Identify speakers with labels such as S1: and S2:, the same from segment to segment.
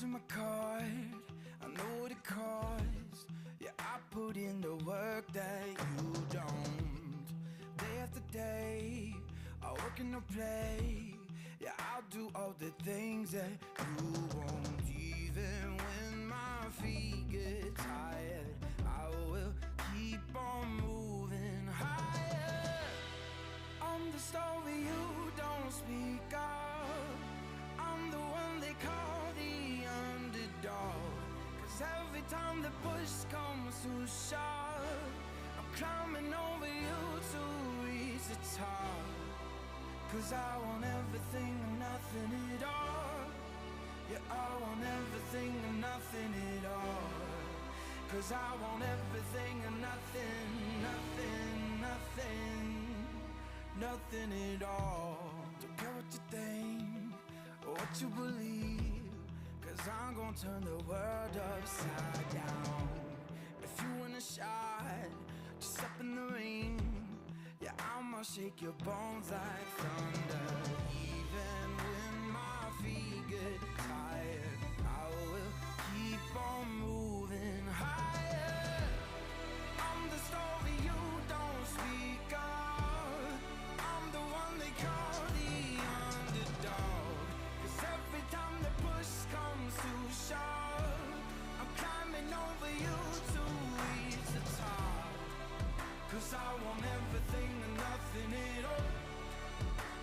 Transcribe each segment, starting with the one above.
S1: To my card, I know what it costs. Yeah, I put in the work that you don't. Day after day, I work in the play. Yeah, I'll do all the things that you won't. Even when my feet get tired, I will keep on moving higher. I'm the story you don't speak of. I'm the one they call the underdog. 'Cause every time the push comes to shove, I'm climbing over you to reach the top. 'Cause I want everything and nothing at all. Yeah, I want everything and nothing at all. 'Cause I want everything and nothing, nothing, nothing, nothing at all. Don't care what you think or what you believe, 'cause I'm gonna turn the world upside down. If you want a shot, just step in the ring. Yeah, I'ma shake your bones like thunder. Even when my feet get tired, I will keep on moving higher. I'm the story you don't speak of. I'm the one they call the underdog. 'Cause every time the push comes to shove, I'm climbing over you to reach the top. 'Cause I want everything and nothing at all.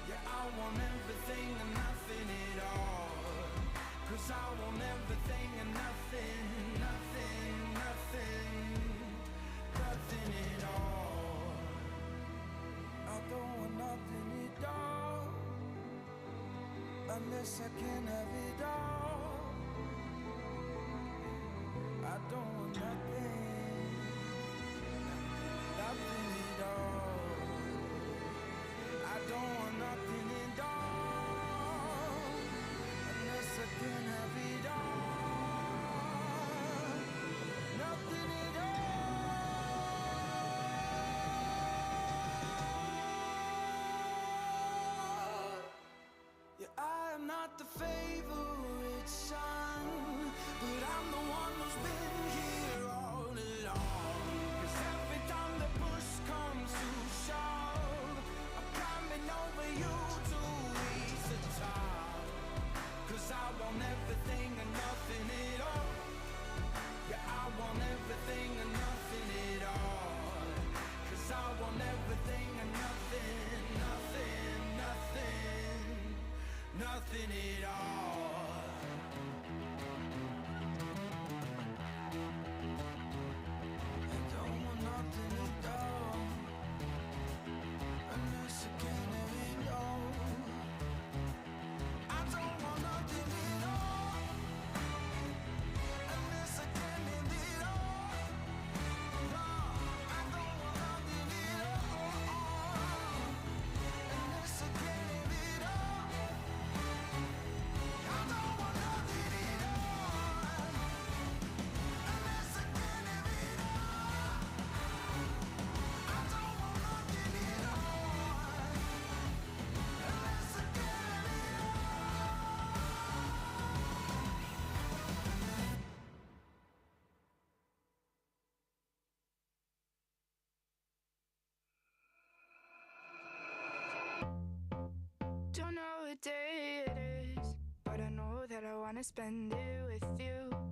S1: Yeah, I want everything and nothing at all. 'Cause I want everything and nothing, nothing, nothing, nothing at all. I don't want nothing at all, unless I can have it all. I don't want nothing, nothing at all. I don't want nothing at all, unless I can have it all. Nothing at all. Yeah, I am not the favorite son, but I'm the one who's been here all along. 'Cause every time the push comes to shove, I'm climbing over you to reach the top. 'Cause I want everything and nothing at all. Yeah, I want everything and nothing at all. 'Cause I want everything and nothing, nothing, nothing, nothing at all. I don't want nothing at all, unless I can have it all. I don't want nothing at all, unless I can have it all. No, I don't want nothing at all, unless I can have it all. I don't want nothing at all, unless I can have it all. I don't want nothing at all, unless I can have it
S2: Don't know what day it is, but I know that I wanna spend it with you.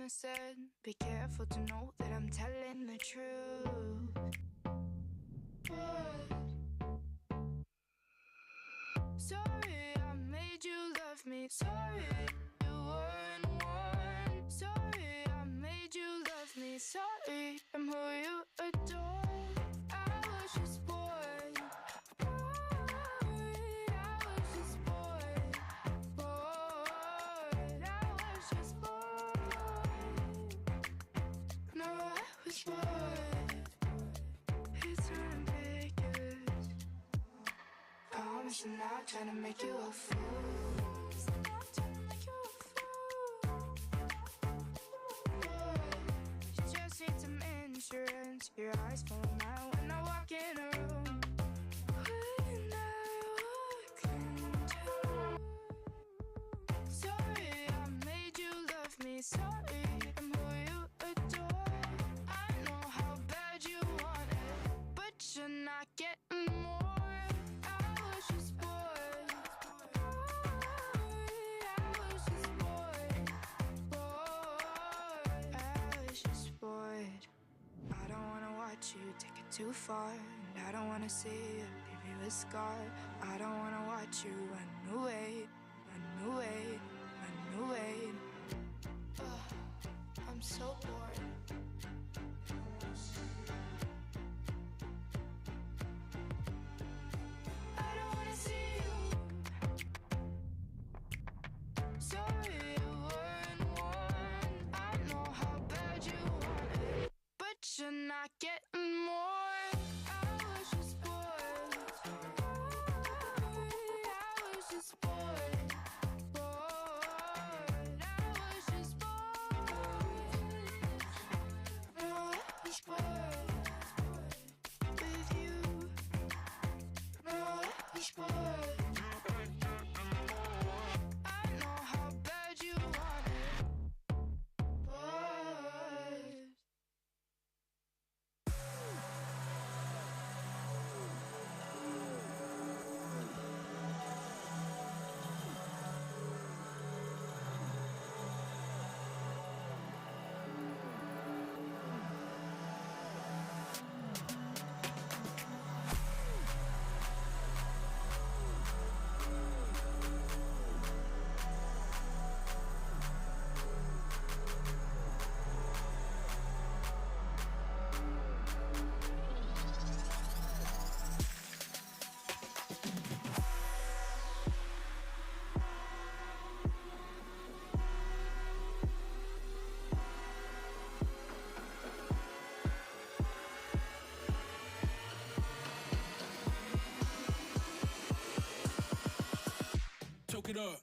S1: I said, be careful to know that I'm telling the truth. Sorry, I made you love me. Sorry, you weren't one. Sorry, I made you love me. Sorry, I'm who you adore. I was just bored. Bored. I was just bored. Bored. I was just bored. No, I was bored. It's unambiguous. Promise I'm not trying to make you a fool. I'm not trying to make you a fool. You just need some insurance. Your eyes follow mine when I walk in a room. When I walk into a room. Sorry, I made you love me. Sorry, I'm who you adore. I know how bad you want it, but you're not getting more. I was just bored. I was just bored. Bored. I was just bored. I don't wanna watch you take it too far, and I don't wanna see you leave you a scar. I don't wanna watch you run away, run away, run away. I'm so bored. I don't wanna see you. Sorry, you weren't one. I know how bad you want it, but you're not getting more. I was just bored. I was just bored. Bored. I was just bored. No, I was bored with you. No, I was bored. I know how bad you want it. Bored.
S2: Choke it up.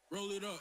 S2: Roll it up.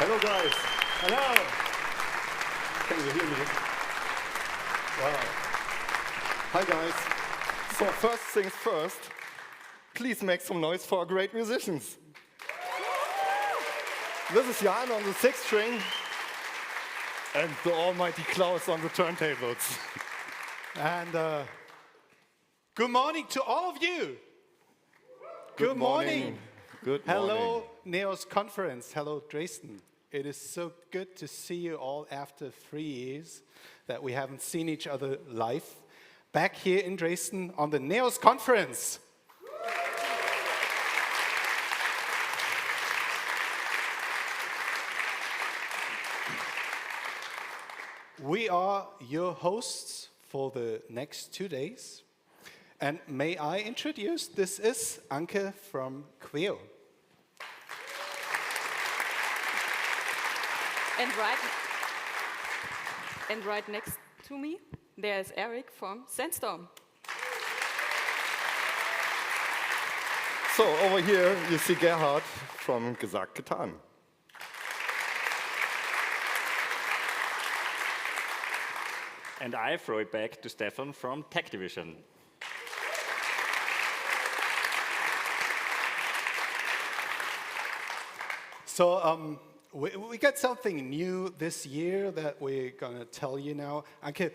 S2: Hello, guys. Hello. Can you hear me? Wow. Hi, guys. So first things first, please make some noise for our great musicians. This is Jan on the sixth string and the almighty Klaus on the turntables.
S3: And good morning to all of you. Good morning.
S2: Good morning.
S3: Hello, NEOS Conference. Hello, Dresden. It is so good to see you all after 3 years that we haven't seen each other live. Back here in Dresden on the NEOS Conference. We are your hosts for the next 2 days. And may I introduce, this is Anke from Queo.
S4: And right next to me, there's Eric from Sandstorm.
S2: So over here you see Gerhard from Gesagt Getan.
S5: And I throw it back to Stefan from Tech Division.
S3: So we got something new this year that we're going to tell you now. Anke,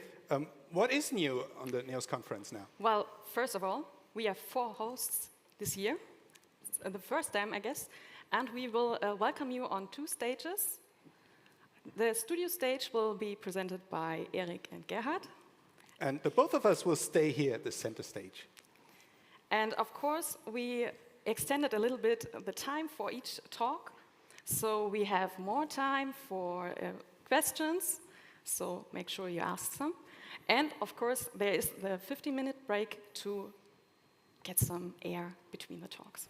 S3: what is new on the NEOS conference now?
S4: Well, first of all, we have 4 hosts this year. It's the first time, I guess. And we will welcome you on 2 stages. The studio stage will be presented by Eric and Gerhard.
S3: And the both of us will stay here at the center stage.
S4: And of course, we extended a little bit the time for each talk. So we have more time for questions. So make sure you ask them. And of course, there is the 15-minute break to get some air between the talks.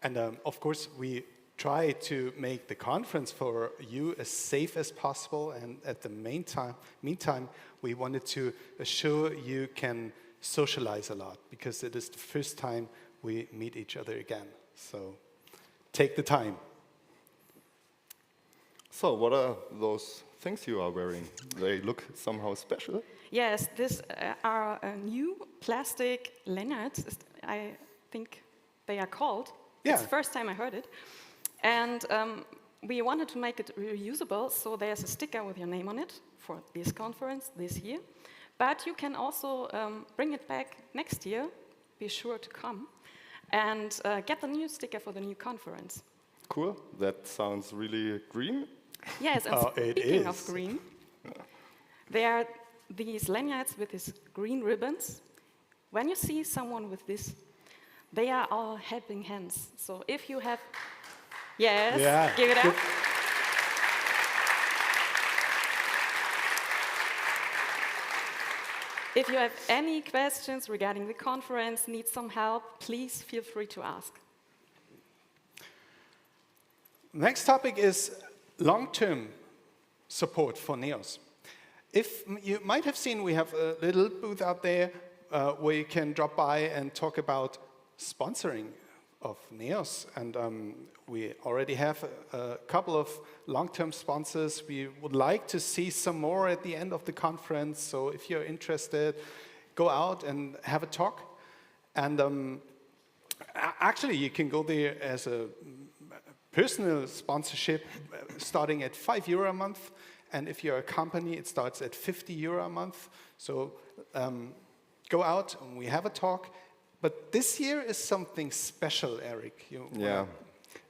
S3: And of course, we try to make the conference for you as safe as possible. And at the meantime, we wanted to assure you can socialize a lot because it is the first time we meet each other again. So take the time.
S2: So what are those things you are wearing? They look somehow special.
S4: Yes, these are new plastic lanyards, I think they are called.
S3: Yeah.
S4: It's the first time I heard it. And we wanted to make it reusable, so there's a sticker with your name on it for this conference this year. But you can also bring it back next year, be sure to come, and get the new sticker for the new conference.
S2: Cool. That sounds really green.
S4: Yes, and
S3: it
S4: speaking of
S3: is.
S4: green, there are these lanyards with these green ribbons. When you see someone with this, they are all helping hands. So if you have, yes,
S3: Yeah.
S4: give it up. If you have any questions regarding the conference, need some help, please feel free to ask.
S3: Next topic is long-term support for NEOS. If you might have seen, we have a little booth out there where you can drop by and talk about sponsoring of NEOS. And we already have a couple of long-term sponsors. We would like to see some more at the end of the conference. So if you're interested, go out and have a talk. And actually, you can go there as a personal sponsorship starting at €5 a month. And if you're a company, it starts at €50 a month. So go out and we have a talk. But this year is something special, Eric.
S2: Yeah.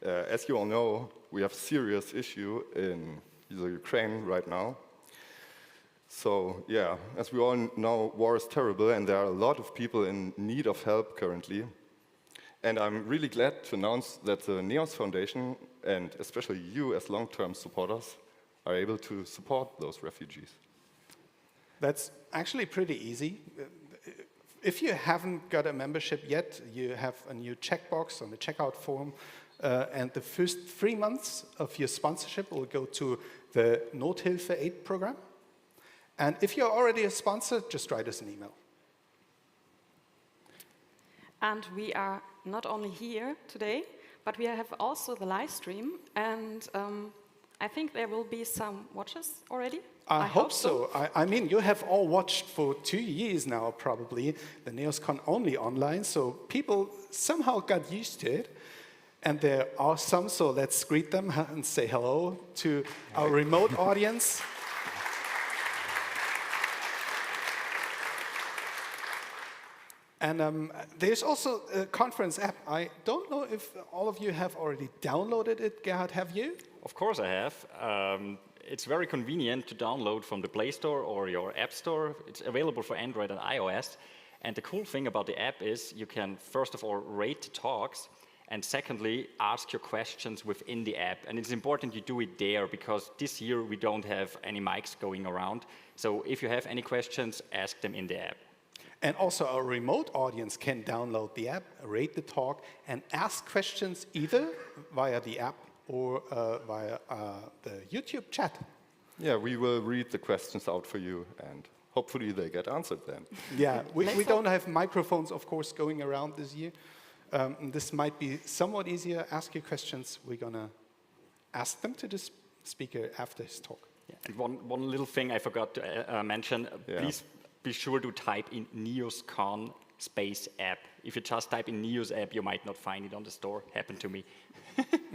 S2: As you all know, we have a serious issue in the Ukraine right now. So, yeah, as we all know, war is terrible and there are a lot of people in need of help currently. And I'm really glad to announce that the NEOS Foundation, and especially you as long-term supporters, are able to support those refugees.
S3: That's actually pretty easy. If you haven't got a membership yet, you have a new checkbox on the checkout form, and the first 3 months of your sponsorship will go to the Nothilfe Aid program. And if you're already a sponsor, just write us an email.
S4: And we are not only here today, but we have also the live stream. And I think there will be some watches already.
S3: I hope so. I mean, you have all watched for 2 years now, probably, the NeosCon only online, so people somehow got used to it. And there are some, so let's greet them and say hello to our remote audience. And there's also a conference app. I don't know if all of you have already downloaded it. Gerhard, have you?
S5: Of course I have. It's very convenient to download from the Play Store or your App Store. It's available for Android and iOS. And the cool thing about the app is you can, first of all, rate the talks, and secondly, ask your questions within the app. And it's important you do it there, because this year we don't have any mics going around. So if you have any questions, ask them in the app.
S3: And also our remote audience can download the app, rate the talk, and ask questions either via the app or via the YouTube chat.
S2: Yeah, we will read the questions out for you, and hopefully they get answered then.
S3: Yeah, we don't have microphones, of course, going around this year. This might be somewhat easier. Ask your questions. We're going to ask them to the speaker after his talk.
S5: Yeah. And one little thing I forgot to mention, please be sure to type in NeosCon space app. If you just type in Neos app, you might not find it on the store. Happened to me.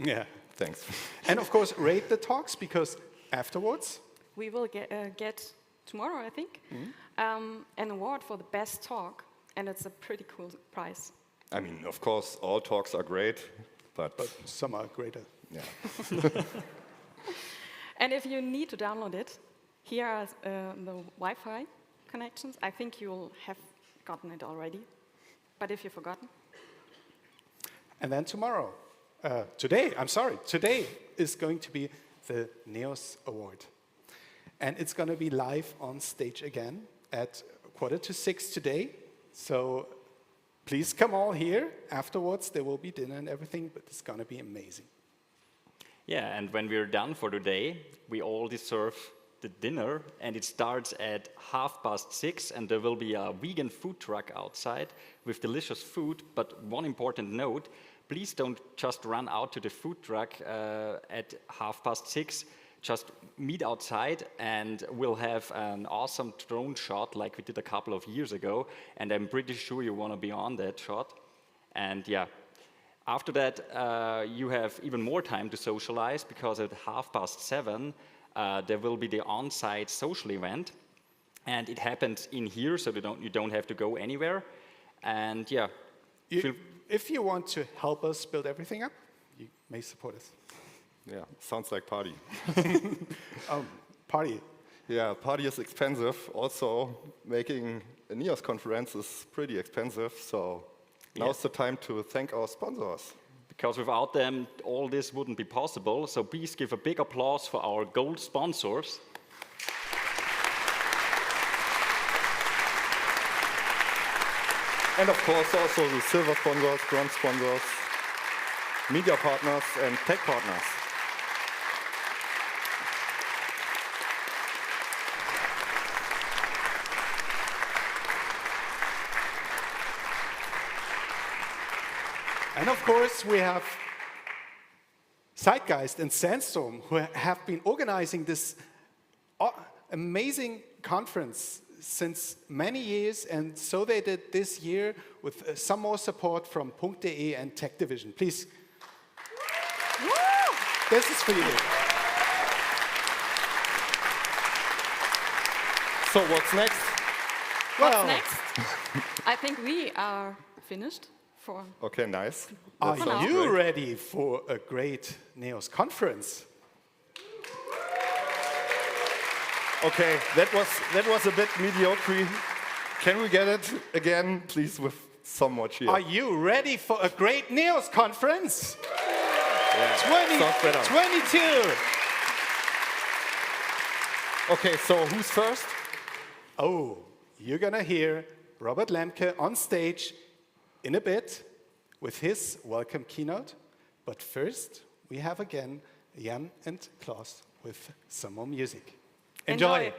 S3: Yeah.
S2: Thanks.
S3: And of course, rate the talks, because afterwards,
S4: We will get tomorrow, I think, an award for the best talk, and it's a pretty cool prize.
S2: I mean, of course, all talks are great, but
S3: some are greater.
S2: yeah.
S4: And if you need to download it, here are the Wi-Fi connections. I think you'll have gotten it already, but if you've forgotten.
S3: And then today is going to be the NEOS Award. And it's going to be live on stage again at 5:45 today. So please come all here. Afterwards, there will be dinner and everything, but it's going to be amazing.
S5: Yeah, and when we're done for today, we all deserve the dinner, and it starts at 6:30, and there will be a vegan food truck outside with delicious food. But one important note, please don't just run out to the food truck at 6:30. Just meet outside, and we'll have an awesome drone shot like we did a couple of years ago, and I'm pretty sure you want to be on that shot. And yeah, after that, you have even more time to socialize, because at 7:30, there will be the on-site social event, and it happens in here, so you don't have to go anywhere. And yeah,
S3: if you want to help us build everything up, you may support us.
S2: Yeah, sounds like party.
S3: Party.
S2: Yeah, party is expensive. Also, making a NEOS conference is pretty expensive, so now's the time to thank our sponsors.
S5: Because without them, all this wouldn't be possible. So please give a big applause for our gold sponsors.
S2: And of course, also the silver sponsors, bronze sponsors, media partners, and tech partners.
S3: And of course, we have Zeitgeist and Sandstorm, who have been organizing this amazing conference since many years, and so they did this year with some more support from Punkt.de and Tech Division. Please. Woo! This is for you.
S2: So what's next?
S4: What's next? I think we are finished.
S2: Okay, nice.
S3: Are you ready for a great NEOS conference?
S2: Okay, that was a bit mediocre. Can we get it again, please, with some more cheer?
S3: Are you ready for a great NEOS conference?
S2: Yeah,
S3: 2022.
S2: Okay, so who's first?
S3: Oh, you're gonna hear Robert Lemke on stage in a bit with his welcome keynote. But first, we have again Jan and Klaus with some more music. Enjoy.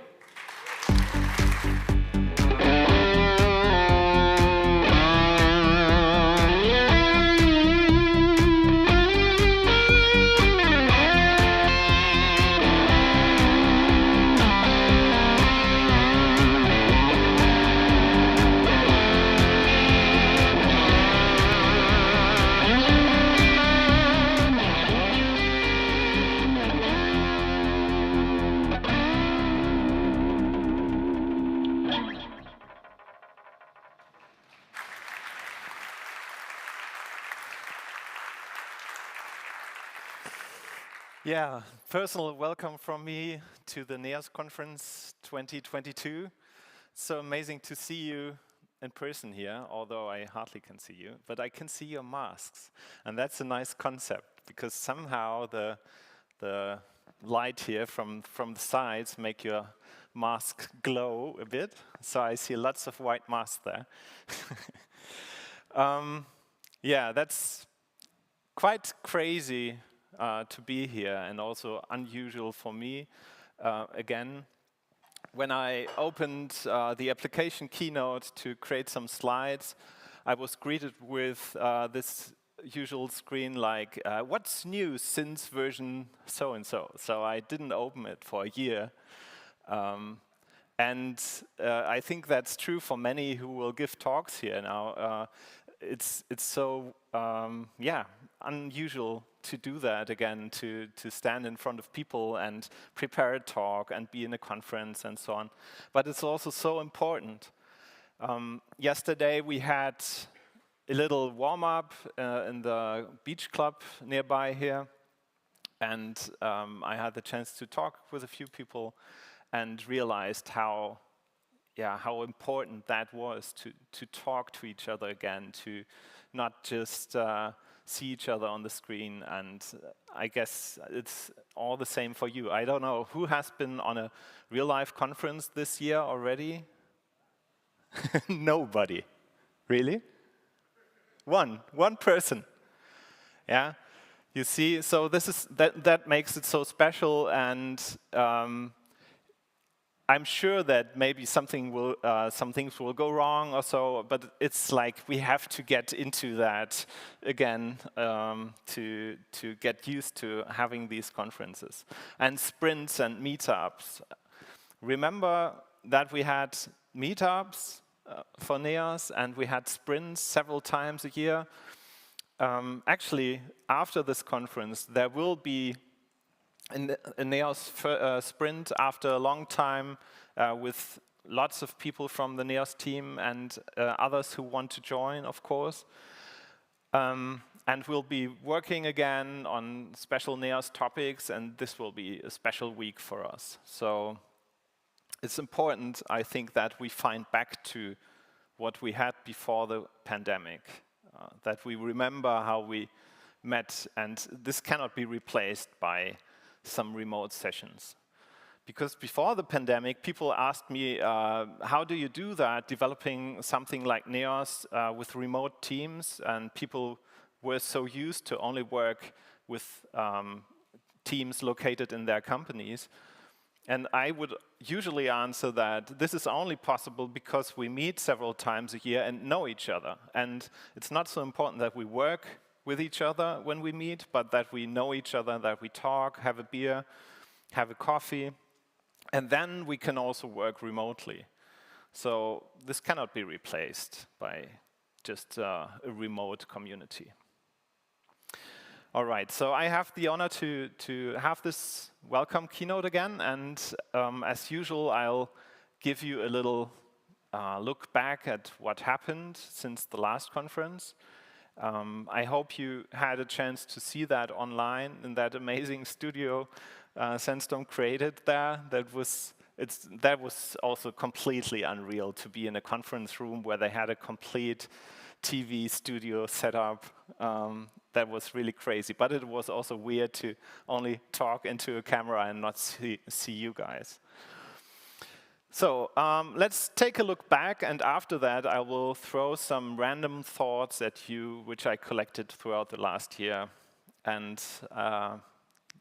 S6: Yeah, personal welcome from me to the NEOS Conference 2022. It's so amazing to see you in person here, although I hardly can see you, but I can see your masks. And that's a nice concept, because somehow the light here from the sides make your mask glow a bit. So I see lots of white masks there. Yeah, that's quite crazy to be here, and also unusual for me. Again, when I opened the application Keynote to create some slides, I was greeted with this usual screen like, what's new since version so-and-so? So I didn't open it for a year. And I think that's true for many who will give talks here now. It's so, yeah, unusual to do that again, to stand in front of people and prepare a talk and be in a conference and so on. But it's also so important. Yesterday we had a little warm-up in the beach club nearby here. And I had the chance to talk with a few people and realized how important that was to talk to each other again, to not just see each other on the screen. And I guess it's all the same for you. I don't know, who has been on a real-life conference this year already? Nobody. Really? One person. Yeah? You see, so this is that makes it so special, and I'm sure that maybe some things will go wrong or so, but it's like we have to get into that again to get used to having these conferences. And sprints and meetups. Remember that we had meetups for NEOS, and we had sprints several times a year. Actually, after this conference, there will be a NEOS sprint after a long time with lots of people from the NEOS team and others who want to join, of course. And we'll be working again on special NEOS topics, and this will be a special week for us. So it's important, I think, that we find back to what we had before the pandemic, that we remember how we met, and this cannot be replaced by some remote sessions. Because before the pandemic, people asked me, how do you do that, developing something like NEOS with remote teams? And people were so used to only work with teams located in their companies. And I would usually answer that this is only possible because we meet several times a year and know each other. And it's not so important that we work with each other when we meet, but that we know each other, that we talk, have a beer, have a coffee, and then we can also work remotely. So this cannot be replaced by just a remote community. All right, so I have the honor to have this welcome keynote again, and as usual, I'll give you a little look back at what happened since the last conference. I hope you had a chance to see that online in that amazing studio Sandstorm created there. That was also completely unreal to be in a conference room where they had a complete TV studio set up. That was really crazy, but it was also weird to only talk into a camera and not see you guys. So let's take a look back, and after that I will throw some random thoughts at you, which I collected throughout the last year. And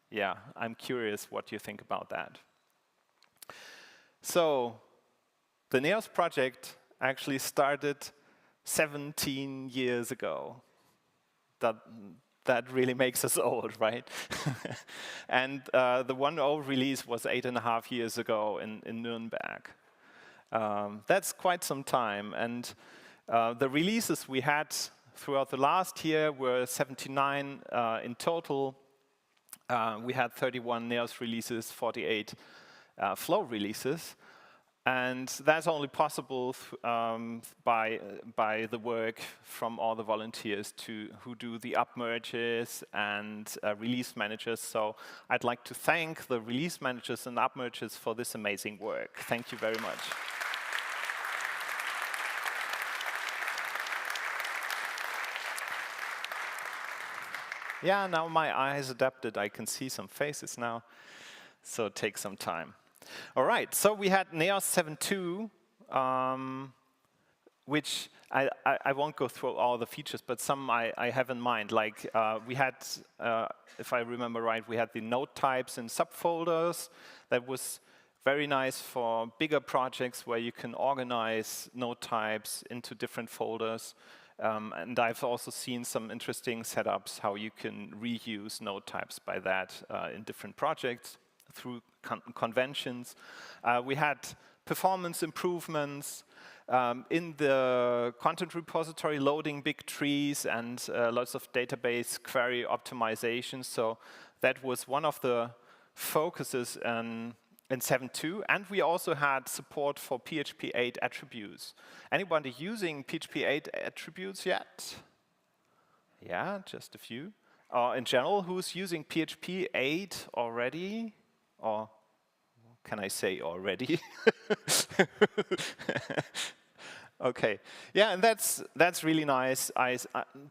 S6: yeah, I'm curious what you think about that. So the NEOS project actually started 17 years ago. That really makes us old, right? And the 1.0 release was 8.5 years ago in Nuremberg. That's quite some time. And the releases we had throughout the last year were 79 in total. We had 31 NEOS releases, 48 Flow releases. And that's only possible by the work from all the volunteers who do the up merges and release managers. So I'd like to thank the release managers and up merges for this amazing work. Thank you very much. Yeah, now my eyes adapted. I can see some faces now, so it takes some time. All right, so we had NEOS 7.2, which I won't go through all the features, but some I have in mind. Like we had, if I remember right, we had the node types in subfolders. That was very nice for bigger projects where you can organize node types into different folders. And I've also seen some interesting setups how you can reuse node types by that in different projects through conventions. We had performance improvements in the content repository, loading big trees and lots of database query optimization. So that was one of the focuses in 7.2, and we also had support for PHP 8 attributes. Anybody using PHP 8 attributes yet? Yeah, just a few. In general, who's using PHP 8 already? Or can I say already? Okay, yeah, and that's really nice.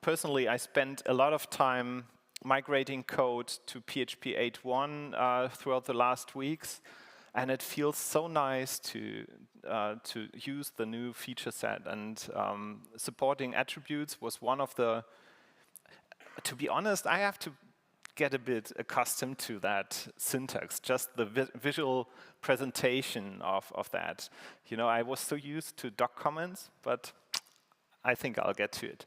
S6: Personally, I spent a lot of time migrating code to PHP 8.1 throughout the last weeks. And it feels so nice to use the new feature set. And supporting attributes was one of the, to be honest, I have to get a bit accustomed to that syntax, just the visual presentation of that. You know, I was so used to doc comments, but I think I'll get to it.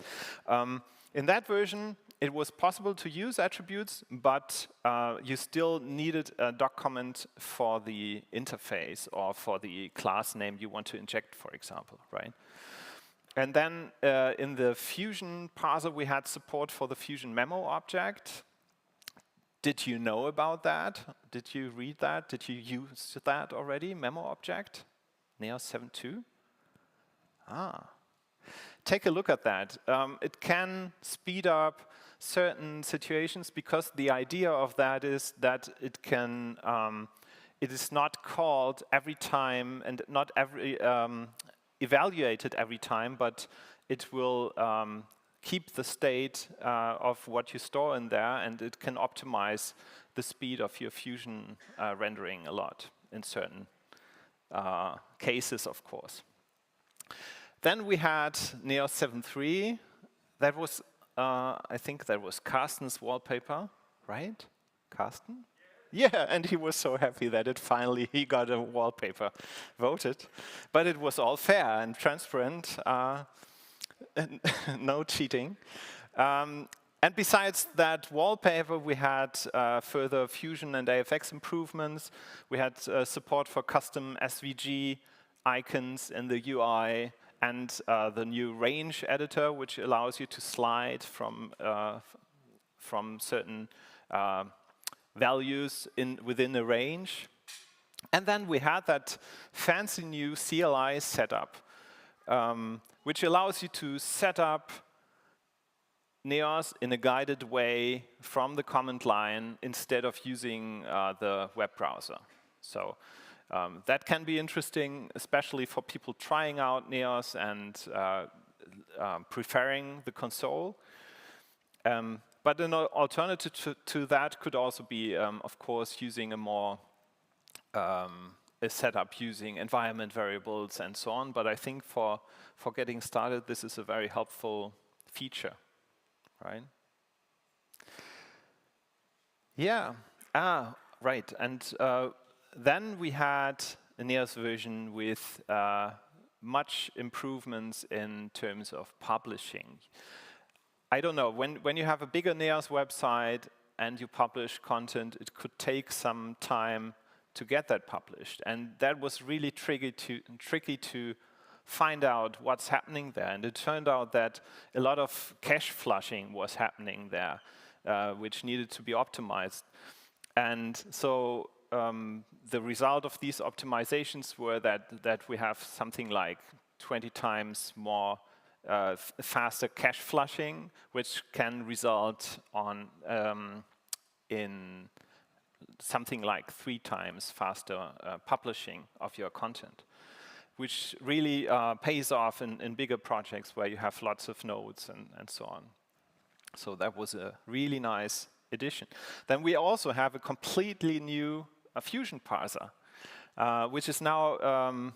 S6: In that version, it was possible to use attributes, but you still needed a doc comment for the interface or for the class name you want to inject, for example, right? And then in the Fusion parser, we had support for the Fusion memo object. Did you know about that? Did you read that? Did you use that already, memo object? NEOS 7.2? Ah. Take a look at that. It can speed up certain situations because the idea of that is that it can, it is not called every time and not evaluated every time, but it will keep the state of what you store in there, and it can optimize the speed of your Fusion rendering a lot in certain cases, of course. Then we had NEOS 7.3. That was, I think that was Carsten's wallpaper, right? Carsten? Yeah, and he was so happy that he got a wallpaper voted. But it was all fair and transparent, and no cheating. And besides that wallpaper, we had further Fusion and AFX improvements. We had support for custom SVG icons in the UI, and the new range editor, which allows you to slide from certain values within a range. And then we had that fancy new CLI setup, which allows you to set up NEOS in a guided way from the command line instead of using the web browser. So that can be interesting, especially for people trying out NEOS and preferring the console. But an alternative to that could also be, of course, using a setup using environment variables and so on. But I think for getting started, this is a very helpful feature, right? Yeah. Right. And then we had a NEOS version with much improvements in terms of publishing. I don't know, when you have a bigger NEOS website and you publish content, it could take some time to get that published. And that was really tricky to find out what's happening there. And it turned out that a lot of cache flushing was happening there, which needed to be optimized. And so the result of these optimizations were that we have something like 20 times more faster cache flushing, which can result on in something like 3 times faster publishing of your content, which really pays off in bigger projects where you have lots of nodes and so on. So that was a really nice addition. Then we also have a completely new Fusion parser, which is now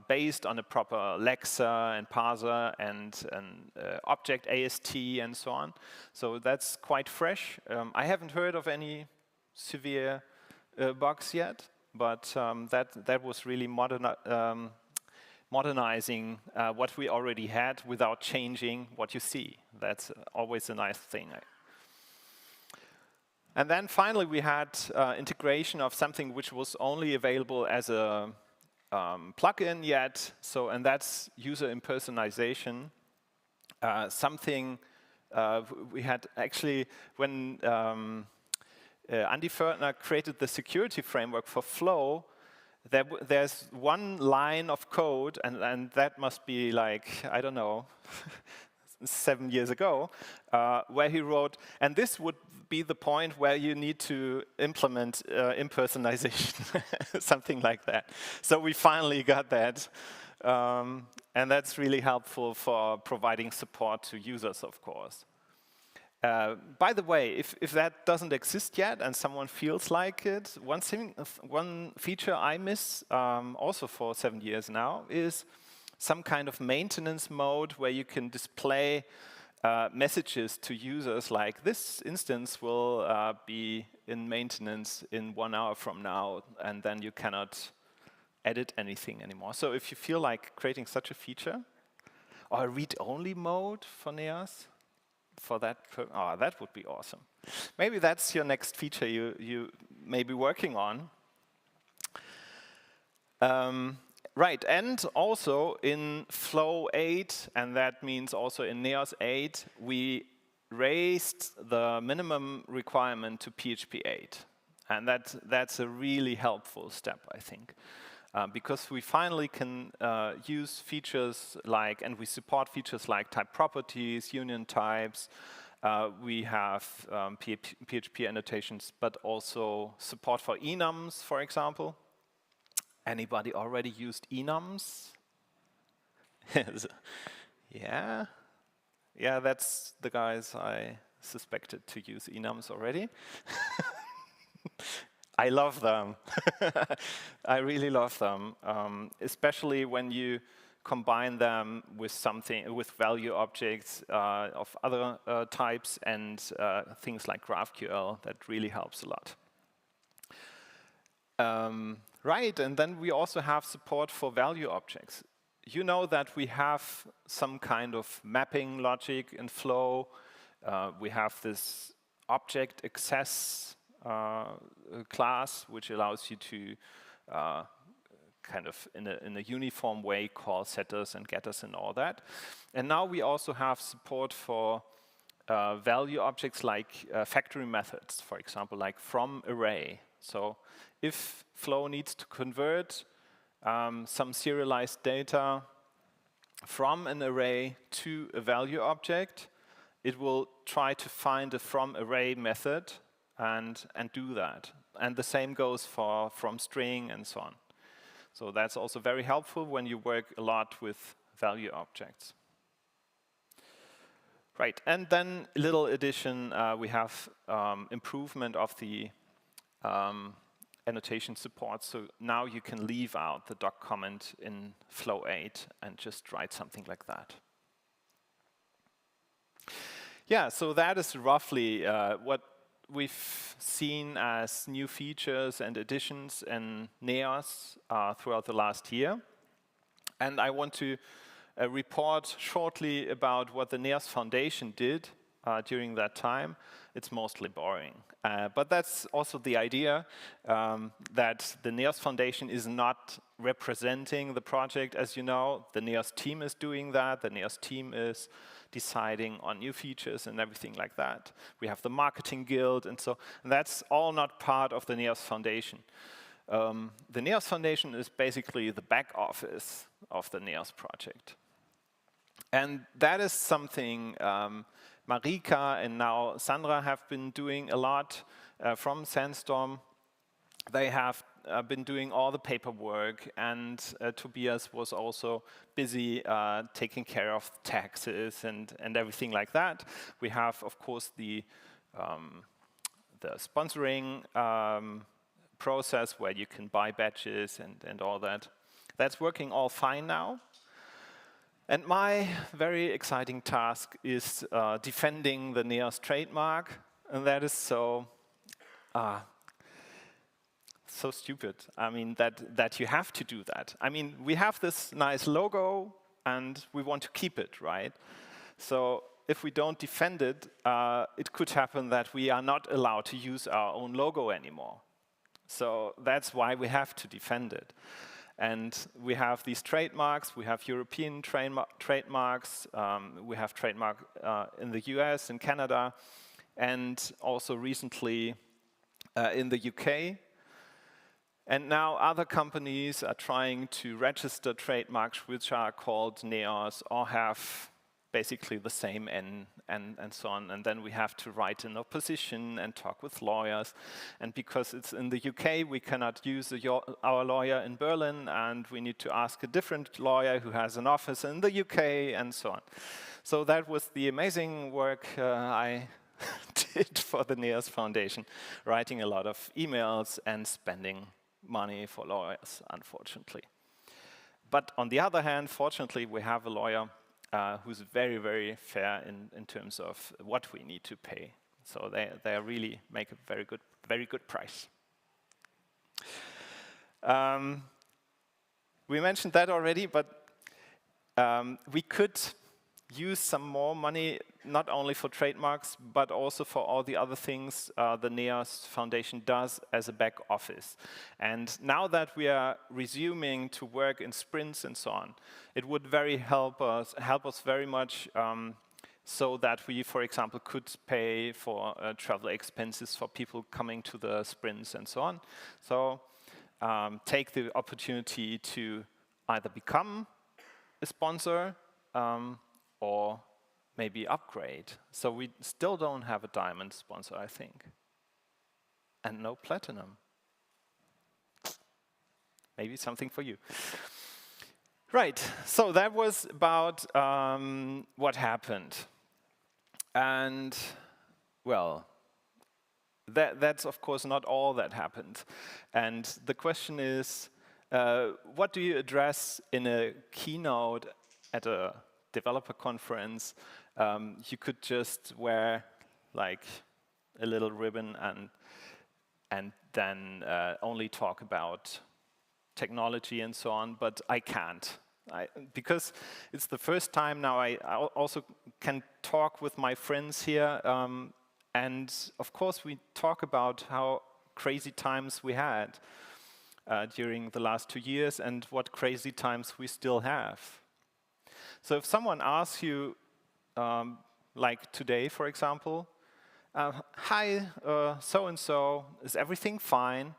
S6: based on a proper lexer and parser and object AST and so on. So that's quite fresh. I haven't heard of any severe bugs yet, but that was really modernizing what we already had without changing what you see. That's always a nice thing. And then finally we had integration of something which was only available as a plugin yet. So, and that's user impersonation. Something we had actually when Andy Fördner created the security framework for Flow. There's one line of code, and that must be like, I don't know, 7 years ago, where he wrote, and this would be the point where you need to implement impersonation, something like that. So we finally got that, and that's really helpful for providing support to users, of course. By the way, if that doesn't exist yet and someone feels like it, one feature I miss also for 7 years now is some kind of maintenance mode where you can display messages to users like this instance will be in maintenance in 1 hour from now, and then you cannot edit anything anymore. So if you feel like creating such a feature, or a read-only mode for Neos, for that, that would be awesome. Maybe that's your next feature you may be working on. Right, and also in Flow 8, and that means also in Neos 8, we raised the minimum requirement to PHP 8. And that's a really helpful step, I think. Because we finally can use features like, and we support features like type properties, union types. We have PHP annotations, but also support for enums, for example. Anybody already used enums? Yeah? Yeah, that's the guys I suspected to use enums already. I love them. I really love them, especially when you combine them with something, with value objects of other types and things like GraphQL. That really helps a lot. Right, and then we also have support for value objects. You know that we have some kind of mapping logic in Flow. We have this object access class, which allows you to kind of in a uniform way call setters and getters and all that. And now we also have support for value objects like factory methods, for example, like from array. So if Flow needs to convert some serialized data from an array to a value object, it will try to find a from array method and do that. And the same goes for from string and so on. So that's also very helpful when you work a lot with value objects. Right, and then a little addition, we have improvement of the annotation support. So now you can leave out the doc comment in Flow 8 and just write something like that. Yeah, so that is roughly what we've seen as new features and additions in Neos throughout the last year. And I want to report shortly about what the Neos Foundation did during that time. It's mostly boring. But that's also the idea that the Neos Foundation is not representing the project. As you know, the Neos team is doing that. The Neos team is deciding on new features and everything like that. We have the marketing guild, and that's all not part of the NEOS Foundation. The NEOS Foundation is basically the back office of the NEOS project. And that is something Marika and now Sandra have been doing a lot from Sandstorm. They have been doing all the paperwork, and Tobias was also busy taking care of taxes and everything like that. We have, of course, the sponsoring process where you can buy badges and all that. That's working all fine now. And my very exciting task is defending the NEOS trademark, and that is so stupid. I mean, that you have to do that. I mean, we have this nice logo, and we want to keep it, right? So if we don't defend it, it could happen that we are not allowed to use our own logo anymore. So that's why we have to defend it. And we have these trademarks, we have European trademarks, we have trademark in the US and Canada, and also recently in the UK. And now other companies are trying to register trademarks which are called NEOS or have basically the same N and so on. And then we have to write an opposition and talk with lawyers. And because it's in the UK, we cannot use our lawyer in Berlin, and we need to ask a different lawyer who has an office in the UK and so on. So that was the amazing work I did for the NEOS Foundation, writing a lot of emails and spending money for lawyers, unfortunately. But on the other hand, fortunately, we have a lawyer who's very, very fair in terms of what we need to pay. So they really make a very good price. We mentioned that already, but we could use some more money, not only for trademarks, but also for all the other things the NEOS Foundation does as a back office. And now that we are resuming to work in sprints and so on, it would help us very much so that we, for example, could pay for travel expenses for people coming to the sprints and so on. So take the opportunity to either become a sponsor or maybe upgrade. So we still don't have a diamond sponsor, I think. And no platinum. Maybe something for you. Right, so that was about what happened. And, well, that's of course not all that happened. And the question is, what do you address in a keynote at a developer conference? You could just wear like a little ribbon and then only talk about technology and so on, but I can't. Because it's the first time now I also can talk with my friends here, and of course we talk about how crazy times we had during the last 2 years and what crazy times we still have. So if someone asks you, like today, for example, hi, so-and-so, is everything fine?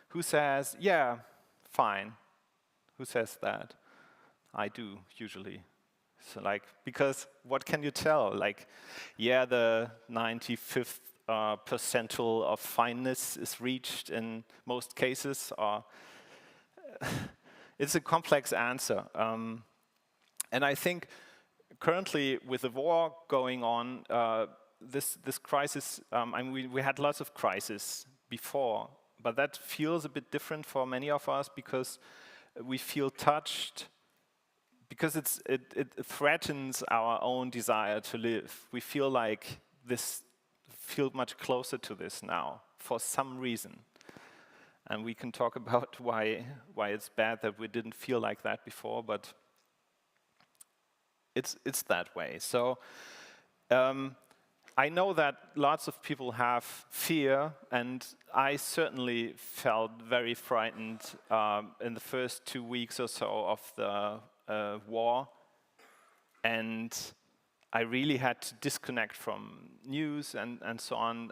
S6: Who says, yeah, fine? Who says that? I do, usually. So like, because what can you tell? Like, yeah, the 95th percentile of fineness is reached in most cases, or it's a complex answer. And I think currently with the war going on, this crisis, I mean, we had lots of crises before, but that feels a bit different for many of us because we feel touched, because it threatens our own desire to live. We feel like feel much closer to this now for some reason. And we can talk about why it's bad that we didn't feel like that before, but it's that way. So I know that lots of people have fear, and I certainly felt very frightened in the first 2 weeks or so of the war. And I really had to disconnect from news and so on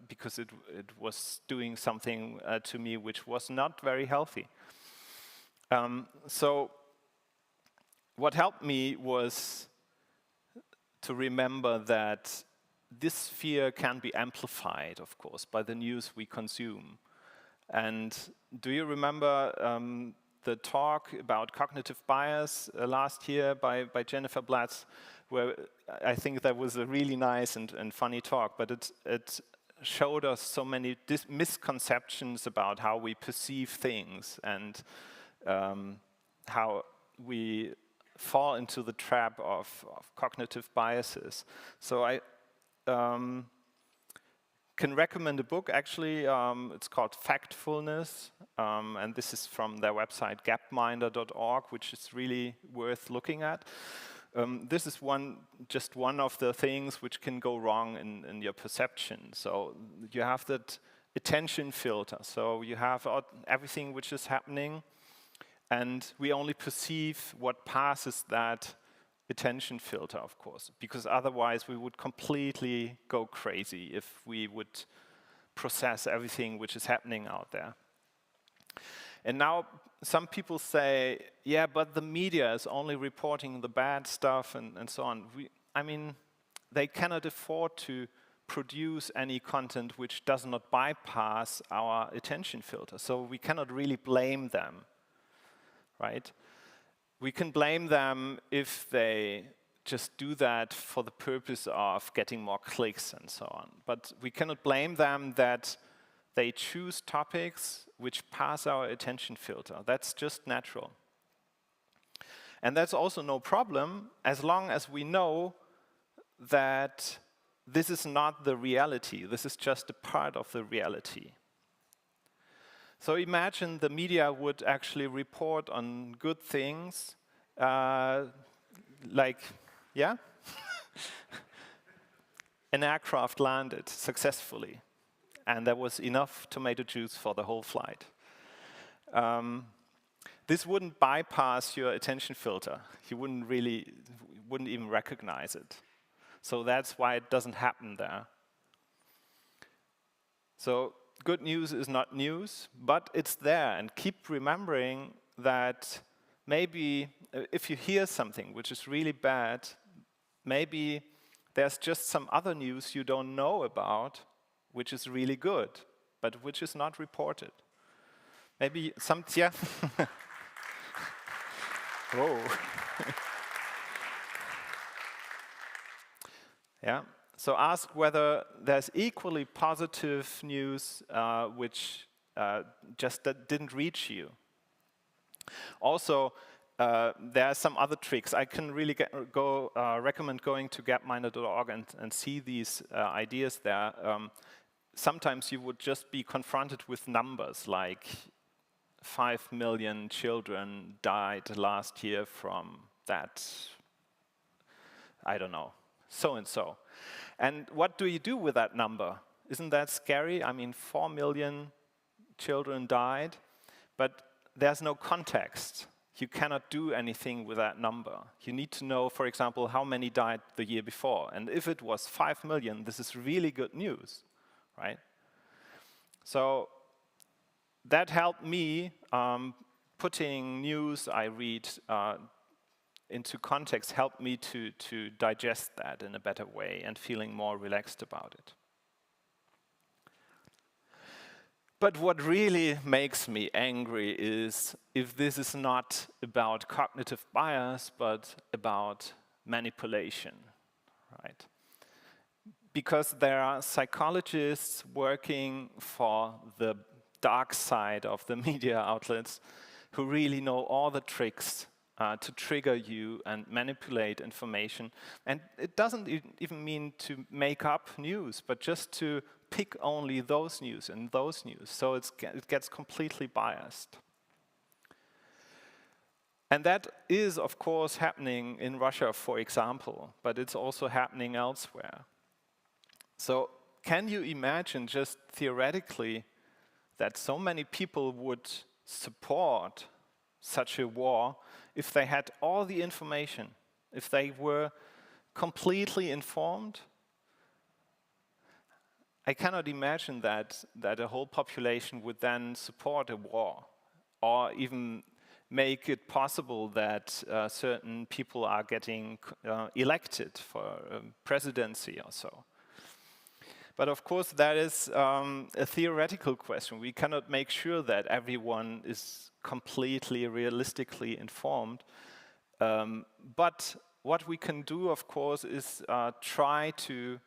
S6: because it was doing something to me which was not very healthy. So what helped me was to remember that this fear can be amplified, of course, by the news we consume. And do you remember the talk about cognitive bias last year by Jennifer Blatz, where I think that was a really nice and funny talk, but it showed us so many misconceptions about how we perceive things and how we fall into the trap of cognitive biases. So I can recommend a book, actually. It's called Factfulness, and this is from their website, gapminder.org, which is really worth looking at. This is just one of the things which can go wrong in your perception. So you have that attention filter. So you have everything which is happening, and we only perceive what passes that attention filter, of course, because otherwise we would completely go crazy if we would process everything which is happening out there. And now some people say, yeah, but the media is only reporting the bad stuff and so on. I mean, they cannot afford to produce any content which does not bypass our attention filter. So we cannot really blame them, right? We can blame them if they just do that for the purpose of getting more clicks and so on. But we cannot blame them that they choose topics which pass our attention filter. That's just natural. And that's also no problem as long as we know that this is not the reality. This is just a part of the reality. So imagine the media would actually report on good things, like, yeah? An aircraft landed successfully, and there was enough tomato juice for the whole flight. This wouldn't bypass your attention filter. You wouldn't even recognize it. So that's why it doesn't happen there. So good news is not news, but it's there. And keep remembering that maybe if you hear something which is really bad, maybe there's just some other news you don't know about which is really good, but which is not reported. Maybe some, yeah. Whoa. Yeah. So ask whether there's equally positive news which just didn't reach you. Also, there are some other tricks. I can really recommend going to gapminder.org and see these ideas there. Sometimes you would just be confronted with numbers like 5 million children died last year from that, I don't know, so-and-so. And what do you do with that number? Isn't that scary? I mean, 4 million children died, but there's no context. You cannot do anything with that number. You need to know, for example, how many died the year before. And if it was 5 million, this is really good news, right? So that helped me putting news I read into context, helped me to digest that in a better way and feeling more relaxed about it. But what really makes me angry is if this is not about cognitive bias, but about manipulation, right? Because there are psychologists working for the dark side of the media outlets who really know all the tricks to trigger you and manipulate information. And it doesn't even mean to make up news, but just to pick only those news and those news. So it gets completely biased. And that is, of course, happening in Russia, for example, but it's also happening elsewhere. So can you imagine just theoretically that so many people would support such a war if they had all the information, if they were completely informed, I cannot imagine that a whole population would then support a war, or even make it possible that certain people are getting elected for presidency or so. But of course, that is a theoretical question. We cannot make sure that everyone is completely realistically informed. But what we can do, of course, is try to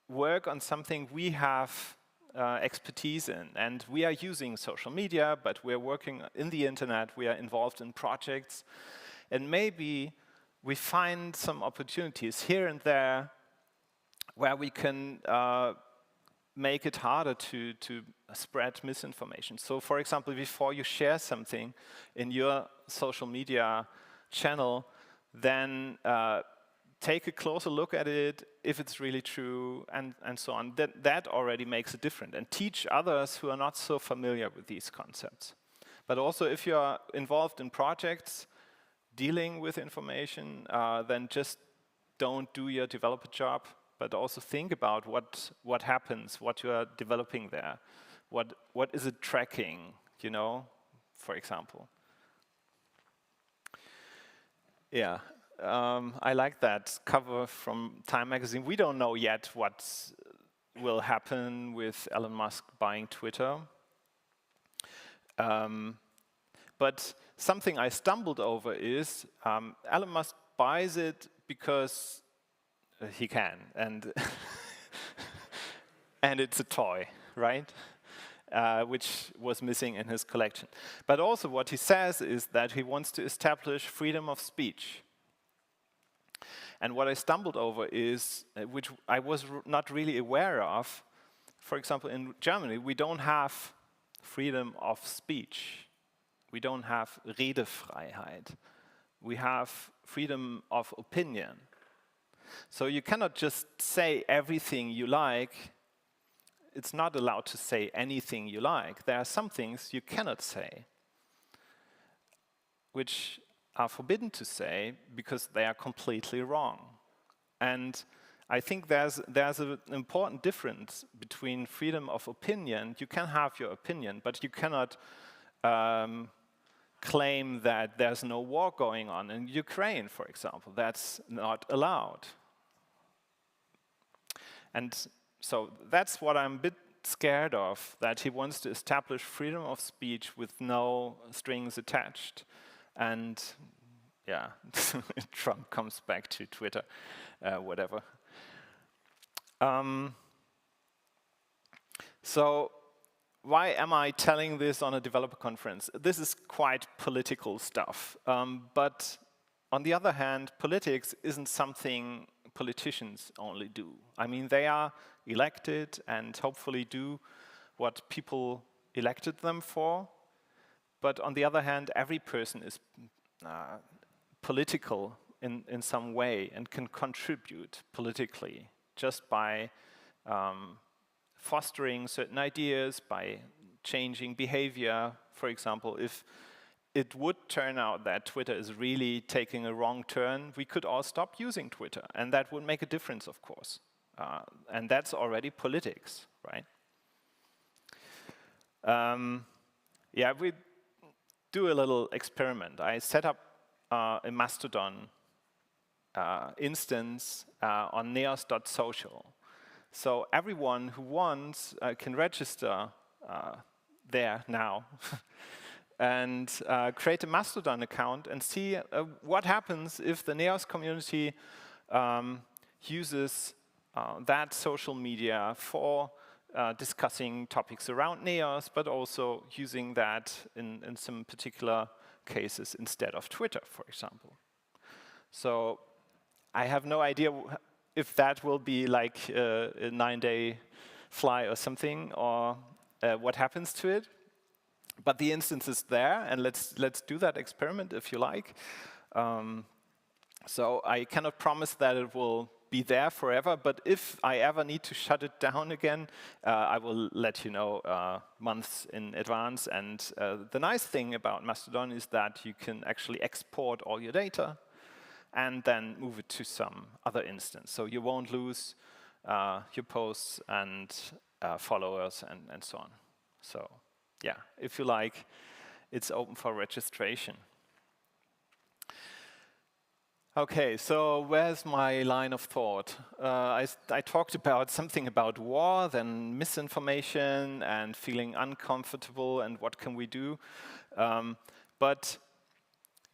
S6: work on something we have expertise in. And we are using social media, but we're working in the internet, we are involved in projects. And maybe we find some opportunities here and there where we can make it harder to spread misinformation. So for example, before you share something in your social media channel, then take a closer look at it, if it's really true, and so on. That already makes it different. And teach others who are not so familiar with these concepts. But also, if you are involved in projects dealing with information, then just don't do your developer job, but also think about what happens, what you are developing there. What is it tracking, you know, for example. Yeah. I like that cover from Time magazine. We don't know yet what will happen with Elon Musk buying Twitter. But something I stumbled over is Elon Musk buys it because he can, and and it's a toy, right? Which was missing in his collection. But also what he says is that he wants to establish freedom of speech. And what I stumbled over is, which I was not really aware of, for example, in Germany, we don't have freedom of speech. We don't have Redefreiheit. We have freedom of opinion. So you cannot just say everything you like. It's not allowed to say anything you like. There are some things you cannot say, which are forbidden to say because they are completely wrong. And I think there's an important difference between freedom of opinion. You can have your opinion, but you cannot claim that there's no war going on in Ukraine, for example. That's not allowed. And so that's what I'm a bit scared of, that he wants to establish freedom of speech with no strings attached. And yeah, Trump comes back to Twitter, whatever. So why am I telling this on a developer conference? This is quite political stuff. But on the other hand, politics isn't something politicians only do. I mean, they are elected and hopefully do what people elected them for. But on the other hand, every person is political in some way and can contribute politically just by fostering certain ideas, by changing behavior. For example, if it would turn out that Twitter is really taking a wrong turn, we could all stop using Twitter. And that would make a difference, of course. And that's already politics, right? Yeah, we do a little experiment. I set up a Mastodon instance on neos.social. So everyone who wants can register there now and create a Mastodon account and see what happens if the Neos community uses that social media for discussing topics around Neos, but also using that in some particular cases instead of Twitter, for example. So I have no idea if that will be like a 9-day fly or something, or what happens to it. But the instance is there, and let's do that experiment if you like. So I cannot promise that it will be there forever, but if I ever need to shut it down again, I will let you know months in advance. And the nice thing about Mastodon is that you can actually export all your data, and then move it to some other instance. So you won't lose your posts and followers and so on. So yeah, if you like, it's open for registration. Okay, so where's my line of thought? I talked about something about war, then misinformation and feeling uncomfortable and what can we do. But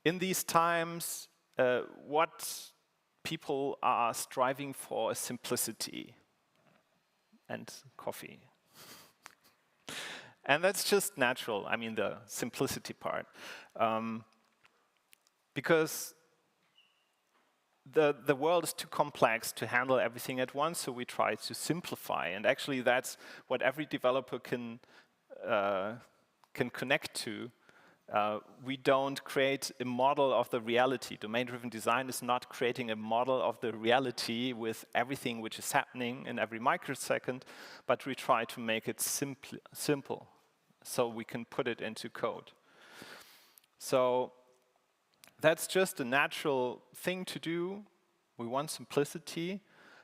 S6: in these times, what people are striving for is simplicity and coffee. And that's just natural, I mean the simplicity part. Because the world is too complex to handle everything at once, so we try to simplify. And actually that's what every developer can connect to. We don't create a model of the reality. Domain-driven design is not creating a model of the reality with everything which is happening in every microsecond, but we try to make it simple so we can put it into code. So that's just a natural thing to do. We want simplicity.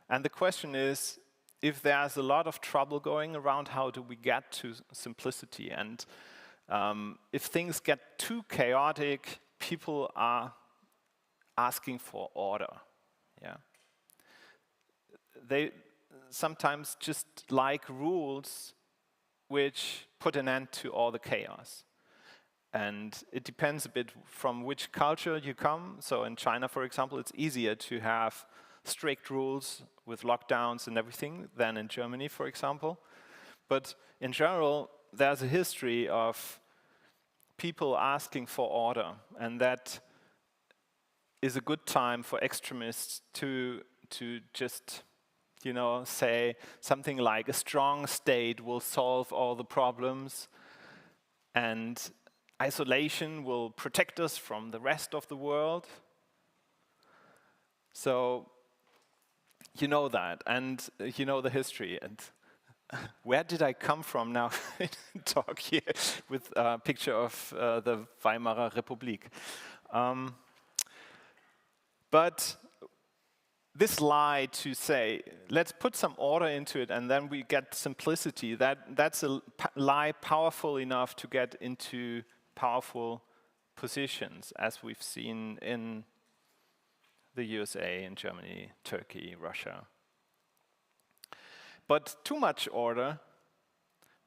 S6: And the question is, if there's a lot of trouble going around, how do we get to simplicity? And if things get too chaotic, people are asking for order. Yeah. They sometimes just like rules which put an end to all the chaos. And it depends a bit from which culture you come. So in China, for example, it's easier to have strict rules with lockdowns and everything than in Germany, for example. But in general, there's a history of people asking for order, and that is a good time for extremists to just, say something like a strong state will solve all the problems, and isolation will protect us from the rest of the world. So you know that, and you know the history. And where did I come from now? Talk here with a picture of the Weimarer Republik. But this lie to say, let's put some order into it and then we get simplicity, that's a lie powerful enough to get into powerful positions, as we've seen in the USA, in Germany, Turkey, Russia. But too much order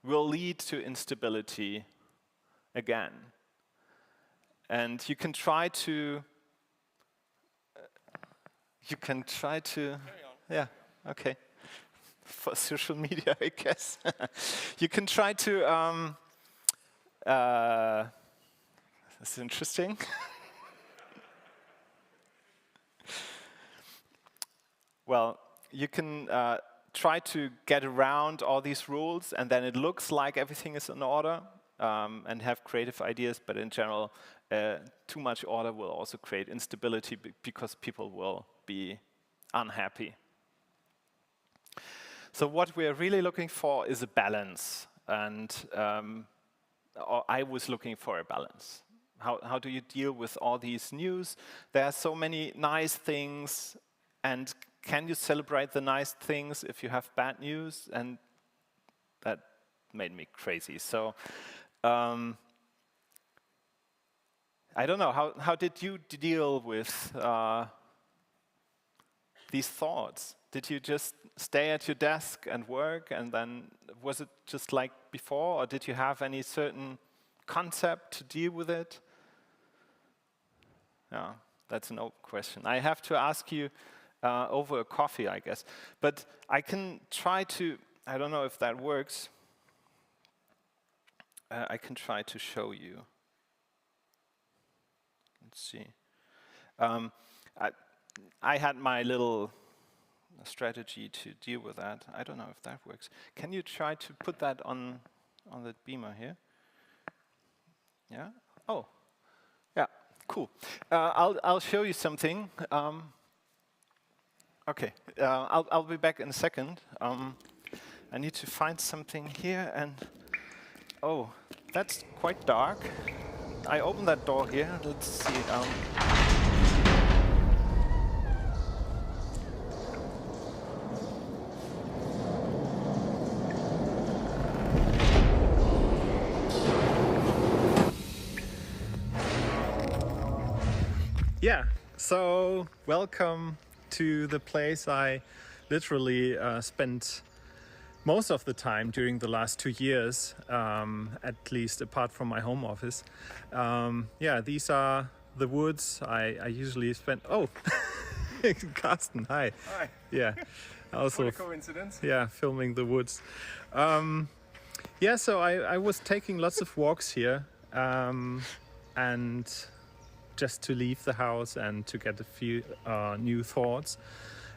S6: will lead to instability again. And you can try to yeah, okay, for social media, I guess. You can try to, that's interesting. Well, you can try to get around all these rules, and then it looks like everything is in order, and have creative ideas, but in general, too much order will also create instability because people will be unhappy. So what we are really looking for is a balance, and I was looking for a balance. How do you deal with all these news? There are so many nice things, and can you celebrate the nice things if you have bad news? And that made me crazy. So I don't know, how did you deal with these thoughts? Did you just stay at your desk and work, and then was it just like before, or did you have any certain concept to deal with it? Yeah, that's an open question. I have to ask you over a coffee, I guess. But I can try to, I don't know if that works. I can try to show you. Let's see. I had my little strategy to deal with that. I don't know if that works. Can you try to put that on the beamer here? Yeah? Oh, yeah, cool. I'll show you something. Okay, I'll be back in a second. I need to find something here, and oh, that's quite dark. I opened that door here. Let's see.
S7: Yeah, so welcome to the place I literally spent most of the time during the last 2 years, at least apart from my home office. Yeah, these are the woods I usually spend. Oh, Carsten, hi.
S8: Hi.
S7: Yeah, also.
S8: What a coincidence.
S7: Yeah, filming the woods. Yeah, so I was taking lots of walks here, and just to leave the house and to get a few new thoughts.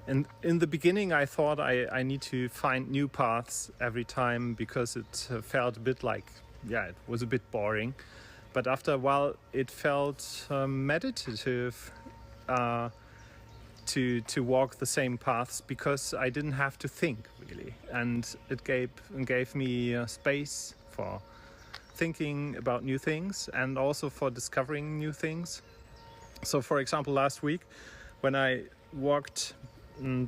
S7: And in the beginning, I thought I need to find new paths every time because it felt a bit like, yeah, it was a bit boring. But after a while, it felt meditative to walk the same paths because I didn't have to think really, and it gave me space for thinking about new things and also for discovering new things. So, for example, last week when I walked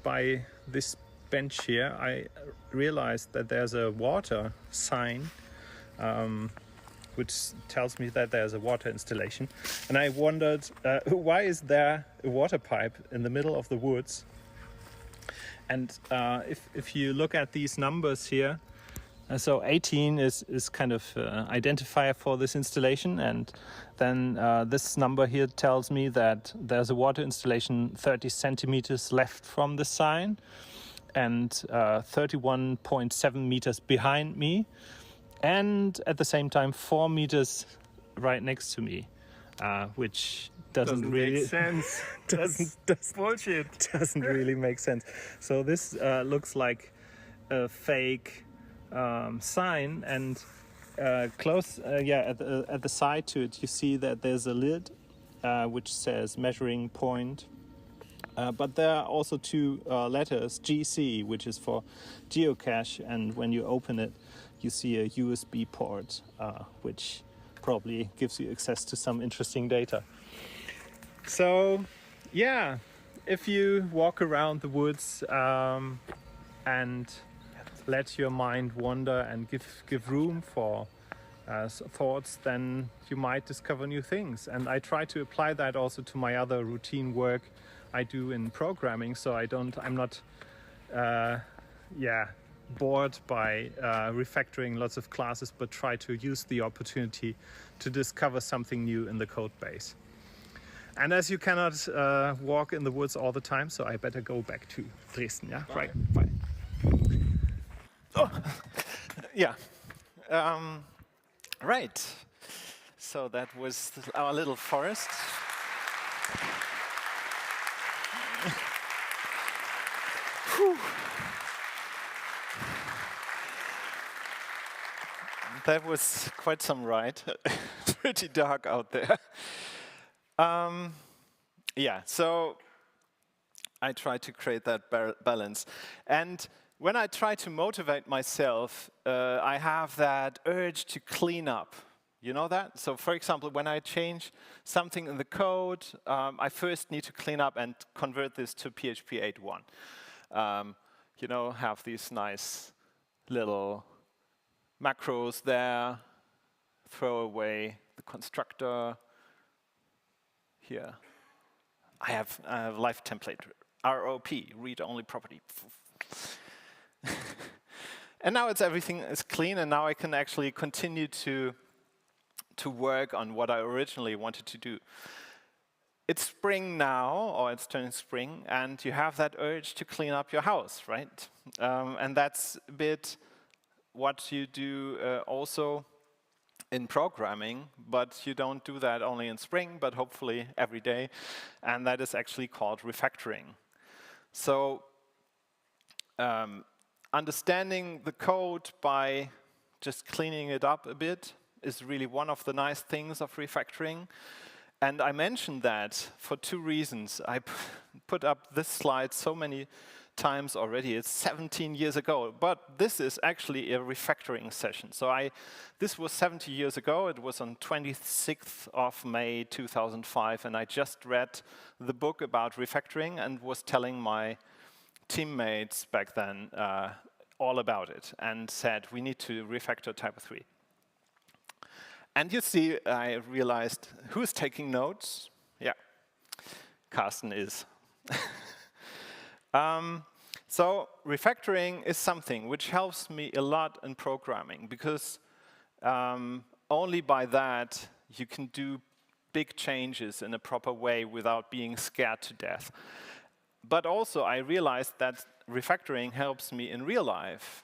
S7: by this bench here, I realized that there's a water sign which tells me that there's a water installation. And I wondered, why is there a water pipe in the middle of the woods? And if you look at these numbers here, so 18 is kind of identifier for this installation, and then this number here tells me that there's a water installation 30 centimeters left from the sign and 31.7 meters behind me, and at the same time 4 meters right next to me, which doesn't really
S8: make sense. That's bullshit.
S7: Doesn't really make sense. So this looks like a fake sign, and close, at the side to it, you see that there's a lid which says measuring point. But there are also two letters, GC, which is for geocache, and when you open it, you see a USB port, which probably gives you access to some interesting data. So, yeah, if you walk around the woods and let your mind wander and give room for thoughts, then you might discover new things. And I try to apply that also to my other routine work I do in programming, so I'm not bored by refactoring lots of classes, but try to use the opportunity to discover something new in the code base. And as you cannot walk in the woods all the time, so I better go back to Dresden. Yeah,
S6: Bye.
S7: right. Bye.
S6: Oh, yeah. Right. So that was our little forest. Whew. That was quite some ride. Pretty dark out there. Yeah, so I try to create that balance. And when I try to motivate myself, I have that urge to clean up. You know that? So for example, when I change something in the code, I first need to clean up and convert this to PHP 8.1. You know, have these nice little macros there, throw away the constructor. Here, I have a live template, ROP, read-only property. And now everything is clean, and now I can actually continue to work on what I originally wanted to do. It's spring now, or it's turning spring, and you have that urge to clean up your house, right? And that's a bit what you do also in programming, but you don't do that only in spring, but hopefully every day, and that is actually called refactoring. So understanding the code by just cleaning it up a bit is really one of the nice things of refactoring. And I mentioned that for two reasons. I put up this slide so many times already. It's 17 years ago, but this is actually a refactoring session. So this was 70 years ago. It was on 26th of May 2005, and I just read the book about refactoring and was telling my teammates back then all about it and said, we need to refactor typo 3. And you see, I realized who's taking notes? Yeah. Carsten is. So refactoring is something which helps me a lot in programming, because only by that you can do big changes in a proper way without being scared to death. But also I realized that refactoring helps me in real life.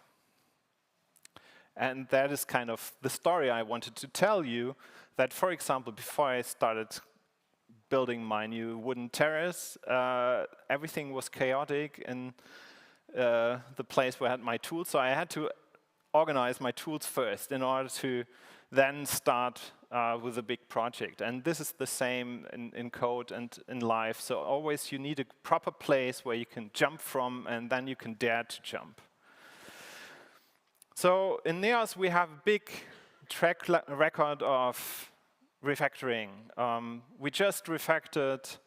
S6: And that is kind of the story I wanted to tell you, that, for example, before I started building my new wooden terrace, everything was chaotic in the place where I had my tools. So I had to organize my tools first in order to then start with a big project. And this is the same in code and in life. So always you need a proper place where you can jump from, and then you can dare to jump. So in NEOS, we have a big track record of refactoring. We just refactored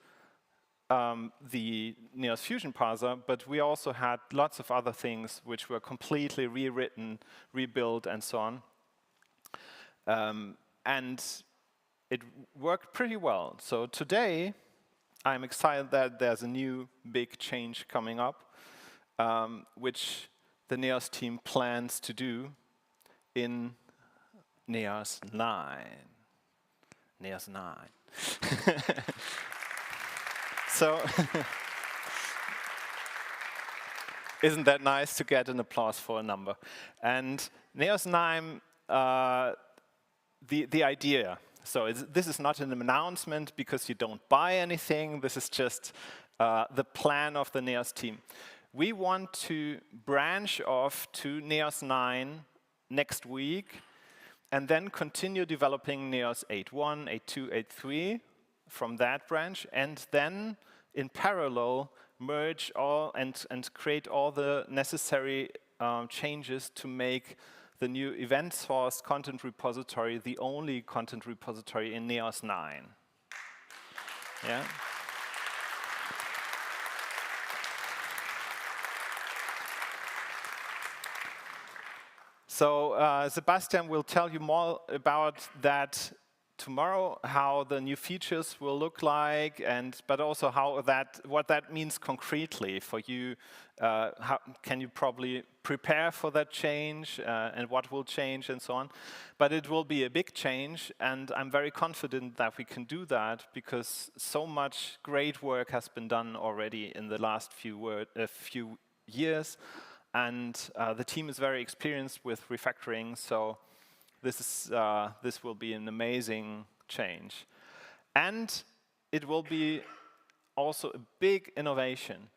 S6: the NEOS Fusion parser, but we also had lots of other things which were completely rewritten, rebuilt, and so on. And it worked pretty well. So today, I'm excited that there's a new big change coming up, which the NEOS team plans to do in NEOS 9. NEOS 9. So, isn't that nice to get an applause for a number? And NEOS 9, the idea, so this is not an announcement because you don't buy anything, this is just the plan of the NEOS team. We want to branch off to NEOS 9 next week, and then continue developing NEOS 8.1, 8.2, 8.3 from that branch, and then in parallel merge all and create all the necessary changes to make the new event source content repository the only content repository in NEOS 9. Yeah. So Sebastian will tell you more about that tomorrow, how the new features will look like, but also what that means concretely for you. How can you probably prepare for that change and what will change and so on. But it will be a big change, and I'm very confident that we can do that because so much great work has been done already in the last few years. And the team is very experienced with refactoring, so this will be an amazing change. And it will be also a big innovation.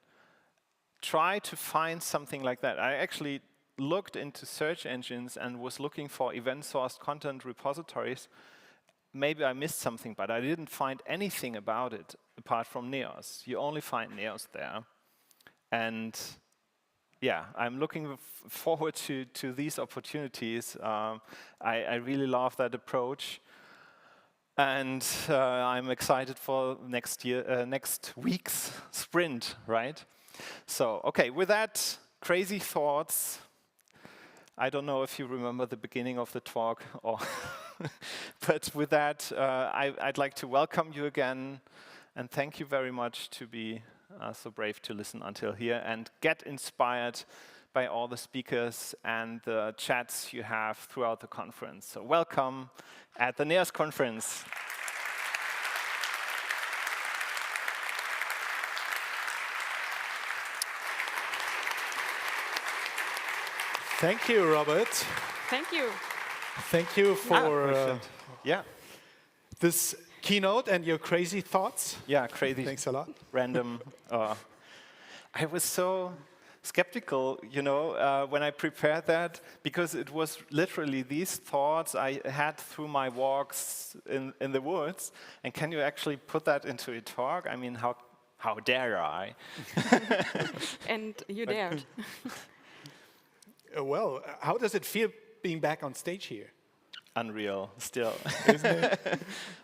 S6: Try to find something like that. I actually looked into search engines and was looking for event-sourced content repositories. Maybe I missed something, but I didn't find anything about it apart from NEOS. You only find NEOS there. And yeah, I'm looking forward to these opportunities. I really love that approach. And I'm excited for next week's sprint, right? So, okay, with that, crazy thoughts. I don't know if you remember the beginning of the talk, but with that, I'd like to welcome you again and thank you very much to be so brave to listen until here and get inspired by all the speakers and the chats you have throughout the conference. So welcome at the NEOS conference.
S3: Thank you, Robert.
S4: Thank you.
S3: Thank you for this keynote and your crazy thoughts.
S6: Yeah, crazy.
S3: Thanks a lot.
S6: Random. I was so skeptical, when I prepared that, because it was literally these thoughts I had through my walks in the woods. And can you actually put that into a talk? I mean, how dare I?
S4: And you dared.
S3: Well, how does it feel being back on stage here?
S6: Unreal, still.
S3: Isn't it? Yeah.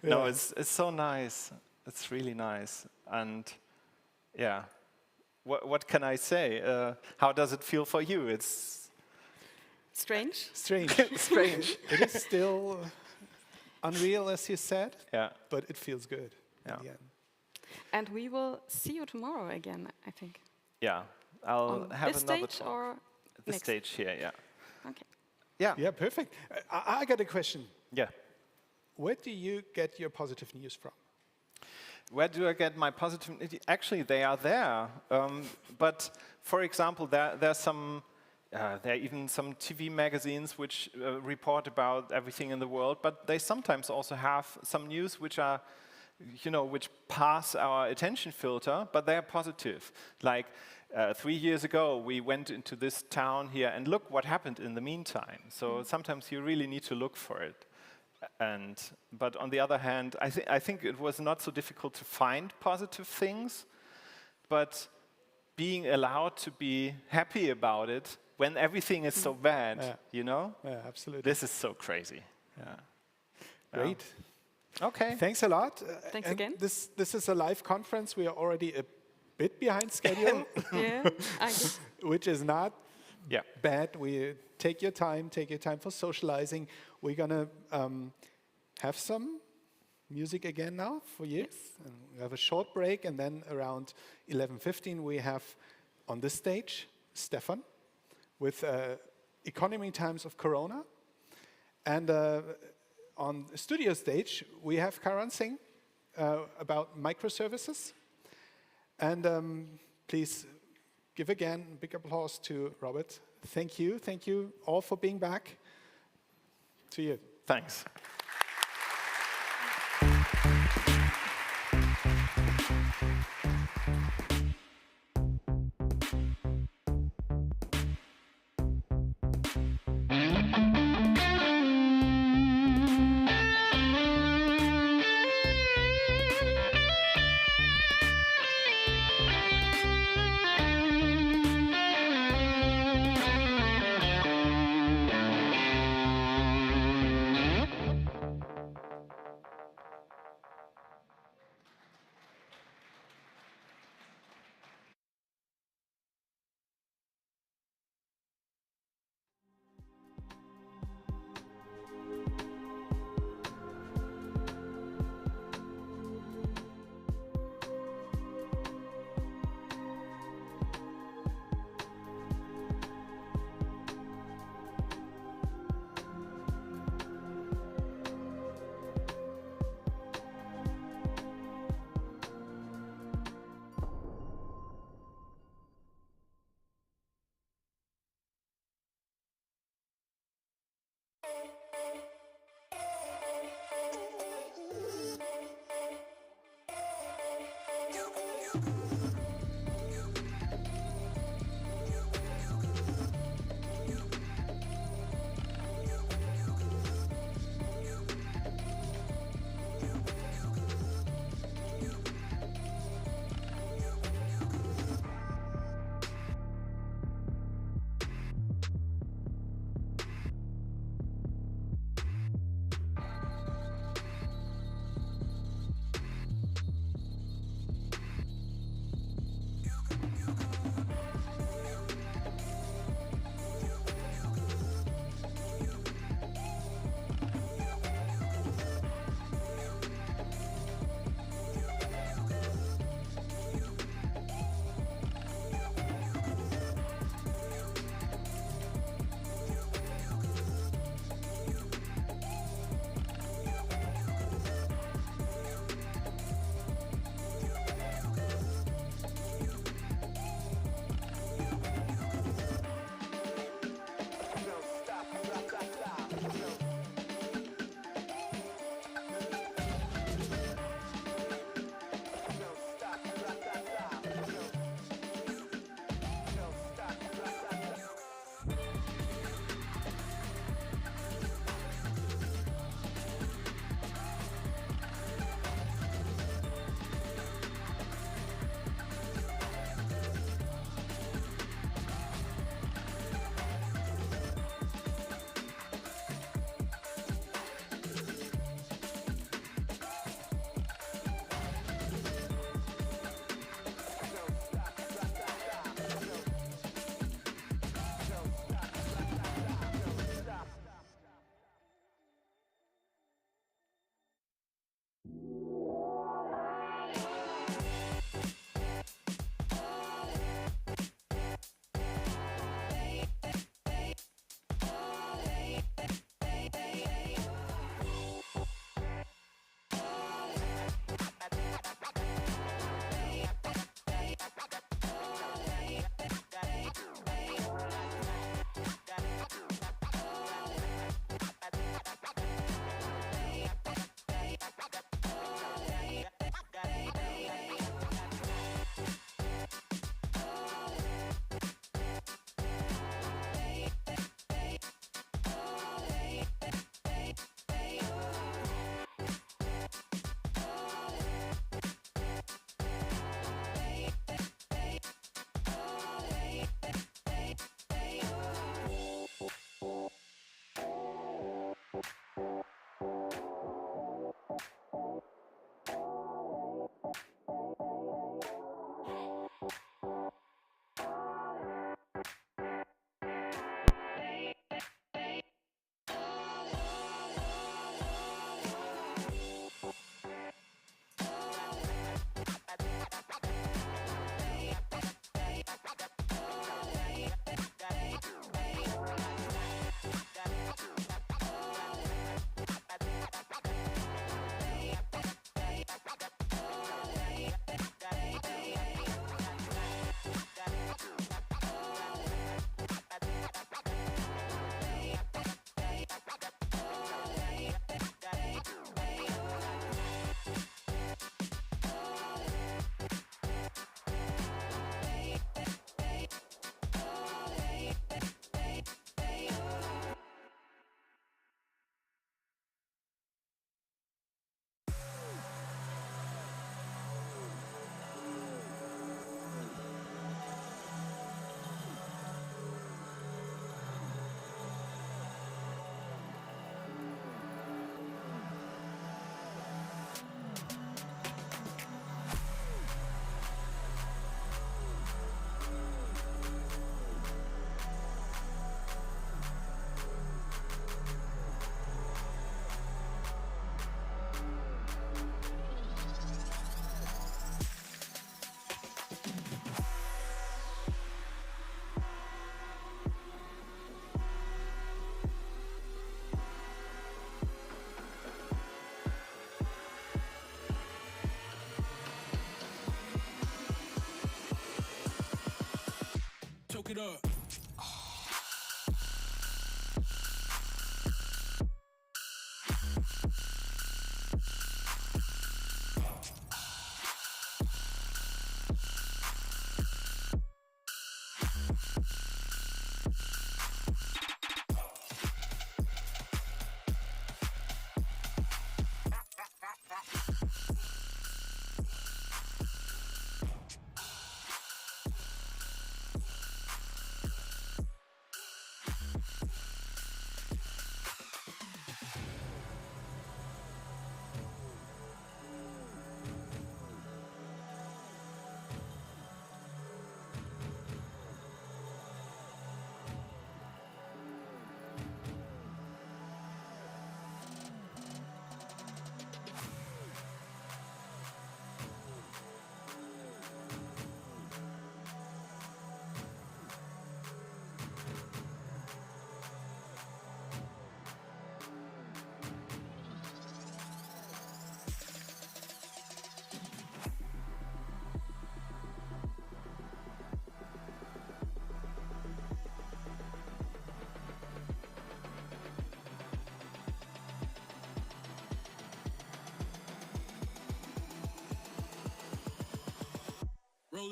S6: No, it's so nice. It's really nice. And yeah, what can I say? How does it feel for you? It's
S4: strange.
S3: Strange.
S6: Strange.
S3: It is still unreal, as you said.
S6: Yeah.
S3: But it feels good.
S6: Yeah.
S3: In the end.
S4: And we will see you tomorrow again, I think.
S6: Yeah, I'll
S4: On
S6: have
S4: this
S6: another
S4: stage
S6: talk.
S4: or
S6: The
S4: next?
S6: stage here, yeah.
S4: Okay.
S6: Yeah,
S3: Yeah, perfect. I got a question.
S6: yeah.
S3: Where do you get your positive news from?
S6: Where do I get my positive? Actually, they are there. But for example, there are even some TV magazines which report about everything in the world. But they sometimes also have some news which are, which pass our attention filter, but they are positive. Like 3 years ago, we went into this town here, and look what happened in the meantime. So sometimes you really need to look for it. But on the other hand, I think it was not so difficult to find positive things, but being allowed to be happy about it when everything is so bad,
S3: Yeah, absolutely.
S6: This is so crazy. Yeah.
S3: Great.
S6: Okay.
S3: Thanks a lot.
S4: Thanks
S3: And
S4: again.
S3: This is a live conference. We are already a bit behind schedule,
S4: Yeah, I guess.
S3: which is not
S6: Yeah.
S3: bad. We take your time for socializing. We're gonna have some music again now for you. And we have a short break, and then around 11:15 we have on this stage Stefan with Economy Times of Corona, and on the studio stage we have Karan Singh about microservices. And please give again a big applause to Robert. Thank you all for being back. To you.
S6: Thanks.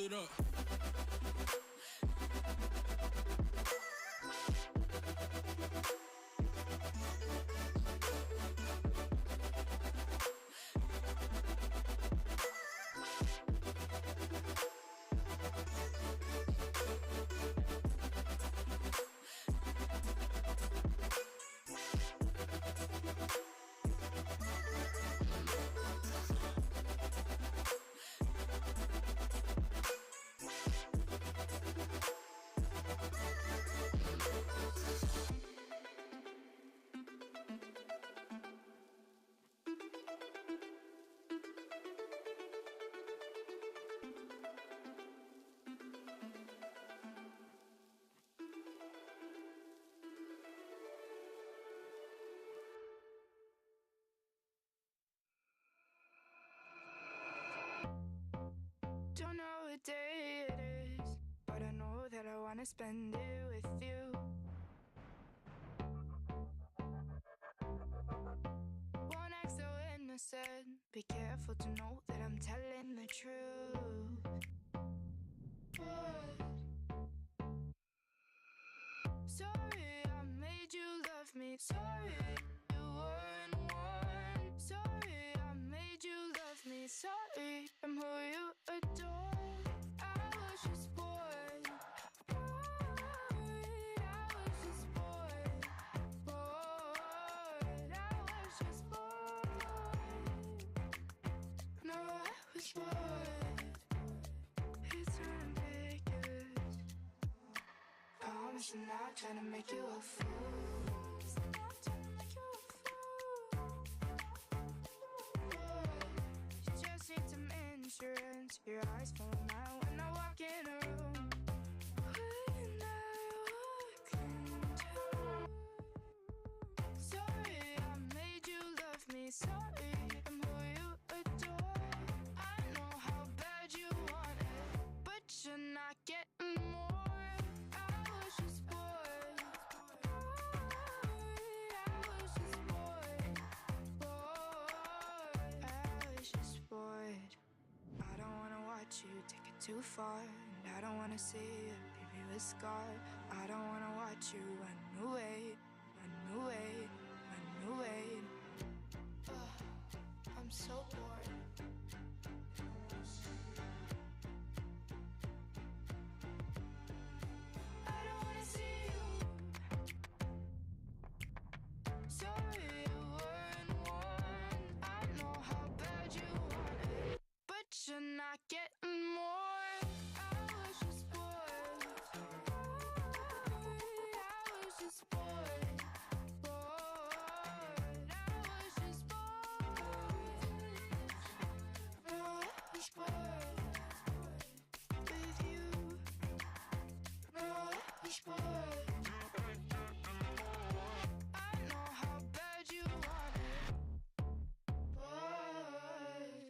S1: it up.
S9: Don't know what day it is, but I know that I wanna spend it with you. One act so innocent, be careful to know that I'm telling the truth. Sorry, I made you love me. Sorry, you weren't one. Sorry, I made you love me. Sorry, I'm who you adore. I was just bored. Bored. I was just bored. Bored. I was just bored. No, I was bored. It's ridiculous. Promise I'm not trying to make you a fool. I'm not trying to make you a fool. You just need some insurance. Your eyes fall out when I walk in a room. When I walk into a room. Sorry, I made you love me. Sorry, I'm who you adore. I know how bad you want it, but you're not getting more. I was just bored. I was just bored. Bored. I was just bored. I don't wanna watch you take it too far, and I don't wanna see you leave you a scar. I don't wanna watch you run away, run away, run away. I'm so bored. I don't wanna see you. Sorry, you weren't one. I know how bad you want it, but you're not getting more. I was just bored. I was just bored. Bored. I was just bored. No, I was bored with you. No, I was bored. I know how bad you want it, bored.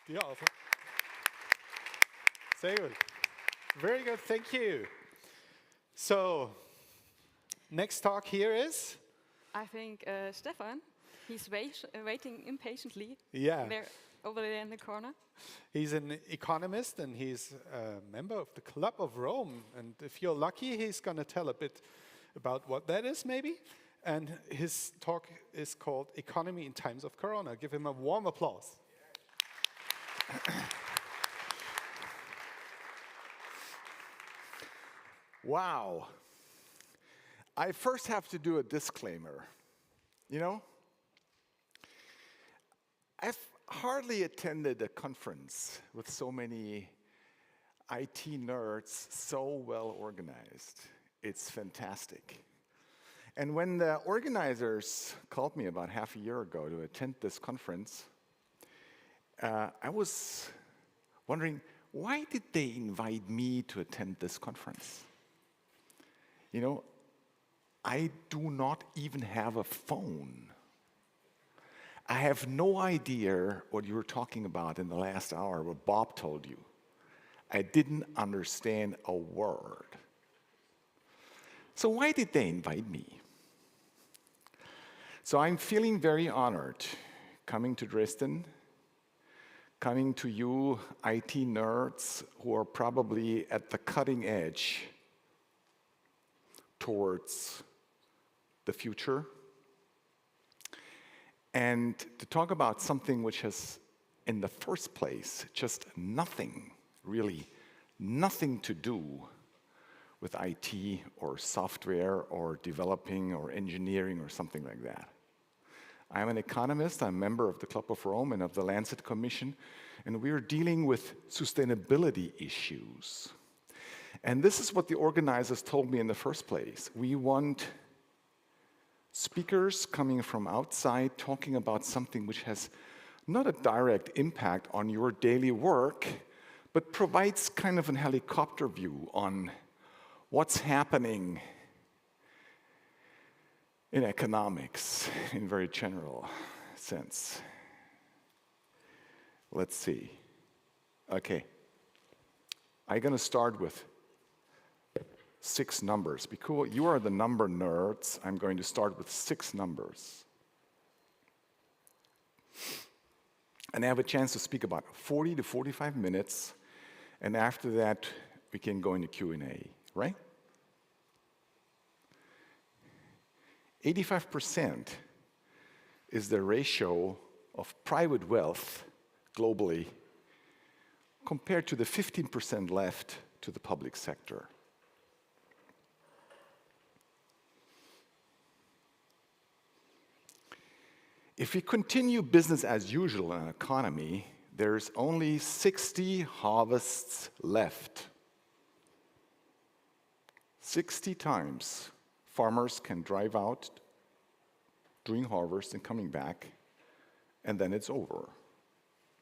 S3: Yeah, awesome. Sehr gut. Very good, thank you. So, next talk here is?
S4: I think Stefan, he's waiting impatiently.
S3: Yeah.
S4: There, over there in the corner.
S3: He's an economist and he's a member of the Club of Rome. And if you're lucky, he's going to tell a bit about what that is, maybe. And his talk is called Economy in Times of Corona. Give him a warm applause.
S10: Wow. I first have to do a disclaimer. You know, I've hardly attended a conference with so many IT nerds so well organized. It's fantastic. And when the organizers called me about half a year ago to attend this conference, I was wondering, why did they invite me to attend this conference? You know, I do not even have a phone. I have no idea what you were talking about in the last hour, what Bob told you. I didn't understand a word. So why did they invite me? So I'm feeling very honored coming to Dresden, coming to you IT nerds who are probably at the cutting edge towards the future, and to talk about something which has, in the first place, just nothing, really nothing to do with IT or software or developing or engineering or something like that. I'm an economist, I'm a member of the Club of Rome and of the Lancet Commission, and we're dealing with sustainability issues. And this is what the organizers told me in the first place. We want speakers coming from outside talking about something which has not a direct impact on your daily work, but provides kind of a helicopter view on what's happening in economics in very general sense. Let's see. Okay. I'm going to start with 6 numbers. Because you are the number nerds, I'm going to start with 6 numbers. And I have a chance to speak about 40 to 45 minutes, and after that, we can go into Q&A, right? 85% is the ratio of private wealth globally compared to the 15% left to the public sector. If we continue business as usual in an economy, there's only 60 harvests left. 60 times farmers can drive out doing harvest and coming back, and then it's over,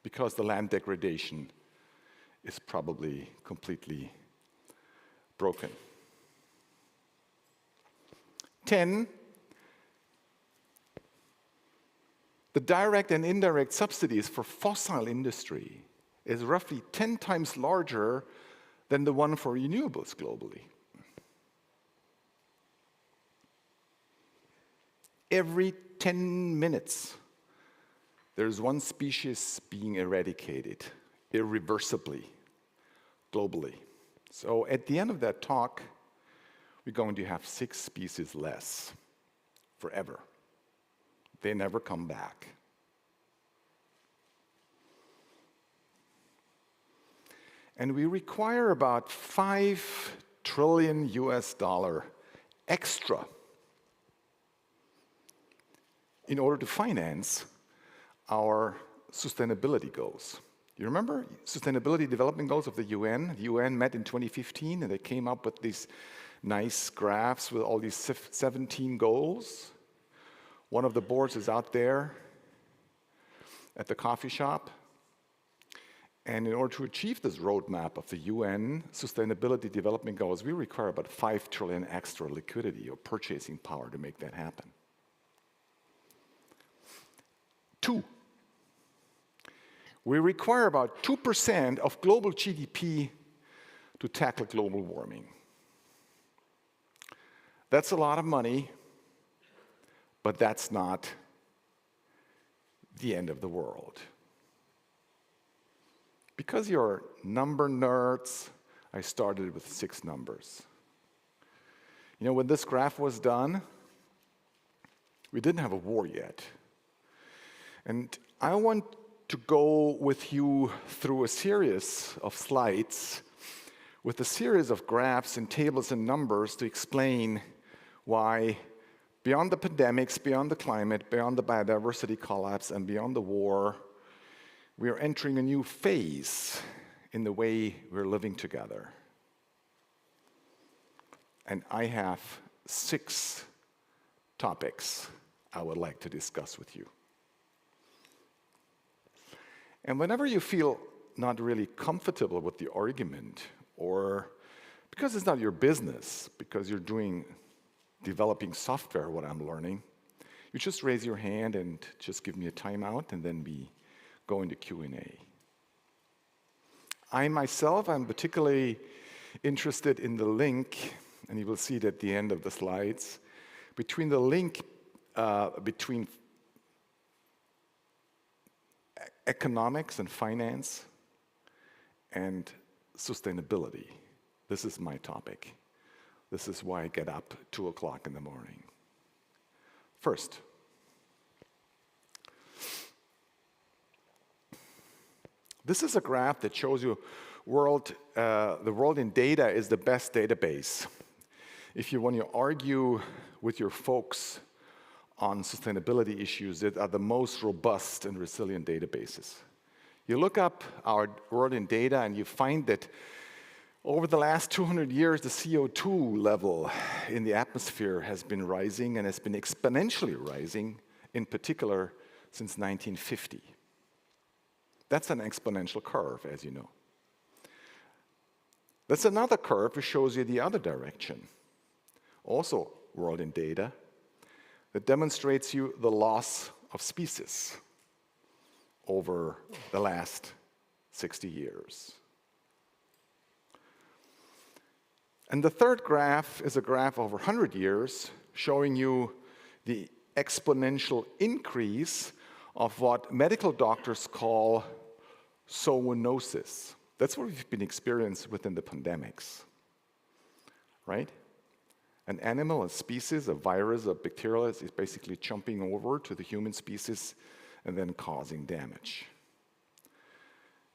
S10: because the land degradation is probably completely broken. 10, the direct and indirect subsidies for fossil industry is roughly 10 times larger than the one for renewables globally. Every 10 minutes, there's one species being eradicated irreversibly, globally. So at the end of that talk, we're going to have 6 species less forever. They never come back. And we require about $5 trillion extra in order to finance our sustainability goals. You remember Sustainability Development Goals of the UN? The UN met in 2015 and they came up with these nice graphs with all these 17 goals. One of the boards is out there at the coffee shop. And in order to achieve this roadmap of the UN Sustainability Development Goals, we require about 5 trillion extra liquidity or purchasing power to make that happen. 2, we require about 2% of global GDP to tackle global warming. That's a lot of money, but that's not the end of the world. Because you're number nerds, I started with 6 numbers. You know, when this graph was done, we didn't have a war yet. And I want to go with you through a series of slides with a series of graphs and tables and numbers to explain why, beyond the pandemics, beyond the climate, beyond the biodiversity collapse, and beyond the war, we are entering a new phase in the way we're living together. And I have 6 topics I would like to discuss with you. And whenever you feel not really comfortable with the argument, or because it's not your business, because you're developing software, what I'm learning, you just raise your hand and just give me a timeout, and then we go into Q&A. I myself, I'm particularly interested in the link, and you will see it at the end of the slides, between the link between economics and finance and sustainability. This is my topic. This is why I get up 2 o'clock in the morning. First, this is a graph that shows you the world in data is the best database. If you want to argue with your folks on sustainability issues that are the most robust and resilient databases. You look up our world in data and you find that over the last 200 years, the CO2 level in the atmosphere has been rising and has been exponentially rising, in particular since 1950. That's an exponential curve, as you know. That's another curve which shows you the other direction. Also, world in data, that demonstrates you the loss of species over the last 60 years. And the third graph is a graph over 100 years, showing you the exponential increase of what medical doctors call zoonosis. That's what we've been experiencing within the pandemics, right? An animal, a species, a virus, a bacteria is basically jumping over to the human species and then causing damage.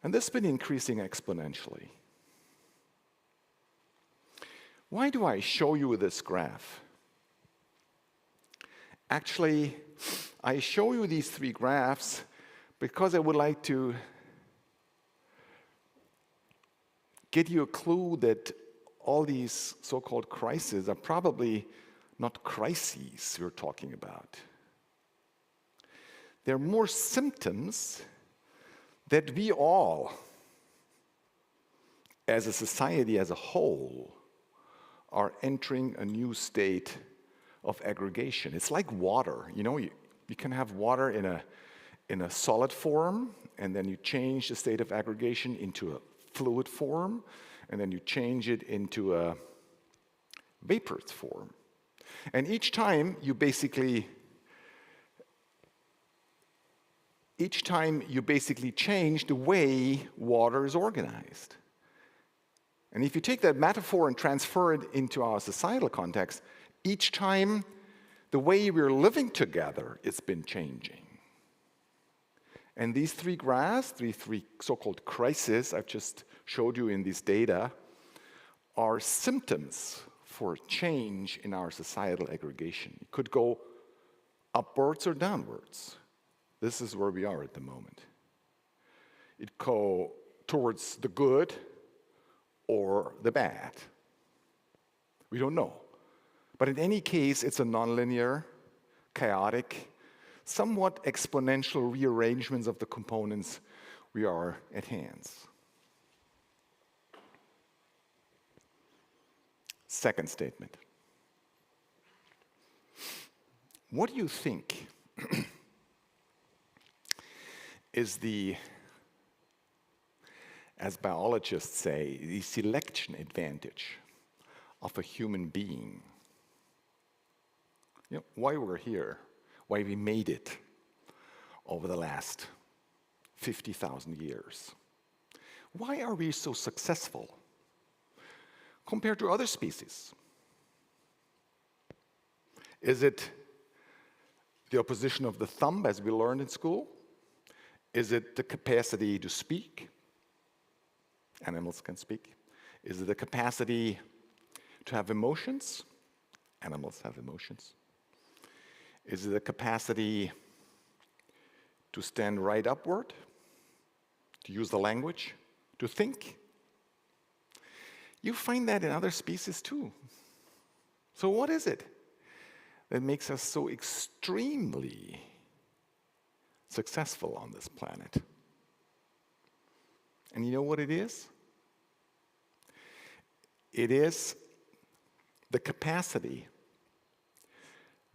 S10: And this has been increasing exponentially. Why do I show you this graph? Actually, I show you these 3 graphs because I would like to get you a clue that all these so-called crises are probably not crises we're talking about. They're more symptoms that we all, as a society as a whole, are entering a new state of aggregation. It's like water. You know, you can have water in a solid form, and then you change the state of aggregation into a fluid form, and then you change it into a vaporous form. And each time you basically change the way water is organized. And if you take that metaphor and transfer it into our societal context, each time the way we're living together, it's been changing. And these three graphs, these three so-called crises I've just showed you in these data, are symptoms for change in our societal aggregation. It could go upwards or downwards. This is where we are at the moment. It could go towards the good or the bad. We don't know. But in any case, it's a nonlinear, chaotic, somewhat exponential rearrangements of the components we are at hands. Second statement. What do you think is the, as biologists say, the selection advantage of a human being? You know, why we're here, why we made it over the last 50,000 years. Why are we so successful compared to other species? Is it the opposition of the thumb, as we learned in school? Is it the capacity to speak? Animals can speak. Is it the capacity to have emotions? Animals have emotions. Is it the capacity to stand right upward, to use the language, to think? You find that in other species too. So what is it that makes us so extremely successful on this planet? And you know what it is? It is the capacity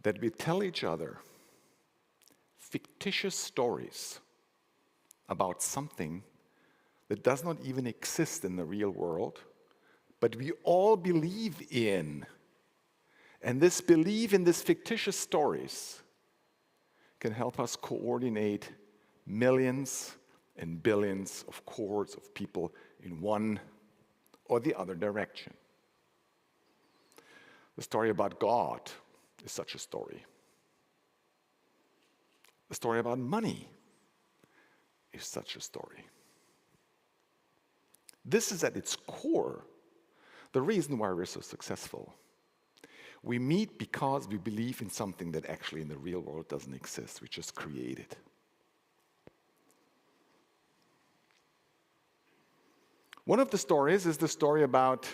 S10: that we tell each other fictitious stories about something that does not even exist in the real world, but we all believe in. And this belief in these fictitious stories can help us coordinate millions and billions of cohorts of people in one or the other direction. The story about God is such a story. The story about money is such a story. This is at its core the reason why we're so successful. We meet because we believe in something that actually in the real world doesn't exist. We just create it. One of the stories is the story about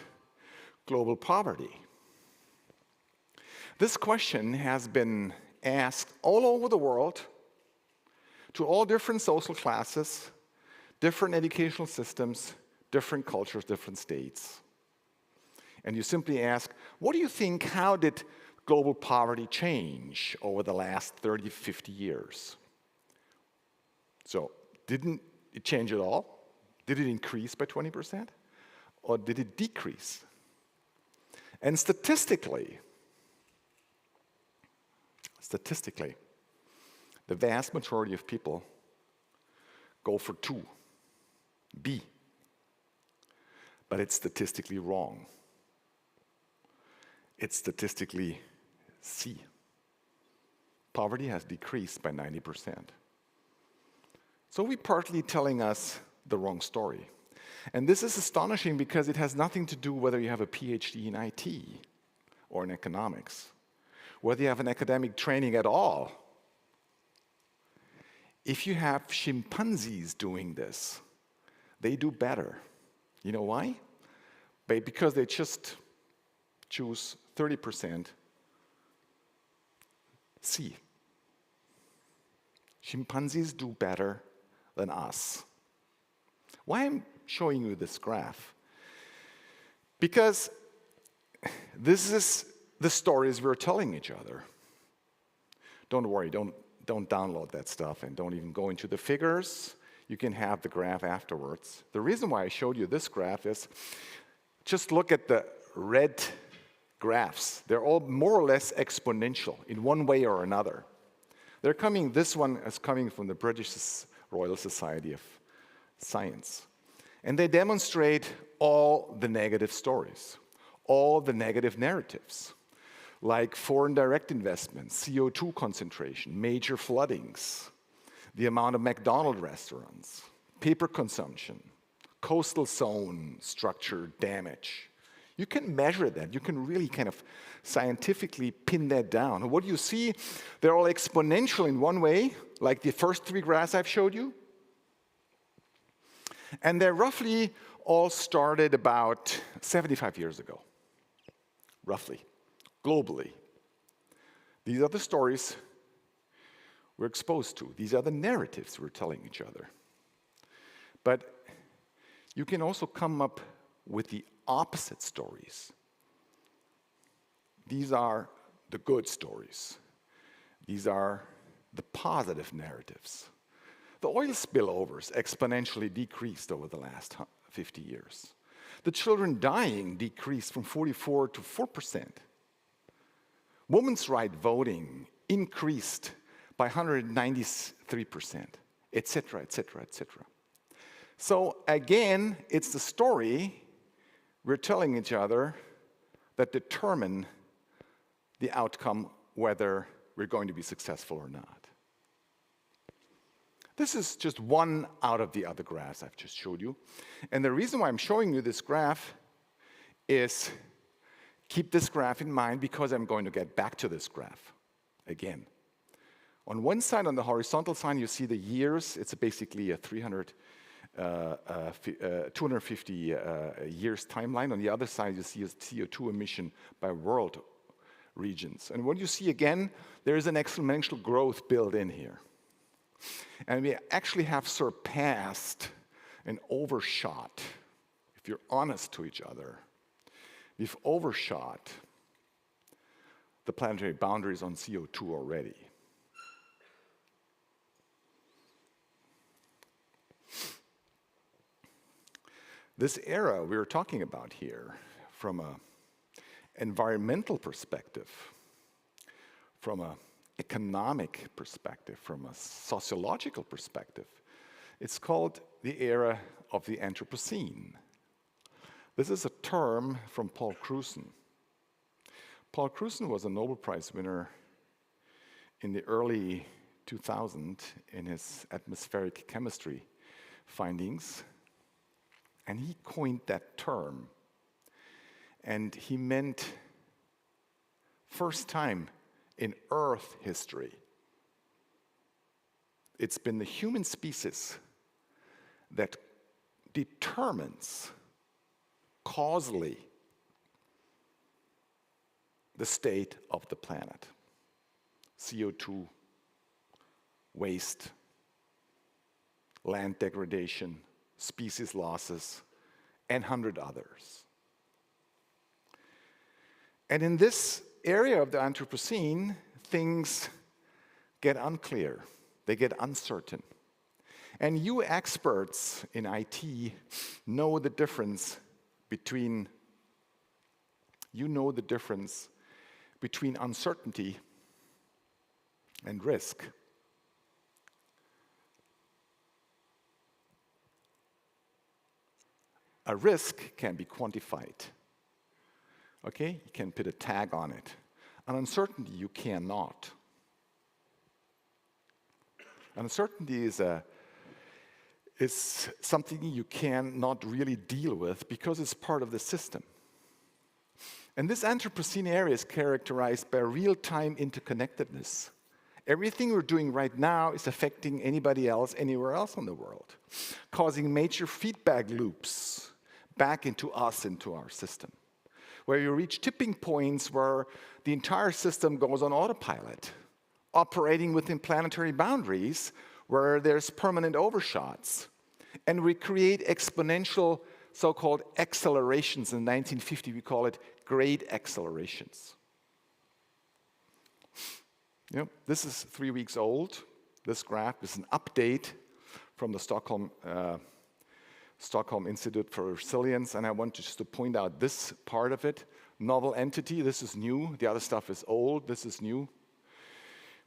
S10: global poverty. This question has been asked all over the world to all different social classes, different educational systems, different cultures, different states. And you simply ask, what do you think, how did global poverty change over the last 30, 50 years? So, didn't it change at all? Did it increase by 20%? Or did it decrease? And statistically, the vast majority of people go for 2, B. But it's statistically wrong. It's statistically C. Poverty has decreased by 90%. So we're partly telling us the wrong story. And this is astonishing because it has nothing to do whether you have a PhD in IT or in economics, whether you have an academic training at all. If you have chimpanzees doing this, they do better. You know why? because they just choose 30% C. Chimpanzees do better than us. Why I'm showing you this graph? Because this is the stories we're telling each other. Don't worry, don't download that stuff and don't even go into the figures. You can have the graph afterwards. The reason why I showed you this graph is just look at the red graphs. They're all more or less exponential in one way or another. This one is coming from the British Royal Society of Science. And they demonstrate all the negative stories, all the negative narratives, like foreign direct investments, CO2 concentration, major floodings, the amount of McDonald's restaurants, paper consumption, coastal zone structure damage. You can measure that. You can really kind of scientifically pin that down. And what you see, they're all exponential in one way, like the first three graphs I've showed you. And they roughly all started about 75 years ago, roughly, globally. These are the stories we're exposed to. These are the narratives we're telling each other. But you can also come up with the opposite stories. These are the good stories. These are the positive narratives. The oil spillovers exponentially decreased over the last 50 years. The children dying decreased from 44 to 4%. Women's right voting increased by 193%, et cetera, et cetera, et cetera. So again, it's the story we're telling each other that determine the outcome, whether we're going to be successful or not. This is just one out of the other graphs I've just showed you. And the reason why I'm showing you this graph is keep this graph in mind because I'm going to get back to this graph again. On one side, on the horizontal side, you see the years. It's basically a 250 years timeline. On the other side, you see a CO2 emission by world regions. And what you see again, there is an exponential growth built in here. And we actually have surpassed and overshot, if you're honest to each other, we've overshot the planetary boundaries on CO2 already. This era we were talking about here, from an environmental perspective, from an economic perspective, from a sociological perspective, it's called the era of the Anthropocene. This is a term from Paul Cruson. Paul Cruson was a Nobel Prize winner in the early 2000s in his atmospheric chemistry findings. And he coined that term. And he meant first time in Earth history. It's been the human species that determines causally the state of the planet. CO2, waste, land degradation, species losses, and 100 others. And in this area of the Anthropocene, things get unclear, they get uncertain. And you experts in IT know the difference between uncertainty and risk. A risk can be quantified. Okay, you can put a tag on it. An uncertainty you cannot. Uncertainty is something you cannot really deal with because it's part of the system. And this Anthropocene area is characterized by real-time interconnectedness. Everything we're doing right now is affecting anybody else, anywhere else in the world, causing major feedback loops back into us, into our system, where you reach tipping points where the entire system goes on autopilot, operating within planetary boundaries where there's permanent overshots. And we create exponential so-called accelerations. In 1950, we call it great accelerations. This is 3 weeks old. This graph is an update from the Stockholm Institute for Resilience, and I want just to point out this part of it. Novel entity, this is new. The other stuff is old, this is new.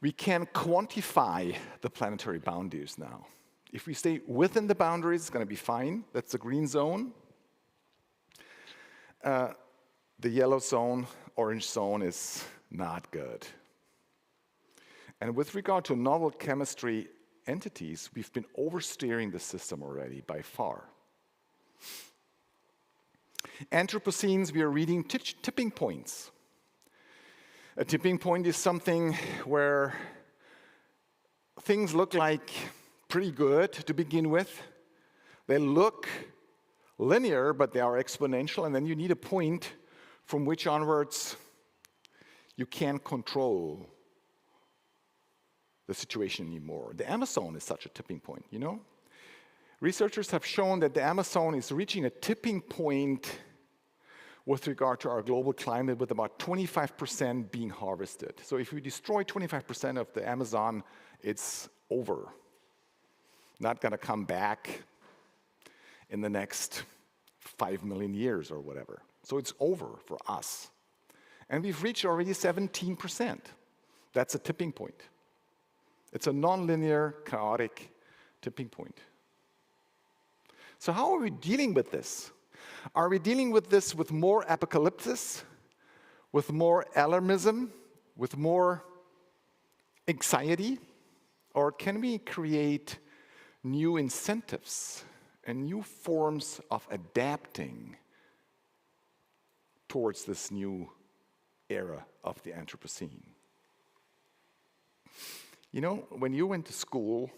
S10: We can quantify the planetary boundaries now. If we stay within the boundaries, it's going to be fine. That's the green zone. The yellow zone, orange zone is not good. And with regard to novel chemistry entities, we've been oversteering the system already by far. Anthropocenes, we are reading tipping points. A tipping point is something where things look like pretty good to begin with. They look linear, but they are exponential, and then you need a point from which onwards you can't control the situation anymore. The Amazon is such a tipping point, you know? Researchers have shown that the Amazon is reaching a tipping point with regard to our global climate, with about 25% being harvested. So if we destroy 25% of the Amazon, it's over. Not going to come back in the next 5 million years or whatever. So it's over for us. And we've reached already 17%. That's a tipping point. It's a nonlinear, chaotic tipping point. So how are we dealing with this? Are we dealing with this with more apocalypsis, with more alarmism, with more anxiety? Or can we create new incentives and new forms of adapting towards this new era of the Anthropocene? You know, when you went to school,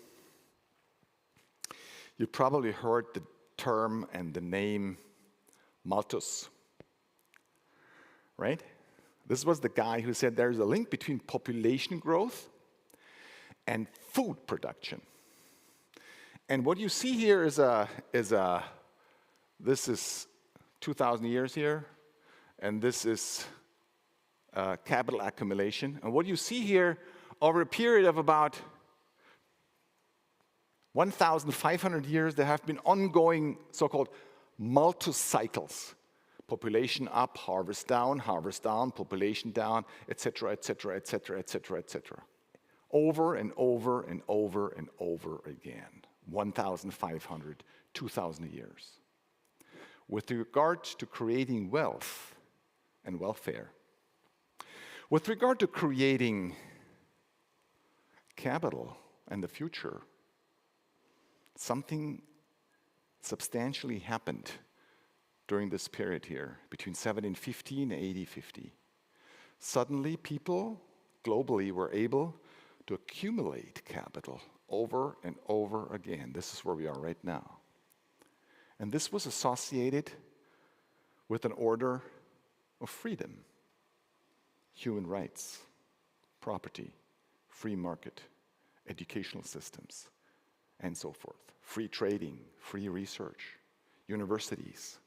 S10: you probably heard the term and the name Malthus, right? This was the guy who said there's a link between population growth and food production. And what you see here this is 2,000 years here, and this is capital accumulation. And what you see here over a period of about 1,500 years, there have been ongoing so-called Malthus cycles. Population up, harvest down, population down, etc., etc., etc., etc., etc. Over and over and over and over again. 1,500, 2,000 years. With regard to creating wealth and welfare, with regard to creating capital and the future, something substantially happened during this period here, between 1750 and 1850. Suddenly, people globally were able to accumulate capital over and over again. This is where we are right now. And this was associated with an order of freedom, human rights, property, free market, educational systems, and so forth. Free trading, free research, universities.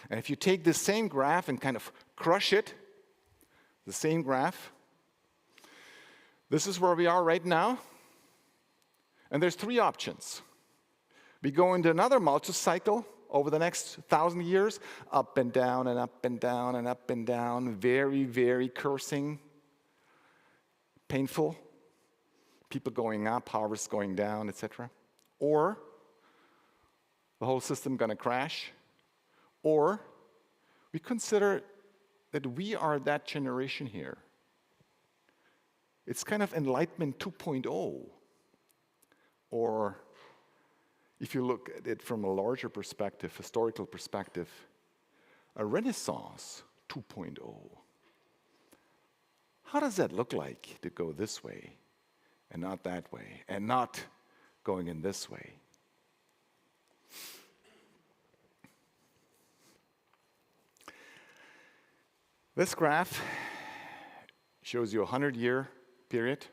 S10: And if you take this same graph and kind of crush it, the same graph, this is where we are right now. And there's 3 options. We go into another Malthus cycle over the next 1,000 years, up and down and up and down and up and down, very, very cursing, painful, people going up, harvests going down, etc. Or the whole system going to crash. Or we consider that we are that generation here. It's kind of Enlightenment 2.0. Or if you look at it from a larger perspective, historical perspective, a Renaissance 2.0. How does that look like to go this way and not that way and not going in this way? This graph shows you a 100-year period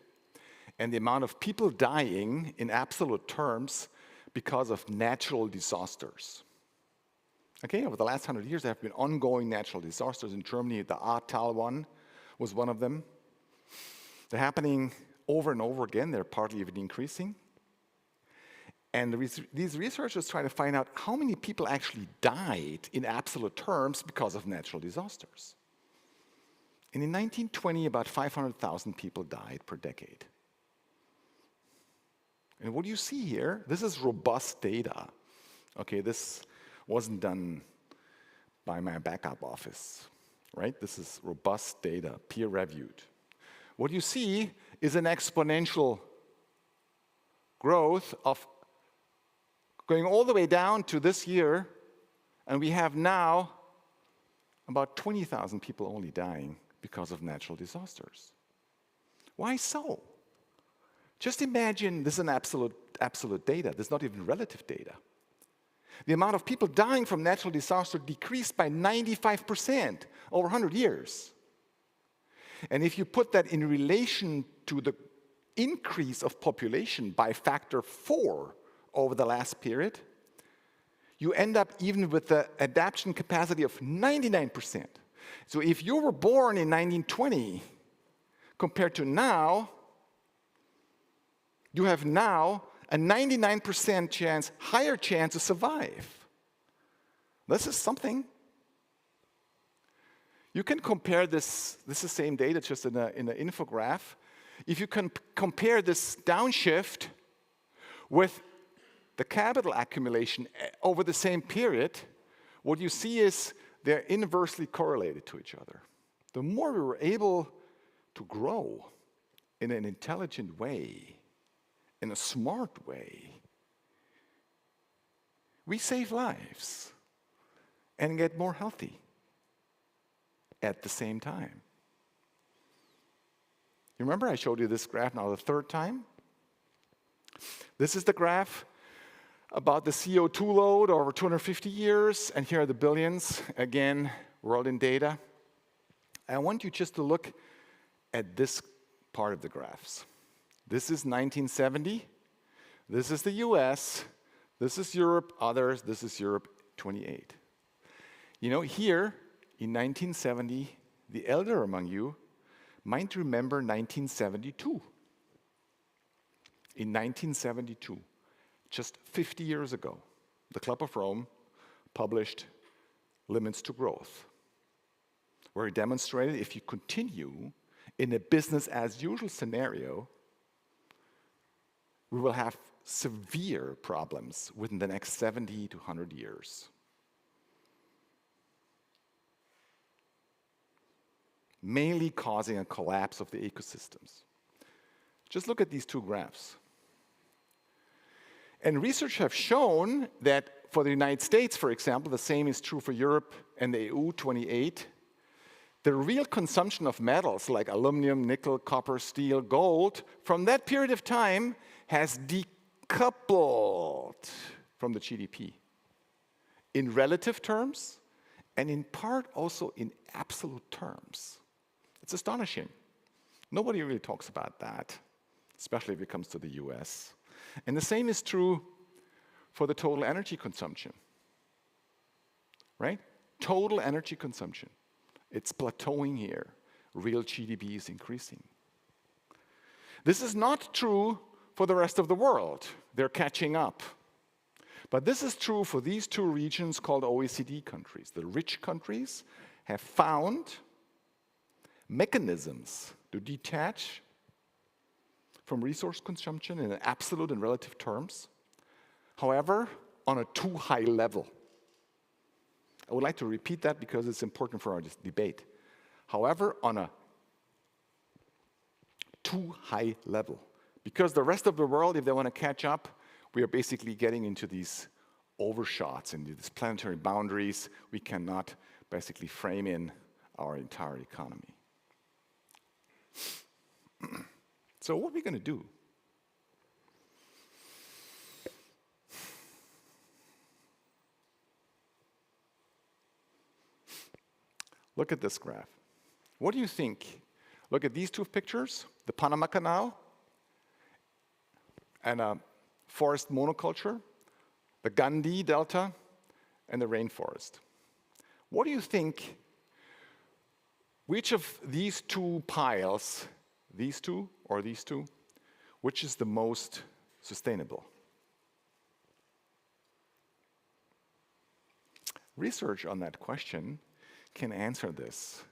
S10: and the amount of people dying in absolute terms because of natural disasters. Okay, over the last 100 years, there have been ongoing natural disasters. In Germany, the Ahrtal one was one of them. They're happening over and over again. They're partly even increasing. And these researchers try to find out how many people actually died in absolute terms because of natural disasters. And in 1920, about 500,000 people died per decade. And what you see here, this is robust data. Okay, this wasn't done by my backup office, right? This is robust data, peer-reviewed. What you see is an exponential growth of going all the way down to this year, and we have now about 20,000 people only dying because of natural disasters. Why so? Just imagine, this is an absolute data. This is not even relative data. The amount of people dying from natural disaster decreased by 95% over 100 years. And if you put that in relation to the increase of population by factor 4 over the last period, you end up even with the adaptation capacity of 99%. So if you were born in 1920 compared to now, you have now a 99% chance, higher chance to survive. This is something. You can compare this is the same data, just in an infograph. If you can compare this downshift with the capital accumulation over the same period, what you see is they're inversely correlated to each other. The more we were able to grow in an intelligent way, in a smart way, we save lives and get more healthy at the same time. You remember I showed you this graph now the third time? This is the graph about the CO2 load over 250 years, and here are the billions, again, world in data. I want you just to look at this part of the graphs. This is 1970, this is the US, this is Europe, others, this is Europe 28. You know, here in 1970, the elder among you might remember 1972. In 1972, just 50 years ago, the Club of Rome published Limits to Growth, where it demonstrated if you continue in a business as usual scenario, we will have severe problems within the next 70 to 100 years. Mainly causing a collapse of the ecosystems. Just look at these two graphs. And research have shown that for the United States, for example, the same is true for Europe and the EU 28, the real consumption of metals like aluminum, nickel, copper, steel, gold, from that period of time has decoupled from the GDP in relative terms and in part also in absolute terms. It's astonishing. Nobody really talks about that, especially if it comes to the US. And the same is true for the total energy consumption, right? Total energy consumption. It's plateauing here. Real GDP is increasing. This is not true for the rest of the world. They're catching up. But this is true for these two regions called OECD countries. The rich countries have found mechanisms to detach from resource consumption in absolute and relative terms, however, on a too high level. I would like to repeat that because it's important for our debate. However, on a too high level. Because the rest of the world, if they want to catch up, we are basically getting into these overshots, into these planetary boundaries. We cannot basically frame in our entire economy. So what are we going to do? Look at this graph. What do you think? Look at these two pictures, the Panama Canal and a forest monoculture, the Gandhi Delta, and the rainforest. What do you think, which of these two piles, these two or these two, which is the most sustainable? Research on that question can answer this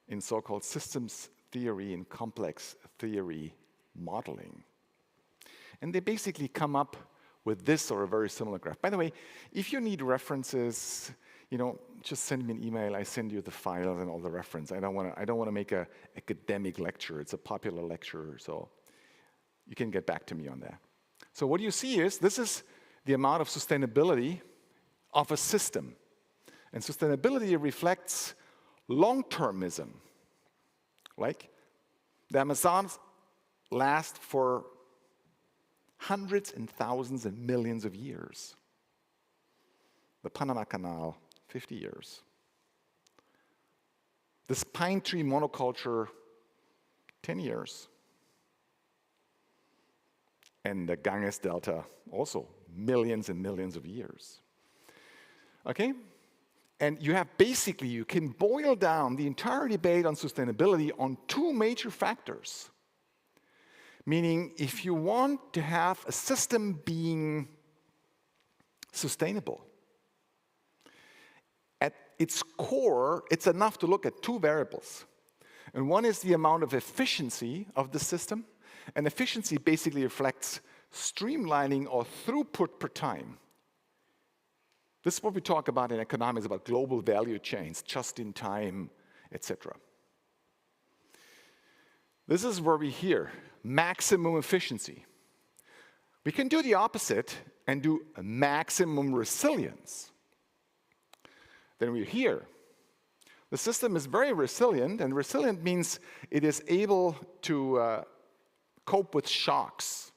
S10: in so-called systems theory and complex theory modeling. And they basically come up with this or a very similar graph. By the way, if you need references, just send me an email. I send you the files and all the reference. I don't want to make an academic lecture. It's a popular lecture, so you can get back to me on that. So what you see is this is the amount of sustainability of a system. And sustainability reflects long-termism. Like the Amazons last for hundreds and thousands and millions of years. The Panama Canal, 50 years. This pine tree monoculture, 10 years. And the Ganges Delta, also millions and millions of years. Okay? And you have basically, you can boil down the entire debate on sustainability on two major factors. Meaning, if you want to have a system being sustainable, at its core, it's enough to look at two variables. And one is the amount of efficiency of the system. And efficiency basically reflects streamlining or throughput per time. This is what we talk about in economics, about global value chains, just in time, etc. This is where we hear maximum efficiency. We can do the opposite and do a maximum resilience. Then we hear the system is very resilient, and resilient means it is able to cope with shocks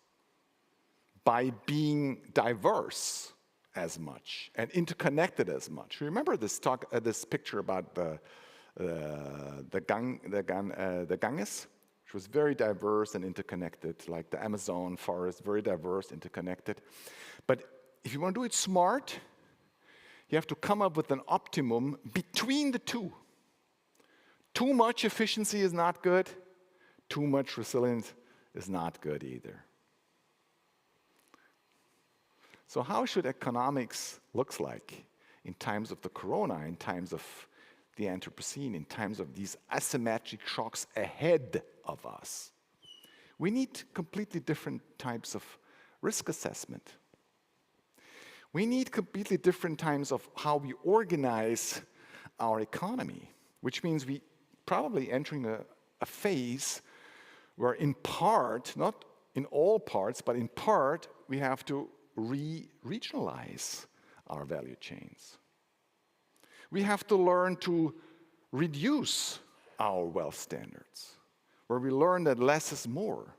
S10: by being diverse as much and interconnected as much. Remember this talk, this picture about the Ganges, which was very diverse and interconnected, like the Amazon forest, very diverse, interconnected. But if you want to do it smart, you have to come up with an optimum between the two. Too much efficiency is not good. Too much resilience is not good either. So how should economics look like in times of the corona, in times of the Anthropocene, in times of these asymmetric shocks ahead of us? We need completely different types of risk assessment. We need completely different types of how we organize our economy, which means we probably entering a phase where in part, not in all parts, but in part, we have to regionalize our value chains. We have to learn to reduce our wealth standards, where we learn that less is more.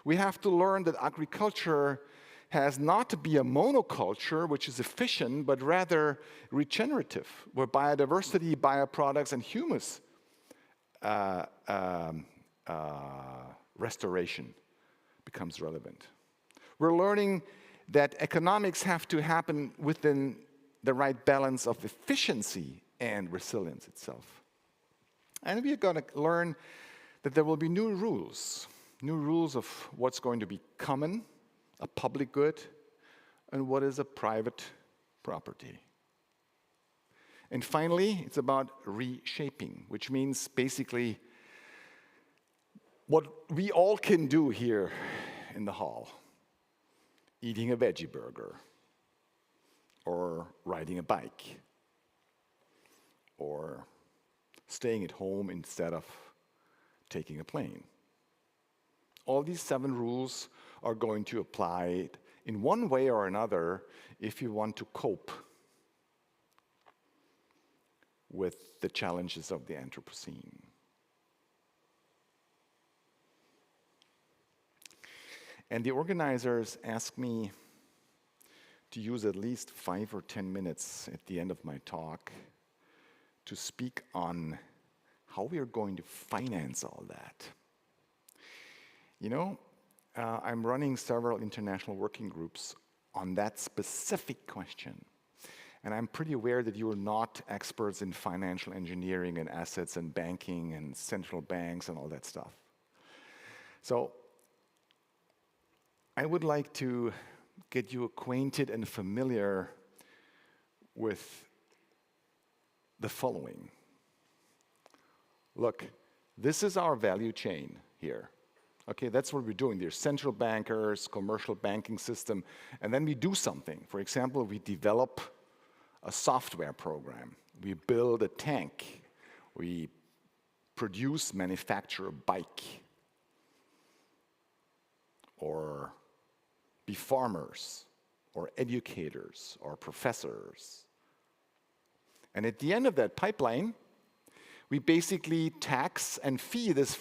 S10: We have to learn that agriculture has not to be a monoculture, which is efficient, but rather regenerative, where biodiversity, bioproducts, and humus restoration becomes relevant. We're learning that economics have to happen within the right balance of efficiency and resilience itself. And we're going to learn that there will be new rules of what's going to be common, a public good, and what is a private property. And finally, it's about reshaping, which means basically what we all can do here in the hall. Eating a veggie burger, or riding a bike, or staying at home instead of taking a plane. All these 7 rules are going to apply in one way or another if you want to cope with the challenges of the Anthropocene. And the organizers asked me to use at least 5 or 10 minutes at the end of my talk to speak on how we are going to finance all that. You know, I'm running several international working groups on that specific question. And I'm pretty aware that you are not experts in financial engineering and assets and banking and central banks and all that stuff. So I would like to get you acquainted and familiar with the following. Look, this is our value chain here. Okay, that's what we're doing. There's central bankers, commercial banking system, and then we do something. For example, we develop a software program. We build a tank. We produce, manufacture a bike. Or be farmers, or educators, or professors. And at the end of that pipeline, we basically tax and fee this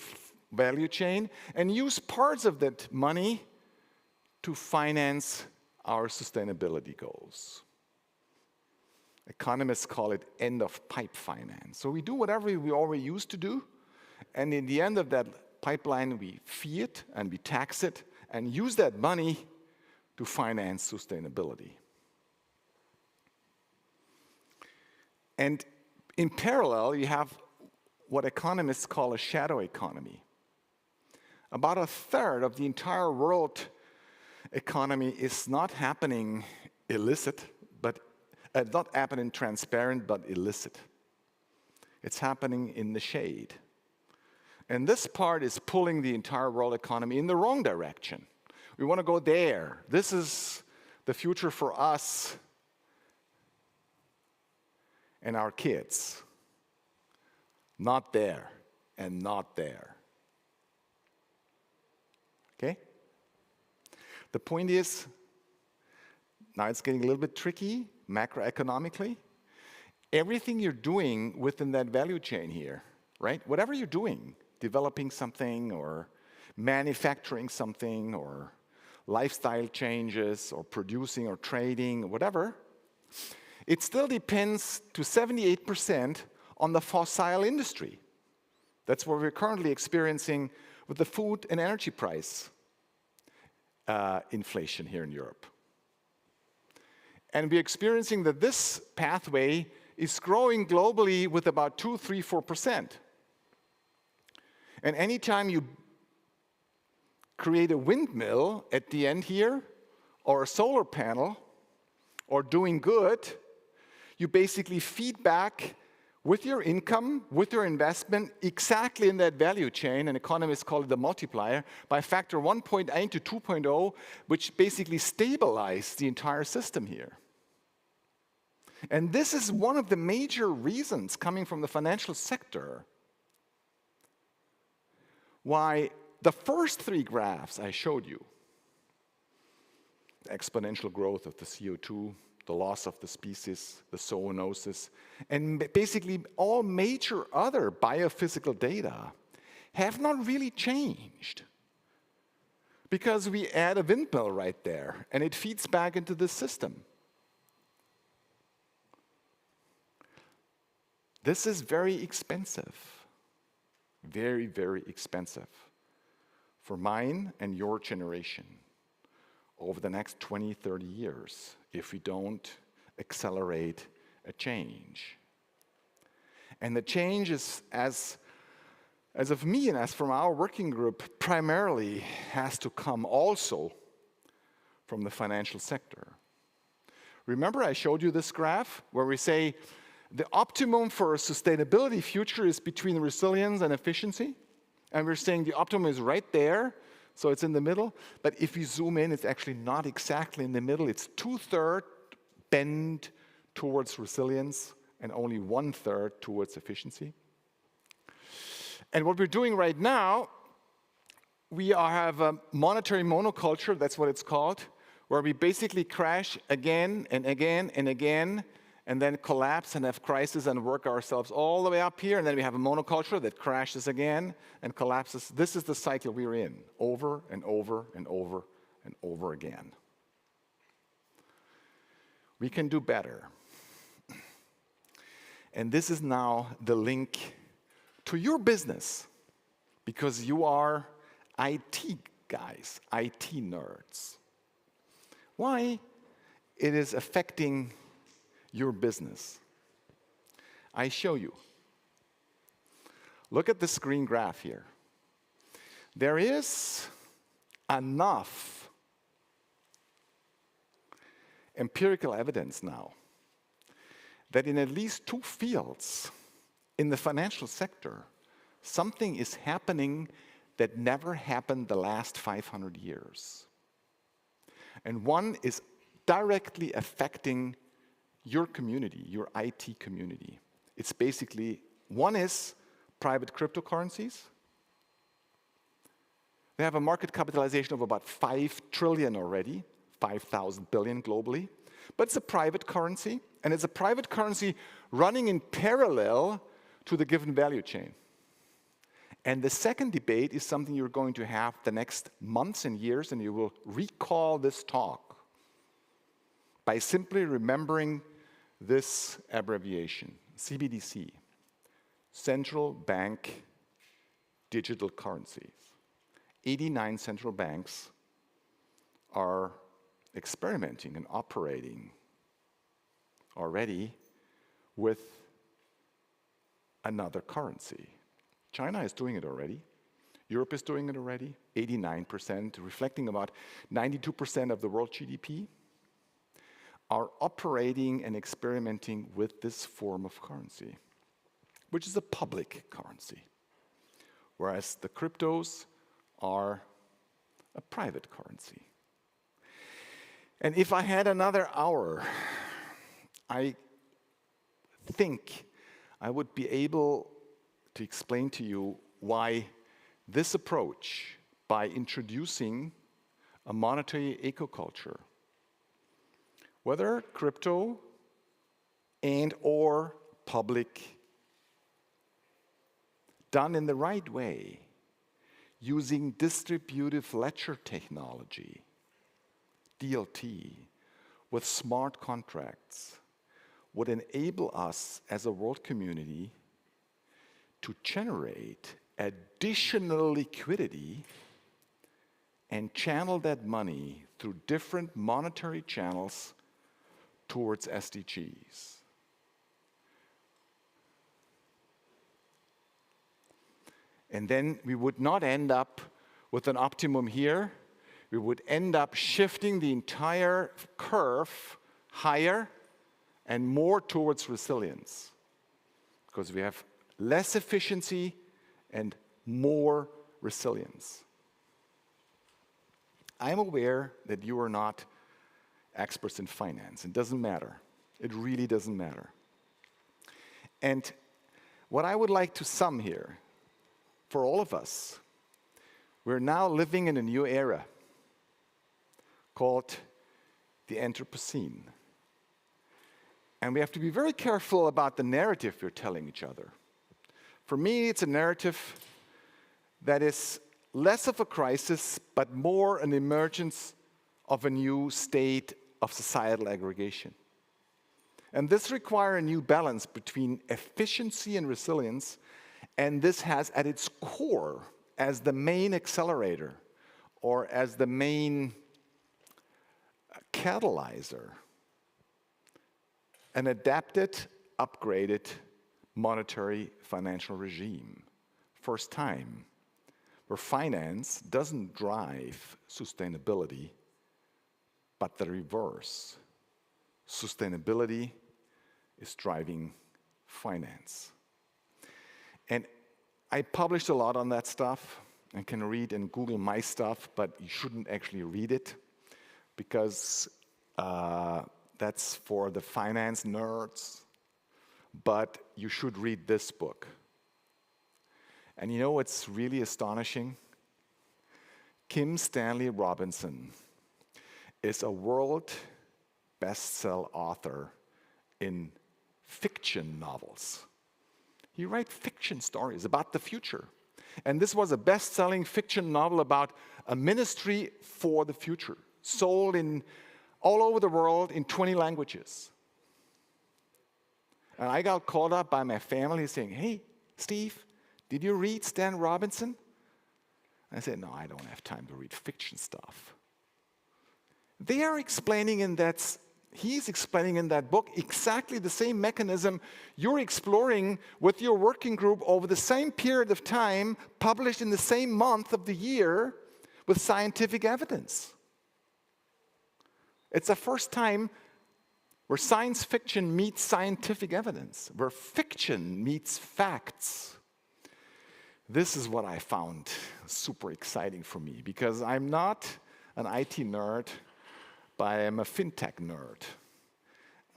S10: value chain and use parts of that money to finance our sustainability goals. Economists call it end-of-pipe finance. So we do whatever we already used to do, and in the end of that pipeline, we fee it and we tax it and use that money to finance sustainability. And in parallel, you have what economists call a shadow economy. About a third of the entire world economy is not happening illicit, but not happening transparent, but illicit. It's happening in the shade. And this part is pulling the entire world economy in the wrong direction. We want to go there. This is the future for us and our kids. Not there and not there. Okay? The point is, now it's getting a little bit tricky macroeconomically. Everything you're doing within that value chain here, right? Whatever you're doing, developing something or manufacturing something or lifestyle changes or producing or trading, whatever, it still depends to 78% on the fossil industry. That's what we're currently experiencing with the food and energy price inflation here in Europe. And we're experiencing that this pathway is growing globally with about 2, 3, 4%. And anytime you create a windmill at the end here, or a solar panel, or doing good, you basically feed back with your income, with your investment, exactly in that value chain, and economists call it the multiplier, by factor 1.8 to 2.0, which basically stabilize the entire system here. And this is one of the major reasons coming from the financial sector why the first three graphs I showed you, the exponential growth of the CO2, the loss of the species, the zoonosis, and basically all major other biophysical data have not really changed. Because we add a windmill right there, and it feeds back into the system. This is very expensive. Very, very expensive for mine and your generation over the next 20, 30 years if we don't accelerate a change. And the change is, as of me and as from our working group, primarily has to come also from the financial sector. Remember I showed you this graph where we say the optimum for a sustainability future is between resilience and efficiency. And we're saying the optimum is right there, so it's in the middle. But if you zoom in, it's actually not exactly in the middle. It's 2/3 bend towards resilience and only 1/3 towards efficiency. And what we're doing right now, we have a monetary monoculture, that's what it's called, where we basically crash again and again and again, and then collapse and have crisis and work ourselves all the way up here, and then we have a monoculture that crashes again and collapses. This is the cycle we're in, over and over and over and over again. We can do better. And this is now the link to your business, because you are IT guys, IT nerds, why it is affecting your business. I show you. Look at the screen graph here. There is enough empirical evidence now that in at least 2 fields in the financial sector, something is happening that never happened the last 500 years. And one is directly affecting your community, your IT community. It's basically, one is private cryptocurrencies. They have a market capitalization of about 5 trillion already, 5,000 billion globally. But it's a private currency, and it's a private currency running in parallel to the given value chain. And the second debate is something you're going to have the next months and years, and you will recall this talk by simply remembering this abbreviation, CBDC, Central Bank Digital Currencies. 89 central banks are experimenting and operating already with another currency. China is doing it already. Europe is doing it already. 89%, reflecting about 92% of the world GDP, are operating and experimenting with this form of currency, which is a public currency, whereas the cryptos are a private currency. And if I had another hour, I think I would be able to explain to you why this approach, by introducing a monetary ecoculture, whether crypto and or public, done in the right way, using distributive ledger technology, DLT, with smart contracts, would enable us as a world community to generate additional liquidity and channel that money through different monetary channels towards SDGs. And then we would not end up with an optimum here. We would end up shifting the entire curve higher and more towards resilience, because we have less efficiency and more resilience. I'm aware that you are not experts in finance. It doesn't matter. It really doesn't matter. And what I would like to sum here, for all of us, we're now living in a new era called the Anthropocene. And we have to be very careful about the narrative we're telling each other. For me, it's a narrative that is less of a crisis, but more an emergence of a new state of societal aggregation. And this requires a new balance between efficiency and resilience, and this has at its core, as the main accelerator, or as the main catalyzer, an adapted, upgraded monetary financial regime. First time where finance doesn't drive sustainability, but the reverse. Sustainability is driving finance. And I published a lot on that stuff, and can read and Google my stuff, but you shouldn't actually read it, because that's for the finance nerds. But you should read this book. And you know what's really astonishing? Kim Stanley Robinson is a world bestseller author in fiction novels. He writes fiction stories about the future. And this was a best-selling fiction novel about a ministry for the future, sold in all over the world in 20 languages. And I got called up by my family saying, "Hey, Steve, Did you read Stan Robinson? I said, no, I don't have time to read fiction stuff. They are explaining he's explaining in that book exactly the same mechanism you're exploring with your working group over the same period of time, published in the same month of the year with scientific evidence. It's the first time where science fiction meets scientific evidence, where fiction meets facts. This is what I found super exciting for me, because I'm not an IT nerd, but I am a fintech nerd.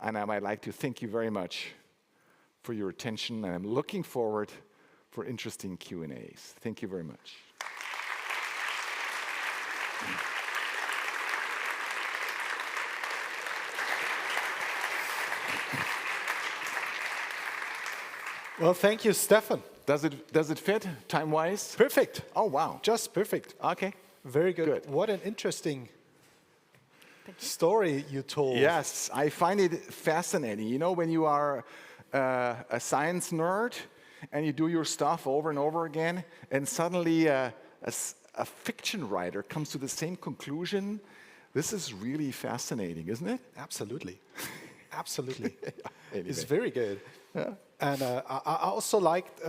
S10: And I might like to thank you very much for your attention, and I'm looking forward for interesting Q&As. Thank you very much.
S3: Well, thank you, Stefan.
S10: Does it fit time-wise?
S3: Perfect.
S10: Oh, wow.
S3: Just perfect.
S10: Okay.
S3: Very good.
S10: Good.
S3: What an interesting story you told.
S10: Yes, I find it fascinating. You know, when you are a science nerd and you do your stuff over and over again, and suddenly a fiction writer comes to the same conclusion, this is really fascinating, isn't it?
S3: Absolutely. Absolutely.
S10: Anyway.
S3: It's very good. Yeah. And I also liked,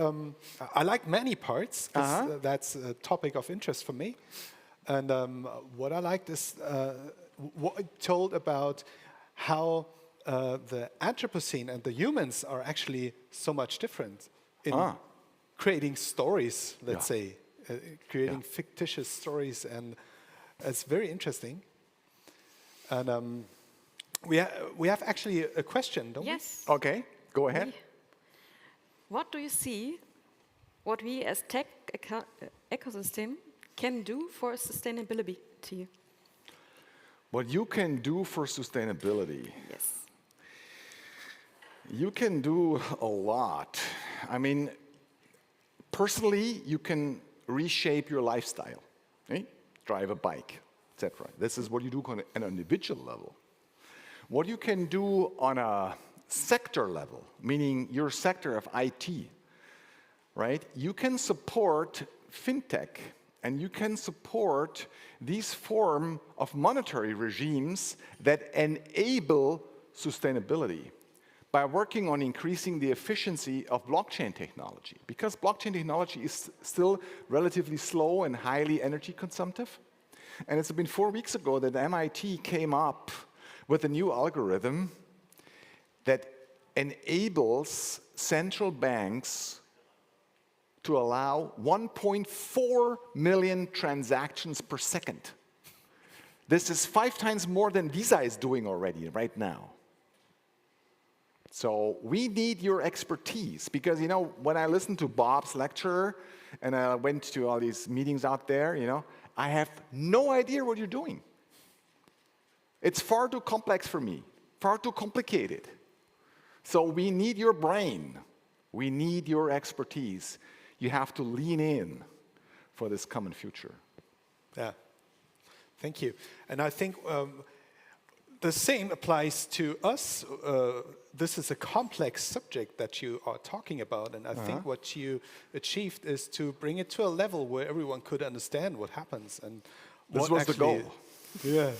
S3: I like many parts, 'cause that's a topic of interest for me. And what I liked is what it told about how the Anthropocene and the humans are actually so much different in creating stories, let's say, creating fictitious stories, and it's very interesting. And we have actually a question, don't we?
S4: Yes.
S10: Okay, go ahead.
S4: What do you see what we as tech ecosystem can do for sustainability to you?
S10: What you can do for sustainability.
S4: Yes.
S10: You can do a lot. I mean, personally, you can reshape your lifestyle. Right? Drive a bike, etc. This is what you do on an individual level. What you can do on a sector level, meaning your sector of IT, right? You can support fintech, and you can support these form of monetary regimes that enable sustainability by working on increasing the efficiency of blockchain technology. Because blockchain technology is still relatively slow and highly energy consumptive. And it's been 4 weeks ago that MIT came up with a new algorithm that enables central banks to allow 1.4 million transactions per second. This is 5 times more than Visa is doing already right now. So we need your expertise, because, you know, when I listened to Bob's lecture and I went to all these meetings out there, you know, I have no idea what you're doing. It's far too complex for me, far too complicated. So we need your brain. We need your expertise. You have to lean in for this common future.
S3: Yeah, thank you. And I think the same applies to us. This is a complex subject that you are talking about, and I think what you achieved is to bring it to a level where everyone could understand what happens. And
S10: this was the goal.
S3: Yeah,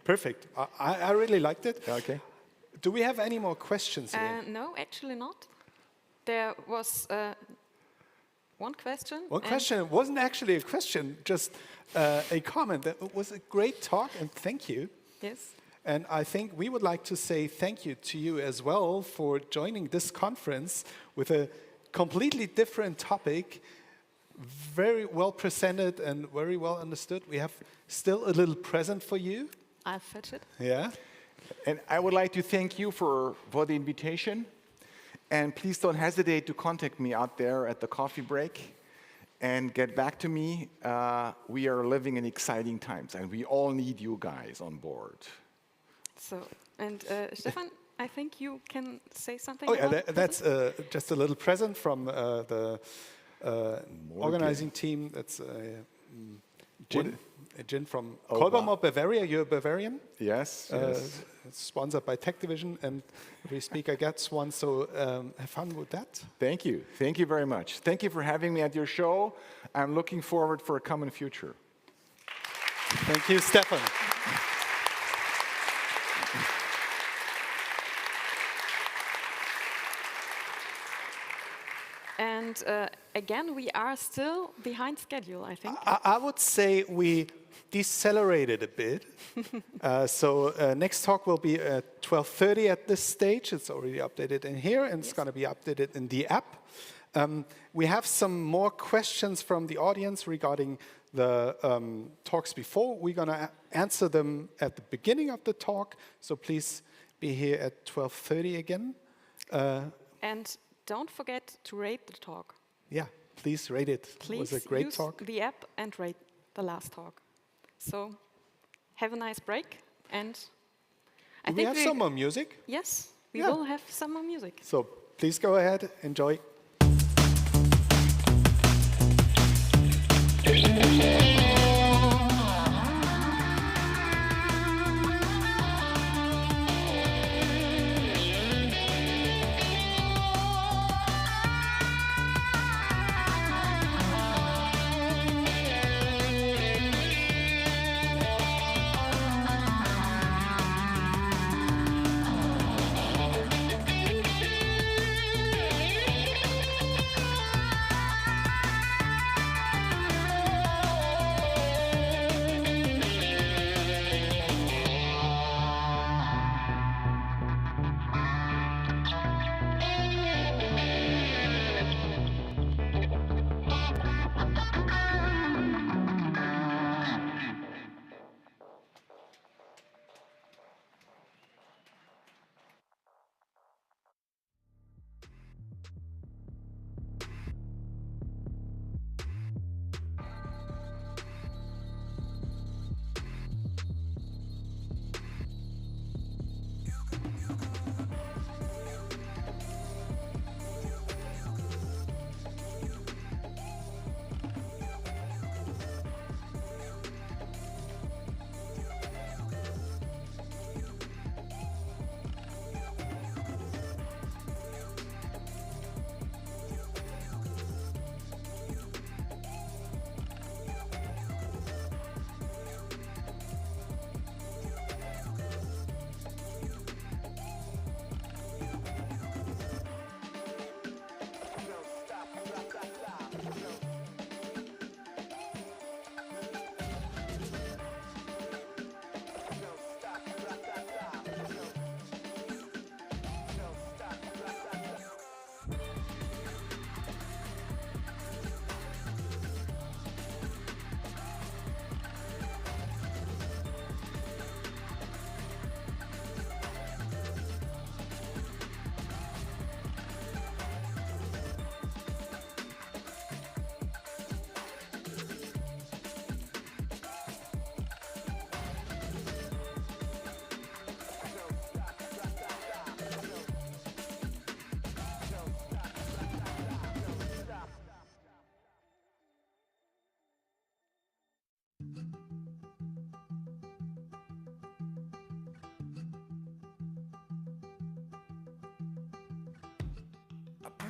S3: perfect. I really liked it.
S10: Okay.
S3: Do we have any more questions here?
S4: No, actually not. There was one question.
S3: One question. It wasn't actually a question, just a comment. It was a great talk, and thank you.
S4: Yes.
S3: And I think we would like to say thank you to you as well for joining this conference with a completely different topic, very well presented and very well understood. We have still a little present for you.
S4: I'll fetch it.
S3: Yeah.
S10: And I would like to thank you for the invitation. And please don't hesitate to contact me out there at the coffee break and get back to me. We are living in exciting times, and we all need you guys on board.
S4: So, and Stefan, I think you can say something.
S3: Oh, yeah,
S4: about
S3: that's just a little present from the organizing team. That's Gin. A gin from
S10: Oh,
S3: Kolbermoor,
S10: wow.
S3: Bavaria. You're a Bavarian?
S10: Yes, yes.
S3: It's sponsored by Tech Division, and every speaker gets one, so have fun with that.
S10: Thank you. Thank you very much. Thank you for having me at your show. I'm looking forward for a common future.
S3: Thank you, Stefan.
S4: And again, we are still behind schedule, I think.
S3: I would say we decelerated a bit. So next talk will be at 12:30 at this stage. It's already updated in here, and it's going to be updated in the app. We have some more questions from the audience regarding the talks before. We're going to answer them at the beginning of the talk. So please be here at 12:30 again.
S4: And don't forget to rate the talk.
S3: Yeah, please rate it. It
S4: Please
S3: was a great
S4: use
S3: talk.
S4: the app and rate the last talk. So have a nice break. And I
S3: Do we
S4: think
S3: have some more music?
S4: Yes, we
S3: Yeah.
S4: will have some more music.
S3: So please go ahead, enjoy.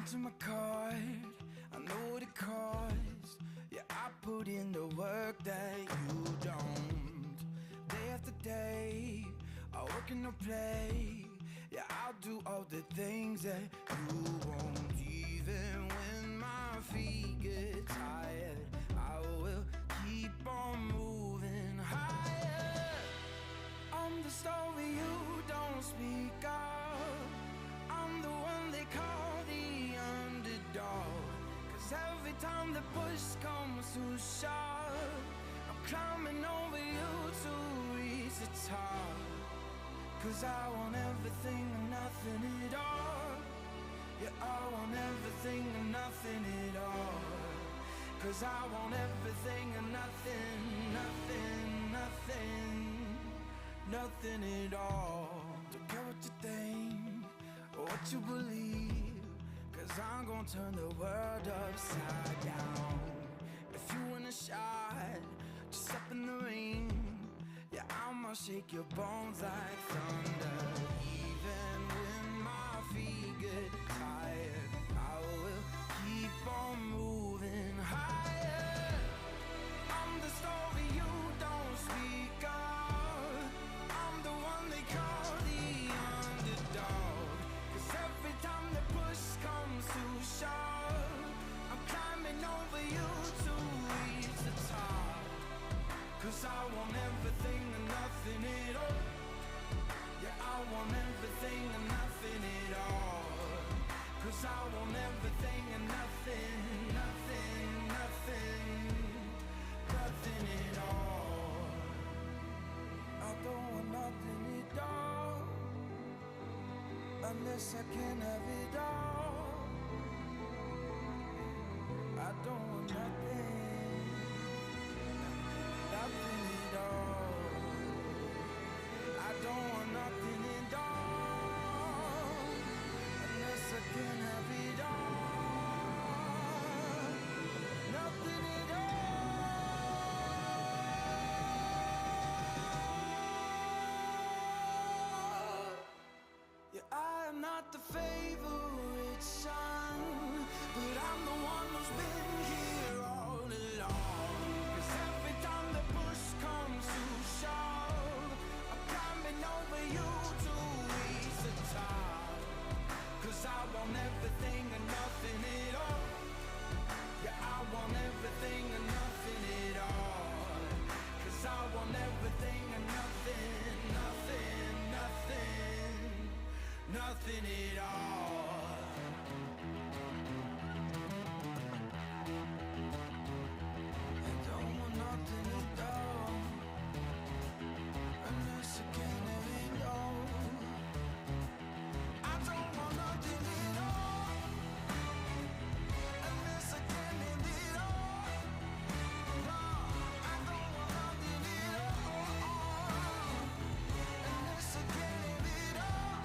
S1: To my card, I know what it costs. Yeah, I put in the work that you don't. Day after day, I work and I play. Yeah, I'll do all the things that you won't. Even when my feet get tired, I will keep on moving higher. I'm the story you don't speak of. I'm the one they call the underdog. 'Cause every time the push comes too sharp, I'm climbing over you to reach the top. 'Cause I want everything and nothing at all. Yeah, I want everything and nothing at all. 'Cause I want everything and nothing, nothing, nothing, nothing at all. Don't care what you think or what you believe, 'cause I'm gonna turn the world upside down. If you want a shot, just up in the ring. Yeah, I'ma shake your bones like thunder. Even when my feet get tired, I will keep on moving higher. I'm the story you don't speak of. I'm the one they call the underdog. 'Cause every time the push comes to shove, I'm climbing over you to reach the top. 'Cause I want everything and nothing at all. Yeah, I want everything and nothing at all. 'Cause I want everything and nothing, nothing, nothing, nothing at all. I don't want nothing at all, unless I can have it all. I don't want nothing, nothing at all. I don't want nothing at all, unless I can have it all. Nothing at all. Yeah, I am not the favorite son, but I'm the one who's been here all along. 'Cause every time the push comes to shove, I'm climbing over you to reach the top. 'Cause I want everything and nothing at all. Yeah, I want everything and nothing at all. 'Cause I want everything and nothing, nothing, nothing, nothing at all. I don't want nothing at all, unless I can have it all. I don't want nothing at all, unless I can have it all. No, I don't want nothing at all, unless I can have it all.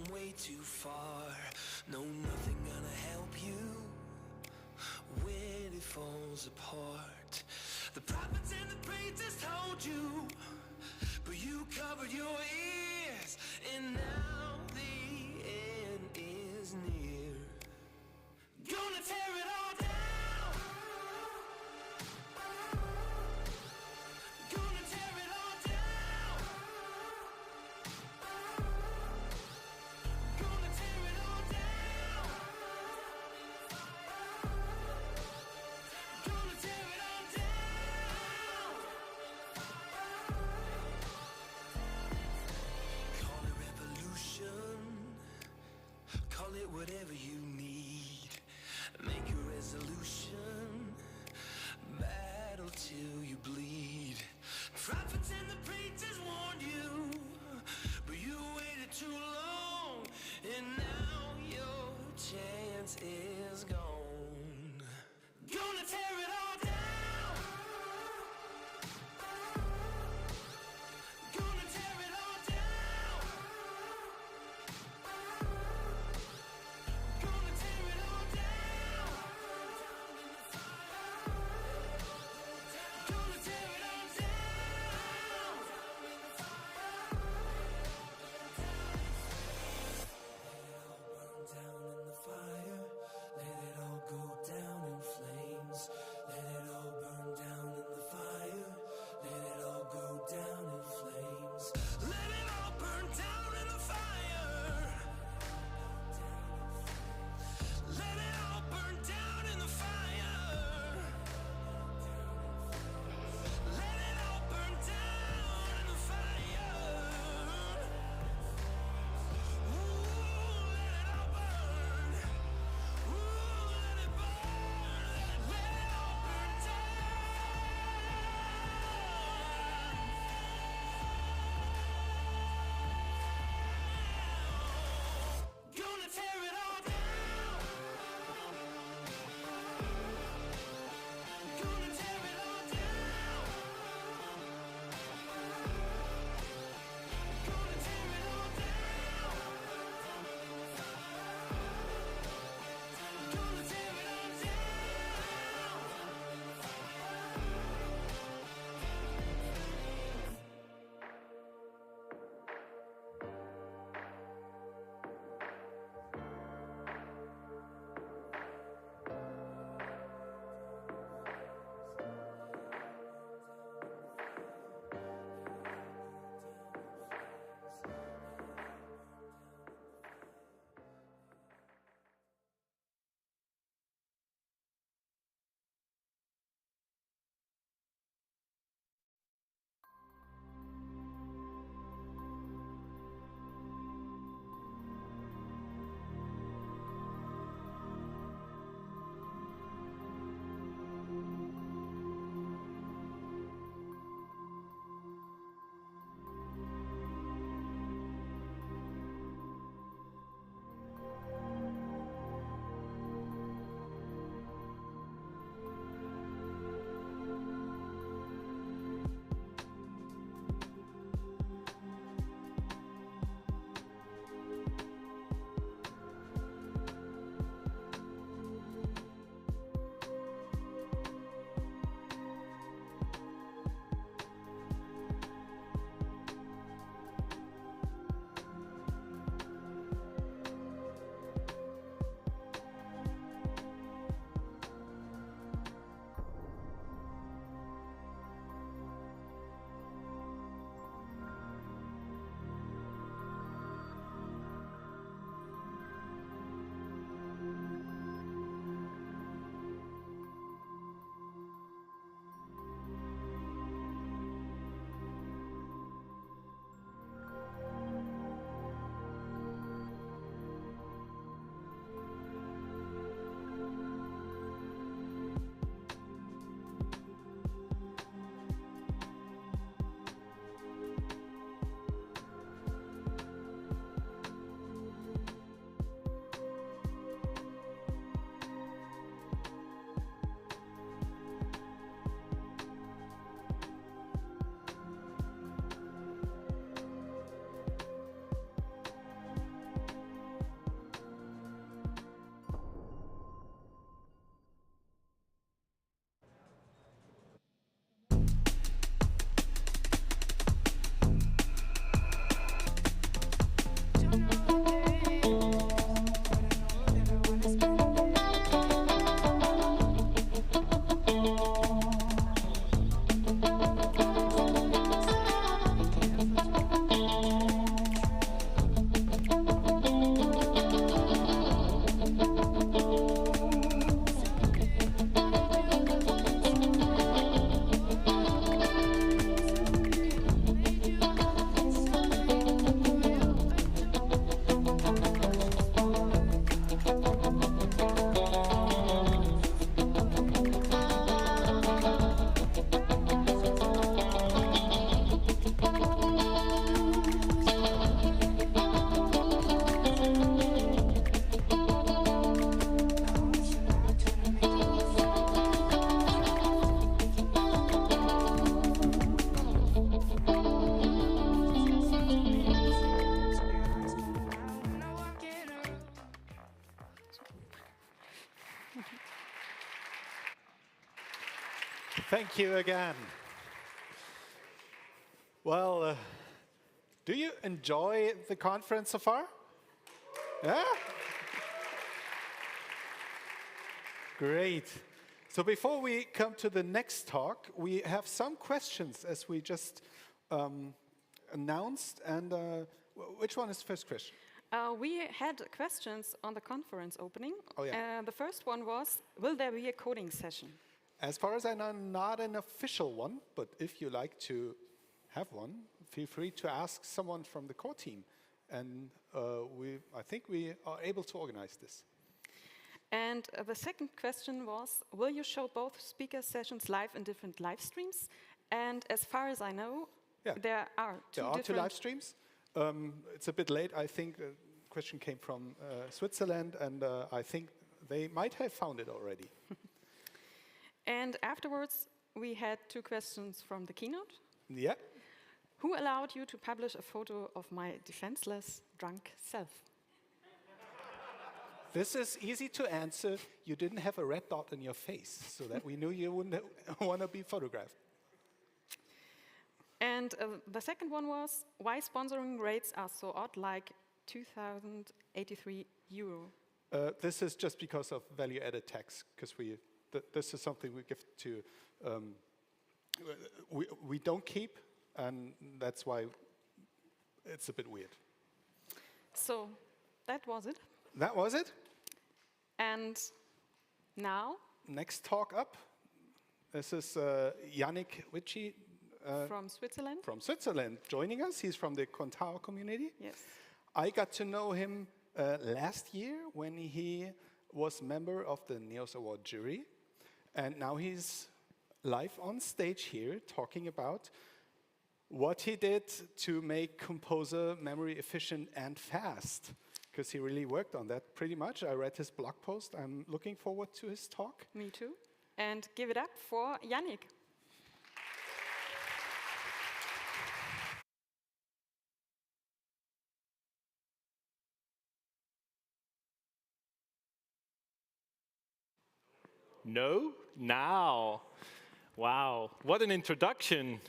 S1: come way too far. No, nothing gonna help you when it falls apart. The prophets and the preachers told you, but you covered your ears, and now the end is near. Gonna tear it all down. Gonna tear it all down. Gonna tear it all down. Gonna tear it all down. Call it revolution. Call it whatever you need. Make a resolution. Battle till you bleed. Prophets and the preachers warned you, but you waited too long, and now your chance is gone. Gonna tear it all down. Gonna tear it all down. Gonna tear it all down.
S3: Thank you again. Well, do you enjoy the conference so far? Yeah? Great. So before we come to the next talk, we have some questions as we just announced. And which one is the first question?
S4: We had questions on the conference opening.
S3: Oh, yeah.
S4: The first one was, will there be a coding session?
S3: As far as I know, not an official one, but if you like to have one, feel free to ask someone from the core team. And I think we are able to organize this.
S4: And the second question was, will you show both speaker sessions live in different live streams? And as far as I know, there are two
S3: live streams. It's a bit late. I think the question came from Switzerland, and I think they might have found it already.
S4: And afterwards, we had two questions from the keynote.
S3: Yeah.
S4: Who allowed you to publish a photo of my defenseless, drunk self?
S3: This is easy to answer. You didn't have a red dot in your face, so that we knew you wouldn't want to be photographed.
S4: And the second one was, why sponsoring rates are so odd, like €2,083?
S3: This is just because of value-added tax, because this is something we give to, we don't keep, and that's why it's a bit weird.
S4: So that was it.
S3: That was it.
S4: And now?
S3: Next talk up. This is Yannick Witschi.
S4: From Switzerland.
S3: From Switzerland, joining us. He's from the Contao community.
S4: Yes.
S3: I got to know him last year when he was member of the NEOS Award jury. And now he's live on stage here talking about what he did to make Composer memory efficient and fast, because he really worked on that pretty much. I read his blog post. I'm looking forward to his talk.
S4: Me too. And give it up for Yannick.
S8: No, now. Wow, what an introduction.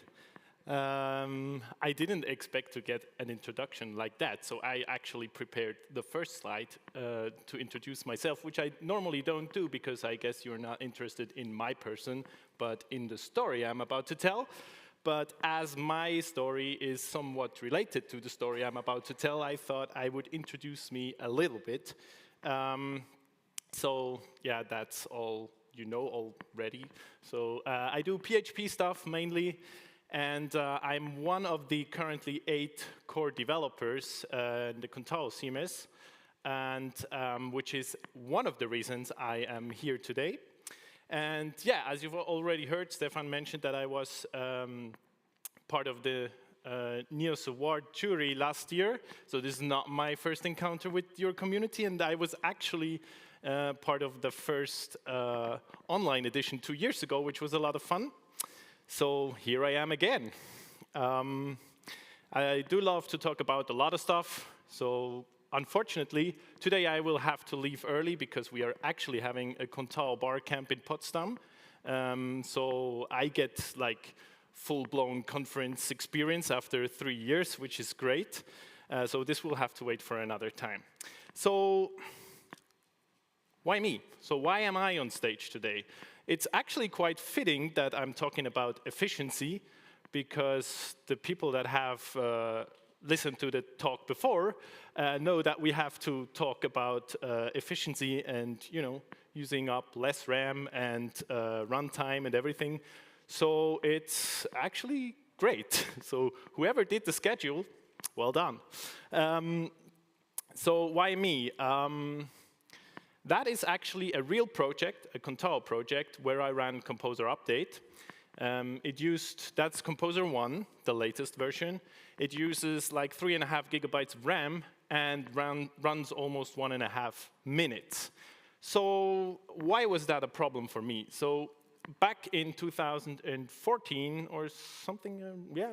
S8: I didn't expect to get an introduction like that, so I actually prepared the first slide to introduce myself, which I normally don't do because I guess you're not interested in my person, but in the story I'm about to tell. But as my story is somewhat related to the story I'm about to tell, I thought I would introduce me a little bit. So yeah, that's all you know already. So I do PHP stuff mainly, and I'm one of the currently 8 core developers in the Contao CMS, and which is one of the reasons I am here today. And yeah, as you've already heard, Stefan mentioned that I was part of the NEOS Award jury last year. So this is not my first encounter with your community, and I was actually part of the first online edition 2 years ago, which was a lot of fun. So here I am again. I do love to talk about a lot of stuff. So unfortunately, today I will have to leave early because we are actually having a Contao bar camp in Potsdam. So I get like full-blown conference experience after 3 years, which is great. So this will have to wait for another time. So why me? So why am I on stage today? It's actually quite fitting that I'm talking about efficiency, because the people that have listened to the talk before know that we have to talk about efficiency and, you know, using up less RAM and runtime and everything. So it's actually great. So whoever did the schedule, well done. So why me? That is actually a real project, a Contao project, where I ran Composer Update. That's Composer 1, the latest version. It uses like 3.5 gigabytes of RAM and runs almost 1.5 minutes. So why was that a problem for me? So back in 2014 or something,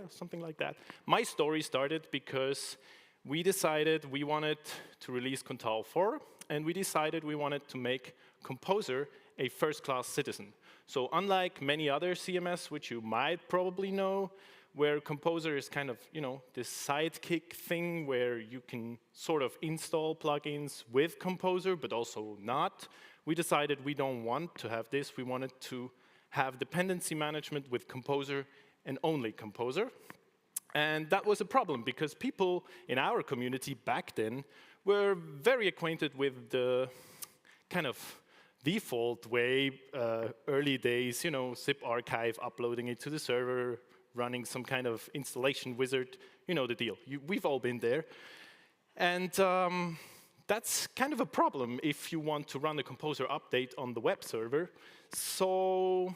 S8: something like that, my story started because we decided we wanted to release Contao 4, and we decided we wanted to make Composer a first-class citizen. So unlike many other CMS, which you might probably know, where Composer is kind of, this sidekick thing where you can sort of install plugins with Composer, but also not, we decided we don't want to have this. We wanted to have dependency management with Composer and only Composer. And that was a problem, because people in our community back then were very acquainted with the kind of default way, early days, zip archive, uploading it to the server, running some kind of installation wizard, you know the deal. We've all been there. And that's kind of a problem if you want to run a Composer update on the web server. So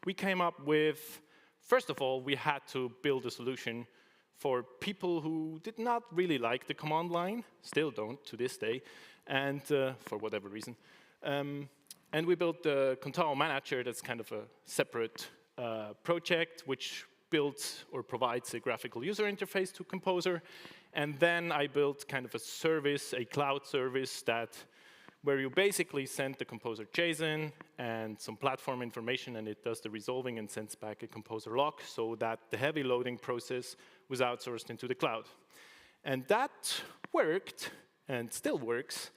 S8: we came up with, first of all, we had to build a solution for people who did not really like the command line, still don't to this day, and for whatever reason. And we built the Control Manager. That's kind of a separate project which builds or provides a graphical user interface to Composer. And then I built kind of a service, a cloud service where you basically send the Composer JSON and some platform information, and it does the resolving and sends back a Composer log, so that the heavy loading process was outsourced into the cloud. And that worked, and still works.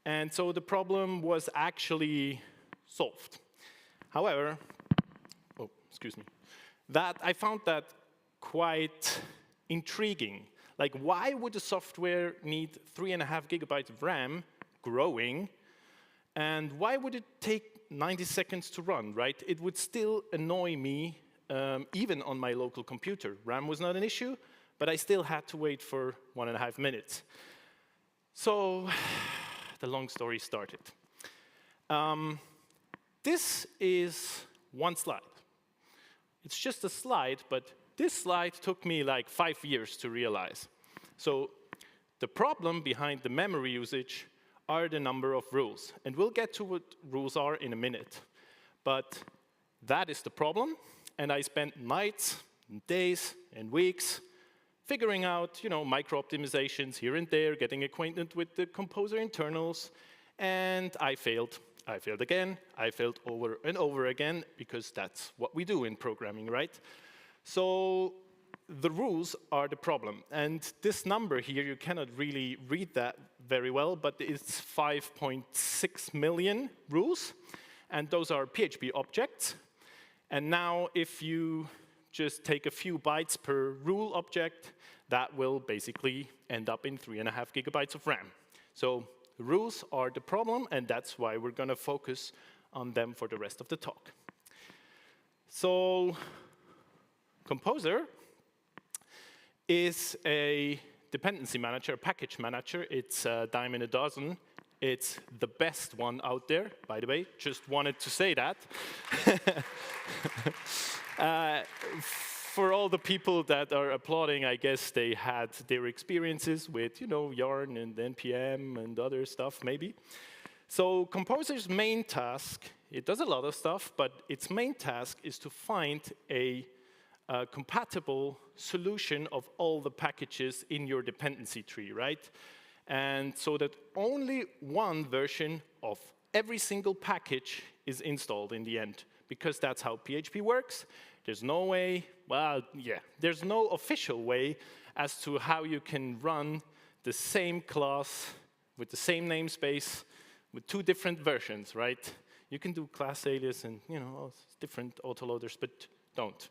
S8: And so the problem was actually solved. However, I found that quite intriguing. Like, why would a software need 3.5 gigabytes of RAM growing? And why would it take 90 seconds to run, right? It would still annoy me, even on my local computer. RAM was not an issue, but I still had to wait for 1.5 minutes. So the long story started. This is one slide. It's just a slide, but this slide took me like 5 years to realize. So the problem behind the memory usage are the number of rules. And we'll get to what rules are in a minute. But that is the problem. And I spent nights, and days, and weeks figuring out, micro-optimizations here and there, getting acquainted with the Composer internals. And I failed. I failed again. I failed over and over again, because that's what we do in programming, right? So the rules are the problem. And this number here, you cannot really read that very well, but it's 5.6 million rules. And those are PHP objects. And now if you just take a few bytes per rule object, that will basically end up in 3.5 gigabytes of RAM. So the rules are the problem, and that's why we're going to focus on them for the rest of the talk. So Composer is a dependency manager, a package manager. It's a dime in a dozen. It's the best one out there, by the way. Just wanted to say that. For all the people that are applauding, I guess they had their experiences with, Yarn and NPM and other stuff, maybe. So Composer's main task, it does a lot of stuff, but its main task is to find a compatible solution of all the packages in your dependency tree, right? And so that only one version of every single package is installed in the end, because that's how PHP works. There's no way, there's no official way as to how you can run the same class with the same namespace with 2 different versions, right? You can do class alias and, different autoloaders, but don't.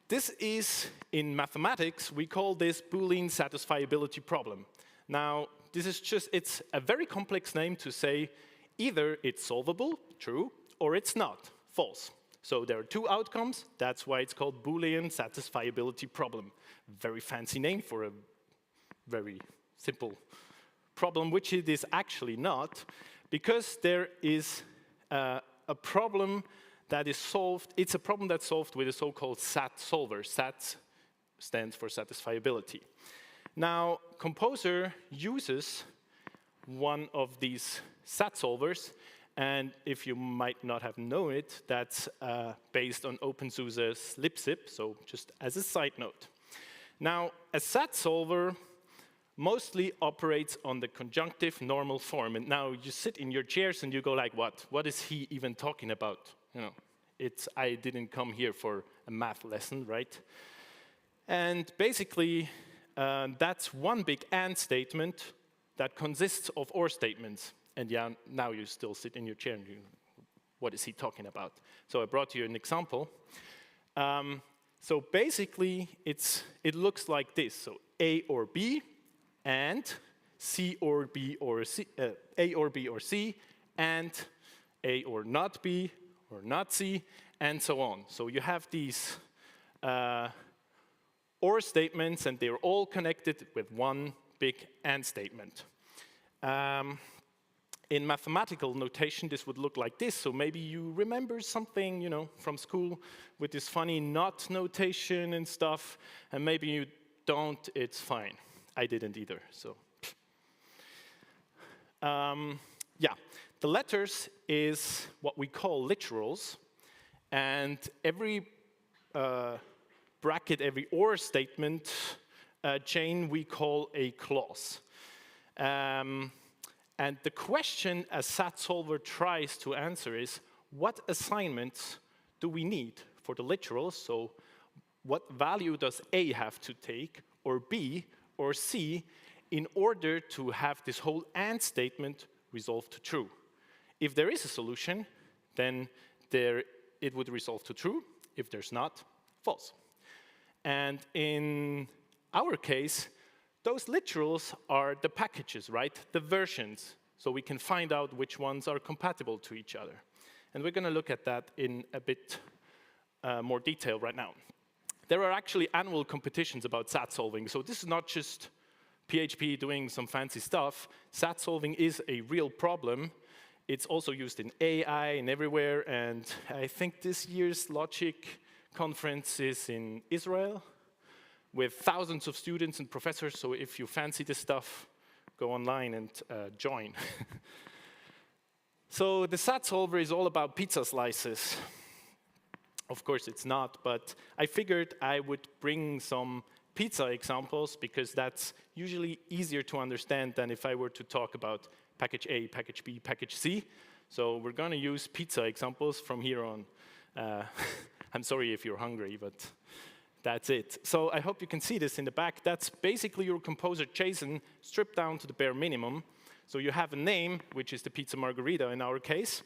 S8: This is, in mathematics, we call this Boolean satisfiability problem. Now, this is it's a very complex name to say either it's solvable, true, or it's not, false. So there are 2 outcomes. That's why it's called Boolean satisfiability problem. Very fancy name for a very simple problem, which it is actually not, because there is a problem that is solved. It's a problem that's solved with a so-called SAT solver. SAT stands for satisfiability. Now, Composer uses one of these SAT solvers, and if you might not have known it, that's based on OpenSUSE's libzip, so just as a side note. Now, a SAT solver mostly operates on the conjunctive normal form. And now you sit in your chairs and you go like, what? What is he even talking about? You know, I didn't come here for a math lesson, right? And basically, that's one big and statement that consists of or statements. And yeah, now you still sit in your chair and you, what is he talking about? So I brought you an example. So basically, it looks like this. So A or B, and C or B or C, A or B or C, and A or not B or not C, and so on. So you have these or statements, and they're all connected with one big and statement. In mathematical notation, this would look like this. So maybe you remember something, you know, from school with this funny not notation and stuff, and maybe you don't, it's fine. I didn't either, so. Yeah, the letters is what we call literals, and every bracket, every or statement chain we call a clause. And the question a SAT solver tries to answer is, what assignments do we need for the literals? So what value does A have to take, or B, or C, in order to have this whole AND statement resolve to true? If there is a solution, then it would resolve to true. If there's not, false. And in our case, those literals are the packages, right? The versions, so we can find out which ones are compatible to each other. And we're going to look at that in a bit more detail right now. There are actually annual competitions about SAT solving, so this is not just PHP doing some fancy stuff. SAT solving is a real problem. It's also used in AI and everywhere, and I think this year's Logic conference is in Israel, with thousands of students and professors, so if you fancy this stuff, go online and join. So the SAT solver is all about pizza slices. Of course it's not, but I figured I would bring some pizza examples because that's usually easier to understand than if I were to talk about package A, package B, package C. So we're going to use pizza examples from here on. I'm sorry if you're hungry, but that's it. So I hope you can see this in the back. That's basically your composer JSON stripped down to the bare minimum. So you have a name, which is the pizza margherita in our case,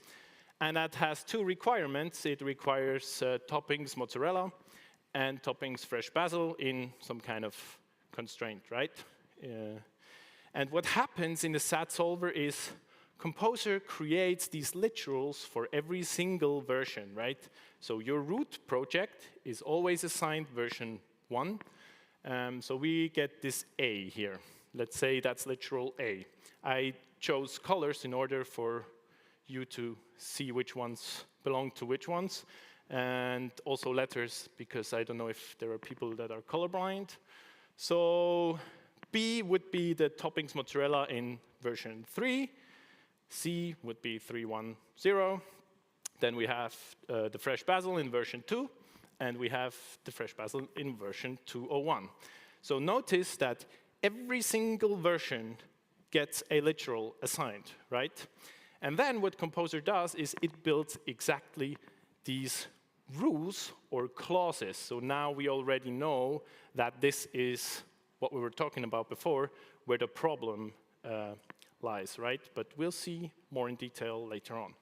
S8: and that has two requirements. It requires toppings mozzarella and toppings fresh basil in some kind of constraint, right? And what happens in the SAT solver is Composer creates these literals for every single version, right? So your root project is always assigned version 1. So we get this A here. Let's say that's literal A. I chose colors in order for you to see which ones belong to which ones, and also letters, because I don't know if there are people that are colorblind. So B would be the toppings mozzarella in version 3. C would be 310. Then we have the fresh basil in version 2, and we have the fresh basil in version 201. So notice that every single version gets a literal assigned, right? And then what Composer does is it builds exactly these rules or clauses. So now we already know that this is what we were talking about before, where the problem lies, right? But we'll see more in detail later on.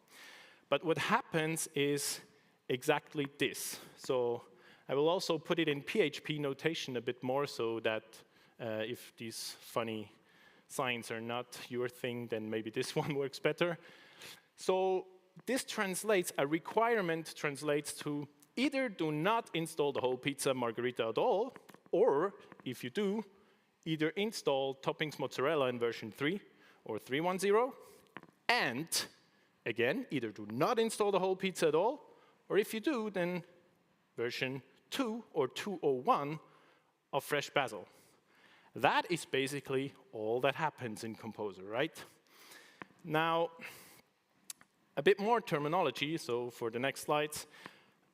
S8: But what happens is exactly this. So I will also put it in PHP notation a bit more so that if these funny signs are not your thing, then maybe this one works better. So this translates, a requirement translates to either do not install the whole pizza margherita at all, or if you do, either install toppings mozzarella in version 3 or 310, and again, either do not install the whole pizza at all, or if you do, then version 2 or 201 of fresh basil. That is basically all that happens in Composer, right? Now, a bit more terminology, so for the next slides.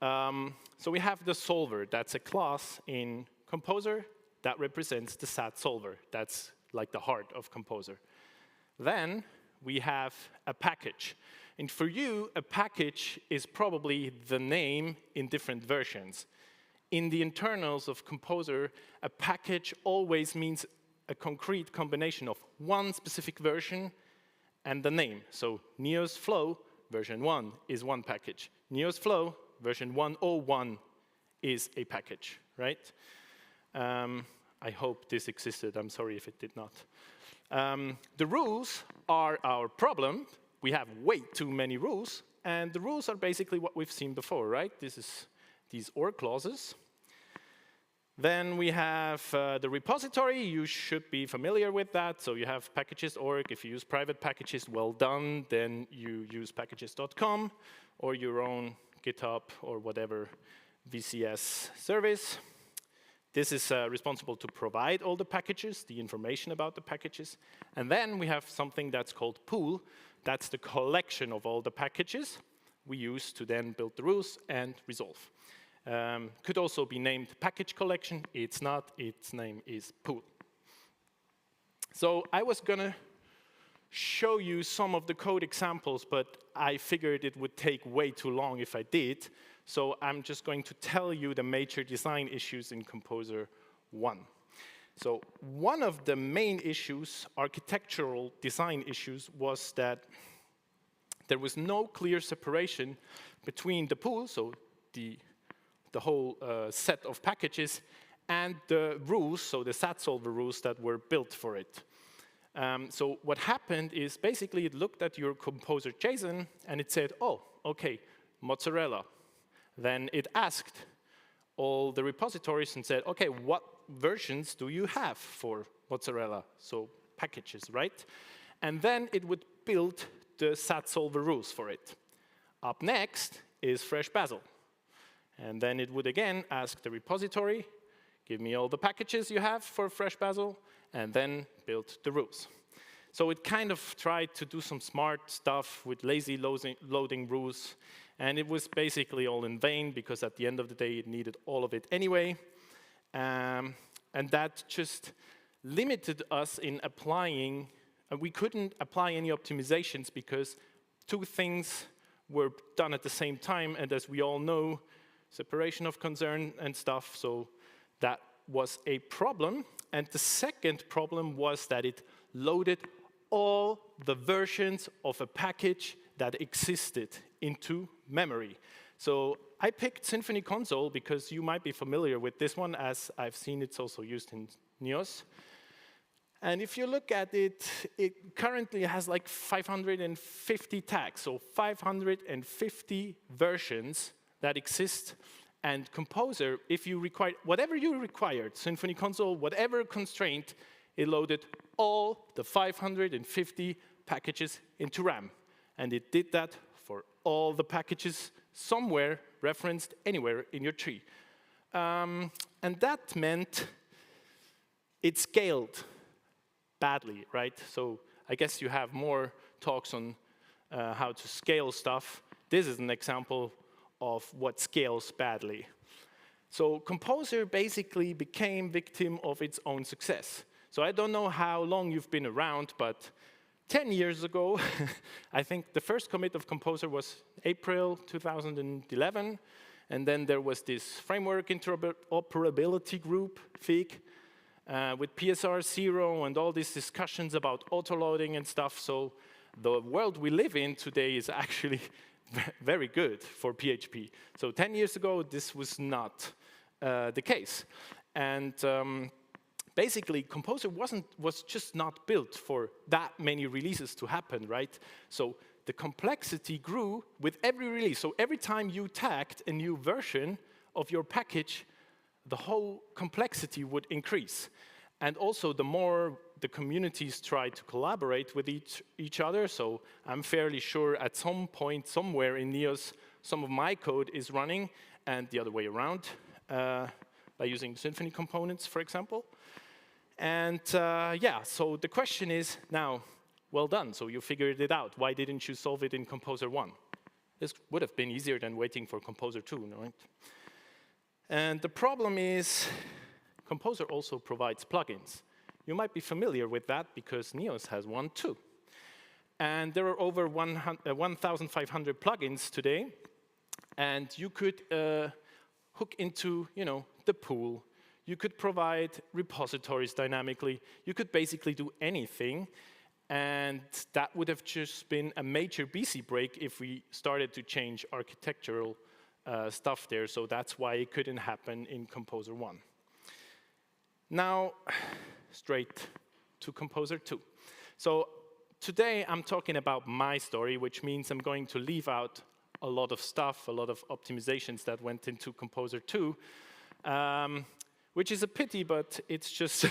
S8: So we have the solver. That's a class in Composer that represents the SAT solver. That's like the heart of Composer. Then we have a package. And for you, a package is probably the name in different versions. In the internals of Composer, a package always means a concrete combination of one specific version and the name. So Neos Flow version 1 is one package. Neos Flow version 101 is a package, right? I hope this existed. I'm sorry if it did not. The rules are our problem. We have way too many rules, and the rules are basically what we've seen before, right? This is these OR clauses. Then we have the repository. You should be familiar with that. So you have packages.org. If you use private packages, well done. Then you use packages.com or your own GitHub or whatever VCS service. This is responsible to provide all the packages, the information about the packages. And then we have something that's called pool. That's the collection of all the packages we use to then build the rules and resolve. Could also be named package collection. It's not. Its name is pool. So I was going to show you some of the code examples, but I figured it would take way too long if I did. So I'm just going to tell you the major design issues in Composer 1. So one of the main issues, architectural design issues, was that there was no clear separation between the pool, so the whole set of packages, and the rules, so the SAT solver rules that were built for it. So what happened is basically it looked at your Composer JSON and it said, oh, okay, mozzarella. Then it asked all the repositories and said, okay, what versions do you have for mozzarella? So packages, right? And then it would build the SAT solver rules for it. Up next is fresh basil. And then it would again ask the repository, give me all the packages you have for fresh basil, and then build the rules. So it kind of tried to do some smart stuff with lazy loading rules, and it was basically all in vain because at the end of the day it needed all of it anyway. And that just limited us in applying, we couldn't apply any optimizations because two things were done at the same time, and as we all know, separation of concern and stuff, so that was a problem. And the second problem was that it loaded all the versions of a package that existed into memory. So I picked Symfony Console because you might be familiar with this one, as I've seen it's also used in Neos. And if you look at it, it currently has like 550 tags, so 550 versions that exist. And Composer, if you require, whatever you required, Symfony Console, whatever constraint, it loaded all the 550 packages into RAM. And it did that for all the packages somewhere referenced anywhere in your tree. And that meant it scaled badly, right? So I guess you have more talks on how to scale stuff. This is an example of what scales badly. So Composer basically became victim of its own success. So I don't know how long you've been around, but 10 years ago, I think the first commit of Composer was April 2011, and then there was this framework interoperability group, FIG, with PSR 0 and all these discussions about autoloading and stuff. So the world we live in today is actually very good for PHP. So 10 years ago, this was not the case. And basically, Composer was just not built for that many releases to happen, right? So the complexity grew with every release. So every time you tagged a new version of your package, the whole complexity would increase. And also, the more the communities try to collaborate with each other, so I'm fairly sure at some point, somewhere in Neos, some of my code is running, and the other way around, by using Symfony components, for example. And yeah, so the question is now, well done, so you figured it out. Why didn't you solve it in Composer 1? This would have been easier than waiting for Composer 2, right? And the problem is, Composer also provides plugins. You might be familiar with that because Neos has one too. And there are over 1,500 plugins today. And you could hook into, the pool. You could provide repositories dynamically. You could basically do anything. And that would have just been a major BC break if we started to change architectural stuff there. So that's why it couldn't happen in Composer 1. Now, straight to Composer 2. So today I'm talking about my story, which means I'm going to leave out a lot of stuff, a lot of optimizations that went into Composer 2, which is a pity, but it's just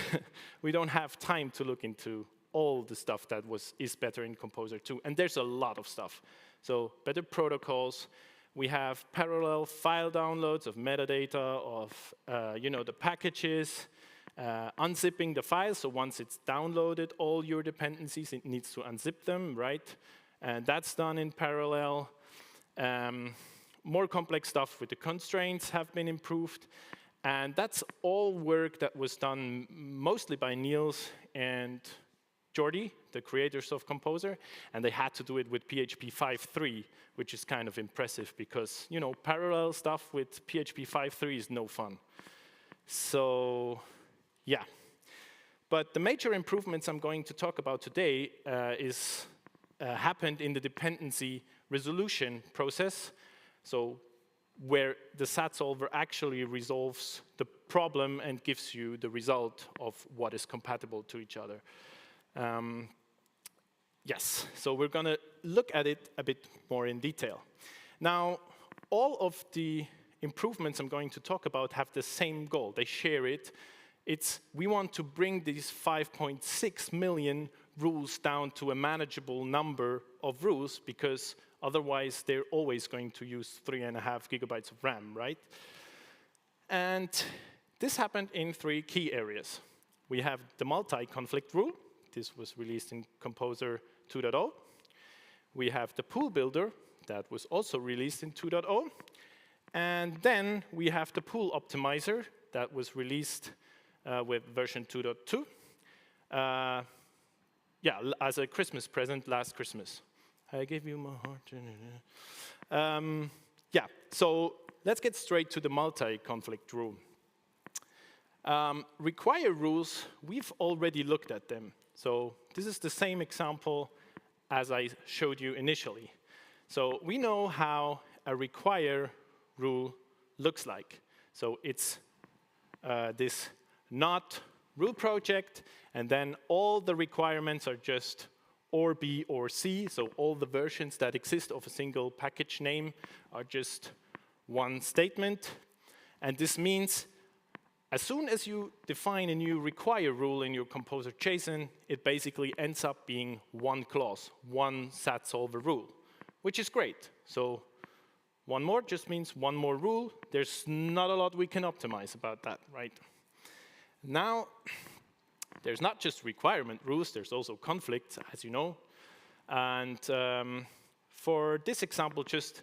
S8: we don't have time to look into all the stuff that is better in Composer 2. And there's a lot of stuff. So better protocols. We have parallel file downloads of metadata, of the packages, unzipping the file. So once it's downloaded all your dependencies, it needs to unzip them, right? And that's done in parallel. More complex stuff with the constraints have been improved. And that's all work that was done mostly by Niels and Jordi, the creators of Composer. And they had to do it with PHP 5.3, which is kind of impressive because, parallel stuff with PHP 5.3 is no fun. So, yeah. But the major improvements I'm going to talk about today happened in the dependency resolution process, so where the SAT solver actually resolves the problem and gives you the result of what is compatible to each other. Yes, so we're going to look at it a bit more in detail. Now, all of the improvements I'm going to talk about have the same goal. They share it. We want to bring these 5.6 million rules down to a manageable number of rules because otherwise they're always going to use 3.5 gigabytes of RAM, right? And this happened in 3 key areas. We have the multi-conflict rule. This was released in Composer 2.0. We have the pool builder. That was also released in 2.0. And then we have the pool optimizer. That was released with version 2.2. As a Christmas present last Christmas. I gave you my heart. So let's get straight to the multi-conflict rule. Require rules, we've already looked at them. So this is the same example as I showed you initially. So we know how a require rule looks like. So it's this not rule project, and then all the requirements are just or B or C, so all the versions that exist of a single package name are just one statement. And this means as soon as you define a new require rule in your Composer JSON, it basically ends up being one clause, one SAT solver rule, which is great. So one more just means one more rule. There's not a lot we can optimize about that, right? Now, there's not just requirement rules, there's also conflicts, as you know. And for this example, just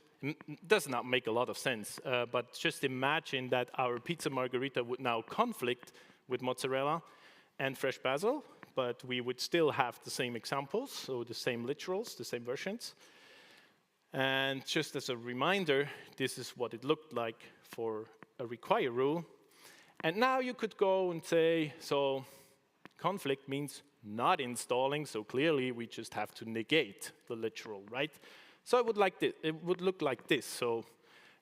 S8: does not make a lot of sense, but just imagine that our pizza margherita would now conflict with mozzarella and fresh basil, but we would still have the same examples, so the same literals, the same versions. And just as a reminder, this is what it looked like for a require rule. And now you could go and say, so conflict means not installing, so clearly we just have to negate the literal, right? So it would look like this. So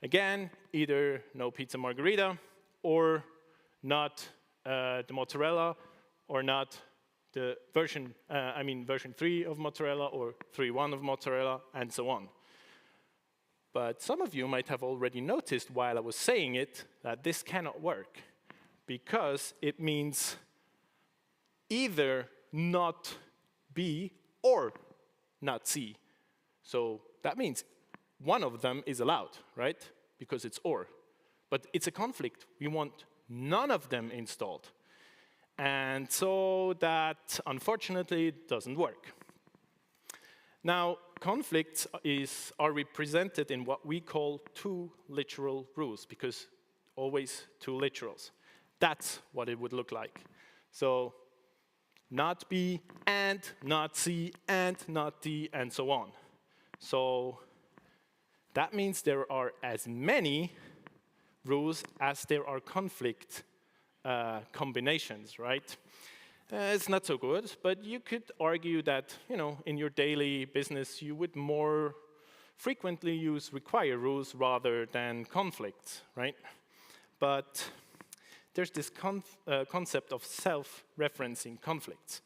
S8: again, either no pizza margherita, or not the mozzarella, or not the version 3 of mozzarella, or 3.1 of mozzarella, and so on. But some of you might have already noticed while I was saying it that this cannot work, because it means either not B or not C. So that means one of them is allowed, right? Because it's or. But it's a conflict. We want none of them installed. And so that, unfortunately, doesn't work. Now, conflicts are represented in what we call two literal rules, because always two literals. That's what it would look like. So not B, and not C, and not D, and so on. So that means there are as many rules as there are conflict combinations, right? It's not so good, but you could argue that, in your daily business, you would more frequently use require rules rather than conflicts, right? But there's this concept of self-referencing conflicts.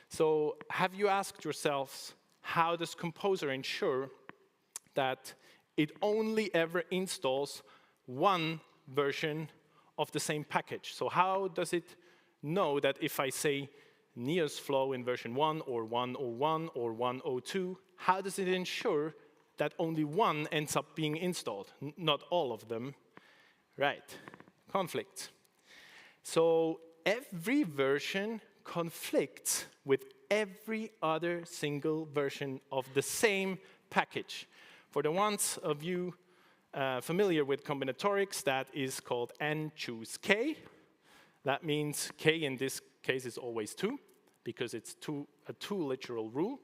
S8: So have you asked yourselves, how does Composer ensure that it only ever installs one version of the same package? So how does it know that if I say Neos Flow in version 1 or 101 or 102, how does it ensure that only one ends up being installed, not all of them? Right, conflicts. So every version conflicts with every other single version of the same package. For the ones of you familiar with combinatorics, that is called n choose k. That means k in this case is always 2, because it's a two literal rule.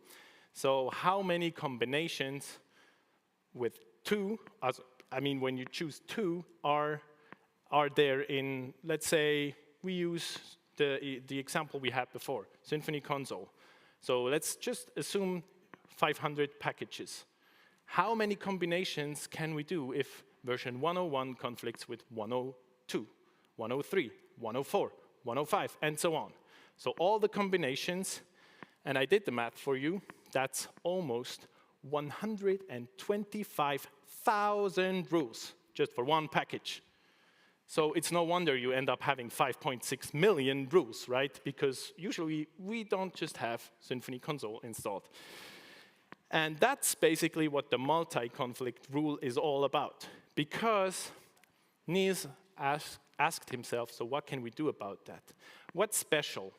S8: So how many combinations with 2, when you choose 2, are there in, let's say, we use the example we had before, Symfony Console. So let's just assume 500 packages. How many combinations can we do if version 101 conflicts with 102, 103, 104, 105, and so on? So all the combinations, and I did the math for you, that's almost 125,000 rules just for one package. So it's no wonder you end up having 5.6 million rules, right? Because usually we don't just have Symfony Console installed. And that's basically what the multi-conflict rule is all about. Because Niels asked himself, so what can we do about that? What's special?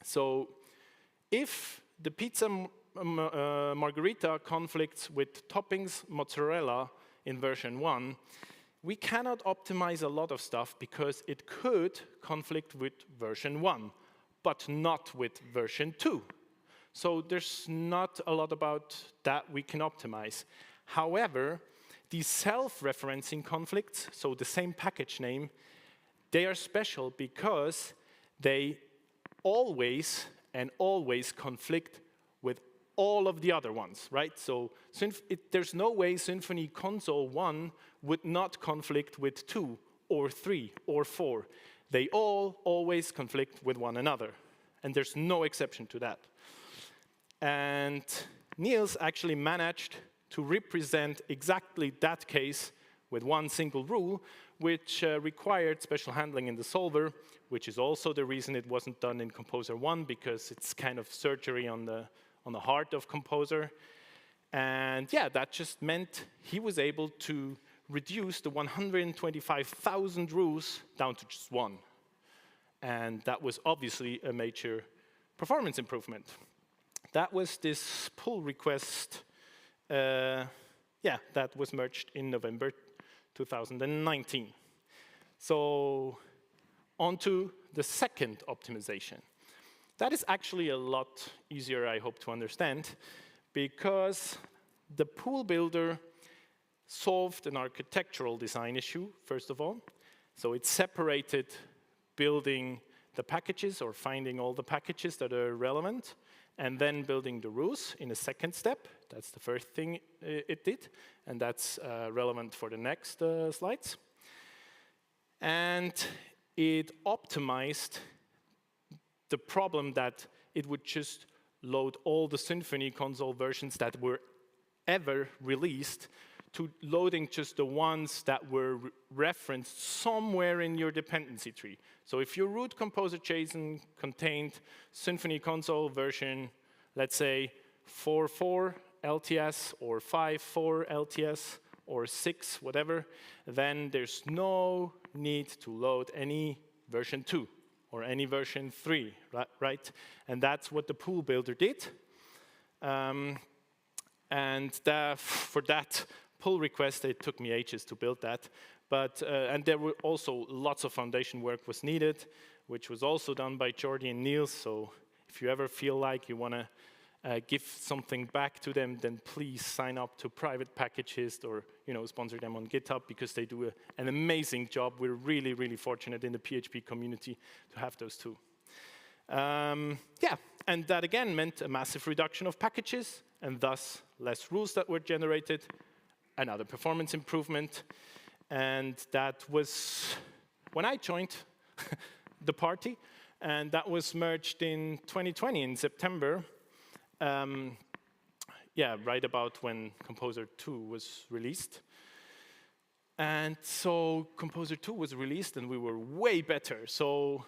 S8: So if the pizza margherita conflicts with toppings mozzarella in version 1, we cannot optimize a lot of stuff because it could conflict with version 1, but not with version 2. So there's not a lot about that we can optimize. However, these self-referencing conflicts, so the same package name, they are special because they always conflict with all of the other ones, right? So there's no way Symfony Console 1 would not conflict with 2 or 3 or 4. They all always conflict with one another, and there's no exception to that. And Niels actually managed to represent exactly that case with one single rule, which required special handling in the solver, which is also the reason it wasn't done in Composer 1, because it's kind of surgery on the heart of Composer. And yeah, that just meant he was able to reduce the 125,000 rules down to just one. And that was obviously a major performance improvement. That was this pull request, that was merged in November 2019. So on to the second optimization. That is actually a lot easier, I hope, to understand, because the pool builder solved an architectural design issue, first of all. So it separated building the packages or finding all the packages that are relevant, and then building the rules in a second step. That's the first thing it did, and that's relevant for the next slides. And it optimized the problem that it would just load all the Symfony Console versions that were ever released to loading just the ones that were referenced somewhere in your dependency tree. So if your root composer JSON contained Symfony Console version, let's say 4.4 LTS or 5.4 LTS or 6, whatever, then there's no need to load any version 2 or any version 3, right? And that's what the pool builder did. For that pull request, it took me ages to build that. But, and there were also lots of foundation work was needed, which was also done by Jordi and Niels. So If you ever feel like you want to give something back to them, then please sign up to private packages or sponsor them on GitHub, because they do an amazing job. We're really, really fortunate in the PHP community to have those too. Yeah, and that again meant a massive reduction of packages and thus less rules that were generated, another performance improvement. And that was when I joined the party, and that was merged in 2020 in September. Yeah, right about when Composer 2 was released. And so Composer 2 was released, and we were way better. So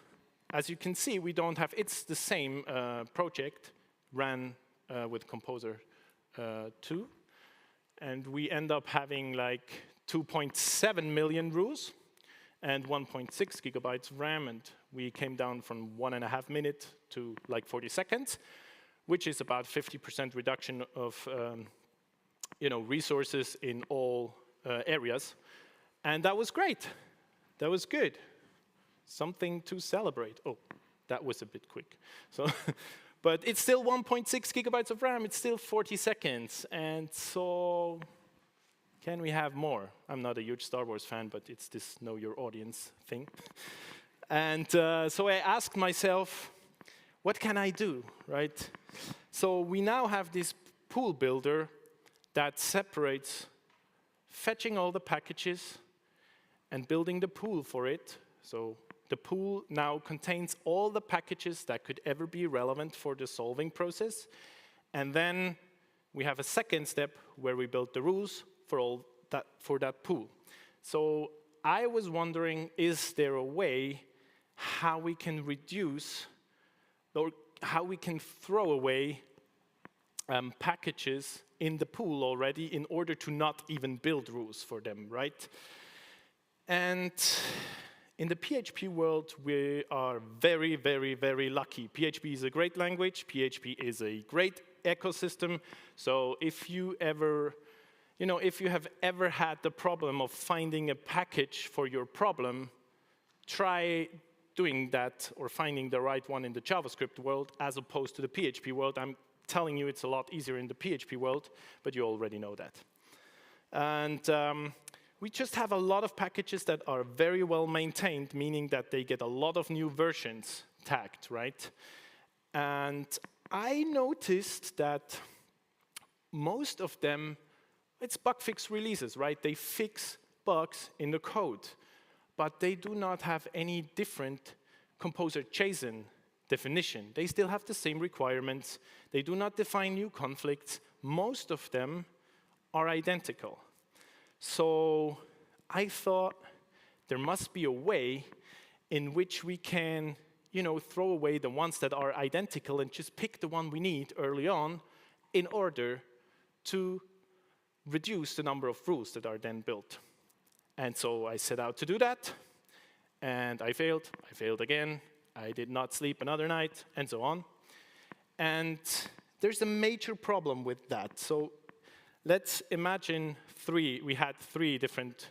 S8: as you can see, we don't have, it's the same project ran with Composer 2. And we end up having like 2.7 million rules and 1.6 gigabytes of RAM. And we came down from 1.5 minutes to like 40 seconds, which is about 50% reduction of resources in all areas. And that was great. That was good. Something to celebrate. Oh, that was a bit quick. So, but it's still 1.6 gigabytes of RAM. It's still 40 seconds. And so can we have more? I'm not a huge Star Wars fan, but it's this know your audience thing. And so I asked myself, what can I do, right? So we now have this pool builder that separates fetching all the packages and building the pool for it. So the pool now contains all the packages that could ever be relevant for the solving process. And then we have a second step where we build the rules for that pool. So I was wondering, is there a way how we can reduce or how we can throw away packages in the pool already in order to not even build rules for them, right? And in the PHP world, we are very, very, very lucky. PHP is a great language. PHP is a great ecosystem. So if you ever, if you have ever had the problem of finding a package for your problem, try doing that or finding the right one in the JavaScript world as opposed to the PHP world. I'm telling you it's a lot easier in the PHP world, but you already know that. And we just have a lot of packages that are very well maintained, meaning that they get a lot of new versions tagged, right? And I noticed that most of them, it's bug fix releases, right? They fix bugs in the code, but they do not have any different Composer JSON definition. They still have the same requirements. They do not define new conflicts. Most of them are identical. So I thought there must be a way in which we can, throw away the ones that are identical and just pick the one we need early on in order to reduce the number of rules that are then built. And so I set out to do that, and I failed again, I did not sleep another night, and so on. And there's a major problem with that. So let's imagine we had three different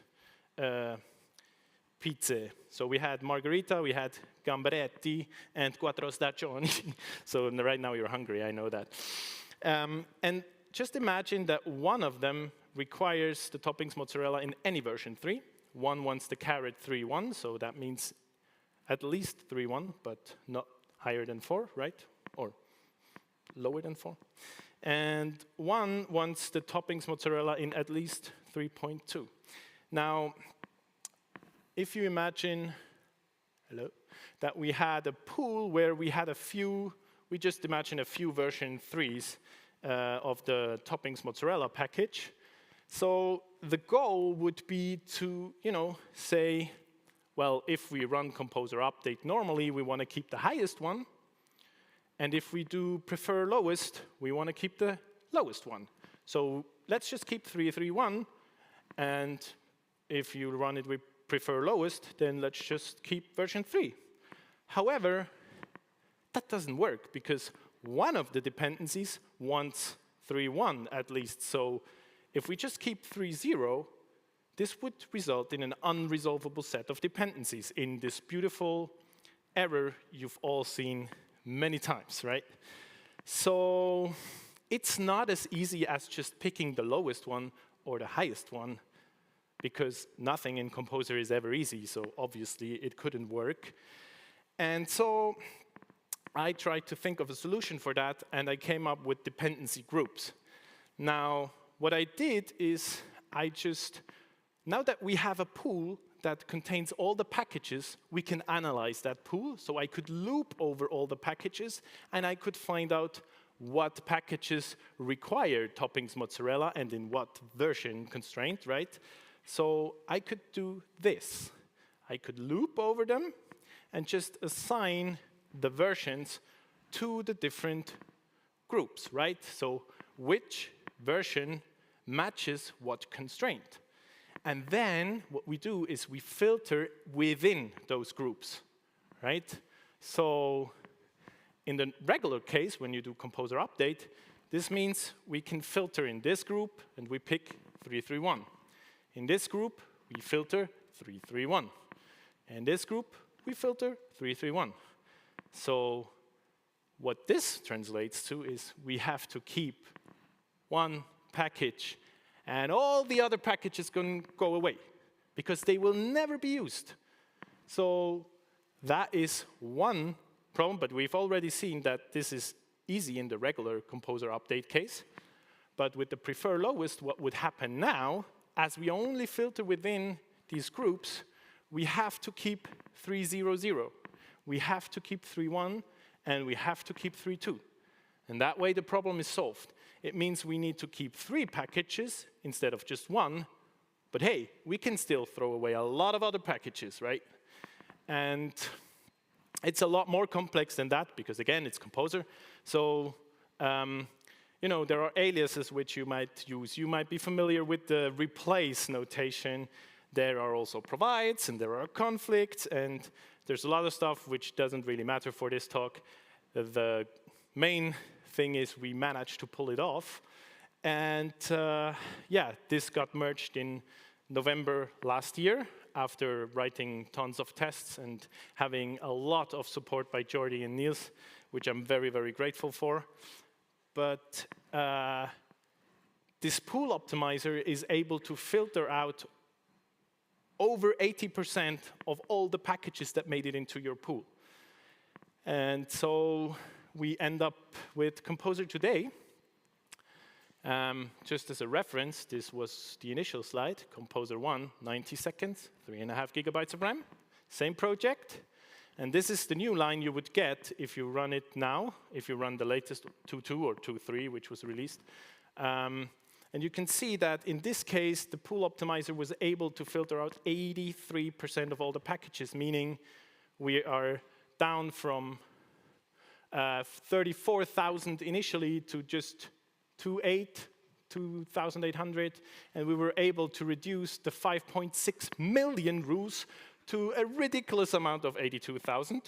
S8: pizze. So we had margherita, we had gamberetti, and quattro stagioni. So right now you're hungry, I know that. And just imagine that one of them requires the toppings mozzarella in any version 3. One wants the carrot 3.1, so that means at least 3.1, but not higher than 4, right? Or lower than 4. And one wants the toppings mozzarella in at least 3.2. Now, if you imagine, that we had a pool where we had we just imagine a few version 3s of the toppings mozzarella package. So the goal would be to, say, well, if we run Composer update normally, we want to keep the highest one. And if we do prefer lowest, we want to keep the lowest one. So let's just keep 3.3.1. And if you run it with prefer lowest, then let's just keep version 3. However, that doesn't work because one of the dependencies wants 3.1 at least. So if we just keep 3.0, this would result in an unresolvable set of dependencies in this beautiful error you've all seen many times, right? So it's not as easy as just picking the lowest one or the highest one, because nothing in Composer is ever easy, so obviously it couldn't work. And so I tried to think of a solution for that, and I came up with dependency groups. Now, what I did is now that we have a pool that contains all the packages, we can analyze that pool. So I could loop over all the packages, and I could find out what packages require toppings mozzarella and in what version constraint, right? So I could do this. I could loop over them and just assign the versions to the different groups, right? So which version matches what constraint? And then what we do is we filter within those groups, right? So in the regular case, when you do Composer update, this means we can filter in this group and we pick 331. In this group, we filter 331. In this group, we filter 331. So what this translates to is we have to keep one package, and all the other packages can go away because they will never be used. So that is one problem, but we've already seen that this is easy in the regular Composer update case. But with the prefer lowest, what would happen now, as we only filter within these groups, we have to keep 300. We have to keep 31, and we have to keep 32. And that way the problem is solved. It means we need to keep 3 packages instead of just 1, but hey, we can still throw away a lot of other packages, right? And it's a lot more complex than that, because again, it's Composer. So, you know, there are aliases which you might use. You might be familiar with the replace notation. There are also provides, and there are conflicts, and there's a lot of stuff which doesn't really matter for this talk. The main thing is we managed to pull it off. And yeah, this got merged in November last year after writing tons of tests and having a lot of support by Jordi and Niels, which I'm very, very grateful for. But this pool optimizer is able to filter out over 80% of all the packages that made it into your pool. And so we end up with Composer today. Just as a reference, this was the initial slide. Composer 1, 90 seconds, 3.5 gigabytes of RAM. Same project. And this is the new line you would get if you run it now, if you run the latest 2.2 or 2.3, which was released. And you can see that in this case, the pool optimizer was able to filter out 83% of all the packages, meaning we are down from 34,000 initially to just 2,800, and we were able to reduce the 5.6 million rows to a ridiculous amount of 82,000.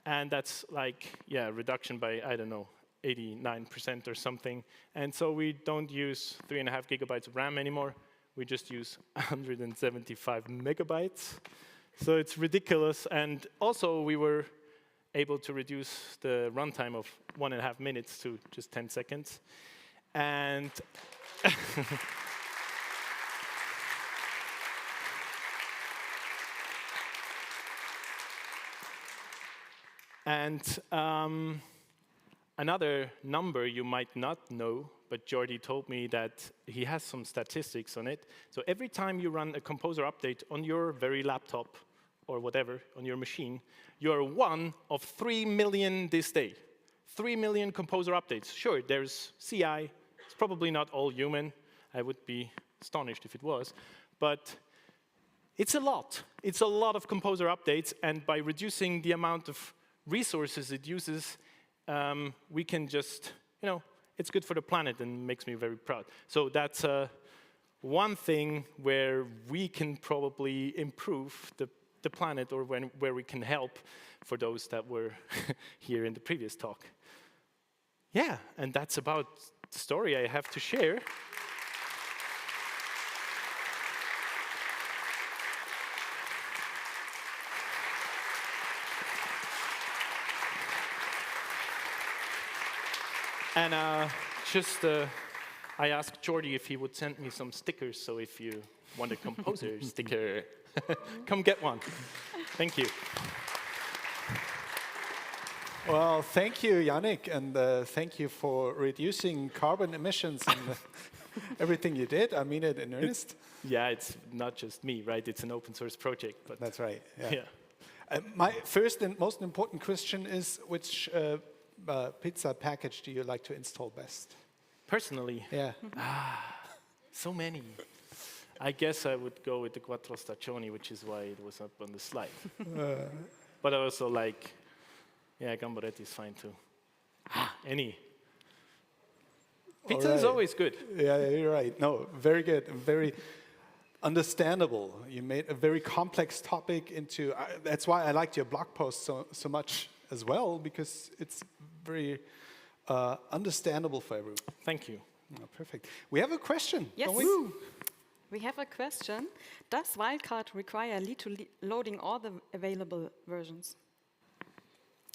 S8: And that's like, yeah, reduction by, I don't know, 89% or something. And so we don't use 3.5 gigabytes of RAM anymore. We just use 175 megabytes. So it's ridiculous. And also we were able to reduce the runtime of 1.5 minutes to just 10 seconds. And another number you might not know, but Jordi told me that he has some statistics on it. So every time you run a Composer update on your very laptop or whatever, on your machine, you are one of 3 million this day. 3 million Composer updates. Sure, there's CI. It's probably not all human. I would be astonished if it was. But it's a lot. It's a lot of Composer updates. And by reducing the amount of resources it uses, we can just, you know, it's good for the planet and makes me very proud. So that's one thing where we can probably improve the planet, or where we can help for those that were here in the previous talk. Yeah, and that's about the story I have to share. And I asked Jordi if he would send me some stickers, so if you want a composer sticker, come get one. Thank you.
S3: Well, thank you, Yannick, and thank you for reducing carbon emissions and everything you did. I mean it in earnest.
S8: Yeah, it's not just me, right? It's an open source project. But
S3: That's right. Yeah.
S8: yeah.
S3: My first and most important question is, which pizza package do you like to install best?
S8: Personally,
S3: Yeah.
S8: so many. I guess I would go with the Quattro Stagioni, which is why it was up on the slide. But I also like, yeah, Gambaretti is fine too. Any. Pizza is always good.
S3: Yeah, you're right. No, very good and very understandable. You made a very complex topic into. That's why I liked your blog post so much as well, because it's very understandable for everyone.
S8: Thank you.
S3: Oh, perfect. We have a question.
S4: Yes.
S3: Don't we?
S4: We have a question. Does wildcard require loading all the available versions?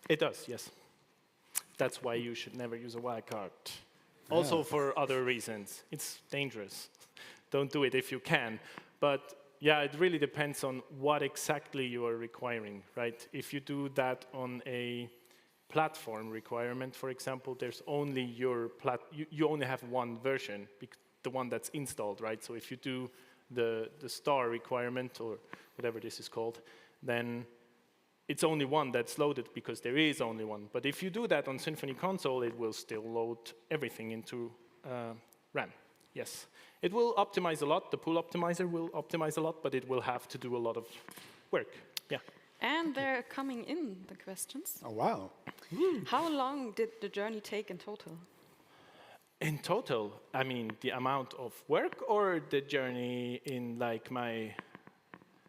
S8: It does, yes. That's why you should never use a wildcard. Also for other reasons. It's dangerous. Don't do it if you can. But yeah, it really depends on what exactly you are requiring, right? If you do that on a platform requirement, for example, there's only you only have one version, the one that's installed, right? So if you do the star requirement, or whatever this is called, then it's only one that's loaded because there is only one. But if you do that on Symfony console, it will still load everything into RAM. Yes. It will optimize a lot. The pool optimizer will optimize a lot, but it will have to do a lot of work. Yeah.
S4: And they're coming in, the questions.
S3: Oh, wow.
S4: How long did the journey take in total?
S8: In total, I mean, the amount of work or the journey in like my...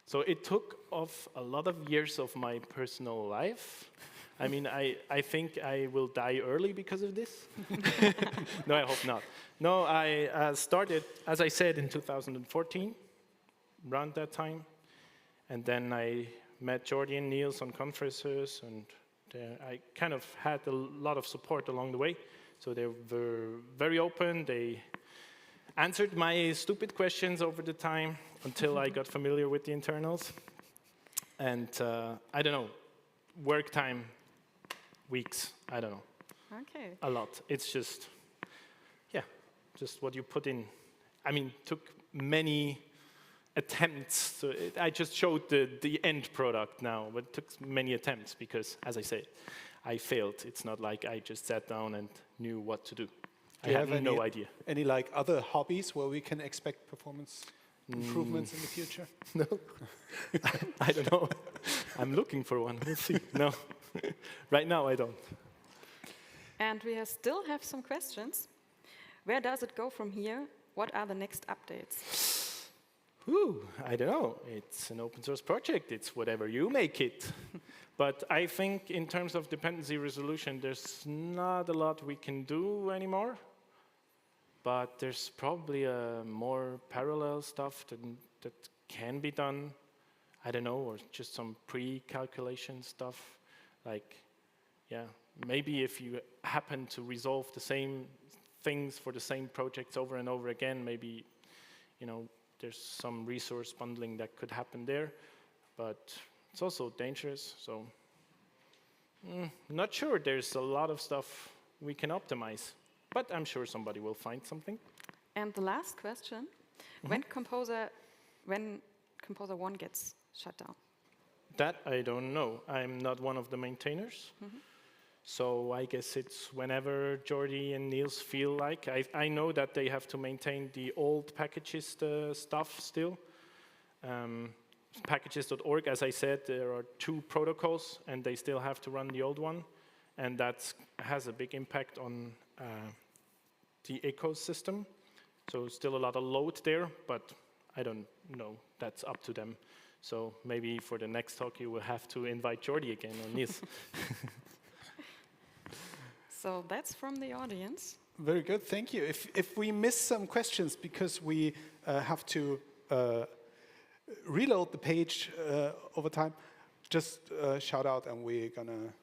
S8: So it took off a lot of years of my personal life. I mean, I think I will die early because of this. No, I hope not. No, I started, as I said, in 2014, around that time. And then I met Jordi and Niels on conferences, and I kind of had a lot of support along the way. So they were very open. They answered my stupid questions over the time until I got familiar with the internals. And I don't know, work time, weeks, I don't know.
S4: Okay.
S8: A lot. It's just, yeah, just what you put in. I mean, took many attempts. So I just showed the end product now, but it took many attempts because, as I said, I failed. It's not like I just sat down and knew what to do. I had no idea.
S3: Any like other hobbies where we can expect performance improvements in the future?
S8: No, I don't know. I'm looking for one. We'll see. No, right now I don't.
S4: And we still have some questions. Where does it go from here? What are the next updates?
S8: I don't know. It's an open source project. It's whatever you make it. But I think in terms of dependency resolution, there's not a lot we can do anymore. But there's probably more parallel stuff that can be done. I don't know, or just some pre-calculation stuff. Like, yeah, maybe if you happen to resolve the same things for the same projects over and over again, maybe, you know, there's some resource bundling that could happen there. But it's also dangerous, so not sure. There's a lot of stuff we can optimize. But I'm sure somebody will find something.
S4: And the last question, when Composer 1 gets shut down?
S8: That I don't know. I'm not one of the maintainers. So I guess it's whenever Jordi and Niels feel like. I know that they have to maintain the old packages stuff still. Packages.org, as I said, there are 2 protocols, and they still have to run the old one. And that has a big impact on the ecosystem. So still a lot of load there, but I don't know. That's up to them. So maybe for the next talk, you will have to invite Jordi again or Niels.
S4: So that's from the audience.
S3: Very good, thank you. If we miss some questions because we have to reload the page over time, just shout out and we're gonna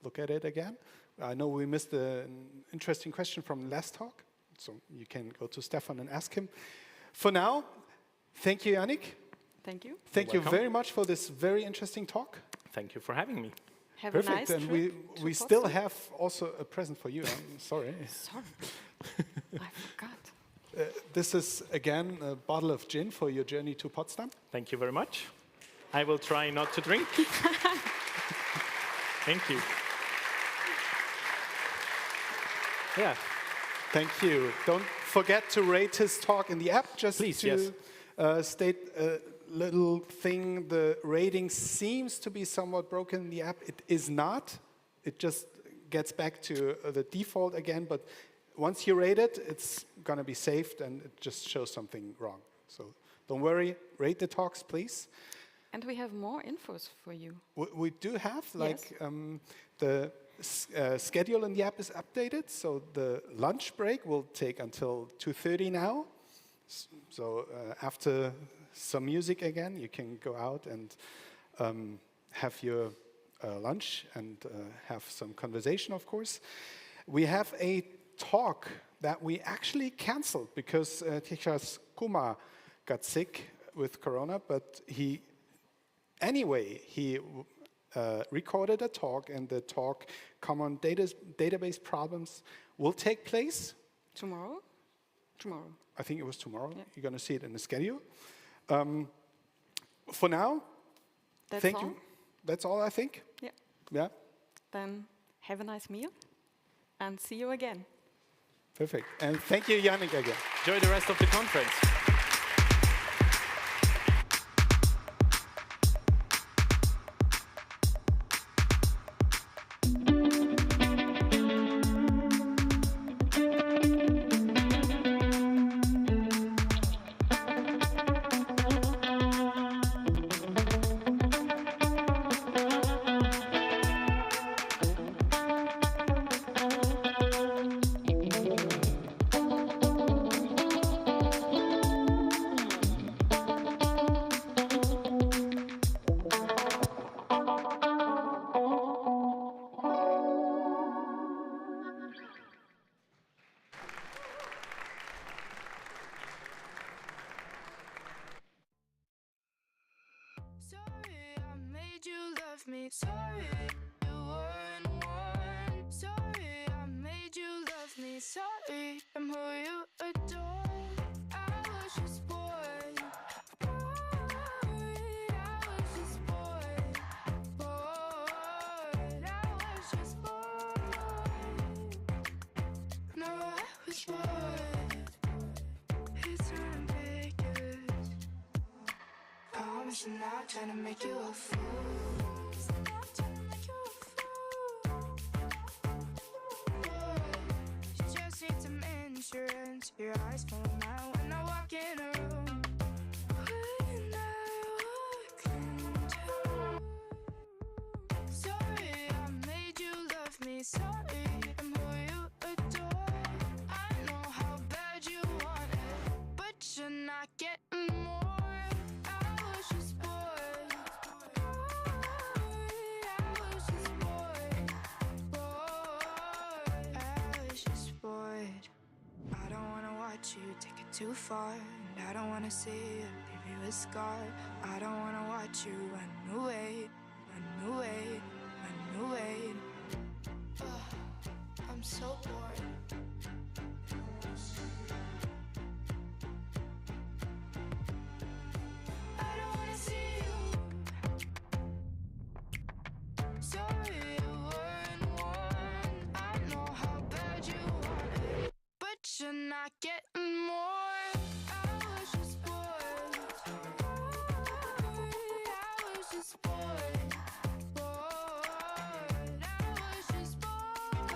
S3: look at it again. I know we missed an interesting question from the last talk, so you can go to Stefan and ask him. For now, thank you, Yannick.
S4: Thank you.
S3: Thank you
S8: welcome.
S3: very much for this very interesting talk.
S8: Thank you for having me.
S4: Have a
S3: Perfect,
S4: nice
S3: and
S4: trip to
S3: we still
S4: Potsdam.
S3: have also a present for you. I'm sorry.
S4: Sorry, I forgot.
S3: This is, again, a bottle of gin for your journey to Potsdam.
S8: Thank you very much. I will try not to drink. Thank you. Yeah,
S3: Thank you. Don't forget to rate his talk in the app. Just
S8: Please,
S3: to
S8: yes.
S3: state a little thing, the rating seems to be somewhat broken in the app. It is not. It just gets back to the default again, but once you rate it, it's going to be saved and it just shows something wrong. So don't worry, rate the talks, please.
S4: And we have more infos for you.
S3: We do have, like, the schedule in the app is updated, so the lunch break will take until 2:30 now. So after some music again, you can go out and have your lunch and have some conversation, of course. We have a talk that we actually canceled because Tejas Kumar got sick with corona, but he recorded a talk, and the talk, Common Database Problems, will take place
S4: Tomorrow? Tomorrow.
S3: I think it was tomorrow.
S4: Yeah.
S3: You're going to see it in the schedule. For now,
S4: That's
S3: thank
S4: all?
S3: you. That's all, I think.
S4: Yeah.
S3: Yeah,
S4: Then have a nice meal and see you again.
S3: perfect. And thank you, Yannick, again.
S8: enjoy the rest of the conference.
S9: Sorry, I made you love me. Sorry, you weren't one. Sorry, I made you love me. Sorry, I'm who you adore. I was just bored. Bored. I was just bored. Bored. I was just bored. No, I was bored. It's ambiguous. Promising not trying to make you a fool. Not trying to make you a fool. You just need some insurance. Your eyes fall out when I walk in a room. When I walk into a room. Sorry, I made you love me. Sorry, I'm who you adore. I know how bad you want it, but you're not getting more. You take it too far, and I don't wanna see you leave you a scar. I don't wanna watch you run away, run away, run away. I'm so bored. I don't wanna see you. Sorry, you weren't one. I know how bad you want it, but you're not getting more. I was just bored. I was just bored. Bored. I was just bored.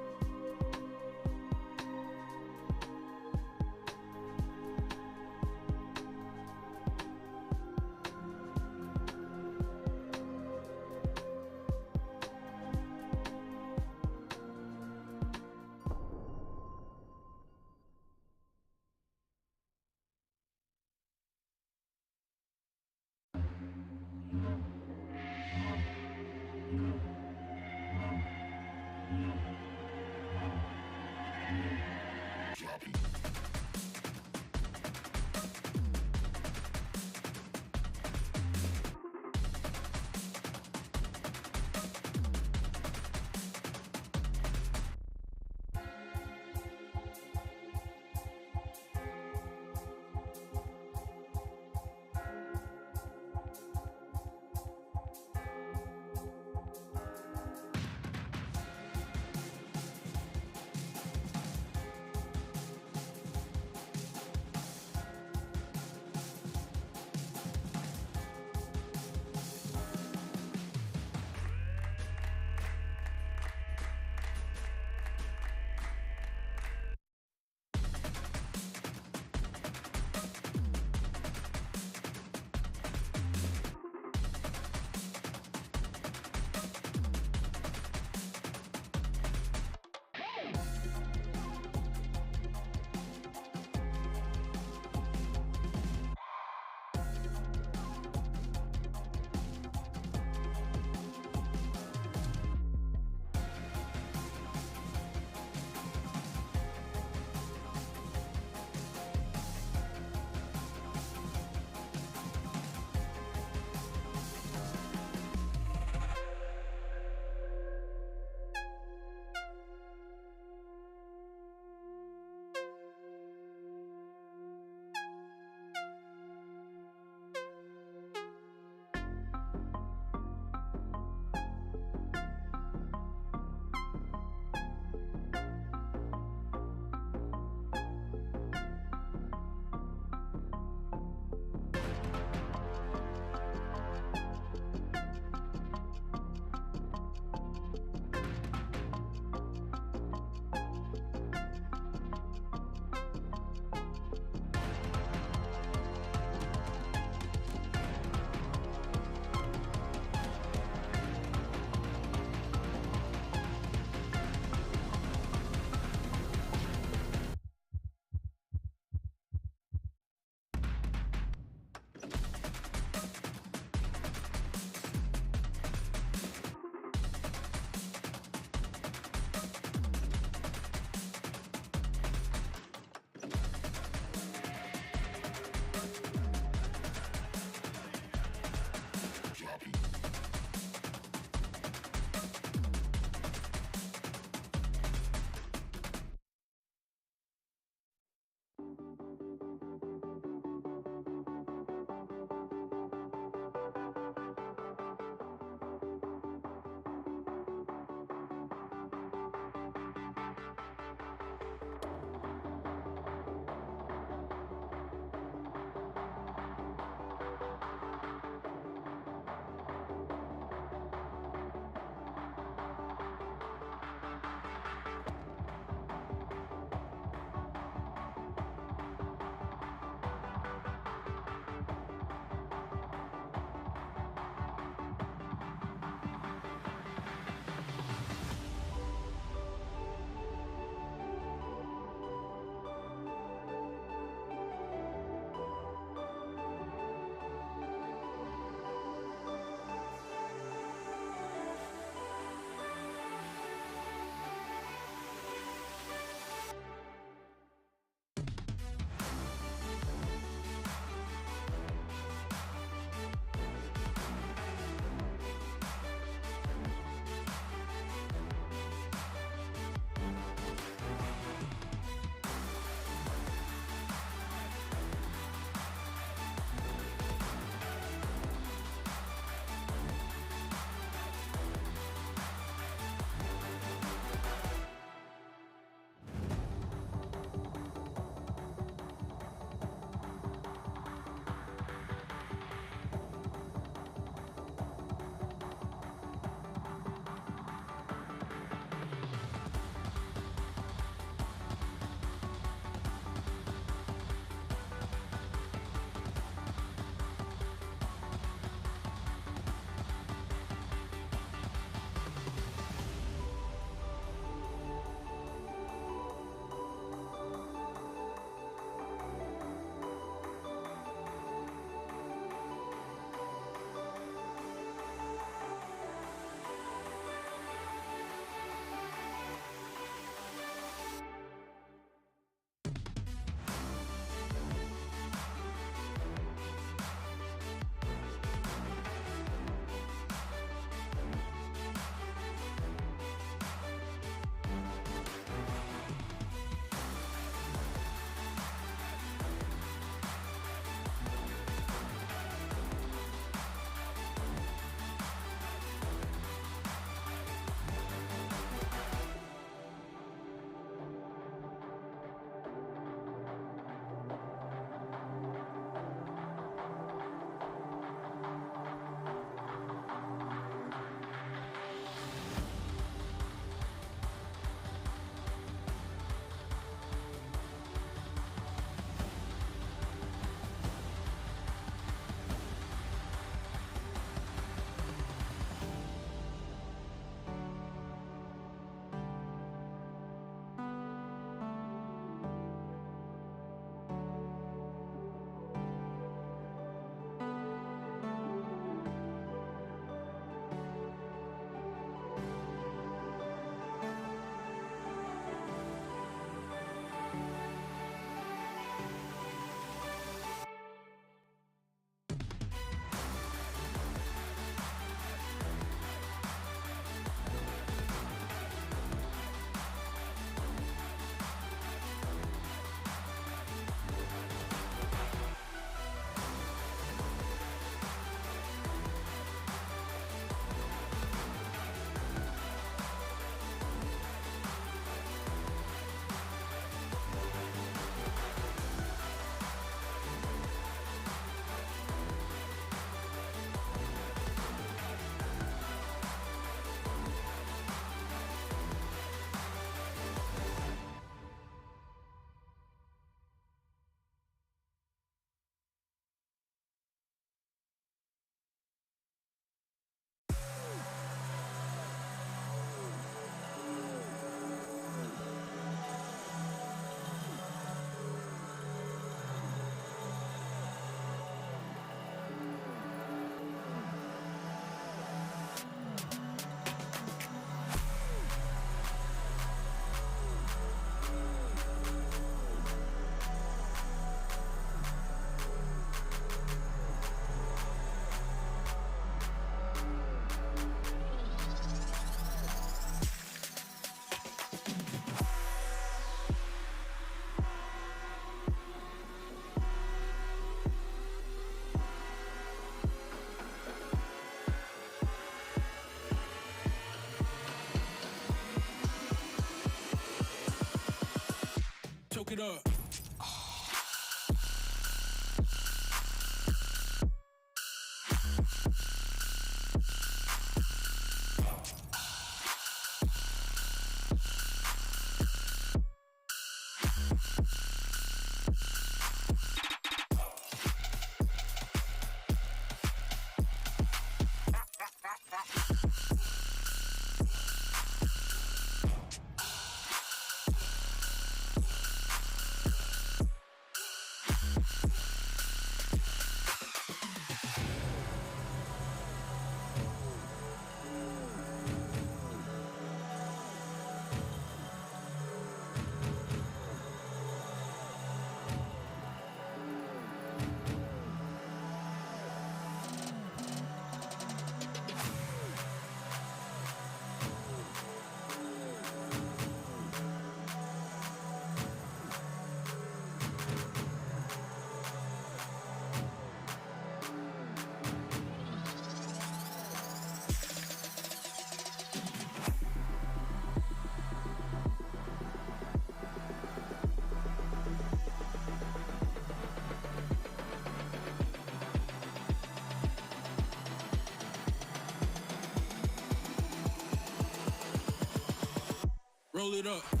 S1: roll it up.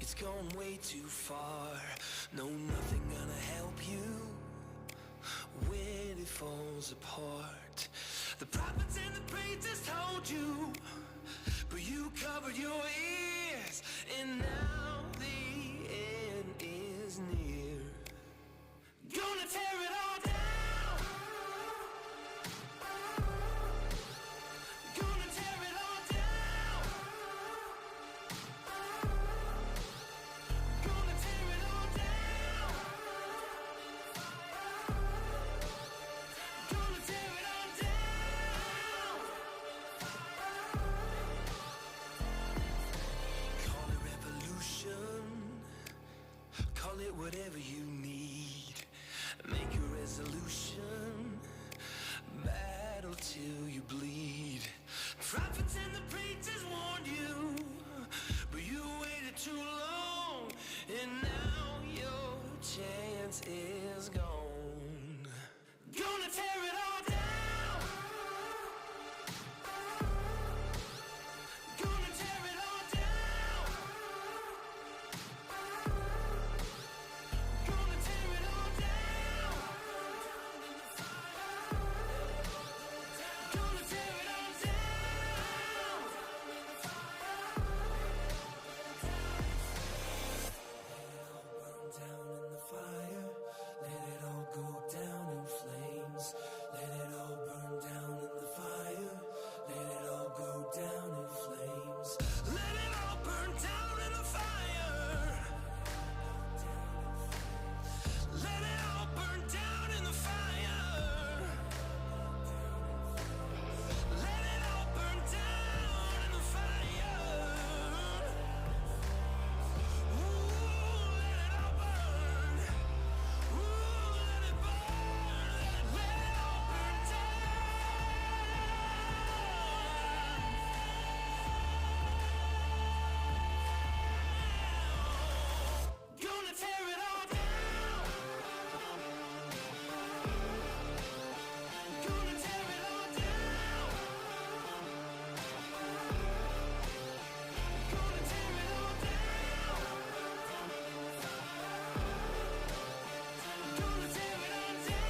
S1: It's gone way too far. No, nothing gonna help you when it falls apart. The prophets and the preachers told you, but you covered your ears, and now the end is near. Gonna tear it all down. Gonna tear it all down. Gonna tear it all down. Gonna tear it all down. Call it revolution. Call it whatever you need. Make a resolution. Battle till you bleed. Prophets and the preachers warned you, but you waited too long, and now your chance is gone. Gonna tear it all down. Gonna tear it all down. Gonna tear it all down. Gonna tear it all down. Burn down in the fire. Let it all go down in flames. Let it all burn down in the fire. Let it all go down in flames. Let it all burn down in the fire. Let it all burn down in the fire. Let it all burn down in the fire. Ooh, let it all burn. Ooh, let it burn. Let it all burn down. Gonna tear it all down. Gonna tear it all down. Gonna tear it all down. Gonna tear it all down.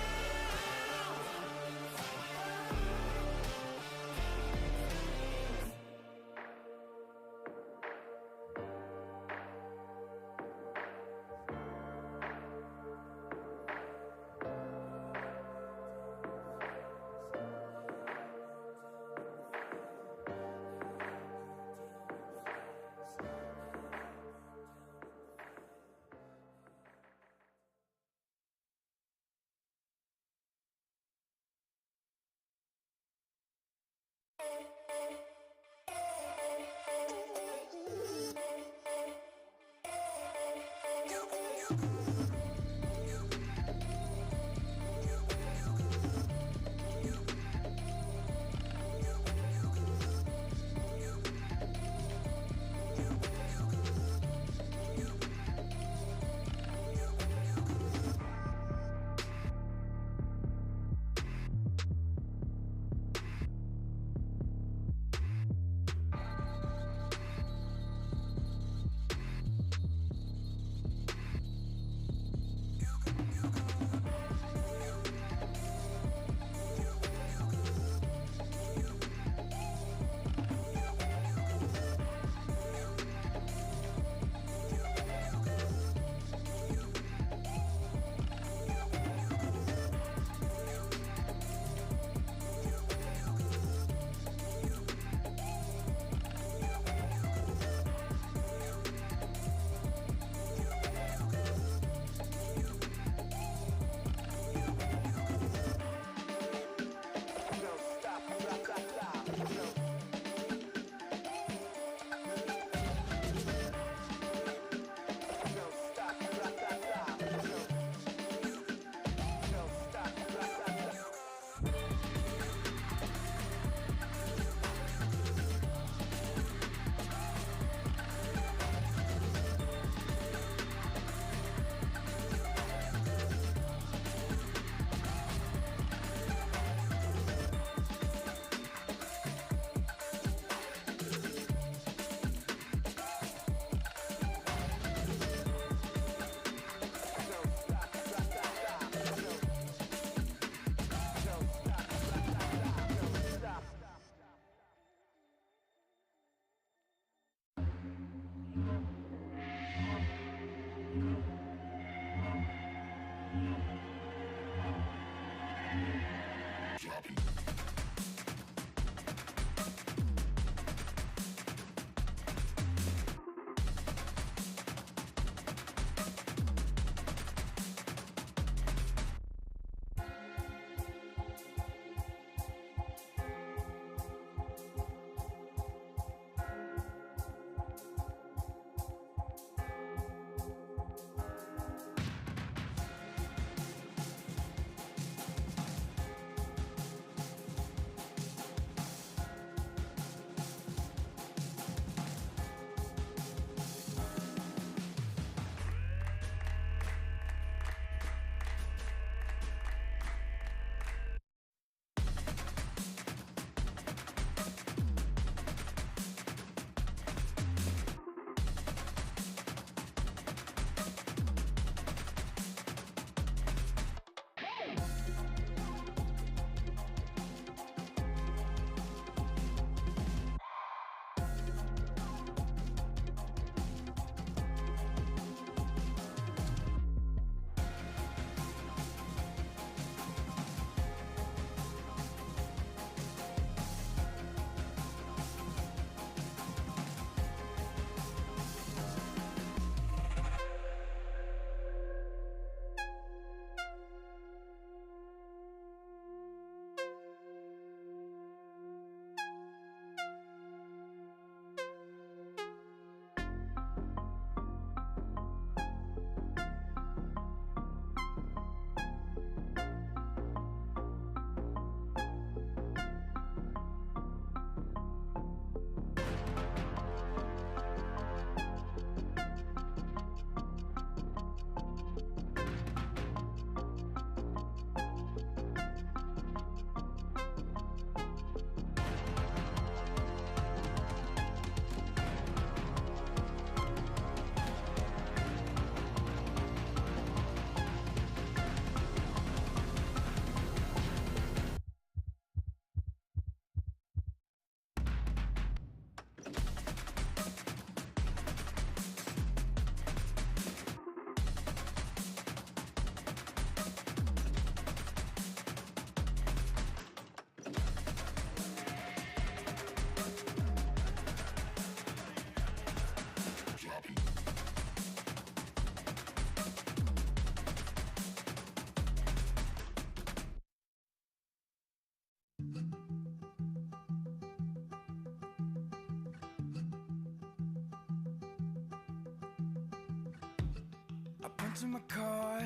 S1: into my card,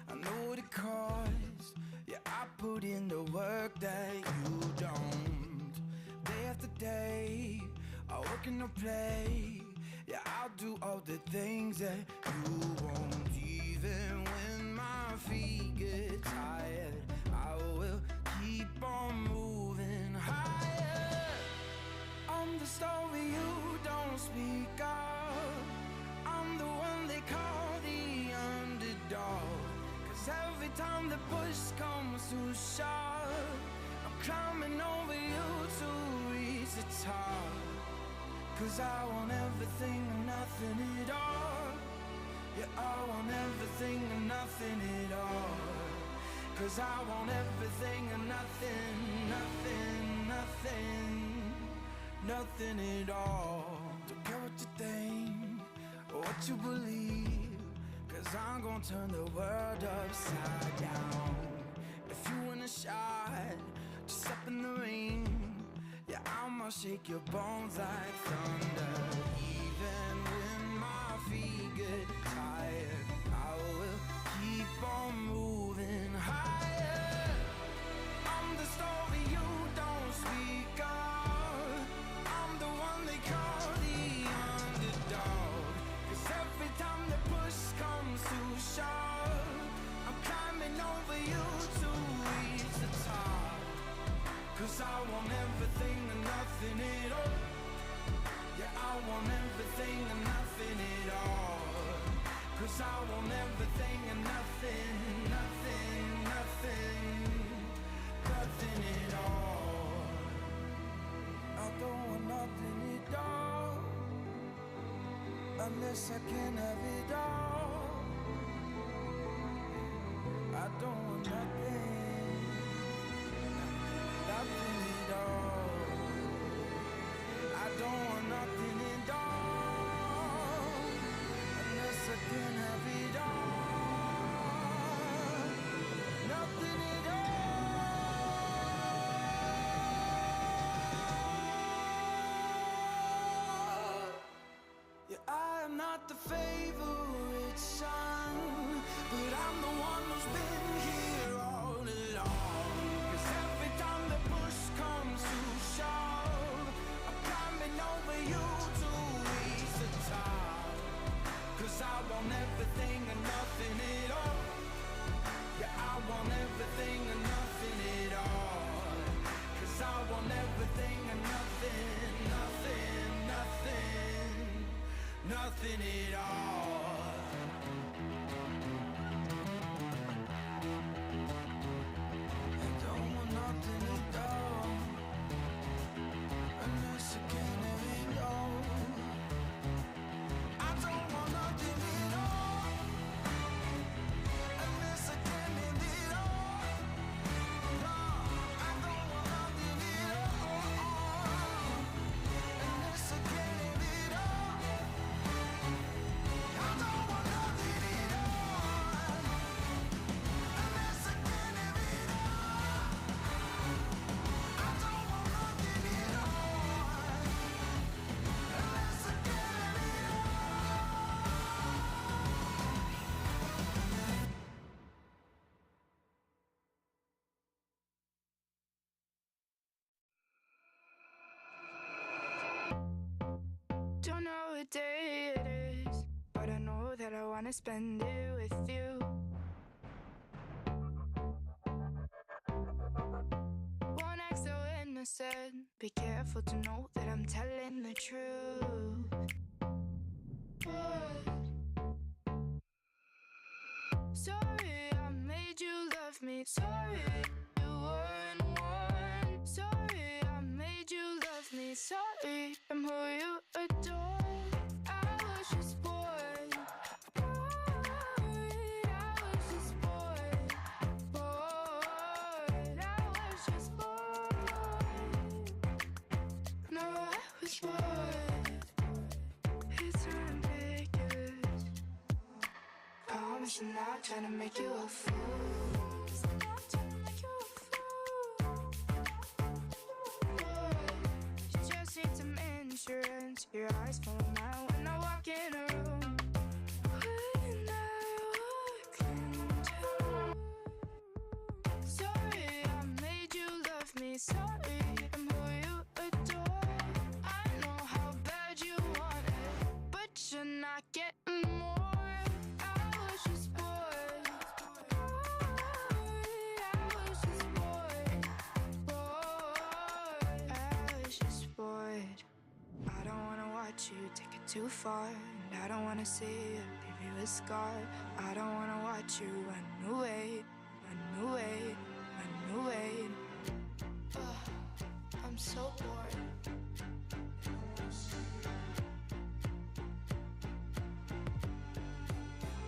S1: I know what it costs. Yeah, I put in the work that you don't. Day after day, I work and I play. Yeah, I'll do all the things that you won't. Even when my feet get tired, I will keep on moving higher. I'm the story you don't speak of. I'm the one they call the underdog. 'Cause every time the push comes to shove, I'm climbing over you to reach the top. 'Cause I want everything and nothing at all. Yeah, I want everything and nothing at all. 'Cause I want everything and nothing, nothing, nothing, nothing at all. Don't care what you think or what you believe, 'cause I'm gonna turn the world upside down. If you want a shot, just step in the ring. Yeah, I'ma shake your bones like thunder. Even when my feet get tired, I will keep on moving higher. I'm the story you don't speak of. I'm the one they call the underdog. 'Cause every time the push comes to shove, I'm climbing over you to reach the top. 'Cause I want everything and nothing at all. Yeah, I want everything and nothing at all. 'Cause I want everything and nothing, nothing, nothing, nothing at all. I don't want nothing at all, unless I can have it all. I don't want nothing, nothing at all. I don't want nothing at all, unless I can have it all. Nothing at all. Yeah, I am not the favorite son, but I'm the one who's been here all along. 'Cause every time the push comes to shove, I'm climbing over you to reach the top. 'Cause I want everything and nothing at all. Yeah, I want everything and nothing at all. 'Cause I want everything and nothing, nothing, nothing, nothing at all. I don't want nothing at all, unless I can have it all. I don't want nothing at all, unless I can have it all. No, I don't want nothing at all, unless I can have it all. I don't want nothing at all, unless I can have it all. I don't want nothing at all, unless I can have it all. Don't know what day it is, but I know that I wanna spend it with you. Won't act so innocent. Be careful to know that I'm telling the truth. Sorry, I made you love me. Sorry, you weren't one. Sorry, I made you love me. Sorry, I'm who you adore. I was just bored. Bored. I was just bored. Bored. I was just bored. No, I was bored. It's ridiculous. Promise I'm not trying to make you a fool. I'm not trying to make you a fool. You just need some insurance. Your eyes follow mine when I walk in a room. When I
S9: sorry, I'm who you adore. I know how bad you want it, but you're not getting more. I was just bored. I was just bored. I was just bored. I don't wanna watch you take it too far, and I don't wanna see you leave you a scar. I don't wanna watch you run away, run away, run away. I'm so bored.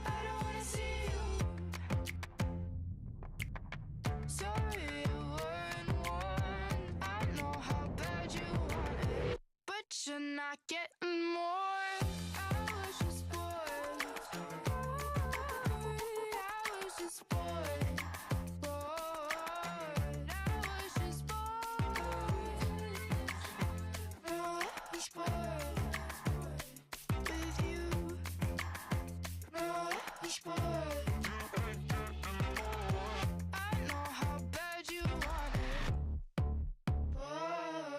S9: I don't wanna see you. Sorry you weren't one. I know how bad you want it, but you're not getting more. I was just bored. I was just bored. Bored. I was just bored. No, I was bored with you. No, I was bored. I know how bad you want it. Bored.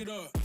S1: it up.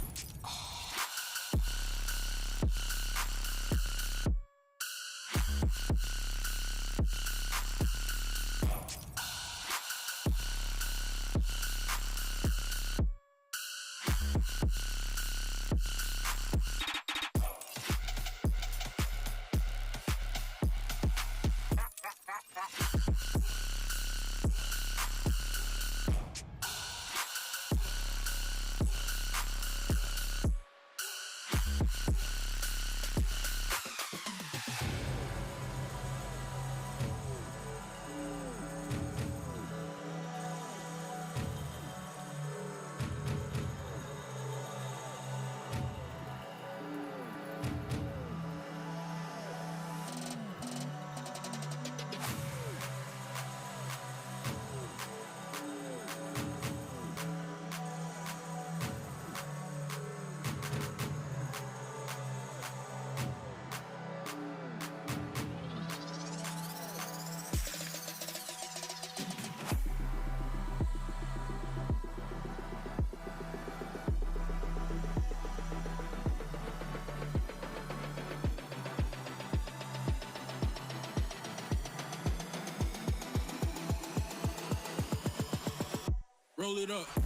S1: Roll it up.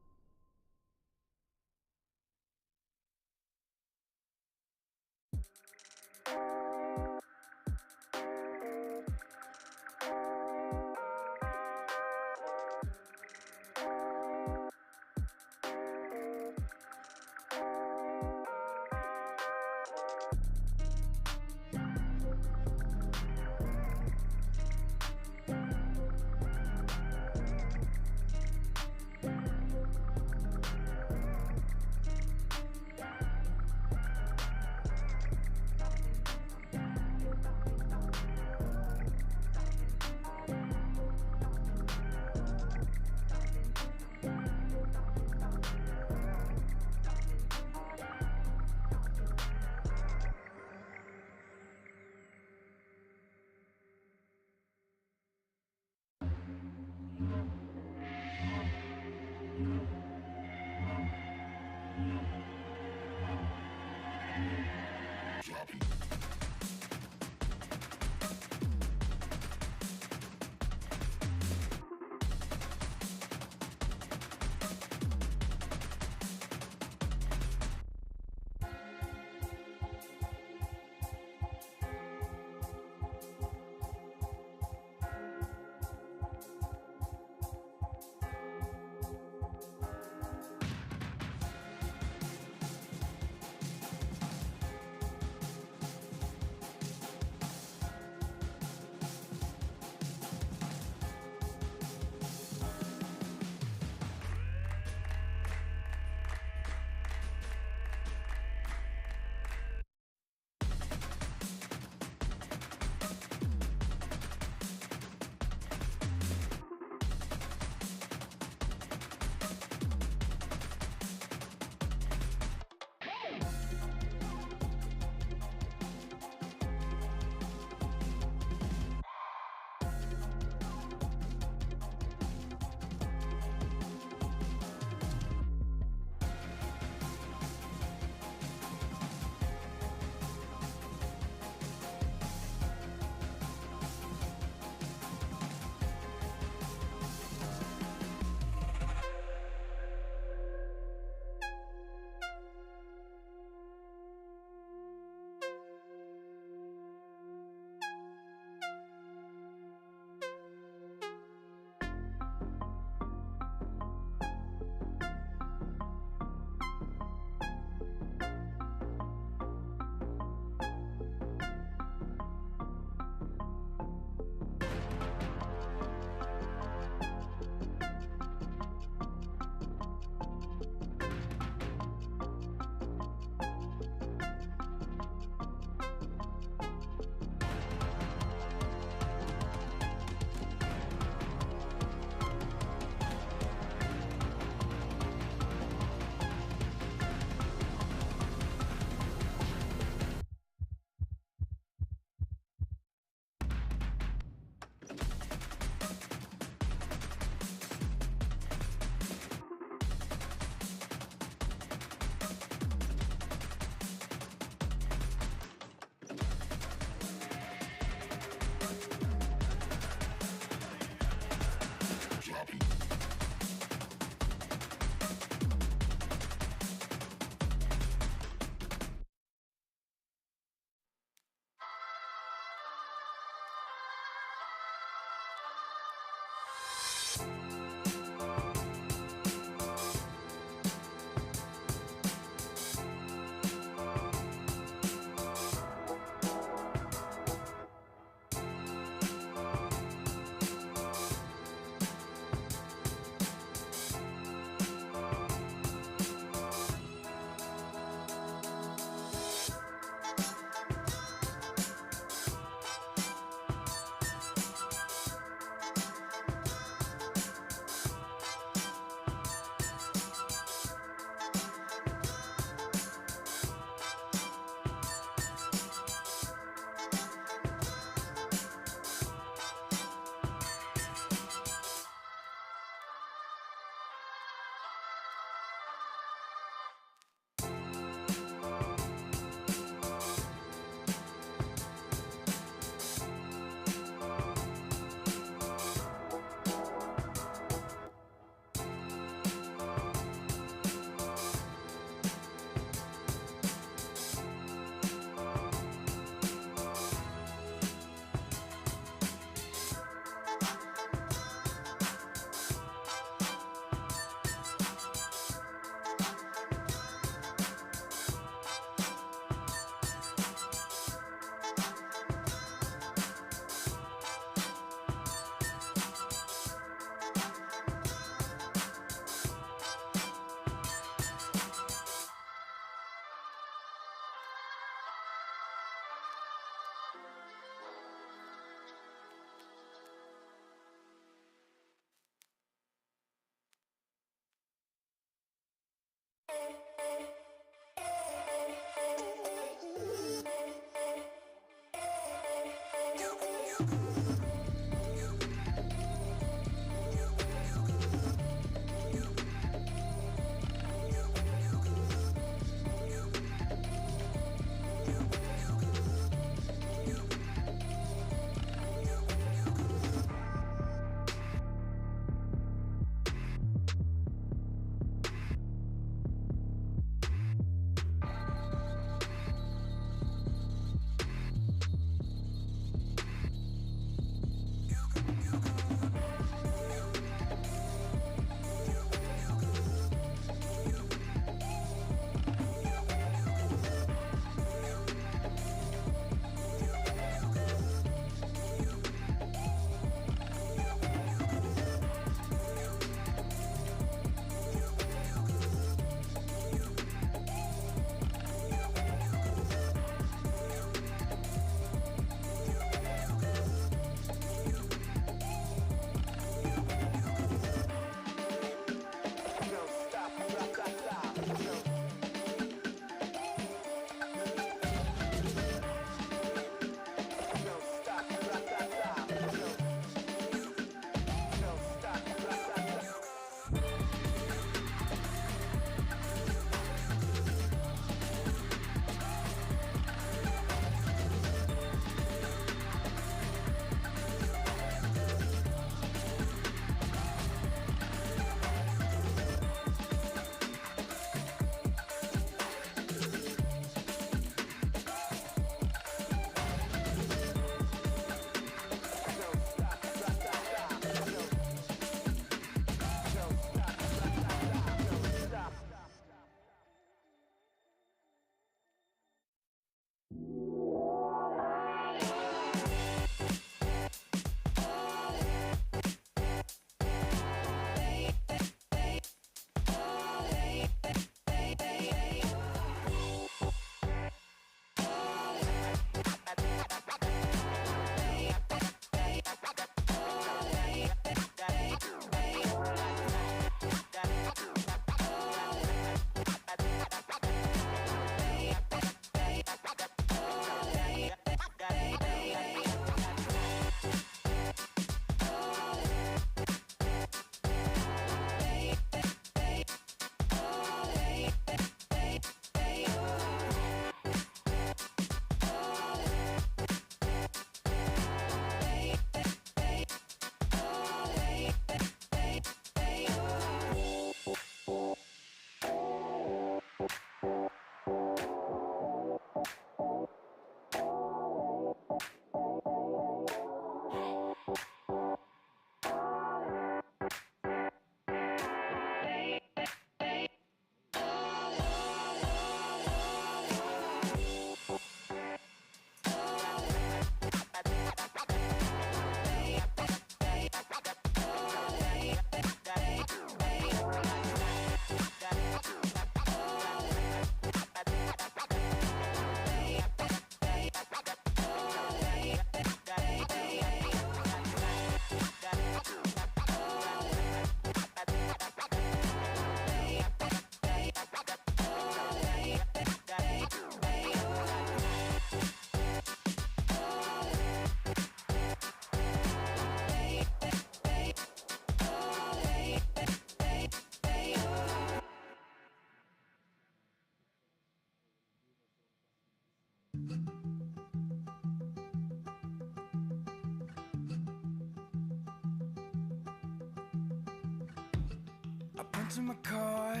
S1: enter my card,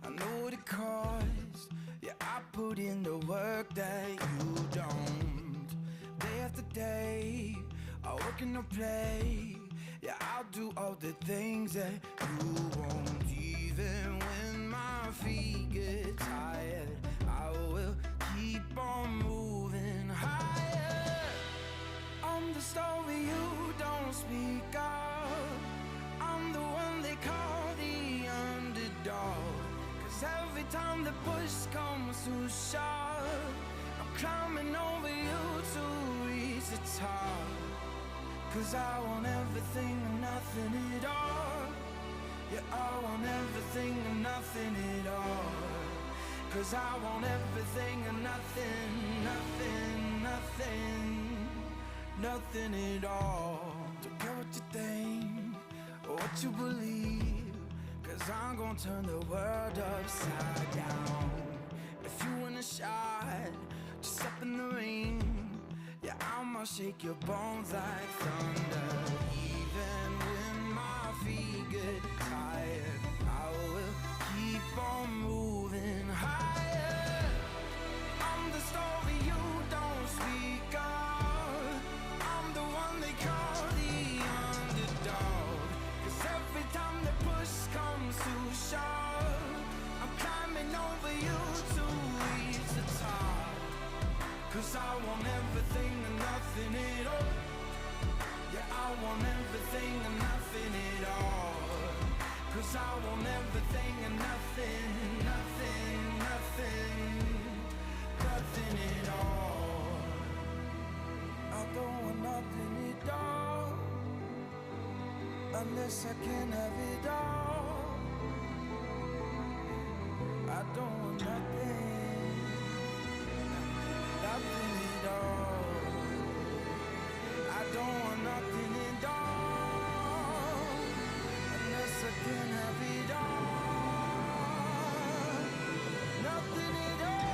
S1: I know what it costs. Yeah, I put in the work that you don't. Day after day, I work in the play. Yeah, I'll do all the things that you won't. Even when my feet get tired, I will keep on moving higher. I'm the story you don't speak of. I'm the one they call the underdog. 'Cause every time the push comes to shove, I'm climbing over you to reach the top. 'Cause I want everything and nothing at all. Yeah, I want everything and nothing at all. 'Cause I want everything and nothing, nothing, nothing, nothing at all. Don't care what you think or what you believe, 'cause I'm gonna turn the world upside down. If you want a shot, just step in the ring. Yeah, I'ma shake your bones like thunder. Even when my feet get tired, I will keep on moving higher. I'm the story you don't speak of. I'm the one they call the underdog. 'Cause every time the push comes to shove, I'm climbing over you to reach the top. 'Cause I want everything and nothing at all. Yeah, I want everything and nothing at all. 'Cause I want everything and nothing, nothing, nothing, nothing at all. I don't want nothing at all, unless I can have it all. I don't want nothing, nothing at all. I don't want nothing at all, unless I can have it all. Nothing at all.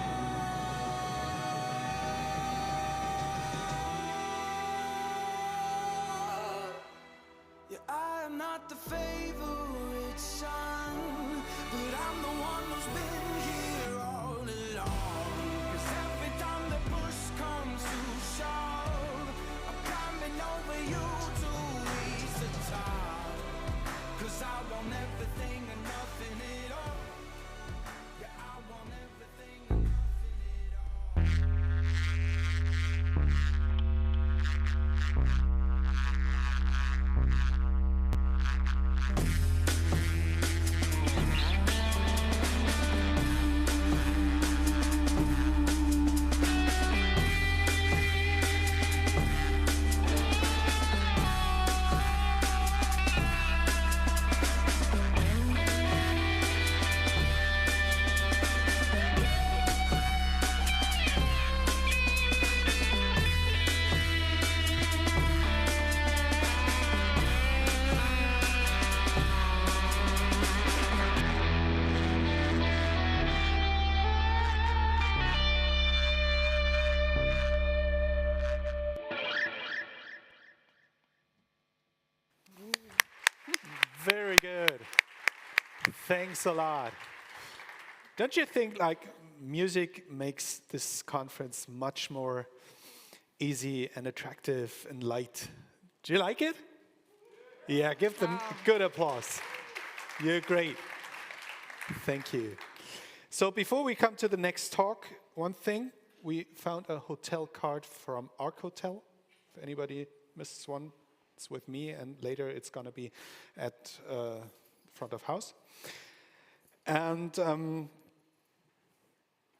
S1: Yeah, I am not the favorite son, but I'm the one who's been here all along. 'Cause every time the push comes to shove, I'm climbing over you to reach the top. 'Cause I want everything and nothing at all. Yeah, I want everything and nothing at all.
S3: Very good. Thanks a lot. Don't you think like music makes this conference much more easy and attractive and light? Do you like it? Yeah, give them good applause. You're great. Thank you. So before we come to the next talk, one thing, we found a hotel card from Arc Hotel. If anybody missed one, it's with me, and later it's going to be at front of house. And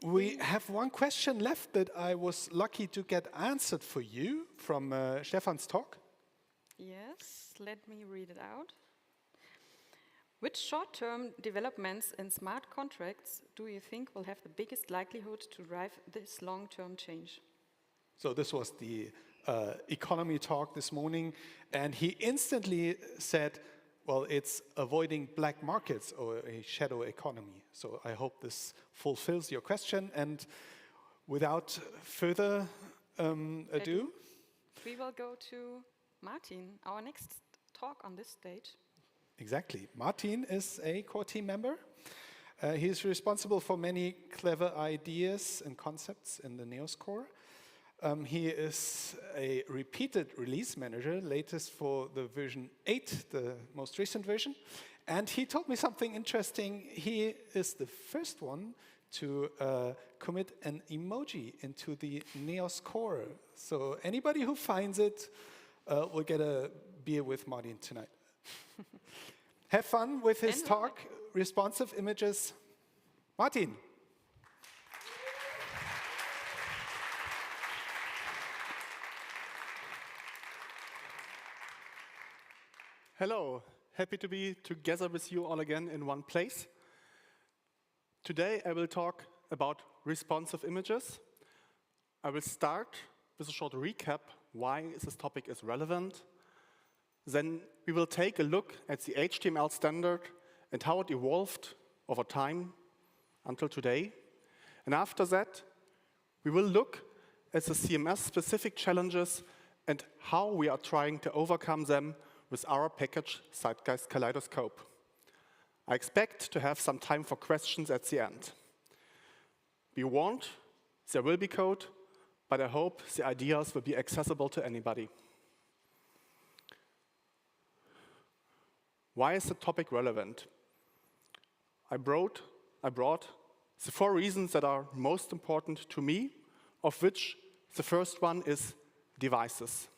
S3: we have one question left that I was lucky to get answered for you from Stefan's talk.
S4: Yes, let me read it out. Which short-term developments in smart contracts do you think will have the biggest likelihood to drive this long-term change?
S3: So this was the economy talk this morning, and he instantly said, well, it's avoiding black markets or a shadow economy. So I hope this fulfills your question, and without further ado,
S4: we will go to Martin, our next talk on this stage.
S3: Exactly. Martin is a core team member. He's responsible for many clever ideas and concepts in the Neos core. He is a repeated release manager, latest for the version 8, the most recent version. And he told me something interesting. He is the first one to commit an emoji into the Neos core. So anybody who finds it will get a beer with Martin tonight. Have fun with his talk, Responsive Images. Martin.
S11: Hello, happy to be together with you all again in one place. Today I will talk about responsive images. I will start with a short recap why this topic is relevant. Then we will take a look at the HTML standard and how it evolved over time until today. And after that, we will look at the CMS-specific challenges and how we are trying to overcome them with our package Zeitgeist Kaleidoscope. I expect to have some time for questions at the end. Be warned, there will be code, but I hope the ideas will be accessible to anybody. Why is the topic relevant? I brought the 4 reasons that are most important to me, of which the first one is devices.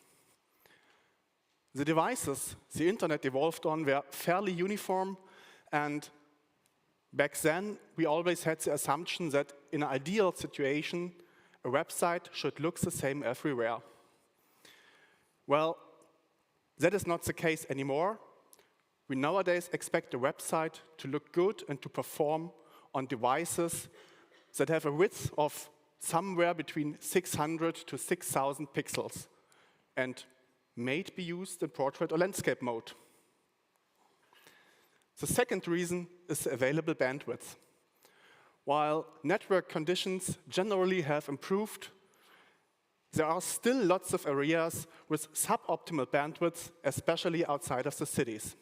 S11: The devices the internet evolved on were fairly uniform, and back then we always had the assumption that in an ideal situation, a website should look the same everywhere. Well, that is not the case anymore. We nowadays expect a website to look good and to perform on devices that have a width of somewhere between 600 to 6,000 pixels and may be used in portrait or landscape mode. The second reason is the available bandwidth. While network conditions generally have improved, there are still lots of areas with suboptimal bandwidth, especially outside of the cities.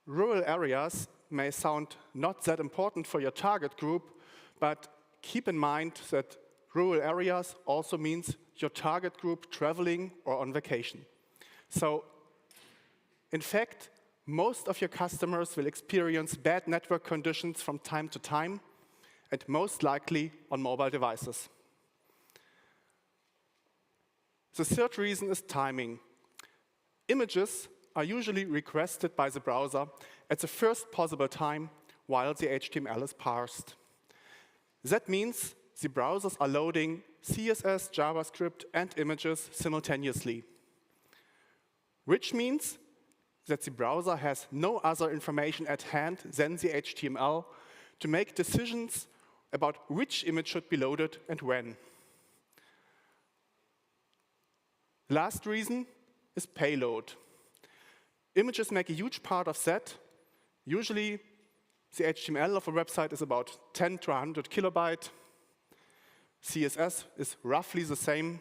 S11: Rural areas may sound not that important for your target group, but keep in mind that rural areas also means your target group traveling or on vacation. So, in fact, most of your customers will experience bad network conditions from time to time, and most likely on mobile devices. The third reason is timing. Images are usually requested by the browser at the first possible time while the HTML is parsed. That means the browsers are loading CSS, JavaScript, and images simultaneously, which means that the browser has no other information at hand than the HTML to make decisions about which image should be loaded and when. Last reason is payload. Images make a huge part of that. Usually, the HTML of a website is about 10 to 100 kilobytes. CSS is roughly the same.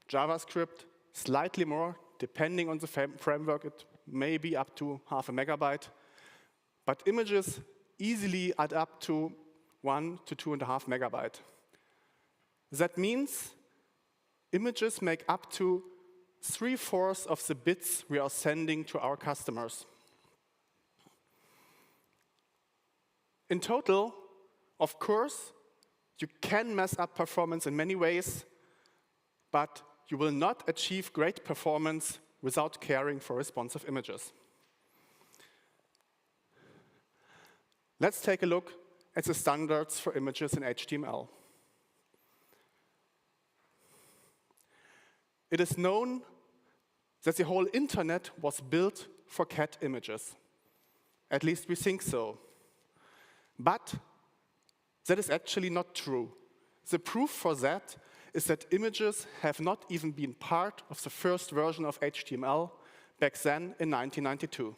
S11: JavaScript, slightly more, depending on the framework. It may be up to half a megabyte. But images easily add up to 1 to 2.5 megabytes. That means images make up to 3/4 of the bits we are sending to our customers. In total, of course, you can mess up performance in many ways, but you will not achieve great performance without caring for responsive images. Let's take a look at the standards for images in HTML. It is known that the whole internet was built for cat images. At least we think so. But that is actually not true. The proof for that is that images have not even been part of the first version of HTML back then in 1992.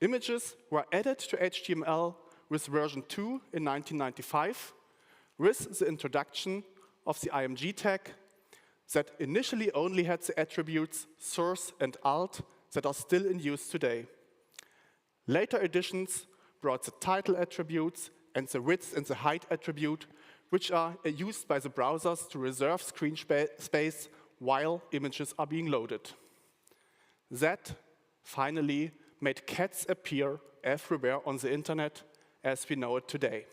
S11: Images were added to HTML with version 2 in 1995 with the introduction of the IMG tag that initially only had the attributes source and alt that are still in use today. Later editions brought the title attributes and the width and the height attribute, which are used by the browsers to reserve screen space while images are being loaded. That finally made cats appear everywhere on the internet as we know it today.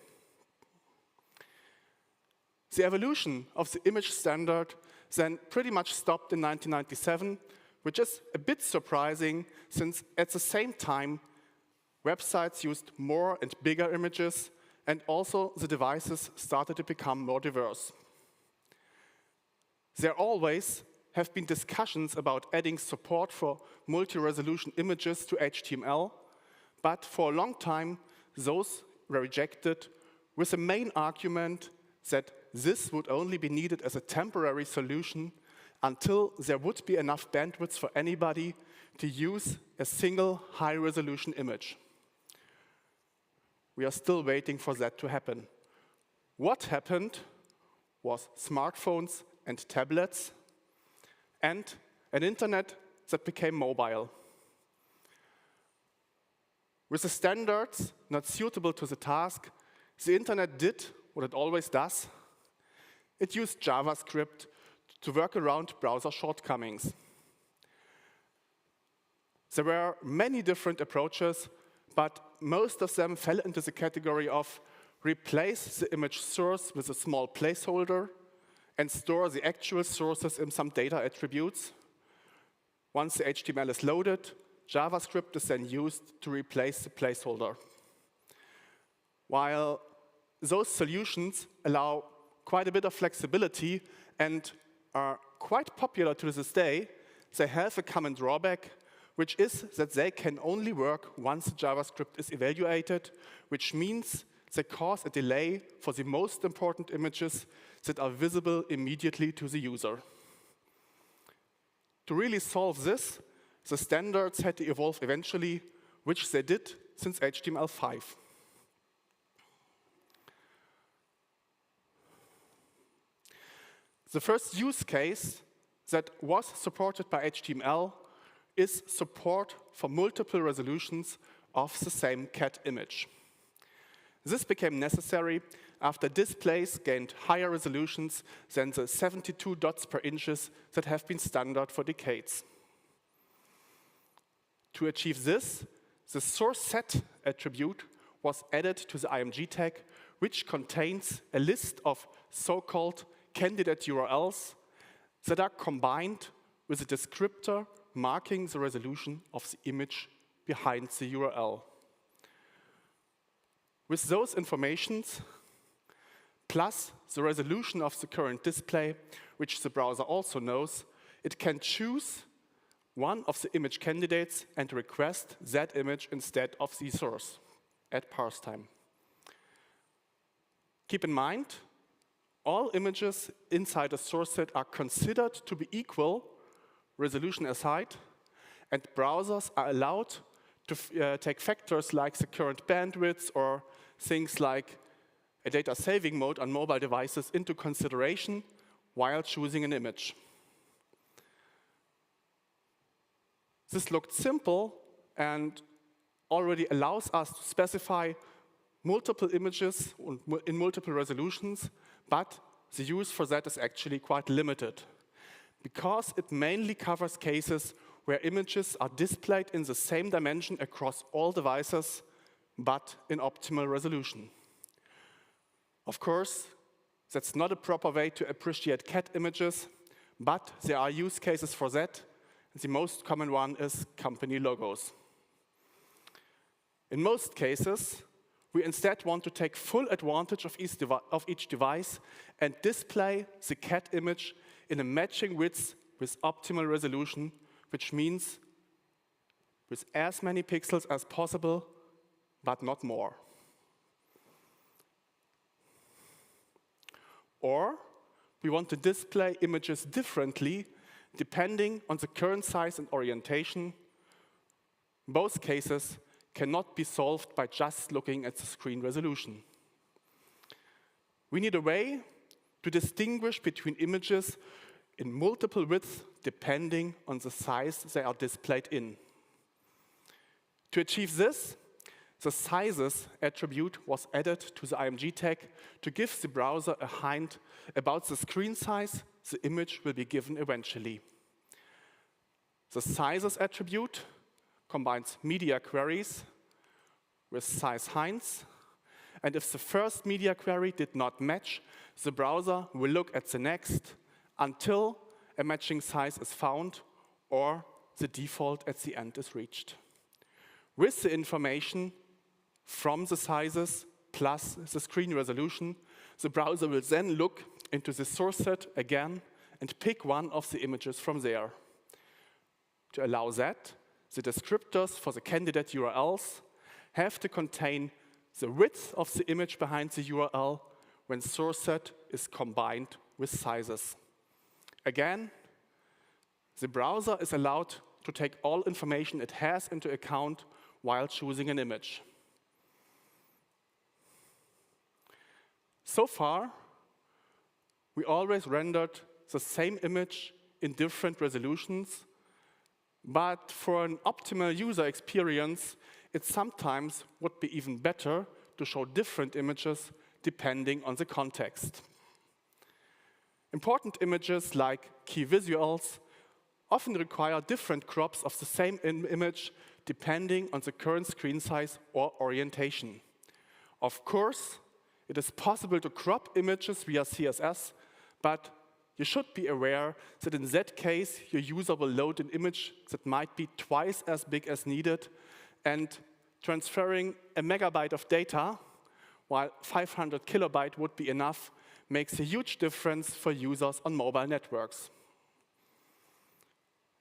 S11: The evolution of the image standard then pretty much stopped in 1997, which is a bit surprising since at the same time websites used more and bigger images, and also the devices started to become more diverse. There always have been discussions about adding support for multi-resolution images to HTML, but for a long time those were rejected with the main argument that this would only be needed as a temporary solution until there would be enough bandwidth for anybody to use a single high-resolution image. We are still waiting for that to happen. What happened was smartphones and tablets and an internet that became mobile. With the standards not suitable to the task, the internet did what it always does. It used JavaScript to work around browser shortcomings. There were many different approaches, but most of them fell into the category of replace the image source with a small placeholder and store the actual sources in some data attributes. Once the HTML is loaded, JavaScript is then used to replace the placeholder. While those solutions allow quite a bit of flexibility and are quite popular to this day, they have a common drawback, which is that they can only work once the JavaScript is evaluated, which means they cause a delay for the most important images that are visible immediately to the user. To really solve this, the standards had to evolve eventually, which they did since HTML5. The first use case that was supported by HTML is support for multiple resolutions of the same cat image. This became necessary after displays gained higher resolutions than the 72 dots per inches that have been standard for decades. To achieve this, the source set attribute was added to the IMG tag, which contains a list of so-called candidate URLs that are combined with a descriptor marking the resolution of the image behind the URL. With those informations, plus the resolution of the current display, which the browser also knows, it can choose one of the image candidates and request that image instead of the source at parse time. Keep in mind, all images inside a source set are considered to be equal, resolution aside, and browsers are allowed to take factors like the current bandwidth or things like a data saving mode on mobile devices into consideration while choosing an image. This looked simple and already allows us to specify multiple images in multiple resolutions, but the use for that is actually quite limited because it mainly covers cases where images are displayed in the same dimension across all devices, but in optimal resolution. Of course, that's not a proper way to appreciate cat images, but there are use cases for that. The most common one is company logos. In most cases, we instead want to take full advantage of each device and display the cat image in a matching width with optimal resolution, which means with as many pixels as possible, but not more. Or we want to display images differently depending on the current size and orientation. Both cases cannot be solved by just looking at the screen resolution. We need a way to distinguish between images in multiple widths depending on the size they are displayed in. To achieve this, the sizes attribute was added to the IMG tag to give the browser a hint about the screen size the image will be given eventually. The sizes attribute combines media queries with size hints, and if the first media query did not match, the browser will look at the next until a matching size is found or the default at the end is reached. With the information from the sizes plus the screen resolution, the browser will then look into the source set again and pick one of the images from there. To allow that, the descriptors for the candidate URLs have to contain the width of the image behind the URL when source set is combined with sizes. Again, the browser is allowed to take all information it has into account while choosing an image. So far, we always rendered the same image in different resolutions, but for an optimal user experience, it sometimes would be even better to show different images depending on the context. Important images like key visuals often require different crops of the same image depending on the current screen size or orientation. Of course, it is possible to crop images via CSS, but you should be aware that in that case, your user will load an image that might be twice as big as needed, and transferring a megabyte of data, while 500 kilobyte would be enough, makes a huge difference for users on mobile networks.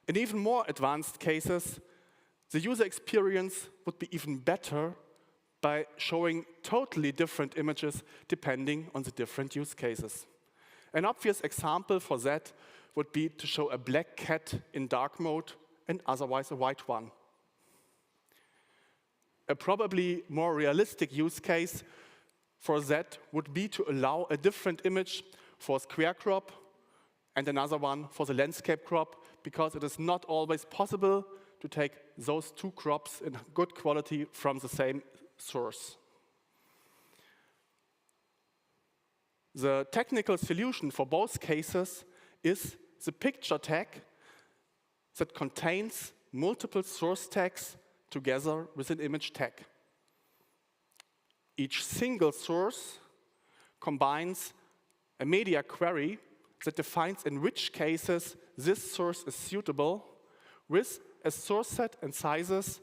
S11: In even more advanced cases, the user experience would be even better by showing totally different images depending on the different use cases. An obvious example for that would be to show a black cat in dark mode and otherwise a white one. A probably more realistic use case for that would be to allow a different image for square crop and another one for the landscape crop, because it is not always possible to take those two crops in good quality from the same source. The technical solution for both cases is the picture tag that contains multiple source tags together with an image tag. Each single source combines a media query that defines in which cases this source is suitable with a source set and sizes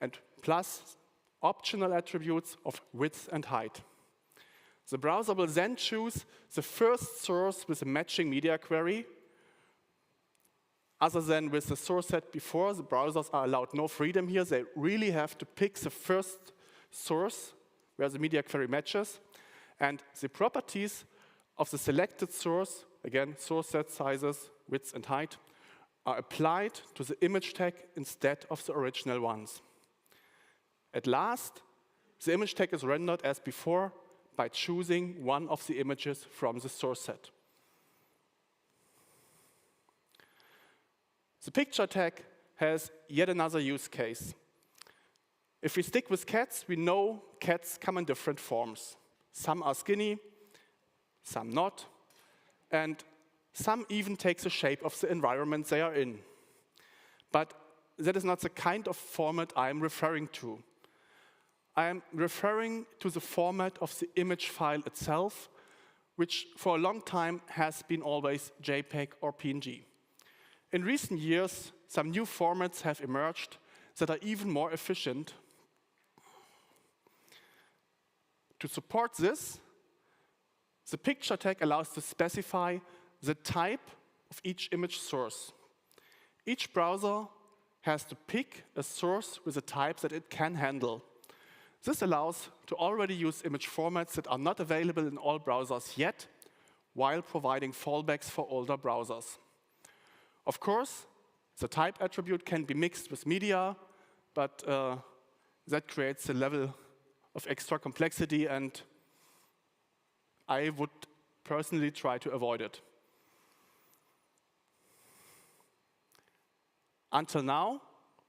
S11: and plus optional attributes of width and height. The browser will then choose the first source with a matching media query. Other than with the source set before, the browsers are allowed no freedom here. They really have to pick the first source where the media query matches. And the properties of the selected source, again, source set, sizes, width, and height, are applied to the image tag instead of the original ones. At last, the image tag is rendered as before by choosing one of the images from the source set. The picture tag has yet another use case. If we stick with cats, we know cats come in different forms. Some are skinny, some not, and some even take the shape of the environment they are in. But that is not the kind of format I am referring to. I am referring to the format of the image file itself, which for a long time has been always JPEG or PNG. In recent years, some new formats have emerged that are even more efficient. To support this, the picture tag allows to specify the type of each image source. Each browser has to pick a source with a type that it can handle. This allows to already use image formats that are not available in all browsers yet, while providing fallbacks for older browsers. Of course, the type attribute can be mixed with media, but that creates a level of extra complexity, and I would personally try to avoid it. Until now,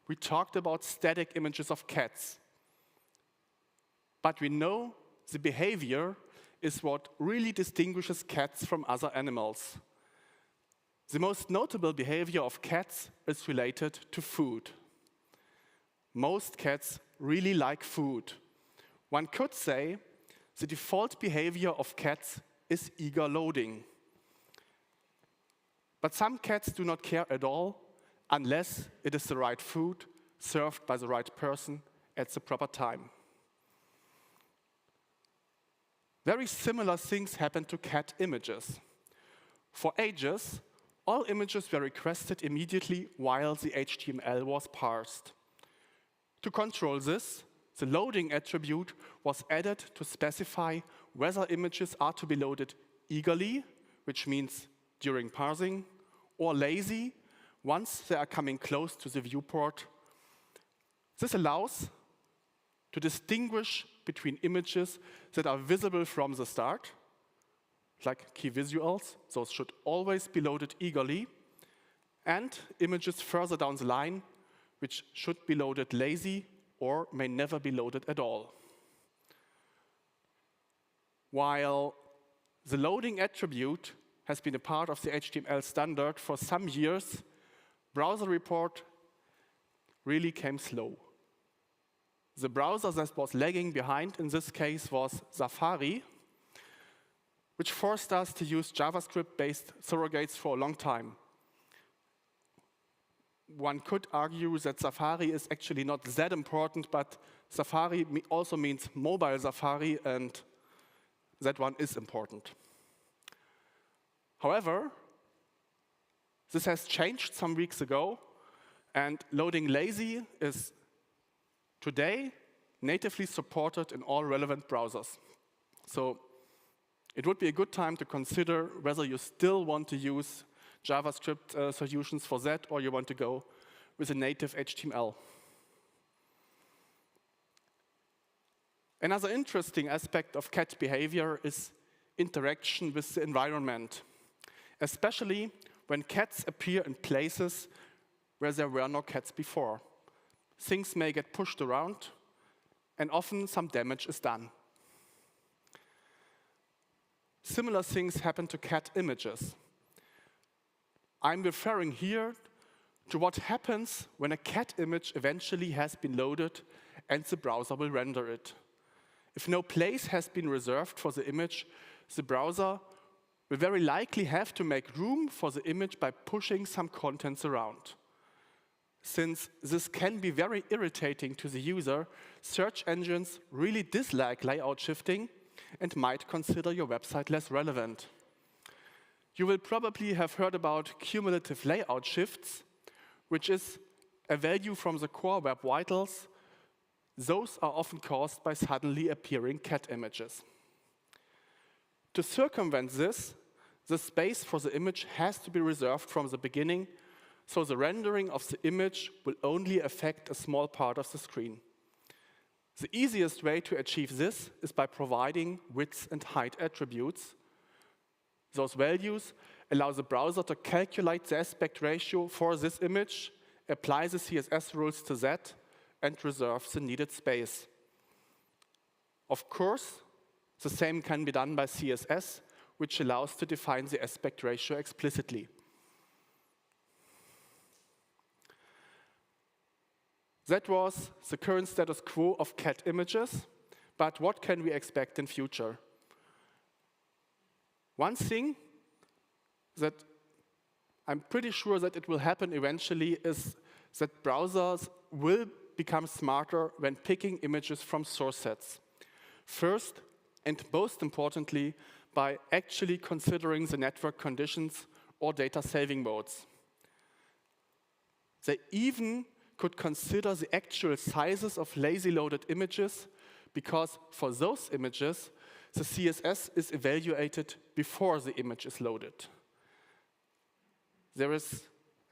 S11: we talked about static images of cats. But we know the behavior is what really distinguishes cats from other animals. The most notable behavior of cats is related to food. Most cats really like food. One could say the default behavior of cats is eager loading. But some cats do not care at all unless it is the right food served by the right person at the proper time. Very similar things happen to cat images. For ages, all images were requested immediately while the HTML was parsed. To control this, the loading attribute was added to specify whether images are to be loaded eagerly, which means during parsing, or lazy, once they are coming close to the viewport. This allows to distinguish between images that are visible from the start, like key visuals, those should always be loaded eagerly, and images further down the line, which should be loaded lazy or may never be loaded at all. While the loading attribute has been a part of the HTML standard for some years, browser report really came slow. The browser that was lagging behind in this case was Safari, which forced us to use JavaScript-based surrogates for a long time. One could argue that Safari is actually not that important, but Safari also means mobile Safari, and that one is important. However, this has changed some weeks ago, and loading lazy is today natively supported in all relevant browsers. So it would be a good time to consider whether you still want to use JavaScript solutions for that, or you want to go with a native HTML. Another interesting aspect of cat behavior is interaction with the environment, especially when cats appear in places where there were no cats before. Things may get pushed around, and often some damage is done. Similar things happen to cat images. I'm referring here to what happens when a cat image eventually has been loaded and the browser will render it. If no place has been reserved for the image, the browser will very likely have to make room for the image by pushing some contents around. Since this can be very irritating to the user, search engines really dislike layout shifting and might consider your website less relevant. You will probably have heard about cumulative layout shifts, which is a value from the core web vitals. Those are often caused by suddenly appearing cat images. To circumvent this, the space for the image has to be reserved from the beginning, so the rendering of the image will only affect a small part of the screen. The easiest way to achieve this is by providing width and height attributes. Those values allow the browser to calculate the aspect ratio for this image, apply the CSS rules to that, and reserve the needed space. Of course, the same can be done by CSS, which allows to define the aspect ratio explicitly. That was the current status quo of cat images, but what can we expect in future? One thing that I'm pretty sure that it will happen eventually is that browsers will become smarter when picking images from source sets. First, and most importantly, by actually considering the network conditions or data saving modes. They even could consider the actual sizes of lazy loaded images, because for those images, the CSS is evaluated before the image is loaded. There is,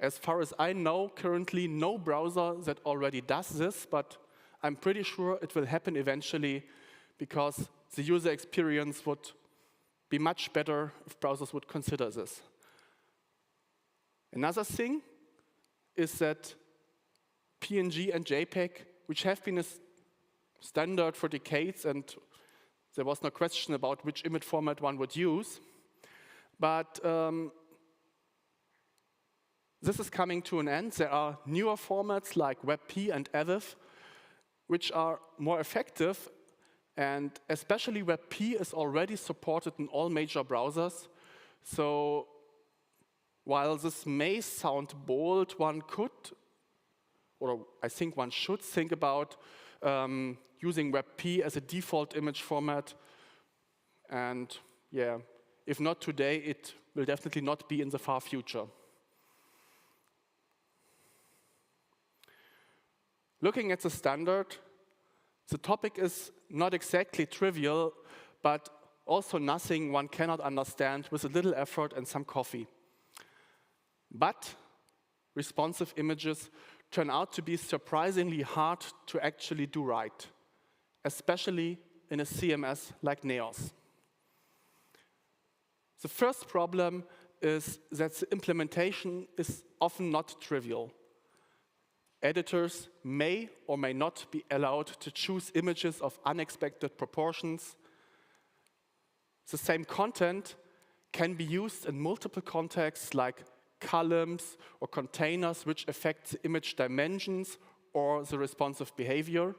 S11: as far as I know, currently no browser that already does this, but I'm pretty sure it will happen eventually, because the user experience would be much better if browsers would consider this. Another thing is that PNG and JPEG, which have been a standard for decades, and there was no question about which image format one would use. But this is coming to an end. There are newer formats like WebP and EVIF, which are more effective, and especially WebP is already supported in all major browsers. So while this may sound bold, one could, or I think one should think about using WebP as a default image format. And yeah, if not today, it will definitely not be in the far future. Looking at the standard, the topic is not exactly trivial, but also nothing one cannot understand with a little effort and some coffee. But responsive images turn out to be surprisingly hard to actually do right, especially in a CMS like NEOS. The first problem is that the implementation is often not trivial. Editors may or may not be allowed to choose images of unexpected proportions. The same content can be used in multiple contexts like columns or containers which affect the image dimensions or the responsive behavior.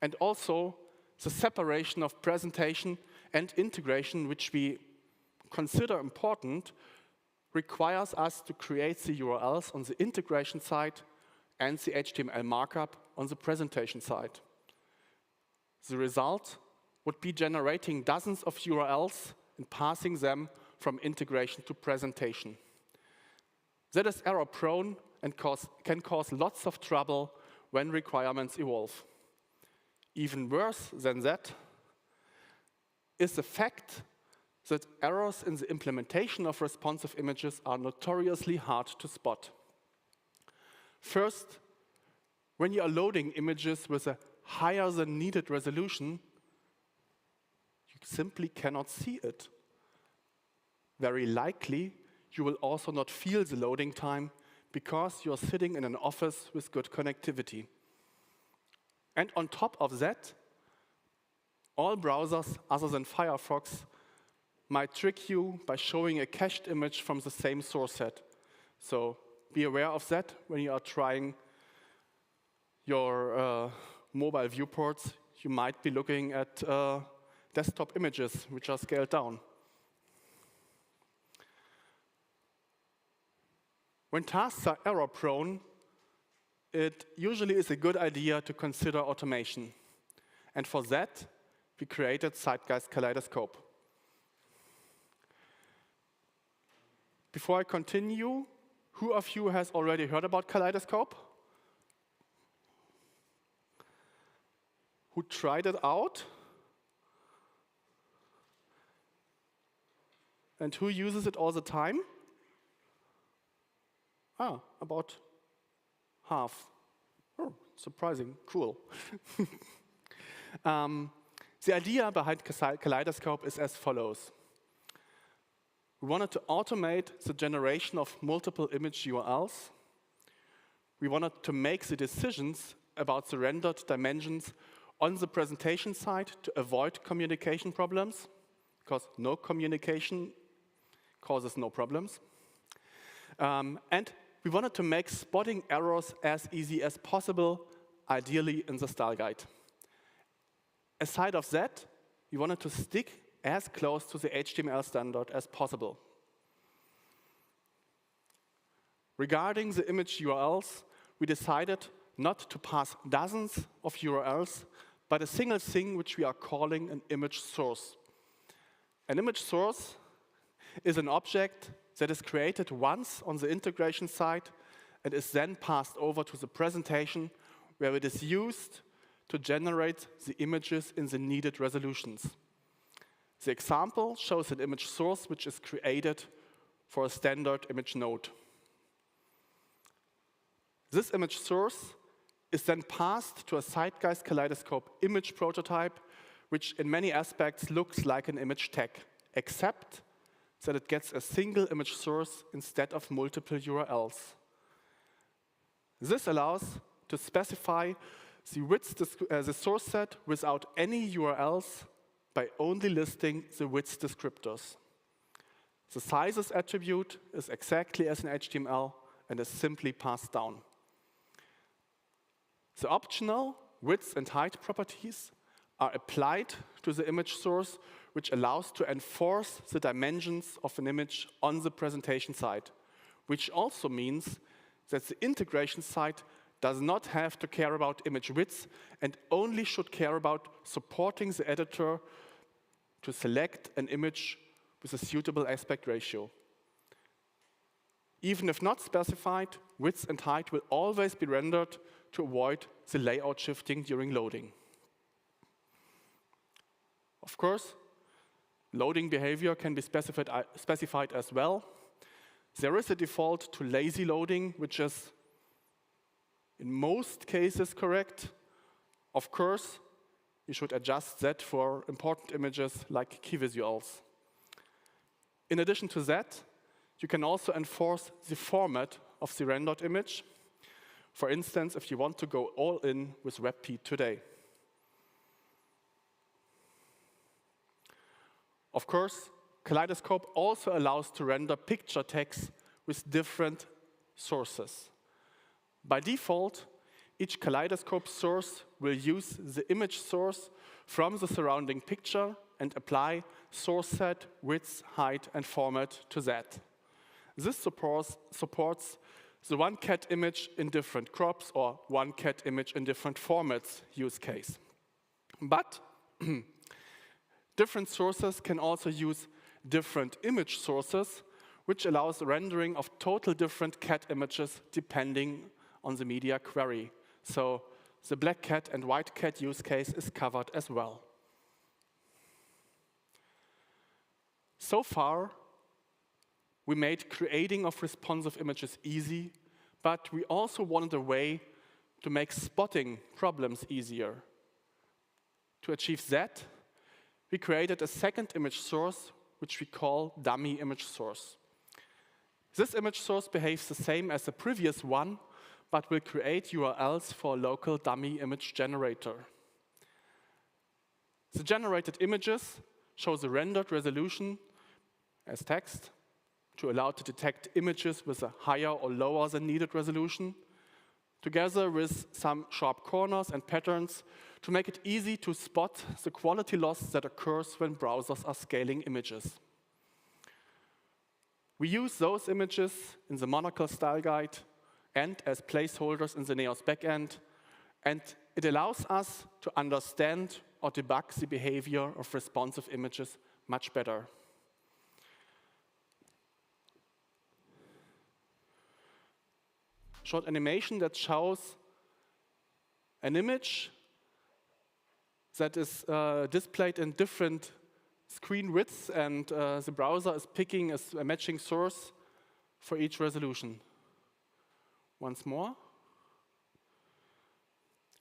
S11: And also the separation of presentation and integration, which we consider important, requires us to create the URLs on the integration side and the HTML markup on the presentation side. The result would be generating dozens of URLs and passing them from integration to presentation. That is error-prone and can cause lots of trouble when requirements evolve. Even worse than that is the fact that errors in the implementation of responsive images are notoriously hard to spot. First, when you are loading images with a higher than needed resolution, you simply cannot see it. Very likely, you will also not feel the loading time because you're sitting in an office with good connectivity. And on top of that, all browsers other than Firefox might trick you by showing a cached image from the same source set. So be aware of that when you are trying your mobile viewports. You might be looking at desktop images which are scaled down. When tasks are error-prone, it usually is a good idea to consider automation. And for that, we created Zeitgeist Kaleidoscope. Before I continue, who of you has already heard about Kaleidoscope? Who tried it out? And who uses it all the time? About half. Oh, surprising, cool. The idea behind Kaleidoscope is as follows. We wanted to automate the generation of multiple image URLs. We wanted to make the decisions about the rendered dimensions on the presentation side to avoid communication problems, because no communication causes no problems. And we wanted to make spotting errors as easy as possible, ideally in the style guide. Aside of that, we wanted to stick as close to the HTML standard as possible. Regarding the image URLs, we decided not to pass dozens of URLs, but a single thing which we are calling an image source. An image source is an object that is created once on the integration side and is then passed over to the presentation, where it is used to generate the images in the needed resolutions. The example shows an image source which is created for a standard image node. This image source is then passed to a Zeitgeist Kaleidoscope image prototype, which in many aspects looks like an image tag, except that it gets a single image source instead of multiple URLs. This allows to specify the width the source set without any URLs by only listing the width descriptors. The sizes attribute is exactly as in HTML and is simply passed down. The optional width and height properties are applied to the image source, which allows to enforce the dimensions of an image on the presentation side, which also means that the integration side does not have to care about image width and only should care about supporting the editor to select an image with a suitable aspect ratio. Even if not specified, width and height will always be rendered to avoid the layout shifting during loading. Of course, loading behavior can be specified as well. There is a default to lazy loading, which is in most cases correct. Of course, you should adjust that for important images like key visuals. In addition to that, you can also enforce the format of the rendered image. For instance, if you want to go all in with WebP today. Of course, Kaleidoscope also allows to render picture tags with different sources. By default, each Kaleidoscope source will use the image source from the surrounding picture and apply source set, width, height, and format to that. This supports the one cat image in different crops or one cat image in different formats use case. But different sources can also use different image sources, which allows rendering of total different cat images depending on the media query. So the black cat and white cat use case is covered as well. So far, we made creating of responsive images easy, but we also wanted a way to make spotting problems easier. To achieve that, we created a second image source, which we call dummy image source. This image source behaves the same as the previous one, but will create URLs for a local dummy image generator. The generated images show the rendered resolution as text to allow to detect images with a higher or lower than needed resolution, together with some sharp corners and patterns to make it easy to spot the quality loss that occurs when browsers are scaling images. We use those images in the Monocle style guide and as placeholders in the Neos backend, and it allows us to understand or debug the behavior of responsive images much better. Short animation that shows an image that is displayed in different screen widths, and the browser is picking a matching source for each resolution. Once more.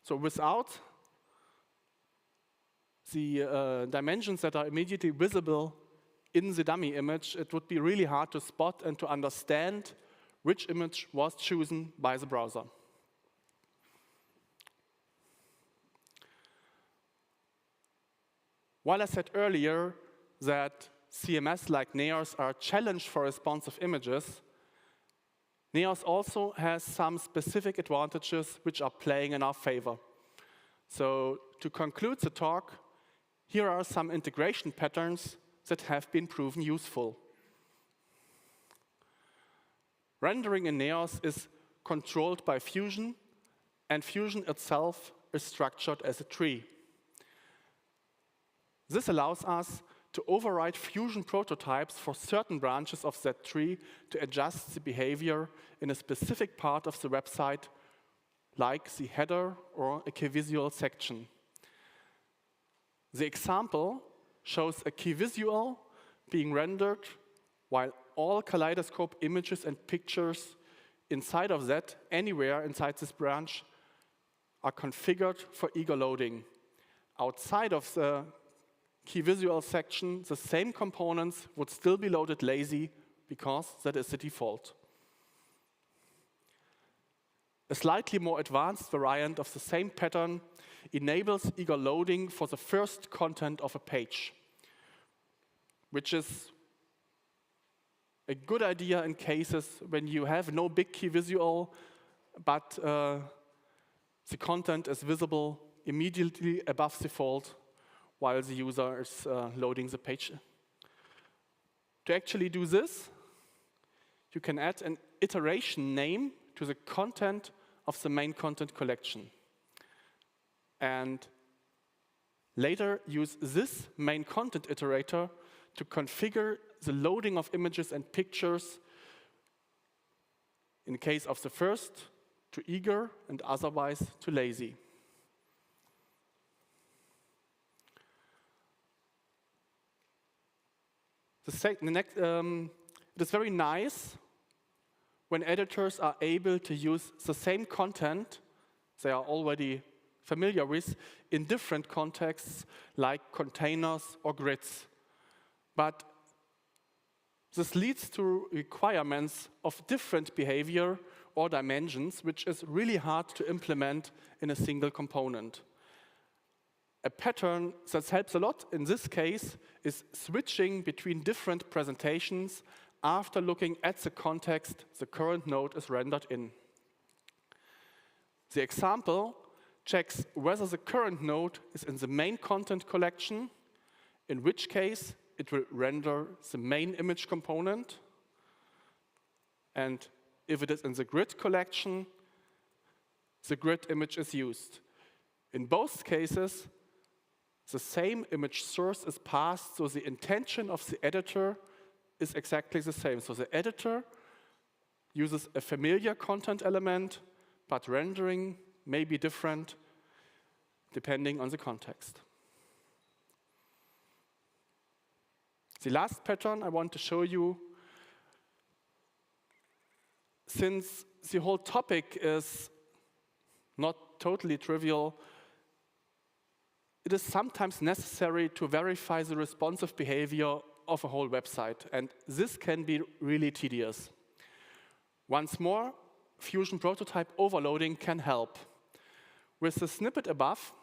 S11: So without the dimensions that are immediately visible in the dummy image, it would be really hard to spot and to understand which image was chosen by the browser. While I said earlier that CMS like Neos are a challenge for responsive images, Neos also has some specific advantages which are playing in our favor. So to conclude the talk, here are some integration patterns that have been proven useful. Rendering in Neos is controlled by Fusion, and Fusion itself is structured as a tree. This allows us to override Fusion prototypes for certain branches of that tree to adjust the behavior in a specific part of the website, like the header or a key visual section. The example shows a key visual being rendered while all Kaleidoscope images and pictures inside of that, anywhere inside this branch, are configured for eager loading. Outside of the key visual section, the same components would still be loaded lazy because that is the default. A slightly more advanced variant of the same pattern enables eager loading for the first content of a page, which is a good idea in cases when you have no big key visual, but the content is visible immediately above the fold while the user is loading the page. To actually do this, you can add an iteration name to the content of the main content collection. And later use this main content iterator to configure the loading of images and pictures in case of the first to eager and otherwise to lazy. It is very nice when editors are able to use the same content they are already familiar with in different contexts like containers or grids. But this leads to requirements of different behavior or dimensions, which is really hard to implement in a single component. A pattern that helps a lot in this case is switching between different presentations after looking at the context the current node is rendered in. The example checks whether the current node is in the main content collection, in which case it will render the main image component, and if it is in the grid collection, the grid image is used. In both cases, the same image source is passed, so the intention of the editor is exactly the same. So the editor uses a familiar content element, but rendering may be different depending on the context. The last pattern I want to show you, since the whole topic is not totally trivial, it is sometimes necessary to verify the responsive behavior of a whole website, and this can be really tedious. Once more, Fusion prototype overloading can help. With the snippet above,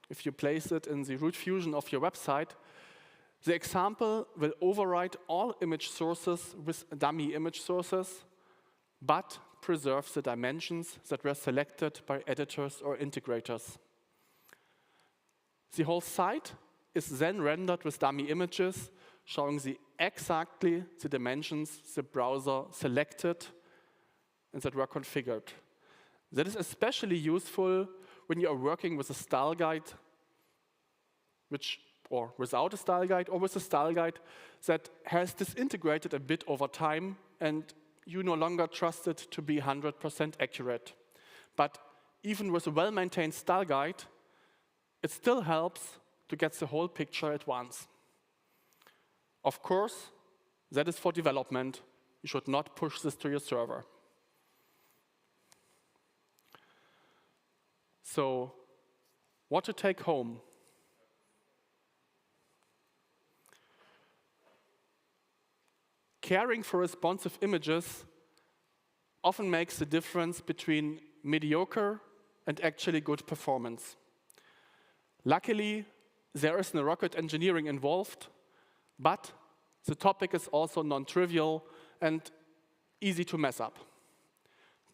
S11: if you place it in the root Fusion of your website, the example will overwrite all image sources with dummy image sources, but preserve the dimensions that were selected by editors or integrators. The whole site is then rendered with dummy images, showing exactly the dimensions the browser selected and that were configured. That is especially useful when you are working with a style guide, or without a style guide, or with a style guide that has disintegrated a bit over time and you no longer trust it to be 100% accurate. But even with a well-maintained style guide, it still helps to get the whole picture at once. Of course, that is for development. You should not push this to your server. So, what to take home? Caring for responsive images often makes the difference between mediocre and actually good performance. Luckily, there is no rocket engineering involved, but the topic is also non-trivial and easy to mess up.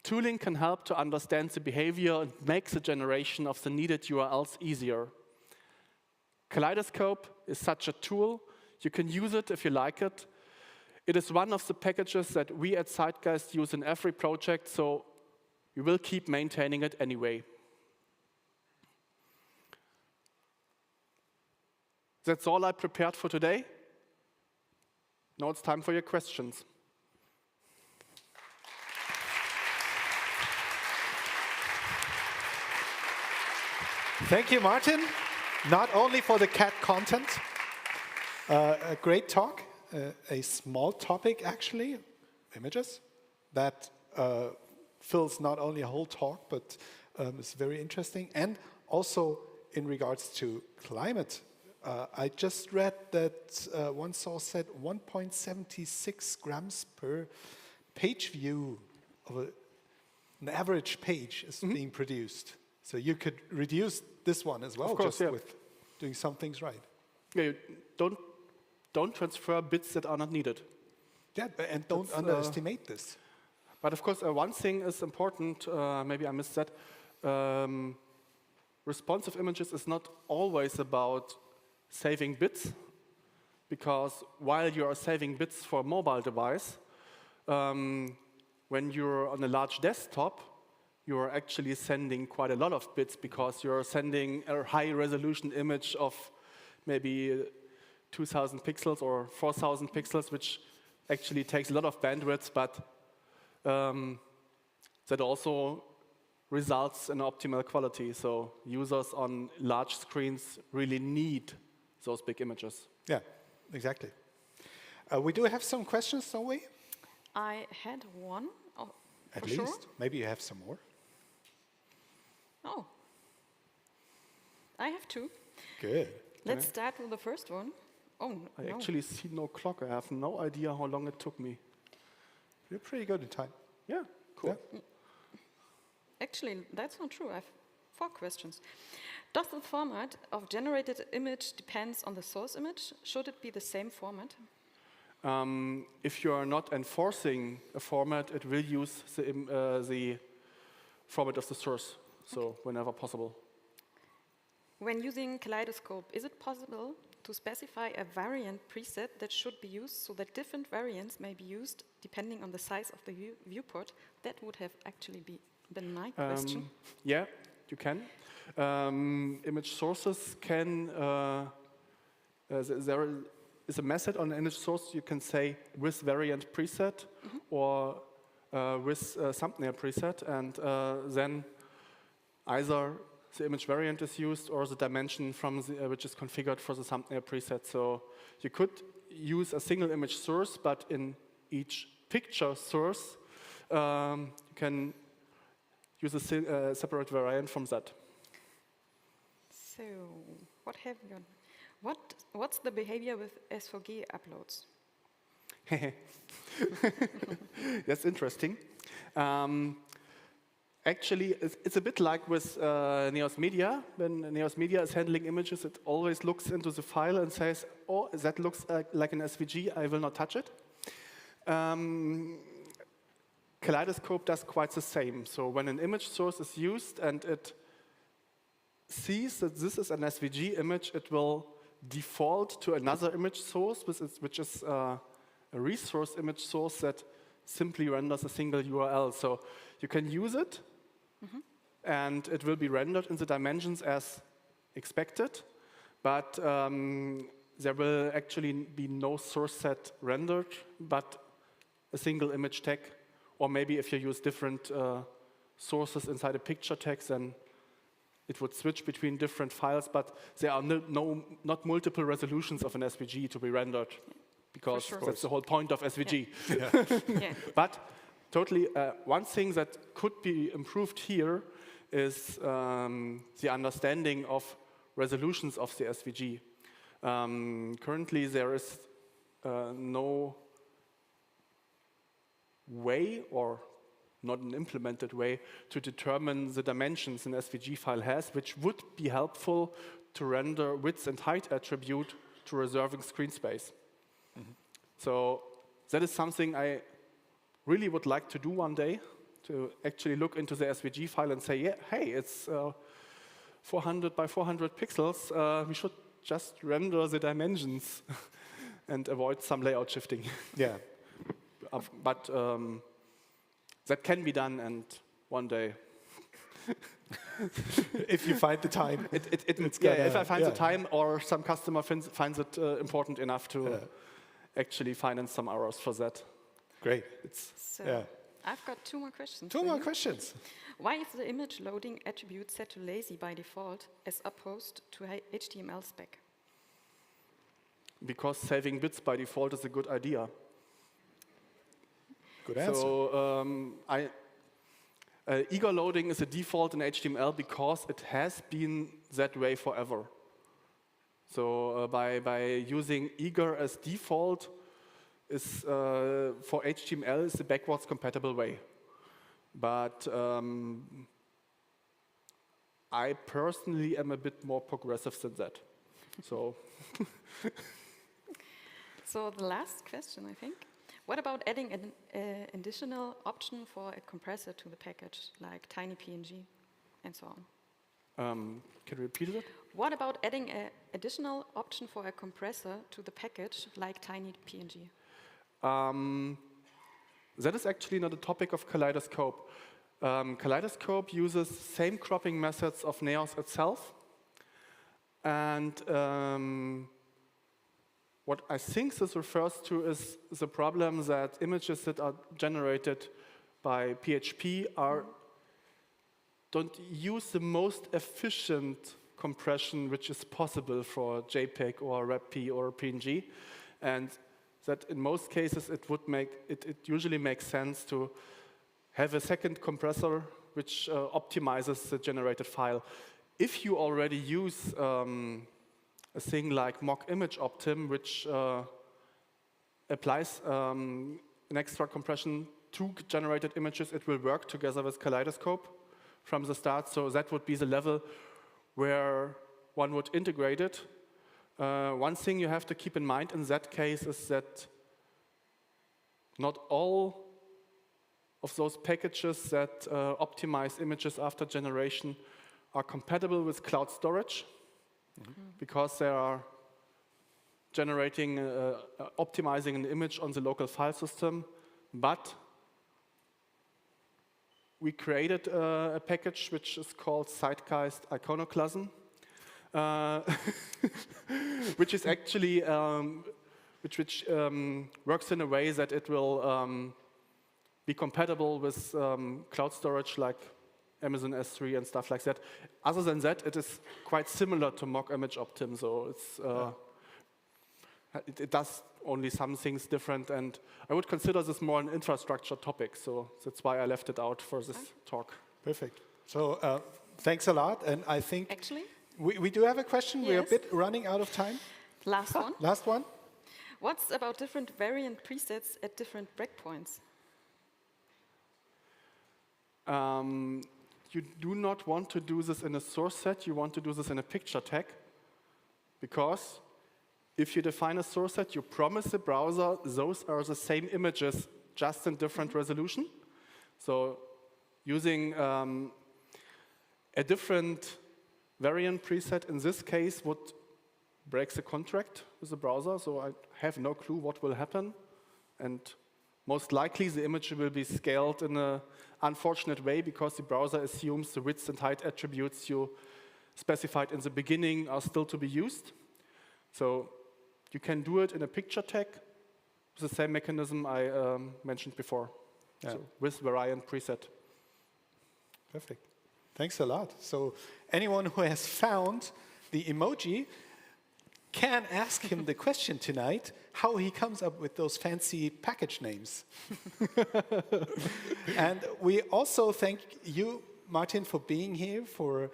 S11: Tooling can help to understand the behavior and make the generation of the needed URLs easier. Kaleidoscope is such a tool. You can use it if you like it. It is one of the packages that we at Zeitgeist use in every project, so we will keep maintaining it anyway. That's all I prepared for today. Now it's time for your questions.
S3: Thank you, Martin. Not only for the cat content, a great talk, a small topic actually, images, that fills not only a whole talk, but is very interesting. And also in regards to climate, I just read that one source said 1.76 grams per page view of a an average page is being produced. So you could reduce this one as well,
S11: course,
S3: just with doing some things right.
S11: Yeah, you don't transfer bits that are not needed.
S3: Yeah, and don't underestimate this.
S11: But of course, one thing is important, maybe I missed that. Responsive images is not always about saving bits, because while you are saving bits for a mobile device, when you're on a large desktop, you're actually sending quite a lot of bits, because you're sending a high-resolution image of maybe 2,000 pixels or 4,000 pixels, which actually takes a lot of bandwidth, but that also results in optimal quality. So users on large screens really need those big images.
S3: Yeah, exactly. We do have some questions, don't we?
S4: I had one. Oh,
S3: At
S4: for
S3: least.
S4: sure.
S3: Maybe you have some more.
S4: Oh. I have two.
S3: Good.
S4: Let's start with the first one. Oh,
S11: I
S4: no.
S11: actually see no clock. I have no idea how long it took me.
S3: You're pretty good in time.
S11: Yeah, cool.
S3: Yeah.
S4: Actually, that's not true. I have 4 questions. Does the format of generated image depends on the source image? Should it be the same format?
S11: If you are not enforcing a format, it will use the format of the source, so whenever possible.
S4: When using Kaleidoscope, is it possible to specify a variant preset that should be used so that different variants may be used depending on the size of the viewport? That would have actually been my question.
S11: Yeah, you can. Image sources can, there is a method on image source you can say with variant preset or with thumbnail preset, and then either the image variant is used or the dimension from which is configured for the thumbnail preset. So you could use a single image source, but in each picture source, you can use a separate variant from that.
S4: So, what have you? What's the behavior with SVG uploads?
S11: That's interesting. Actually, it's a bit like with Neos Media. When Neos Media is handling images, it always looks into the file and says, oh, that looks like an SVG, I will not touch it. Kaleidoscope does quite the same. So when an image source is used and it sees that this is an SVG image, it will default to another image source, which is a resource image source that simply renders a single URL. So you can use it, and it will be rendered in the dimensions as expected, but there will actually be no source set rendered, but a single image tag. Or maybe if you use different sources inside a picture text, then it would switch between different files, but there are not multiple resolutions of an SVG to be rendered, because that's the whole point of SVG.
S4: Yeah.
S11: But totally, one thing that could be improved here is the understanding of resolutions of the SVG. Currently, there is no way, or not an implemented way, to determine the dimensions an SVG file has, which would be helpful to render width and height attribute to reserving screen space. So that is something I really would like to do one day, to actually look into the SVG file and say, yeah, hey, it's 400 by 400 pixels. We should just render the dimensions and avoid some layout shifting.
S3: Yeah.
S11: But that can be done, and one day,
S3: If you find the time.
S11: If I find the time, or some customer finds it important enough to actually finance some hours for that.
S3: Great.
S4: So,
S3: Yeah.
S4: I've got 2 more questions.
S3: Two
S4: for
S3: more
S4: you.
S3: questions.
S4: Why is the image loading attribute set to lazy by default as opposed to HTML spec?
S11: Because saving bits by default is a good idea.
S3: Good answer.
S11: So eager loading is a default in HTML because it has been that way forever. So by using eager as default is for HTML is the backwards compatible way. But I personally am a bit more progressive than that. So,
S4: So the last question, I think. What about adding an additional option for a compressor to the package, like tiny PNG and so on?
S11: can you repeat it?
S4: What about adding an additional option for a compressor to the package, like tiny PNG?
S11: That is actually not a topic of Kaleidoscope. Kaleidoscope uses same cropping methods of Neos itself. And what I think this refers to is the problem that images that are generated by PHP don't use the most efficient compression which is possible for JPEG or WebP or PNG. And that in most cases it usually makes sense to have a second compressor which optimizes the generated file. If you already use a thing like mock image optim, which applies an extra compression to generated images, it will work together with Kaleidoscope from the start. So that would be the level where one would integrate it. One thing you have to keep in mind in that case is that not all of those packages that optimize images after generation are compatible with cloud storage, because they are generating, optimizing an image on the local file system. But we created a package which is called Zeitgeist Iconoclasm, which is actually which works in a way that it will be compatible with cloud storage like Amazon S3 and stuff like that. Other than that, it is quite similar to mock image optim, so it does only some things different, and I would consider this more an infrastructure topic, so that's why I left it out for this talk.
S3: Perfect. So thanks a lot, and I think
S4: Actually,
S3: we do have a question. We're a
S4: Yes.
S3: bit running out of time.
S4: last one.
S3: Last one.
S4: What's about different variant presets at different breakpoints?
S11: You do not want to do this in a source set, you want to do this in a picture tag, because if you define a source set, you promise the browser those are the same images, just in different resolution. So using a different variant preset in this case would break the contract with the browser, so I have no clue what will happen. And most likely the image will be scaled in an unfortunate way, because the browser assumes the width and height attributes you specified in the beginning are still to be used. So you can do it in a picture tag with the same mechanism I mentioned before, so with variant preset.
S3: Perfect. Thanks a lot. So anyone who has found the emoji can ask him the question tonight, how he comes up with those fancy package names. And we also thank you, Martin, for being here, for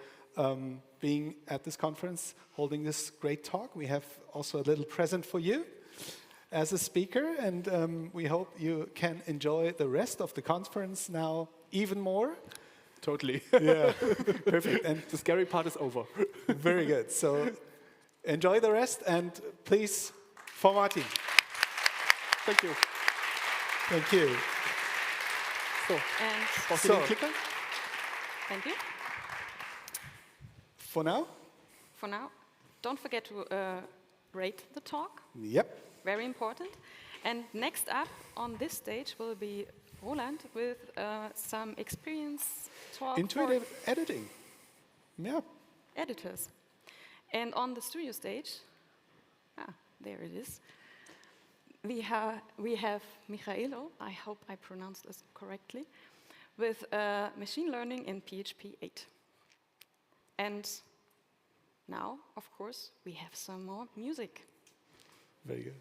S3: being at this conference, holding this great talk. We have also a little present for you as a speaker, and we hope you can enjoy the rest of the conference now even more.
S11: Totally.
S3: Yeah, perfect. And
S11: the scary part is over.
S3: very good. So enjoy the rest, and please, for Martin.
S11: Thank you.
S3: Thank you.
S11: So,
S4: And
S3: So,
S4: thank you.
S3: for now,
S4: For now, don't forget to rate the talk.
S3: yep.
S4: Very important. And next up on this stage will be Roland with some experience talk
S3: Intuitive editing. Yeah.
S4: for editors. And on the studio stage, there it is. We have Michaelo, I hope I pronounced this correctly, with machine learning in PHP 8. And now, of course, we have some more music.
S3: Very good.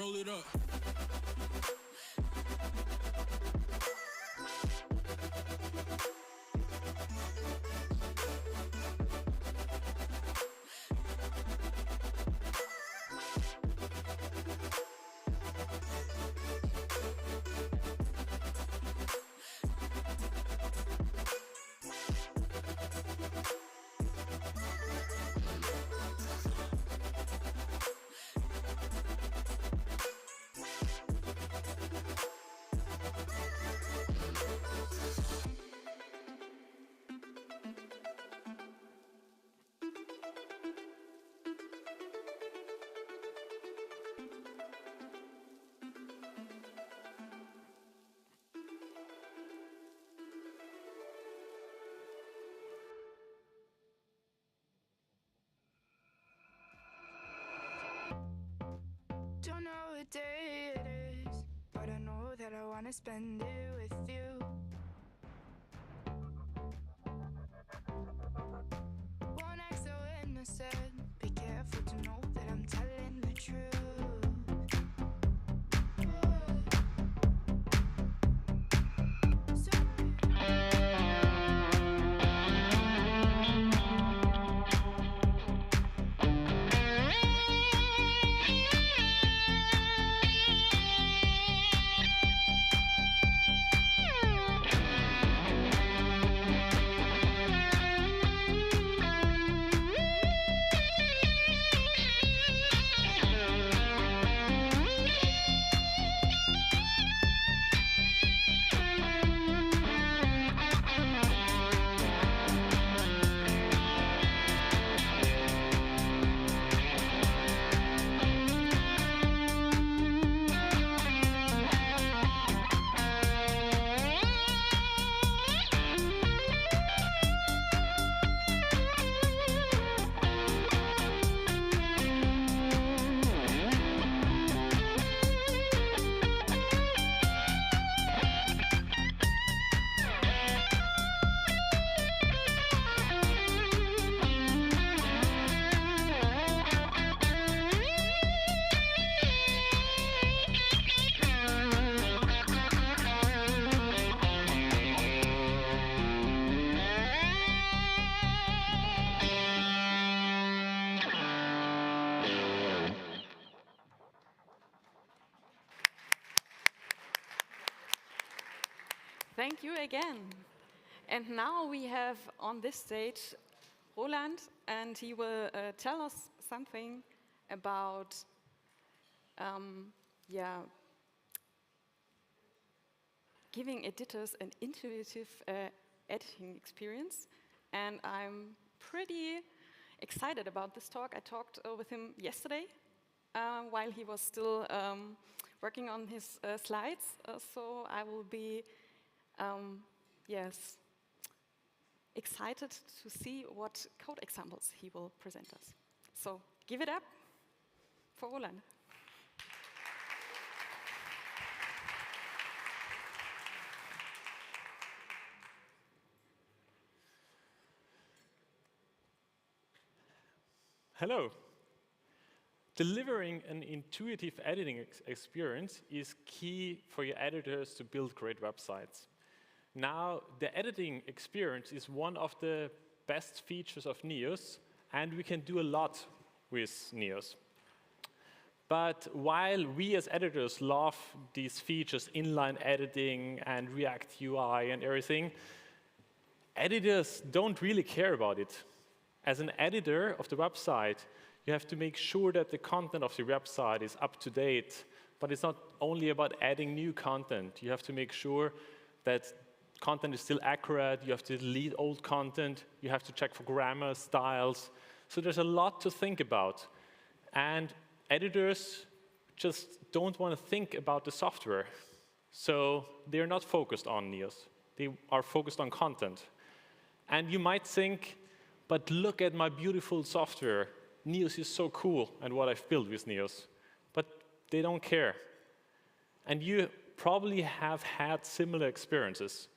S1: roll it up.
S9: Don't know what day it is, but I know that I wanna spend it with you. Won't act so innocent, be careful to know that I'm telling the truth.
S4: Thank you again. And now we have on this stage Roland, and he will tell us something about giving editors an intuitive editing experience. And I'm pretty excited about this talk. I talked with him yesterday while he was still working on his slides. So I will be excited to see what code examples he will present us. So give it up for Roland.
S8: Hello. Delivering an intuitive editing experience is key for your editors to build great websites. Now, the editing experience is one of the best features of Neos, and we can do a lot with Neos. But while we as editors love these features, inline editing and React UI and everything, editors don't really care about it. As an editor of the website, you have to make sure that the content of the website is up to date. But it's not only about adding new content. You have to make sure that content is still accurate. You have to delete old content. You have to check for grammar, styles. So there's a lot to think about. And editors just don't want to think about the software. So they're not focused on Neos. They are focused on content. And you might think, but look at my beautiful software. Neos is so cool and what I've built with Neos. But they don't care. And you probably have had similar experiences.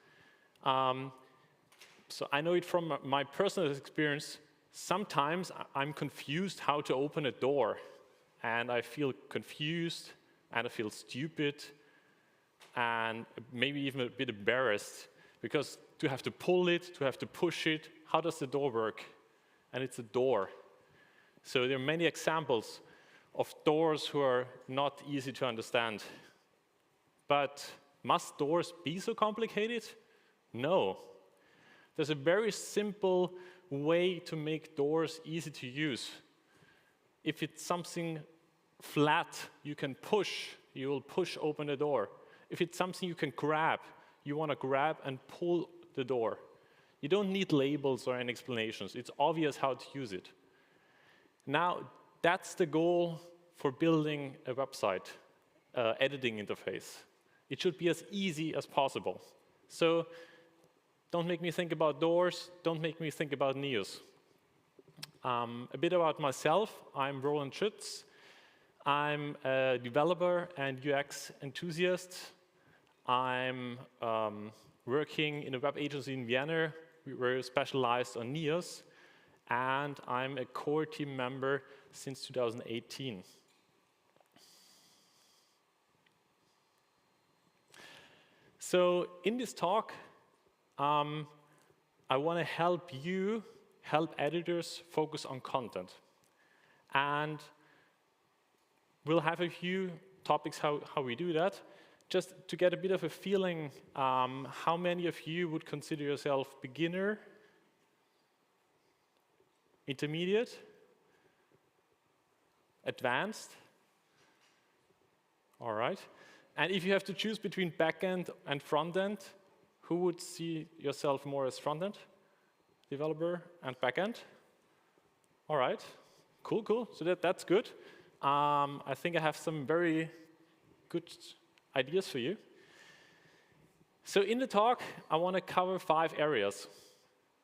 S8: So I know it from my personal experience. Sometimes I'm confused how to open a door. And I feel confused and I feel stupid and maybe even a bit embarrassed, because to have to pull it, to have to push it, how does the door work? And it's a door. So there are many examples of doors who are not easy to understand. But must doors be so complicated? No. There's a very simple way to make doors easy to use. If it's something flat you can push, you will push open the door. If it's something you can grab, you want to grab and pull the door. You don't need labels or any explanations. It's obvious how to use it. Now, that's the goal for building a website editing interface. It should be as easy as possible. So don't make me think about doors. Don't make me think about Neos. A bit about myself. I'm Roland Schütz. I'm a developer and UX enthusiast. I'm working in a web agency in Vienna. We're specialized on Neos. And I'm a core team member since 2018. So in this talk, I want to help editors focus on content. And we'll have a few topics how we do that. Just to get a bit of a feeling, how many of you would consider yourself beginner, intermediate, advanced? All right. And if you have to choose between backend and frontend, who would see yourself more as frontend developer and backend? All right. Cool, cool. So that's good. I think I have some very good ideas for you. So in the talk, I want to cover 5 areas.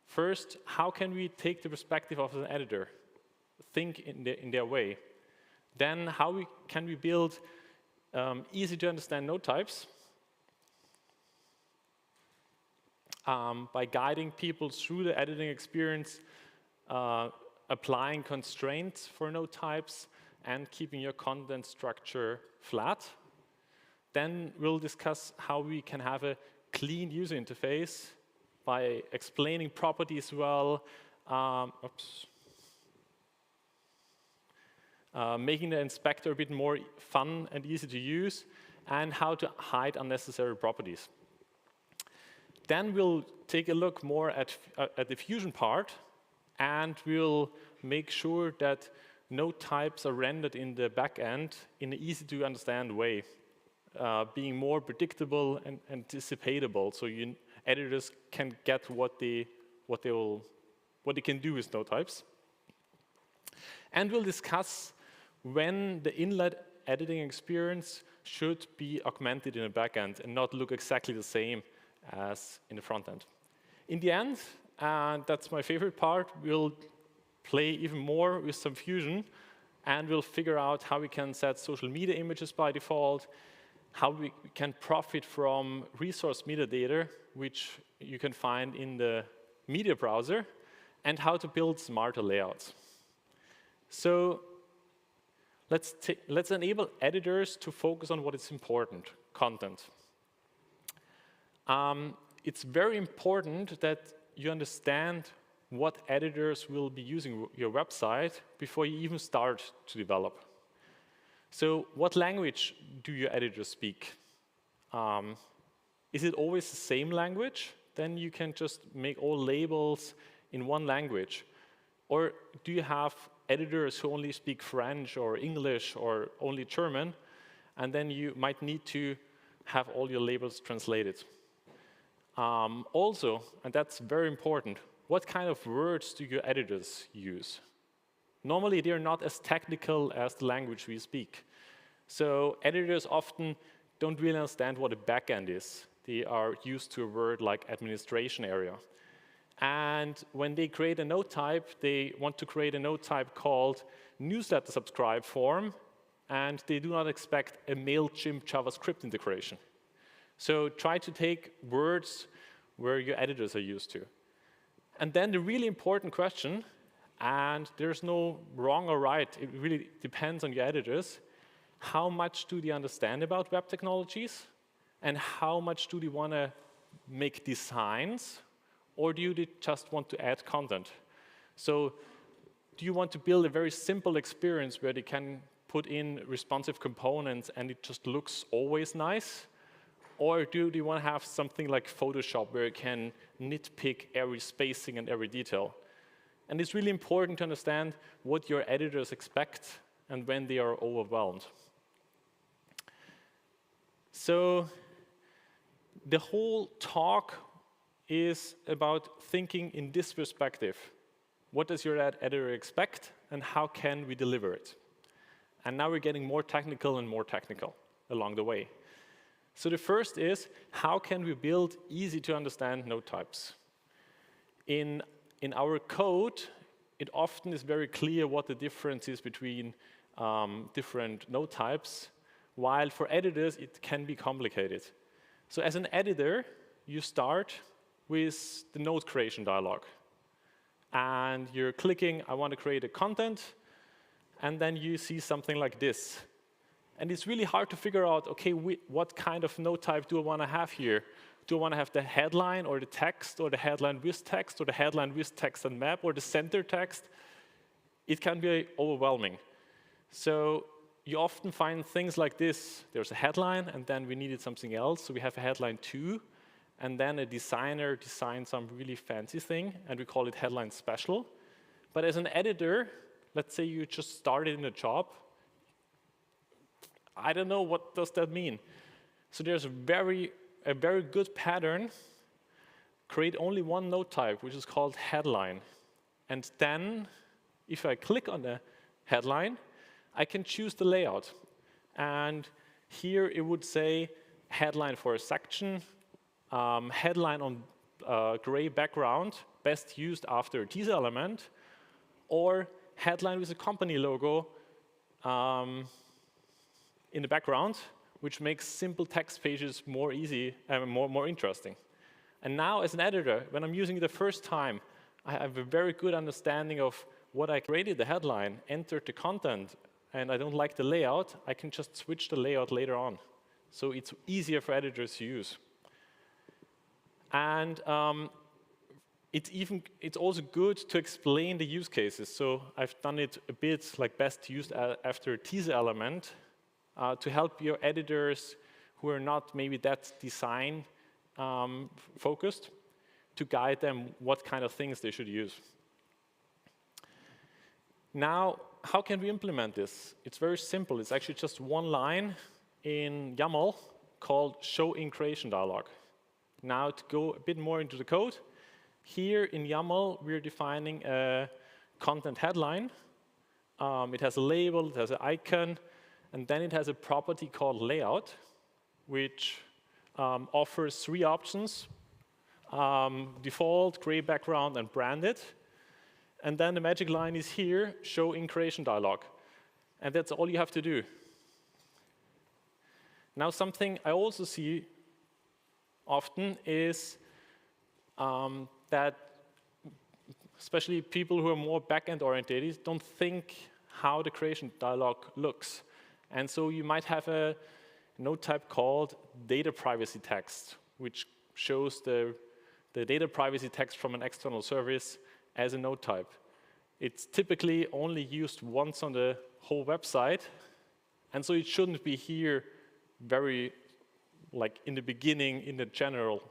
S8: First, how can we take the perspective of an editor, think in their way? Then, how can we build easy to understand node types by guiding people through the editing experience, applying constraints for node types, and keeping your content structure flat. Then we'll discuss how we can have a clean user interface by explaining properties well, making the inspector a bit more fun and easy to use, and how to hide unnecessary properties. Then we'll take a look more at the Fusion part, and we'll make sure that node types are rendered in the backend in an easy-to-understand way, being more predictable and anticipatable, so editors can get what they can do with node types. And we'll discuss when the inlet editing experience should be augmented in the backend and not look exactly the same as in the front end. In the end, and that's my favorite part, we'll play even more with some Fusion, and we'll figure out how we can set social media images by default, how we can profit from resource metadata, which you can find in the media browser, and how to build smarter layouts. So let's enable editors to focus on what is important, content. It's very important that you understand what editors will be using your website before you even start to develop. So what language do your editors speak? Is it always the same language? Then you can just make all labels in one language. Or do you have editors who only speak French or English or only German? And then you might need to have all your labels translated. Also, and that's very important, what kind of words do your editors use? Normally, they're not as technical as the language we speak. So editors often don't really understand what a backend is. They are used to a word like administration area. And when they create a node type, they want to create a node type called newsletter subscribe form, and they do not expect a MailChimp JavaScript integration. So try to take words where your editors are used to. And then the really important question, and there's no wrong or right, it really depends on your editors, how much do they understand about web technologies, and how much do they want to make designs, or do they just want to add content? So do you want to build a very simple experience where they can put in responsive components and it just looks always nice? Or do they want to have something like Photoshop where you can nitpick every spacing and every detail? And it's really important to understand what your editors expect and when they are overwhelmed. So the whole talk is about thinking in this perspective. What does your editor expect, and how can we deliver it? And now we're getting more technical and more technical along the way. So the first is, how can we build easy-to-understand node types? In our code, it often is very clear what the difference is between different node types, while for editors, it can be complicated. So as an editor, you start with the node creation dialog. And you're clicking, I want to create a content, and then you see something like this. And it's really hard to figure out, okay, what kind of node type do I want to have here? Do I want to have the headline or the text, or the headline with text, or the headline with text and map, or the center text? It can be overwhelming. So you often find things like this. There's a headline, and then we needed something else, so we have a headline 2. And then a designer designed some really fancy thing, and we call it headline special. But as an editor, let's say you just started in a job, I don't know what does that mean. So there's a very good pattern. Create only one node type, which is called headline. And then, if I click on the headline, I can choose the layout. And here it would say headline for a section, headline on gray background, best used after a teaser element, or headline with a company logo in the background, which makes simple text pages more easy and more interesting. And now, as an editor, when I'm using it the first time, I have a very good understanding of what I created, the headline, entered the content, and I don't like the layout, I can just switch the layout later on. So it's easier for editors to use. And it's also good to explain the use cases. So I've done it a bit like best used after a teaser element to help your editors who are not maybe that design focused, to guide them what kind of things they should use. Now, how can we implement this? It's very simple. It's actually just one line in YAML called show in creation dialog. Now, to go a bit more into the code, here in YAML, we're defining a content headline. It has a label, it has an icon, and then it has a property called layout, which offers 3 options: default, gray background, and branded. And then the magic line is here, show in creation dialog. And that's all you have to do. Now, something I also see often is that especially people who are more back-end oriented don't think how the creation dialog looks. And so you might have a node type called data privacy text, which shows the data privacy text from an external service as a node type. It's typically only used once on the whole website, and so it shouldn't be here very, like in the beginning, in the general.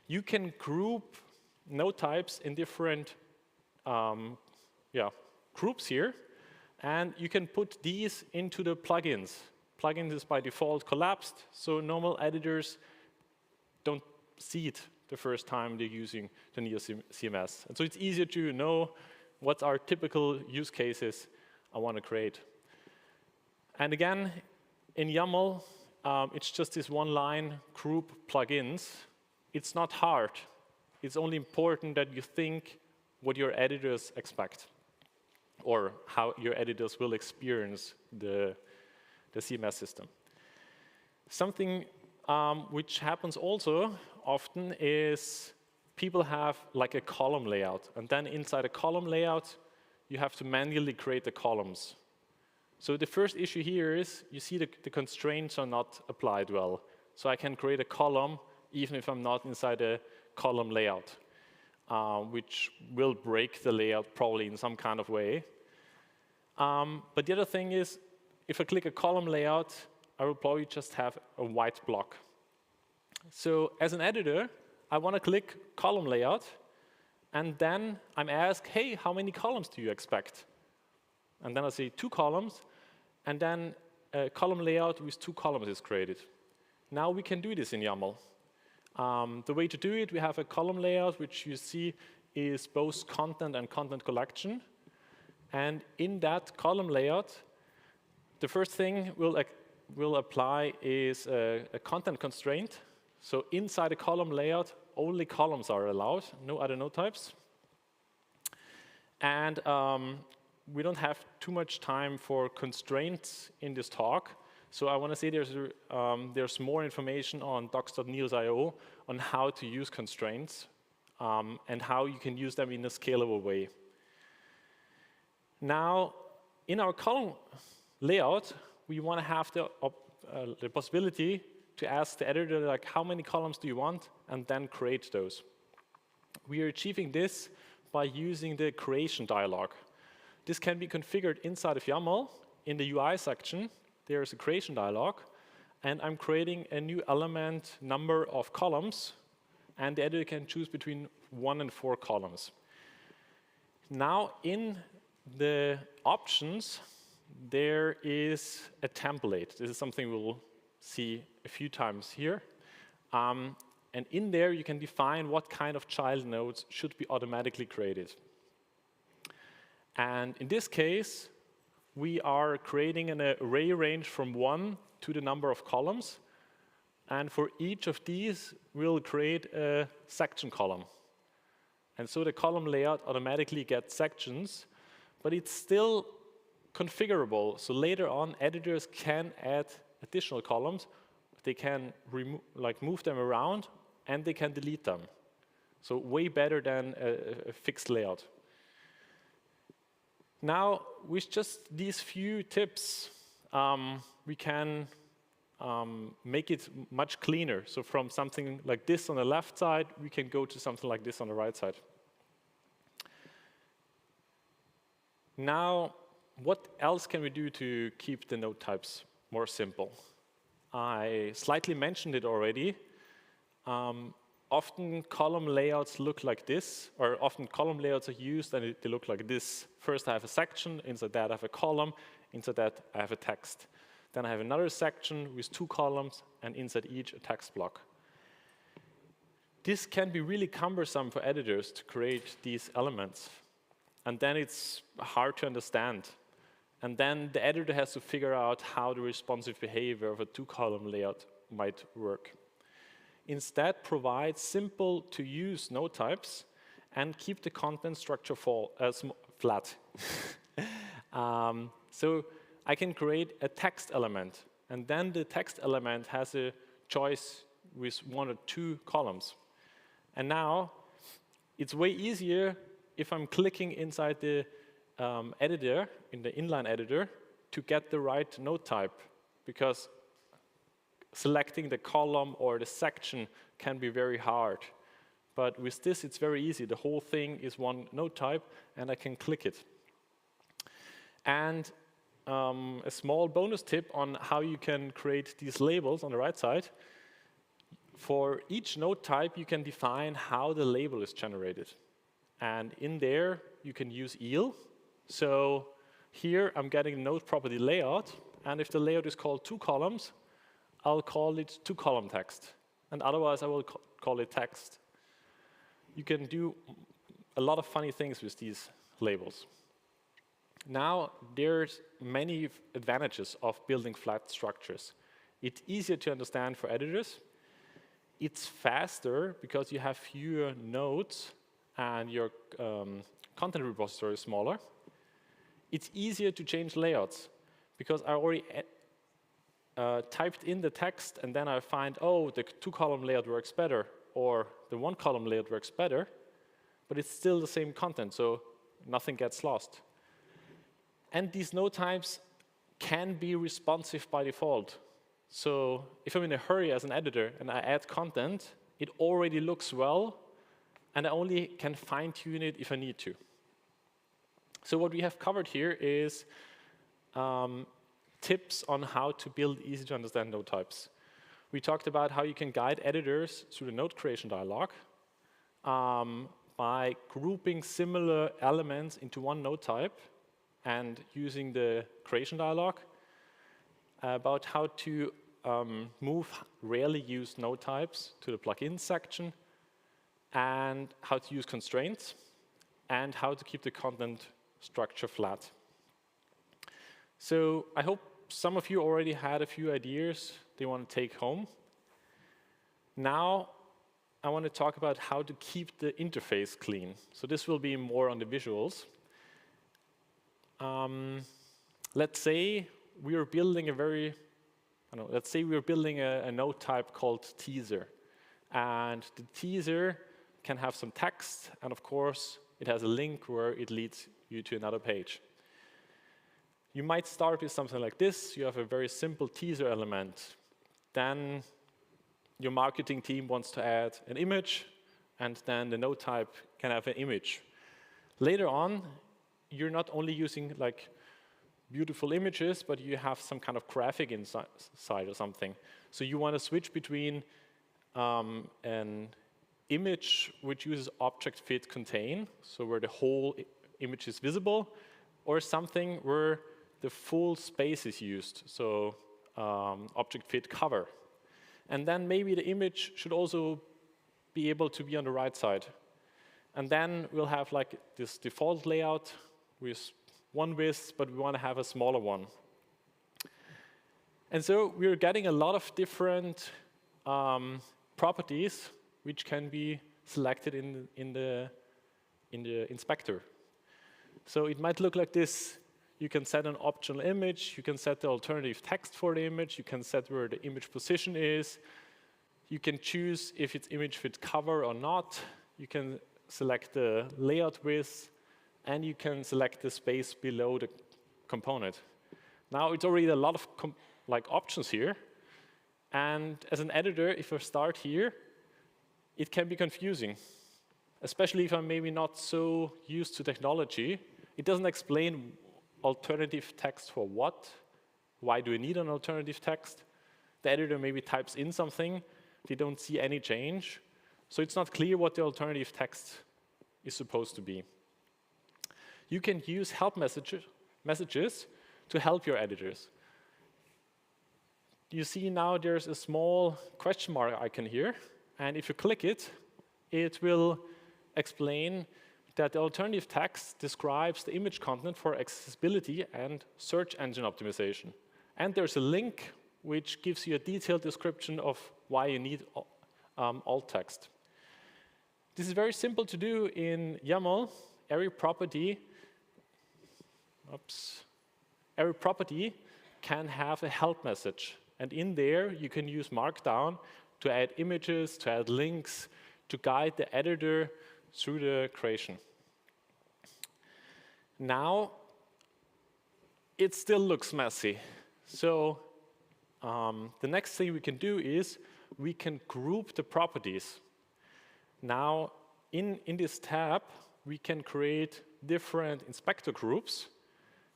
S8: You can group node types in different groups here, and you can put these into the plugins. Plugins is by default collapsed, so normal editors don't see it the first time they're using the Neo CMS. And so it's easier to know what are typical use cases I want to create. And again, in YAML, it's just this one line, group plugins. It's not hard. It's only important that you think what your editors expect, or how your editors will experience the CMS system. Something which happens also often is people have like a column layout, and then inside a column layout, you have to manually create the columns. So the first issue here is, you see the constraints are not applied well. So I can create a column even if I'm not inside a column layout, which will break the layout probably in some kind of way. But the other thing is, if I click a column layout, I will probably just have a white block. So as an editor, I want to click column layout, and then I'm asked, hey, how many columns do you expect? And then I say 2 columns, and then a column layout with 2 columns is created. Now we can do this in YAML. The way to do it, we have a column layout, which you see is both content and content collection. And in that column layout, the first thing we'll apply is a content constraint. So inside a column layout, only columns are allowed, no other node types. And we don't have too much time for constraints in this talk. So I want to say there's more information on docs.neos.io on how to use constraints and how you can use them in a scalable way. Now, in our column layout, we want to have the possibility to ask the editor, like, how many columns do you want, and then create those. We are achieving this by using the creation dialog. This can be configured inside of YAML. In the UI section, there is a creation dialog, and I'm creating a new element number of columns, and the editor can choose between 1 and 4 columns. Now, in the options, there is a template. This is something we'll see a few times here. And in there, you can define what kind of child nodes should be automatically created. And in this case, we are creating an array range from 1 to the number of columns. And for each of these, we'll create a section column. And so the column layout automatically gets sections, but it's still configurable. So later on, editors can add additional columns. They can move them around, and they can delete them. So way better than a fixed layout. Now, with just these few tips, we can make it much cleaner. So from something like this on the left side, we can go to something like this on the right side. Now, what else can we do to keep the node types more simple? I slightly mentioned it already. Often column layouts look like this, or often column layouts are used and they look like this. First I have a section, inside that I have a column, inside that I have a text. Then I have another section with 2 columns, and inside each a text block. This can be really cumbersome for editors to create these elements. And then it's hard to understand. And then the editor has to figure out how the responsive behavior of a 2-column layout might work. Instead, provide simple to use node types and keep the content structure flat. So I can create a text element, and then the text element has a choice with 1 or 2 columns. And now it's way easier if I'm clicking inside the editor, in the inline editor, to get the right node type, because selecting the column or the section can be very hard. But with this, it's very easy. The whole thing is 1 node type, and I can click it. And a small bonus tip on how you can create these labels on the right side. For each node type, you can define how the label is generated. And in there, you can use EAL. So here, I'm getting a node property layout. And if the layout is called 2 columns, I'll call it 2-column text. And otherwise, I will call it text. You can do a lot of funny things with these labels. Now, there's many advantages of building flat structures. It's easier to understand for editors. It's faster because you have fewer nodes and your content repository is smaller. It's easier to change layouts because I already typed in the text, and then I find, oh, the 2-column layout works better, or the 1-column layout works better, but it's still the same content, so nothing gets lost. And these node types can be responsive by default. So if I'm in a hurry as an editor and I add content, it already looks well, and I only can fine-tune it if I need to. So what we have covered here is tips on how to build easy-to-understand node types. We talked about how you can guide editors through the node creation dialog by grouping similar elements into one node type and using the creation dialog, about how to move rarely used node types to the plugin section, and how to use constraints, and how to keep the content structure flat. So I hope some of you already had a few ideas they want to take home. Now I want to talk about how to keep the interface clean. So this will be more on the visuals. Let's say we are building a node type called teaser. And the teaser can have some text, and of course, it has a link where it leads you to another page. You might start with something like this. You have a very simple teaser element. Then your marketing team wants to add an image, and then the node type can have an image. Later on, you're not only using like beautiful images, but you have some kind of graphic inside or something. So you want to switch between an image which uses object fit contain, so where the whole image is visible, or something where the full space is used, so object fit cover. And then maybe the image should also be able to be on the right side. And then we'll have like this default layout with one width, but we want to have a smaller one. And so we're getting a lot of different properties which can be selected in the inspector. So it might look like this. You can set an optional image. You can set the alternative text for the image. You can set where the image position is. You can choose if it's image fit cover or not. You can select the layout width, and you can select the space below the component. Now it's already a lot of options here. And as an editor, if I start here, it can be confusing, especially if I'm maybe not so used to technology. It doesn't explain alternative text for what. Why do we need an alternative text? The editor maybe types in something. They don't see any change. So it's not clear what the alternative text is supposed to be. You can use help messages to help your editors. You see now there's a small question mark icon here. And if you click it, it will explain that the alternative text describes the image content for accessibility and search engine optimization. And there's a link which gives you a detailed description of why you need alt text. This is very simple to do in YAML. Every property can have a help message. And in there, you can use Markdown to add images, to add links, to guide the editor through the creation. Now, it still looks messy. So the next thing we can do is we can group the properties. Now, in this tab, we can create different inspector groups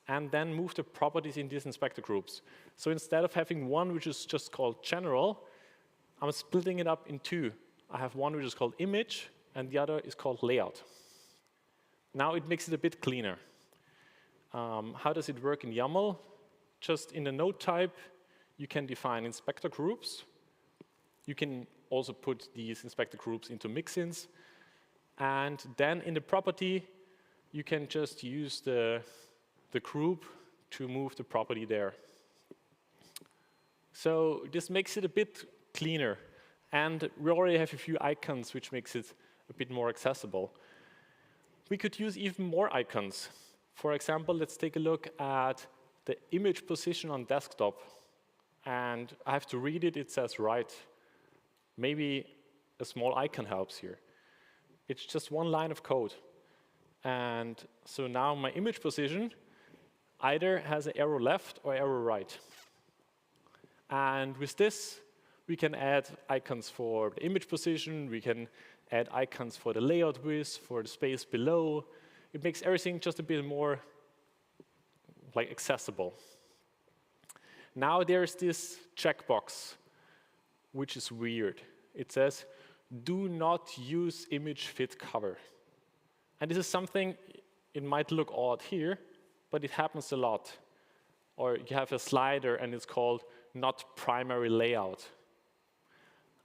S8: and then move the properties in these inspector groups. So instead of having one which is just called general, I'm splitting it up in two. I have one which is called image, and the other is called layout. Now it makes it a bit cleaner. How does it work in YAML? Just in the node type, you can define inspector groups. You can also put these inspector groups into mixins. And then in the property, you can just use the group to move the property there. So this makes it a bit cleaner. And we already have a few icons, which makes it a bit more accessible. We could use even more icons. For example, let's take a look at the image position on desktop. And I have to read it. It says right. Maybe a small icon helps here. It's just one line of code. And so now my image position, either has an arrow left or arrow right. And with this, we can add icons for the image position, we can add icons for the layout width, for the space below. It makes everything just a bit more like accessible. Now there's this checkbox, which is weird. It says, do not use image fit cover. And this is something, it might look odd here, but it happens a lot. Or you have a slider and it's called not primary layout.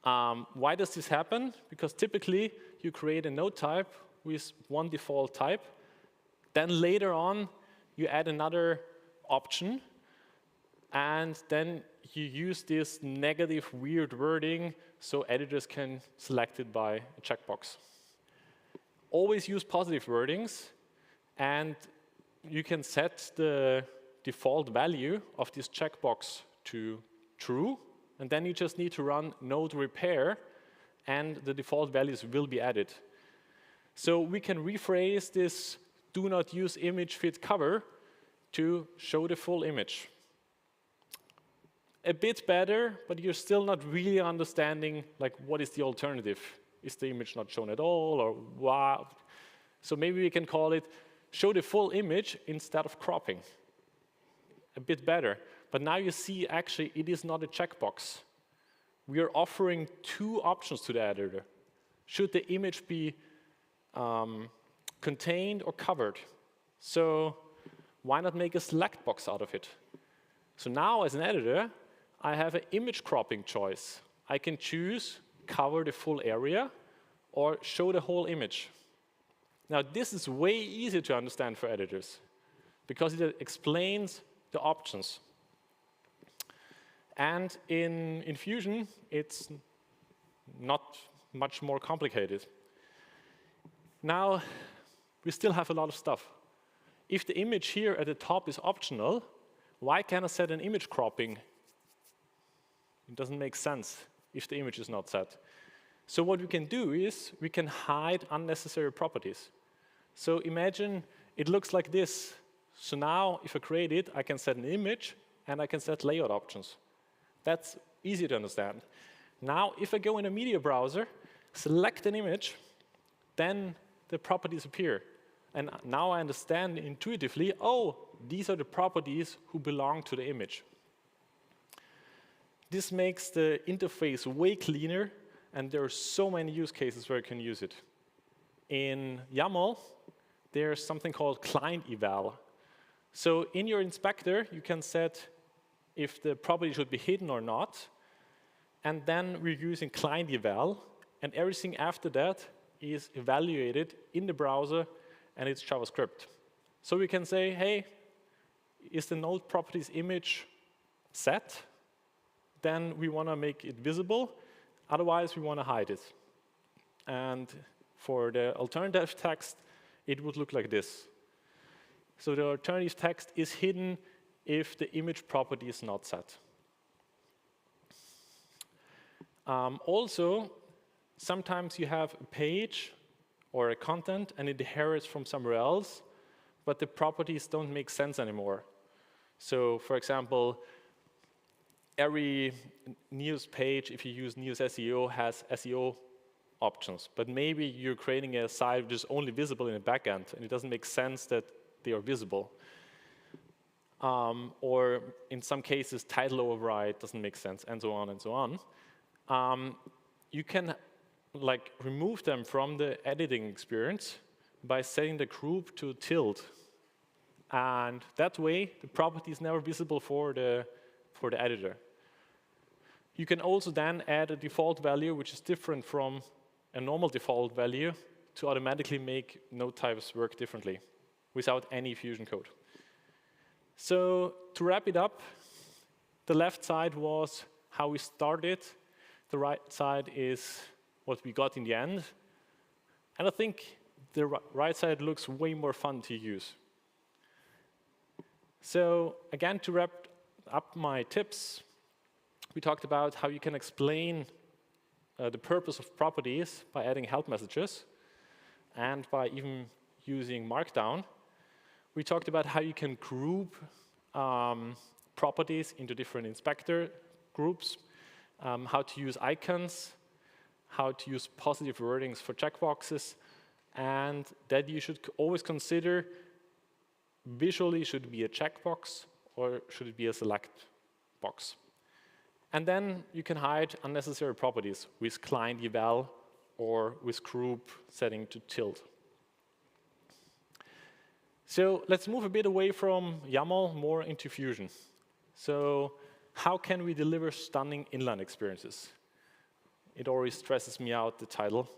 S8: Why does this happen? Because typically you create a node type with one default type. Then later on, you add another option. And then you use this negative weird wording so editors can select it by a checkbox. Always use positive wordings. And you can set the default value of this checkbox to true. And then you just need to run node repair, and the default values will be added. So we can rephrase this do not use image fit cover to show the full image. A bit better, but you're still not really understanding like what is the alternative. Is the image not shown at all, or wow? So maybe we can call it show the full image instead of cropping. A bit better. But now you see, actually, it is not a checkbox. We are offering two options to the editor. Should the image be contained or covered? So why not make a select box out of it? So now, as an editor, I have an image cropping choice. I can choose cover the full area or show the whole image. Now, this is way easier to understand for editors because it explains the options. And in Fusion, it's not much more complicated. Now, we still have a lot of stuff. If the image here at the top is optional, why can't I set an image cropping? It doesn't make sense if the image is not set. So what we can do is we can hide unnecessary properties. So imagine it looks like this. So now, if I create it, I can set an image, and I can set layout options. That's easy to understand. Now, if I go in a media browser, select an image, then the properties appear. And now I understand intuitively, oh, these are the properties who belong to the image. This makes the interface way cleaner, and there are so many use cases where you can use it. In YAML, there's something called client eval. So in your inspector, you can set if the property should be hidden or not. And then we're using client eval. And everything after that is evaluated in the browser, and it's JavaScript. So we can say, hey, is the node properties image set? Then we want to make it visible. Otherwise, we want to hide it. And for the alternative text, it would look like this. So the alternative text is hidden if the image property is not set. Also, sometimes you have a page or a content and it inherits from somewhere else, but the properties don't make sense anymore. So, for example, every news page, if you use News SEO, has SEO options. But maybe you're creating a site which is only visible in the backend, and it doesn't make sense that they are visible. Or in some cases, title override doesn't make sense, and so on and so on. You can remove them from the editing experience by setting the group to tilde. And that way, the property is never visible for the editor. You can also then add a default value, which is different from a normal default value, to automatically make node types work differently without any Fusion code. So to wrap it up, the left side was how we started. The right side is what we got in the end. And I think the right side looks way more fun to use. So again, to wrap up my tips, we talked about how you can explain the purpose of properties by adding help messages and by even using Markdown. We talked about how you can group properties into different inspector groups, how to use icons, how to use positive wordings for checkboxes, and that you should always consider visually should it be a checkbox or should it be a select box. And then you can hide unnecessary properties with client eval or with group setting to tilt. So let's move a bit away from YAML more into Fusion. So how can we deliver stunning inline experiences? It always stresses me out, the title.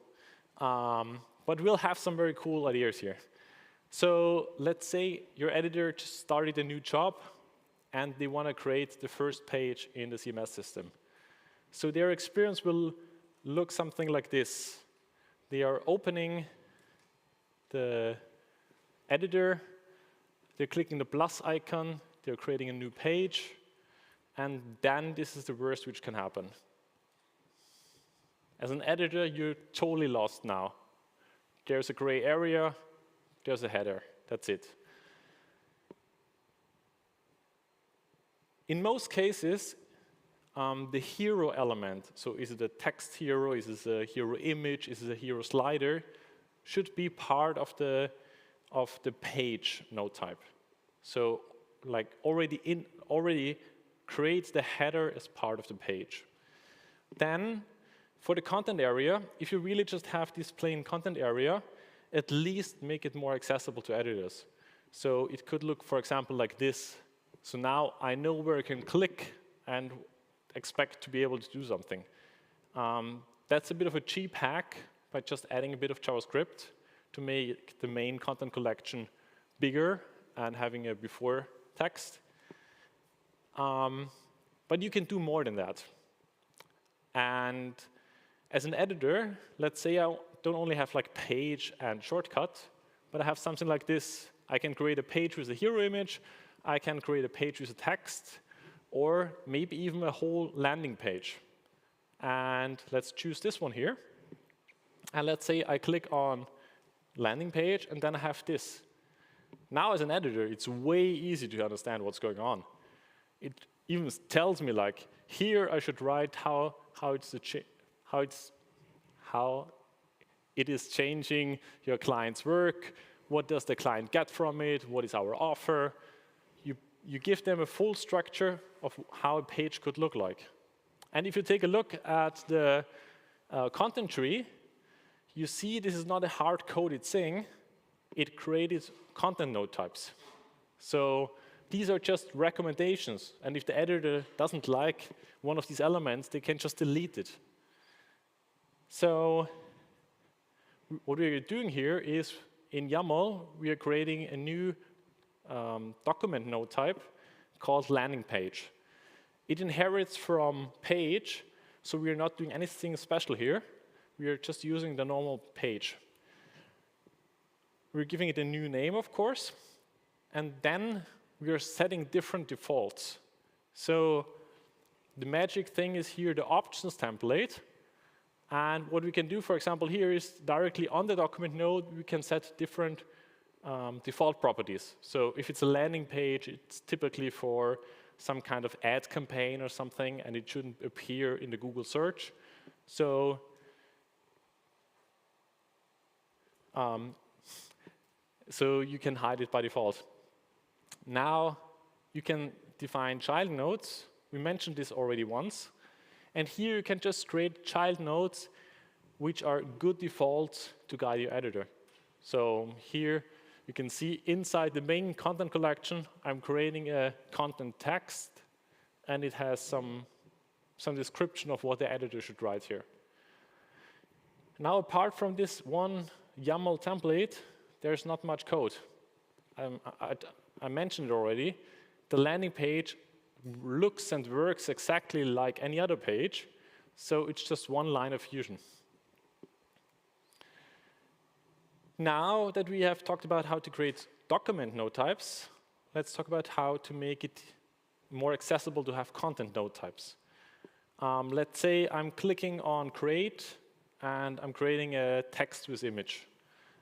S8: But we'll have some very cool ideas here. So let's say your editor just started a new job and they want to create the first page in the CMS system. So their experience will look something like this. They are opening the editor, they're clicking the plus icon, they're creating a new page, and then this is the worst which can happen. As an editor, you're totally lost now. There's a gray area, there's a header, that's it. In most cases, the hero element, so is it a text hero, is it a hero image, is it a hero slider, should be part of the page node type. So like already creates the header as part of the page. Then for the content area, if you really just have this plain content area, at least make it more accessible to editors. So it could look, for example, like this. So now I know where I can click and expect to be able to do something. That's a bit of a cheap hack by just adding a bit of JavaScript to make the main content collection bigger and having a before text. But you can do more than that. And as an editor, let's say I don't only have like page and shortcut, but I have something like this. I can create a page with a hero image, I can create a page with a text, or maybe even a whole landing page. And let's choose this one here. And let's say I click on landing page, and then I have this. Now as an editor, it's way easy to understand what's going on. It even tells me like, here I should write how it is changing your client's work, what does the client get from it, what is our offer. You give them a full structure of how a page could look like. And if you take a look at the content tree, you see this is not a hard-coded thing. It created content node types. So these are just recommendations. And if the editor doesn't like one of these elements, they can just delete it. So what we're doing here is, in YAML, we are creating a new document node type called landing page. It inherits from page, so we are not doing anything special here. We are just using the normal page. We're giving it a new name, of course, and then we are setting different defaults. So the magic thing is here the options template. And what we can do, for example, here is directly on the document node, we can set different default properties. So if it's a landing page, it's typically for some kind of ad campaign or something, and it shouldn't appear in the Google search. So you can hide it by default. Now you can define child nodes. We mentioned this already once. And here you can just create child nodes which are good defaults to guide your editor. So here you can see inside the main content collection, I'm creating a content text, and it has some description of what the editor should write here. Now, apart from this one YAML template, there's not much code. I mentioned it already. The landing page looks and works exactly like any other page, so it's just one line of Fusion. Now that we have talked about how to create document node types, let's talk about how to make it more accessible to have content node types. Let's say I'm clicking on create, and I'm creating a text with image.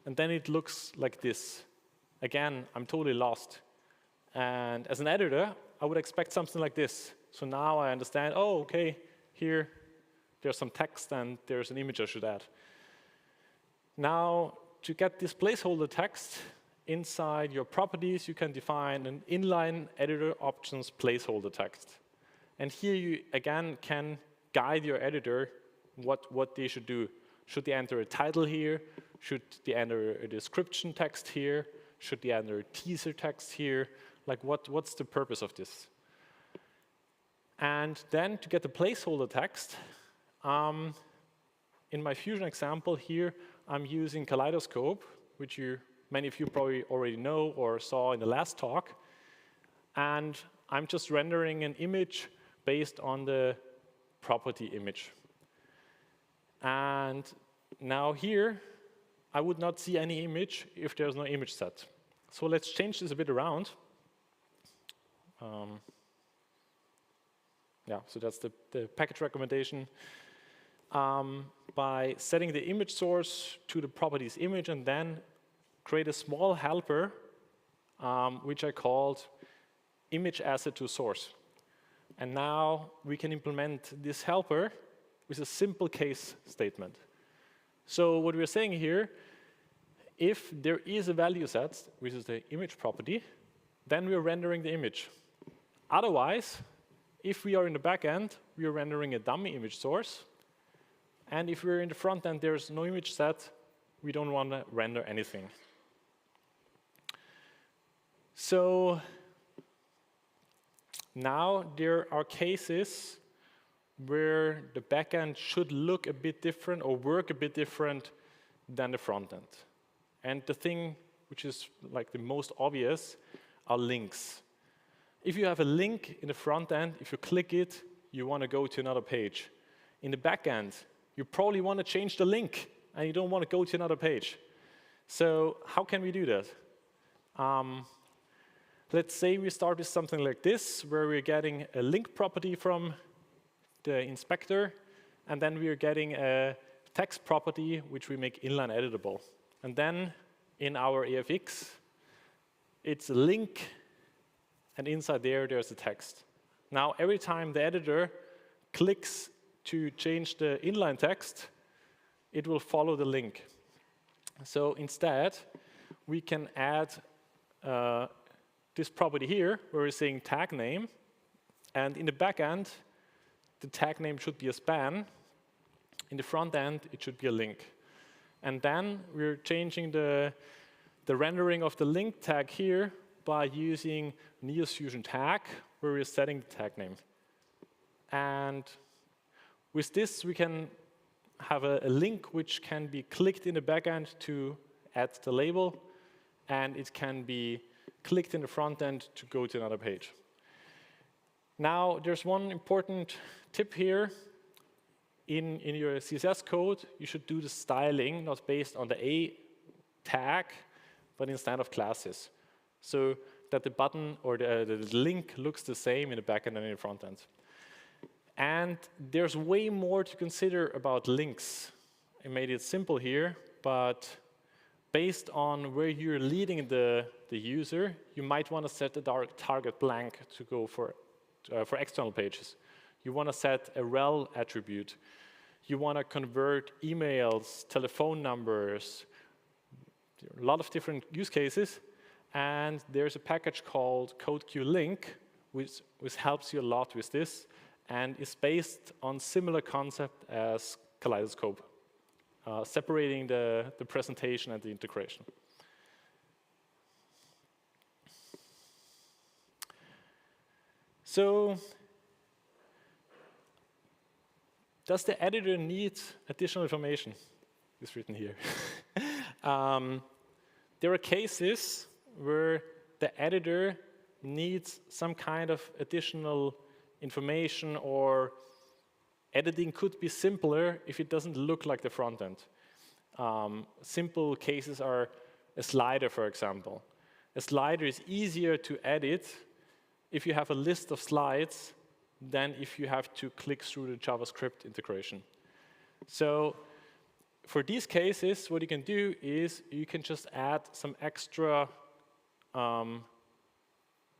S8: And then it looks like this. again, I'm totally lost. And as an editor, I would expect something like this. So now I understand, oh, okay, here there's some text and there's an image I should add. Now, to get this placeholder text inside your properties, you can define an inline editor options placeholder text. And here you, again, can guide your editor what they should do. Should they enter a title here? Should they enter a description text here? Should they enter a teaser text here? Like, what's the purpose of this? And then to get the placeholder text, in my Fusion example here, I'm using Kaleidoscope, which many of you probably already know or saw in the last talk. And I'm just rendering an image based on the property image. And now here, I would not see any image if there's no image set. So let's change this a bit around. Yeah, so that's the package recommendation. By setting the image source to the properties image and then create a small helper, which I called image asset to source. And now we can implement this helper with a simple case statement. So what we're saying here, if there is a value set, which is the image property, then we're rendering the image. Otherwise, if we are in the back end, we are rendering a dummy image source. And if we're in the front end, there's no image set, we don't want to render anything. So now there are cases where the back end should look a bit different or work a bit different than the front end. And the thing which is like the most obvious are links. If you have a link in the front end, if you click it, you want to go to another page. In the back end, you probably want to change the link and you don't want to go to another page. So how can we do that? Let's say we start with something like this, where we're getting a link property from the inspector, and then we're getting a text property which we make inline editable. And then in our AFX, it's a link, and inside there's the text. Now, every time the editor clicks to change the inline text, it will follow the link. So instead, we can add this property here, where we're saying tag name, and in the back end, the tag name should be a span. In the front end, it should be a link. And then we're changing the rendering of the link tag here by using Neos Fusion tag, where we're setting the tag name. And with this, we can have a link which can be clicked in the back end to add the label, and it can be clicked in the front end to go to another page. Now, there's one important tip here. In your CSS code, you should do the styling not based on the A tag, but instead of classes, so that the button or the link looks the same in the back end and in the front end. And there's way more to consider about links. I made it simple here, but based on where you're leading the user, you might want to set the target blank to go for external pages. You want to set a rel attribute. You want to convert emails, telephone numbers, a lot of different use cases. And there's a package called CodeQLink, which helps you a lot with this, and is based on similar concept as Kaleidoscope, separating the presentation and the integration. So, does the editor need additional information? It's written here. There are cases where the editor needs some kind of additional information, or editing could be simpler if it doesn't look like the front end. Simple cases are a slider, for example. A slider is easier to edit if you have a list of slides than if you have to click through the JavaScript integration. So for these cases, what you can do is you can just add some extra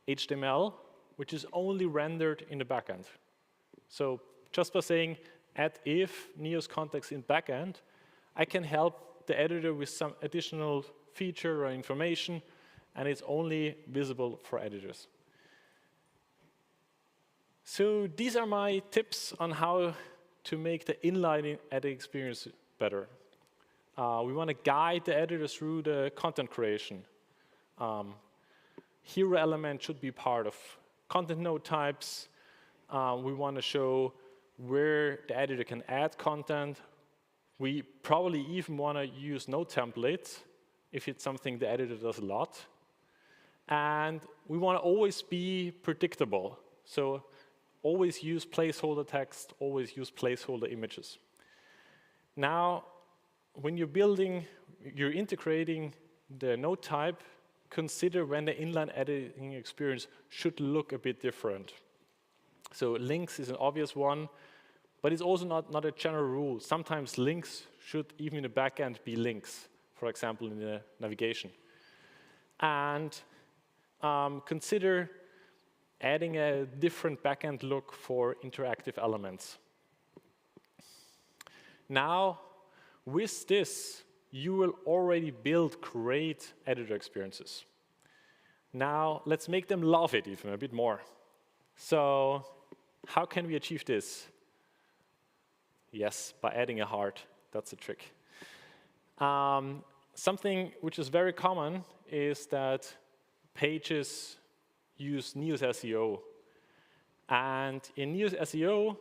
S8: HTML, which is only rendered in the backend. So just by saying add if Neos context in backend, I can help the editor with some additional feature or information, and it's only visible for editors. So these are my tips on how to make the inline edit experience better. We want to guide the editor through the content creation. Hero element should be part of content node types. We want to show where the editor can add content. We probably even want to use node templates if it's something the editor does a lot. And we want to always be predictable. So always use placeholder text, always use placeholder images. Now, when you're integrating the node type, consider when the inline editing experience should look a bit different. So links is an obvious one, but it's also not a general rule. Sometimes links should, even in the backend, be links, for example, in the navigation. And consider adding a different backend look for interactive elements. Now, with this, you will already build great editor experiences. Now, let's make them love it even a bit more. So, how can we achieve this? Yes, by adding a heart. That's the trick. Something which is very common is that pages use Neos SEO. And in Neos SEO,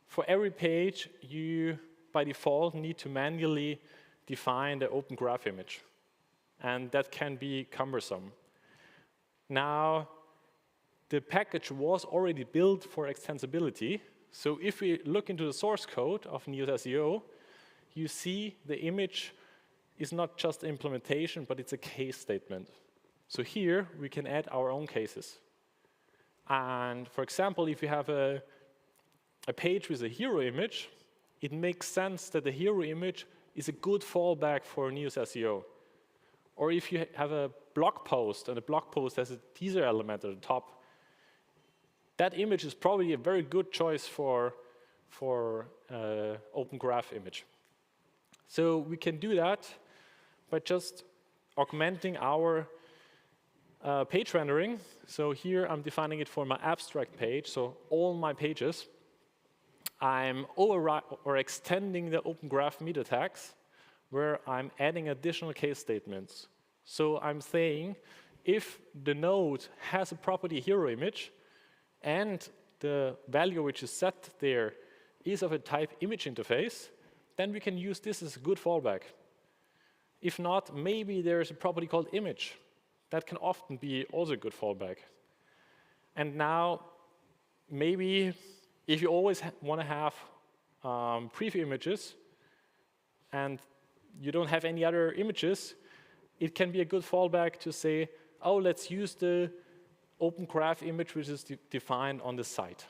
S8: for every page, you, by default, need to manually define the open graph image. And that can be cumbersome. Now, the package was already built for extensibility. So if we look into the source code of Neos SEO, you see the image is not just implementation, but it's a case statement. So here, we can add our own cases. And for example, if you have a page with a hero image, it makes sense that the hero image is a good fallback for Neos SEO. Or if you have a blog post, and the blog post has a teaser element at the top, that image is probably a very good choice for open graph image. So we can do that by just augmenting our page rendering. So here I'm defining it for my abstract page, so all my pages. I'm extending the open graph meta tags, where I'm adding additional case statements. So I'm saying if the node has a property hero image and the value which is set there is of a type image interface, then we can use this as a good fallback. If not, maybe there's a property called image. That can often be also a good fallback. And now, maybe if you always want to have preview images and you don't have any other images, it can be a good fallback to say, oh, let's use the open graph image which is defined on the site.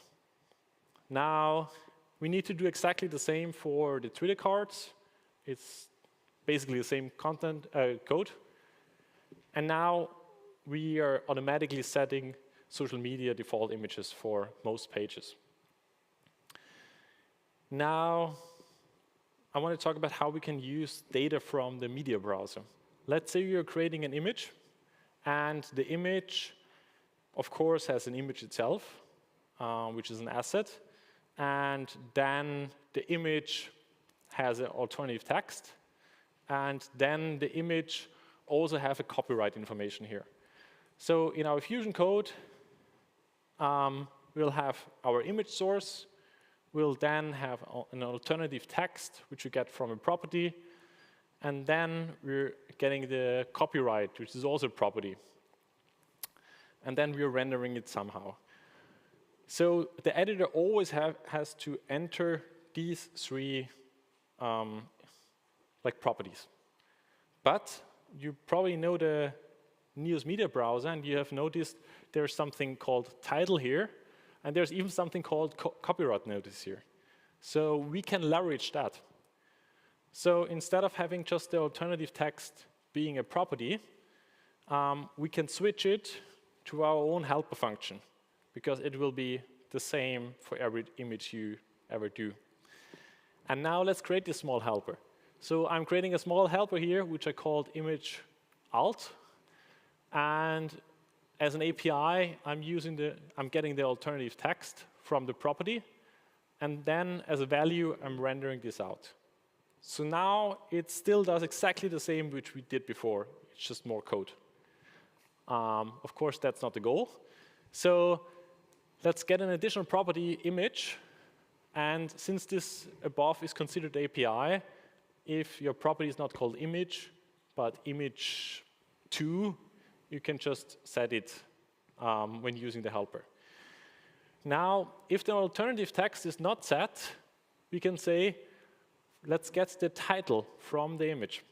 S8: Now, we need to do exactly the same for the Twitter cards. It's basically the same content code. And now we are automatically setting social media default images for most pages. Now, I want to talk about how we can use data from the media browser. Let's say you're creating an image, and the image, of course, has an image itself, which is an asset. And then the image has an alternative text. And then the image also have a copyright information here. So in our Fusion code, we'll have our image source. We'll then have an alternative text, which we get from a property. And then we're getting the copyright, which is also a property. And then we're rendering it somehow. So the editor always has to enter these three properties. But you probably know the Neos Media Browser, and you have noticed there's something called title here, and there's even something called copyright notice here. So we can leverage that. So instead of having just the alternative text being a property, we can switch it to our own helper function, because it will be the same for every image you ever do. And now let's create this small helper. So I'm creating a small helper here, which I called image alt. And as an API, I'm getting the alternative text from the property. And then as a value, I'm rendering this out. So now it still does exactly the same which we did before. It's just more code. Of course, that's not the goal. So let's get an additional property, image. And since this above is considered API, if your property is not called image, but image2, you can just set it when using the helper. Now, if the alternative text is not set, we can say, let's get the title from the image.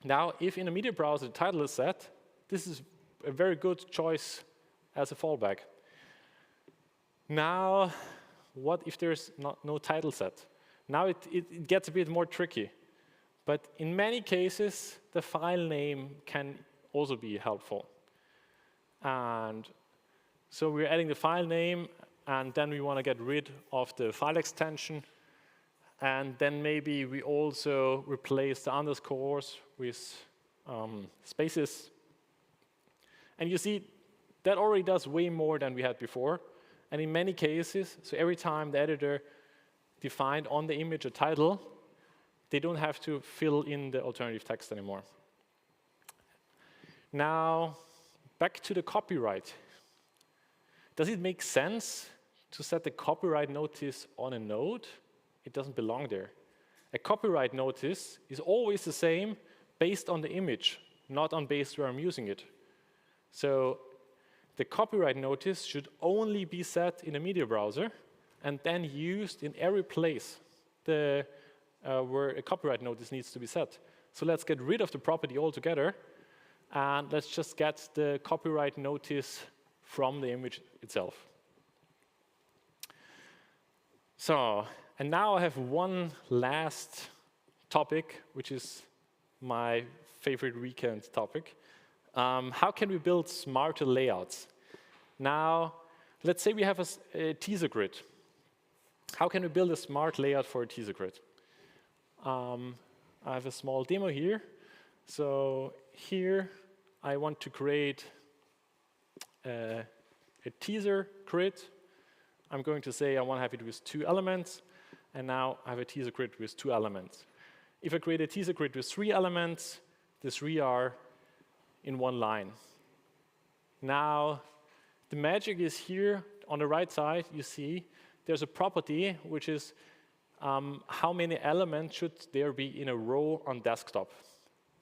S8: Now, if in a media browser the title is set, this is a very good choice as a fallback. Now, what if there's no title set? Now it gets a bit more tricky. But in many cases, the file name can also be helpful. And so we're adding the file name, and then we want to get rid of the file extension. And then maybe we also replace the underscores with spaces. And you see, that already does way more than we had before. And in many cases, so every time the editor defined on the image a title, they don't have to fill in the alternative text anymore. Now, back to the copyright. Does it make sense to set the copyright notice on a node? It doesn't belong there. A copyright notice is always the same based on the image, not on based where I'm using it. So the copyright notice should only be set in a media browser and then used in every place where a copyright notice needs to be set. So let's get rid of the property altogether, and let's just get the copyright notice from the image itself. So, and now I have one last topic, which is my favorite weekend topic. How can we build smarter layouts? Now, let's say we have a teaser grid. How can we build a smart layout for a teaser grid? I have a small demo here. So here, I want to create a teaser grid. I'm going to say I want to have it with 2 elements. And now I have a teaser grid with 2 elements. If I create a teaser grid with 3 elements, the 3 are in one line. Now, the magic is here on the right side. You see there's a property which is how many elements should there be in a row on desktop.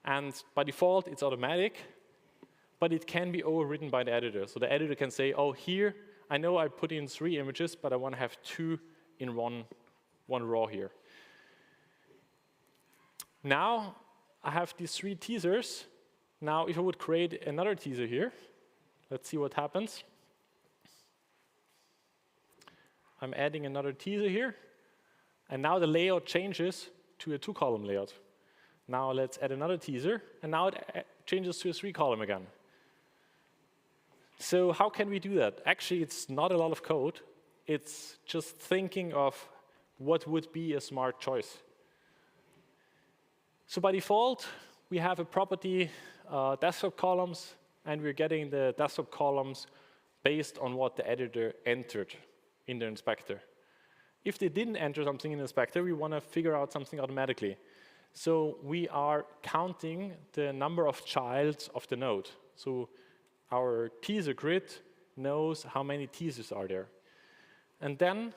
S8: And by default, it's automatic, but it can be overridden by the editor. So the editor can say, oh, here, I know I put in 3 images, but I want to have 2 in one row here. Now, I have these 3 teasers. Now, if I would create another teaser here, let's see what happens. I'm adding another teaser here. And now the layout changes to a 2-column layout. Now let's add another teaser. And now it changes to a 3-column again. So how can we do that? Actually, it's not a lot of code. It's just thinking of what would be a smart choice. So by default, we have a property desktop columns, and we're getting the desktop columns based on what the editor entered in the inspector. If they didn't enter something in the inspector, we want to figure out something automatically. So we are counting the number of childs of the node. So our teaser grid knows how many teasers are there. And then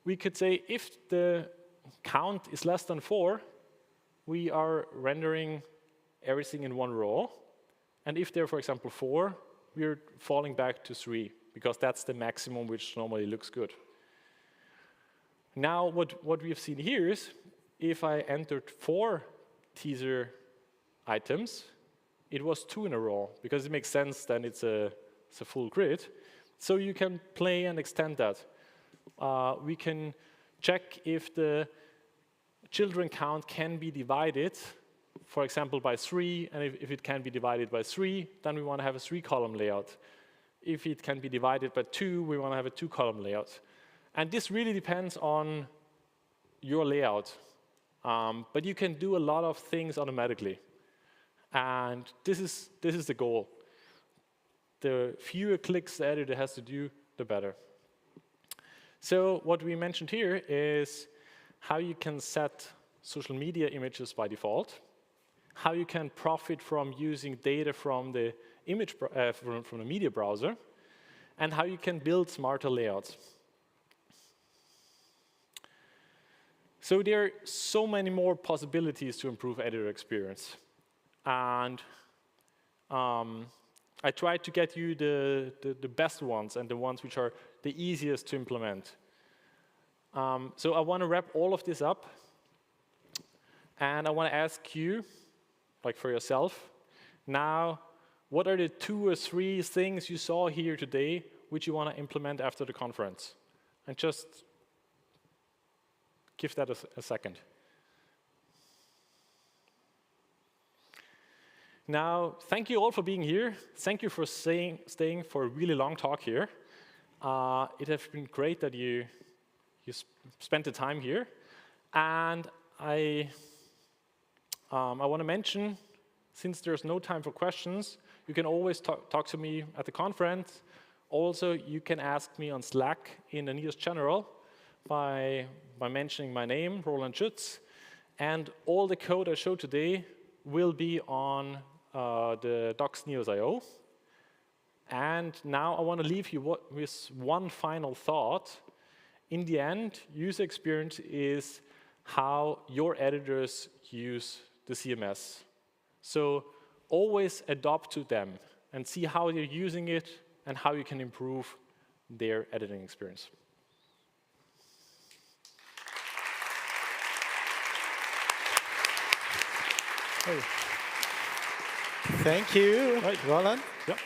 S8: we could say if the count is less than 4, we are rendering everything in one row. And if there are, for example, 4, we're falling back to 3, because that's the maximum which normally looks good. Now, what we've seen here is, if I entered 4 teaser items, it was 2 in a row, because it makes sense, then it's a full grid. So you can play and extend that. We can check if the children count can be divided for example, by 3, and if it can be divided by 3, then we want to have a 3-column layout. If it can be divided by 2, we want to have a 2-column layout. And this really depends on your layout. But you can do a lot of things automatically. And this is the goal. The fewer clicks the editor has to do, the better. So what we mentioned here is how you can set social media images by default, how you can profit from using data from the image from the media browser, and how you can build smarter layouts. So there are so many more possibilities to improve editor experience. And I tried to get you the best ones and the ones which are the easiest to implement. So I want to wrap all of this up. And I want to ask you, like for yourself, now, what are the 2 or 3 things you saw here today which you want to implement after the conference? And just give that a second. Now, thank you all for being here. Thank you for staying for a really long talk here. It has been great that you spent the time here. And I want to mention, since there's no time for questions, you can always talk to me at the conference. Also, you can ask me on Slack in the NEOS channel by mentioning my name, Roland Schütz. And all the code I showed today will be on the docs NEOS.io. And now I want to leave you with one final thought. In the end, user experience is how your editors use the CMS. So always adopt to them and see how they're using it and how you can improve their editing experience.
S3: Hey. Thank you, Roland.
S8: Yep.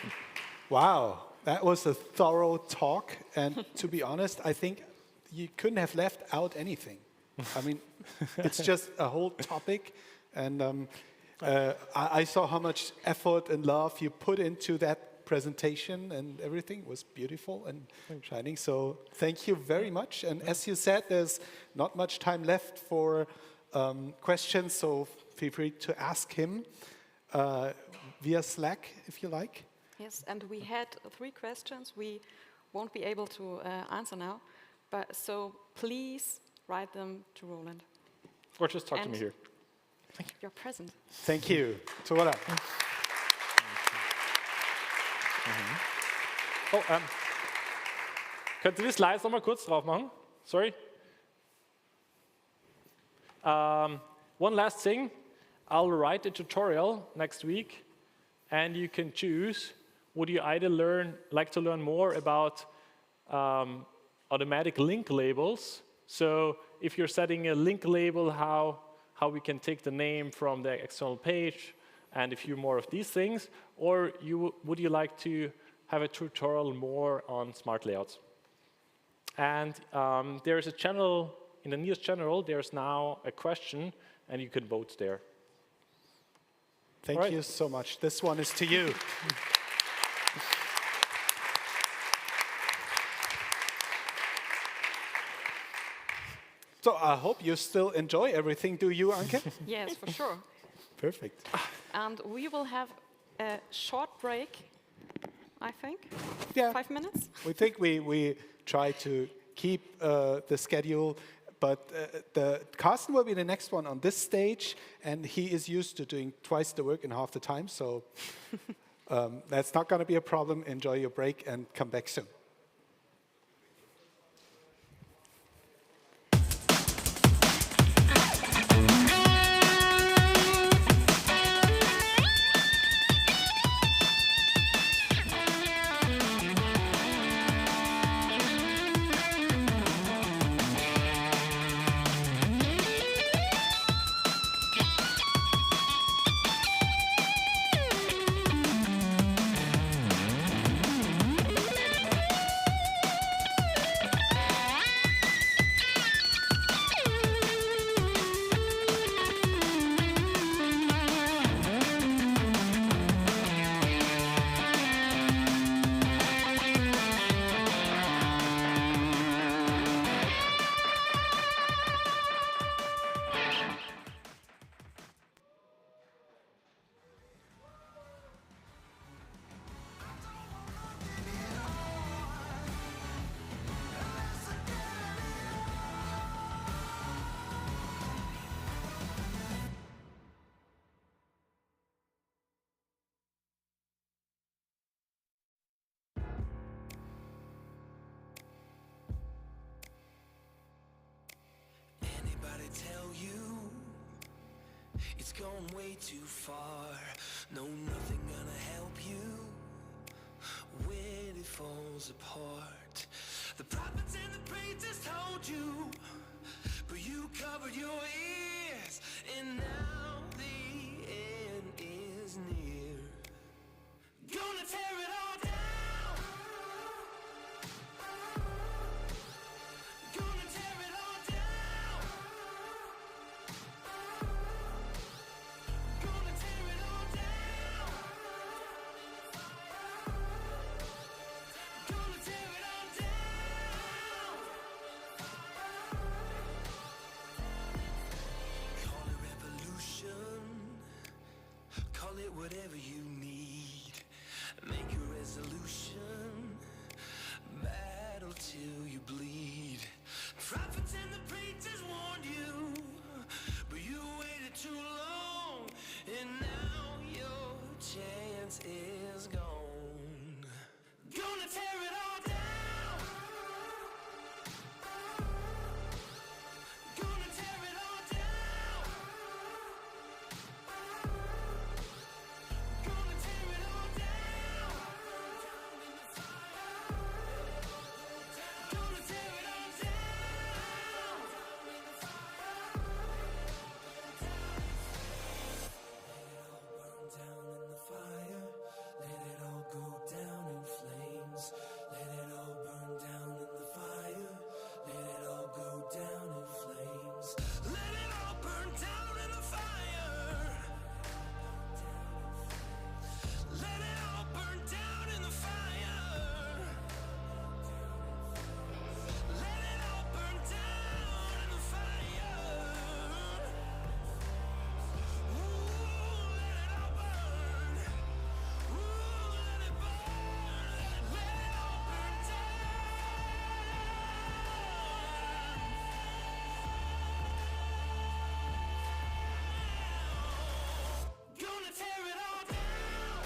S3: Wow, that was a thorough talk. And to be honest, I think you couldn't have left out anything. I mean, it's just a whole topic. And I saw how much effort and love you put into that presentation, and everything was beautiful and shining. So thank you very much. And as you said, there's not much time left for questions, so feel free to ask him via Slack if you like.
S4: Yes, and we had 3 questions we won't be able to answer now, but so please write them to Roland.
S8: Or just talk to me here.
S4: You're present.
S3: Thank you. So voilà.
S8: Oh, könnt ihr die Slides noch mal kurz drauf machen? Sorry. One last thing. I'll write a tutorial next week, and you can choose. Would you either like to learn more about automatic link labels? So if you're setting a link label, how we can take the name from the external page, and a few more of these things, or would you like to have a tutorial more on smart layouts? And there's a channel, in the NEOS channel, there's now a question, and you can vote there.
S3: Thank you so much. This one is to you. So I hope you still enjoy everything. Do you, Anke?
S4: Yes, for sure.
S3: Perfect.
S4: And we will have a short break, I think.
S3: Yeah.
S4: 5 minutes.
S3: We think we try to keep the schedule, but Carsten will be the next one on this stage, and he is used to doing twice the work in half the time, so that's not going to be a problem. Enjoy your break and come back soon.
S1: It's gone way too far. No, nothing gonna help you when it falls apart. The prophets and the preachers told you, but you covered your ears, and now the end is near. Gonna tear it all down. Gonna tear it all down. Gonna tear it all down. Gonna tear it all down. Call it revolution. Call it whatever you need. Make a resolution. Battle till you bleed. Prophets and the preachers warned you, but you waited too long, and now your chance is gone. Gonna tear it all down. Gonna tear it all down. Gonna tear it all down. Gonna tear it all down. Let it all burn down in the fire. Let it all go down in flames. Let it all burn down in the fire. Let it all go down in flames. Let it all burn down in the fire. Let it all burn down in the fire. Let it all burn down in the fire. Ooh, let it all burn. Ooh, let it burn. Let it all burn down. Gonna tear it all down.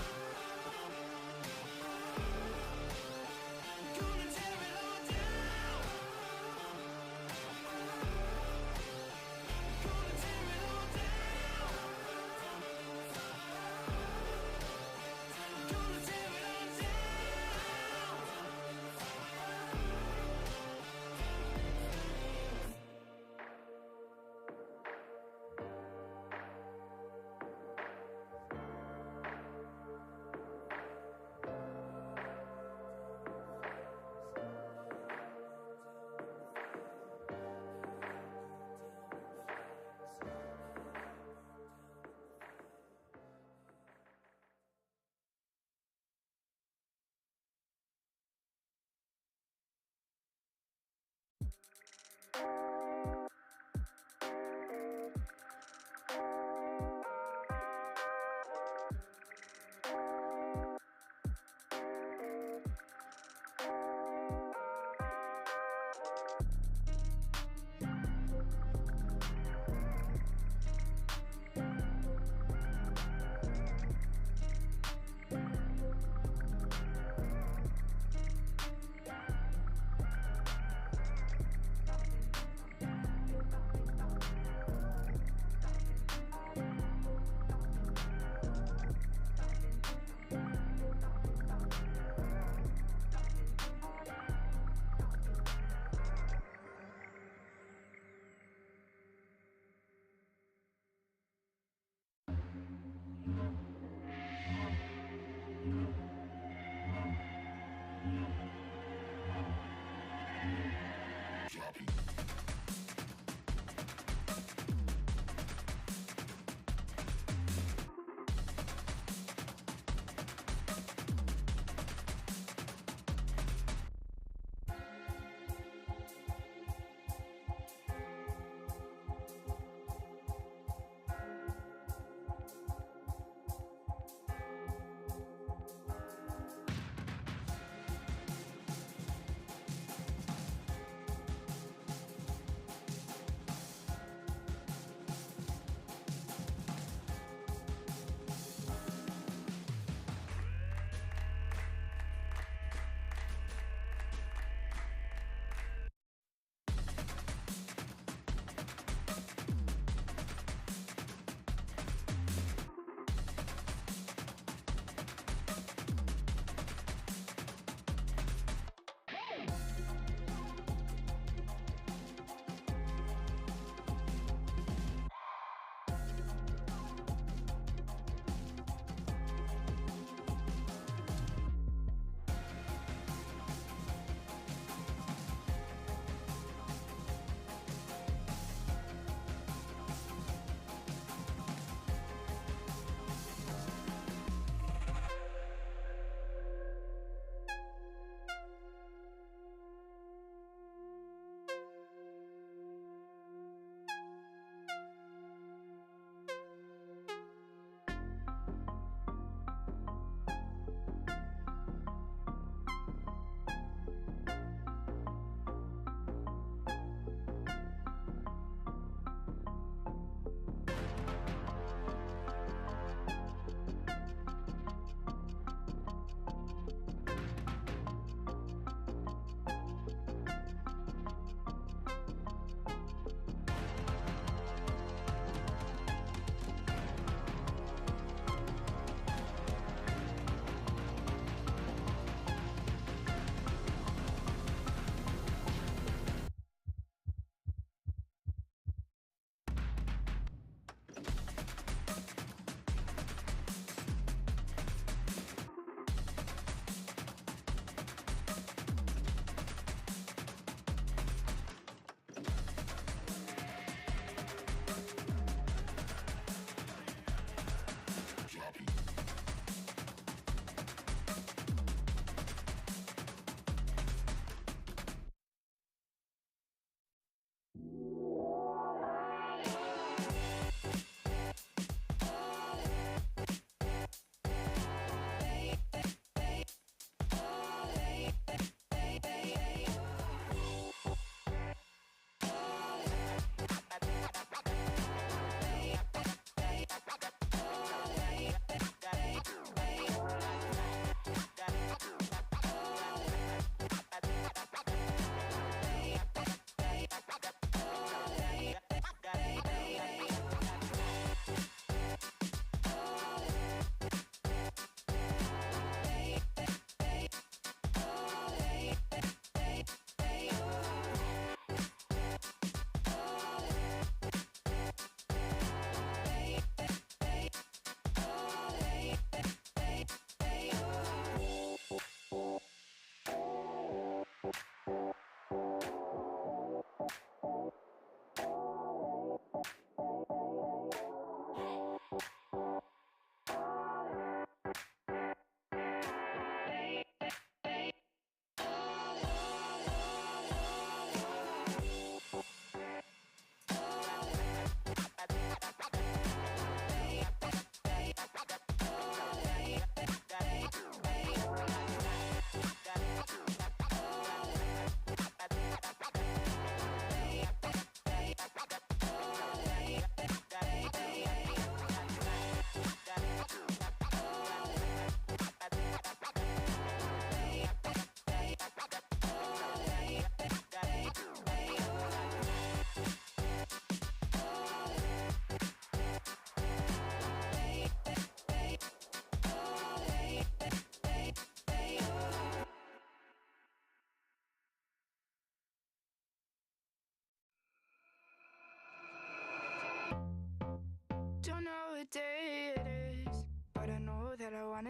S1: Gonna tear it all down. Gonna tear it all down. Gonna tear it all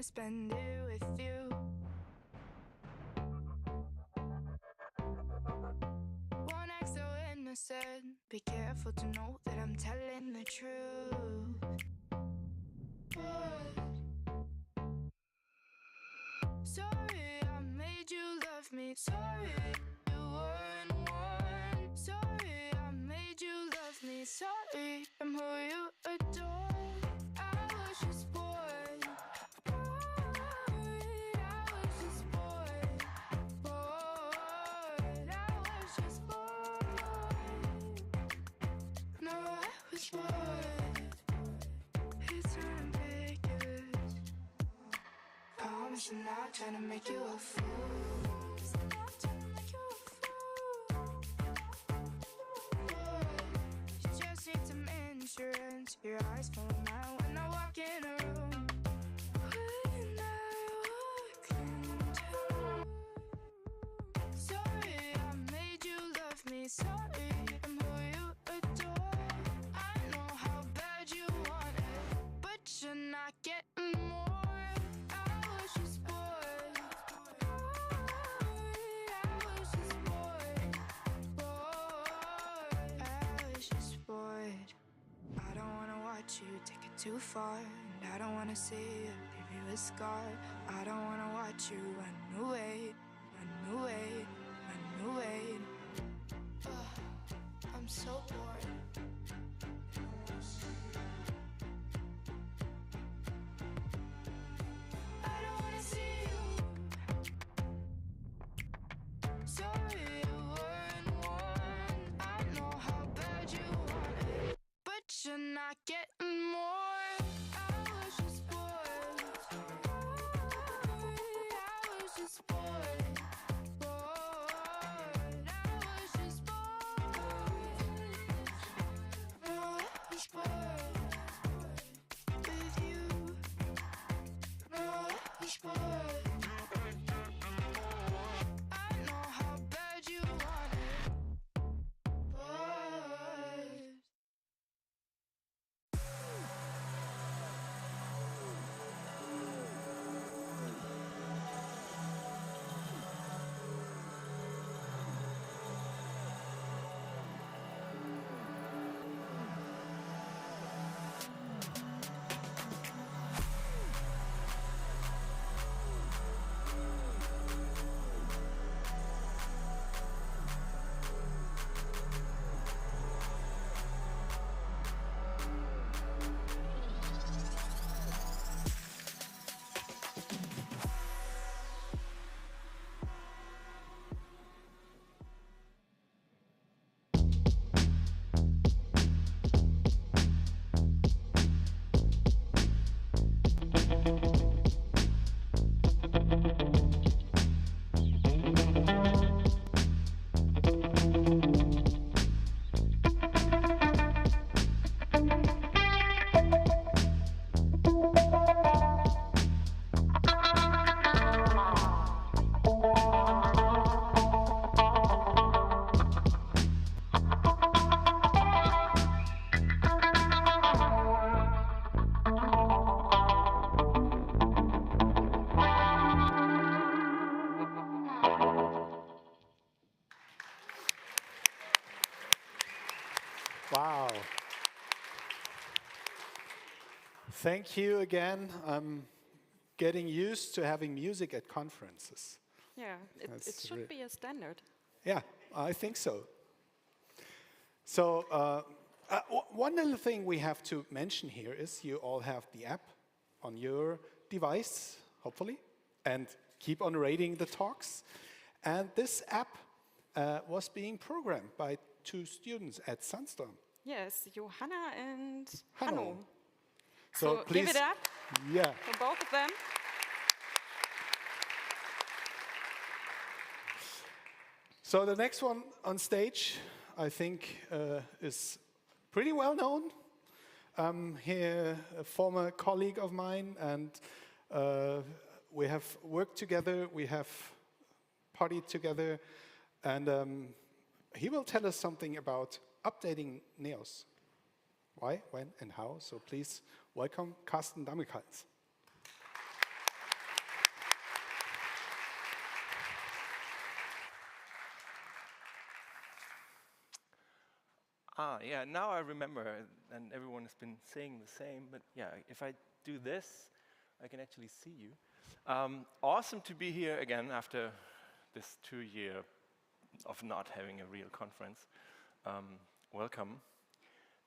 S9: wanna spend it with you. One act so innocent. Be careful to know that I'm telling the truth. Sorry, I made you love me. Sorry, you weren't one. Sorry, I made you love me. Sorry, I'm who you adore. I was just bored. Bored. I was just bored. Bored. I was just bored. No, I was bored. It's ambiguous. Promise I'm not trying to make you a fool. Promise I'm not trying to make you a fool. You just need some insurance. Your eyes follow mine when I walk in a room. When I walk into a room. Sorry, I made you love me. Sorry, I'm who you adore. I know how bad you want it, but you're not getting more. I was just bored. I was just bored. Bored. I was just bored. I don't wanna watch you take it too far, and I don't wanna see you leave you a scar. I don't wanna watch you run away, run away, run away. I'm so bored. I don't wanna see you. Sorry, you weren't one. I know how bad you want it, but you're not getting more. I was just bored. I was just bored. Bored. I was just bored. No, I was bored with you. No, I was bored. I know how bad you want it. Bored.
S3: Wow. Thank you again. I'm getting used to having music at conferences.
S4: Yeah, it
S3: That's
S4: should be a standard.
S3: Yeah, I think so. So one little thing we have to mention here is you all have the app on your device, hopefully, and keep on rating the talks. And this app was being programmed by 2 students at Sandstorm.
S4: Yes, Johanna and
S3: Hanno.
S4: Hanno.
S3: So
S4: Give
S3: please,
S4: it up
S3: yeah.
S4: for both of them.
S3: So the next one on stage, I think, is pretty well known. Here, a former colleague of mine, and we have worked together, we have partied together, and he will tell us something about updating Neos. Why, when, and how. So please welcome Carsten Dammekals.
S6: Yeah, now I remember, and everyone has been saying the same, but yeah, if I do this, I can actually see you. Awesome to be here again after this 2-year of not having a real conference. Welcome.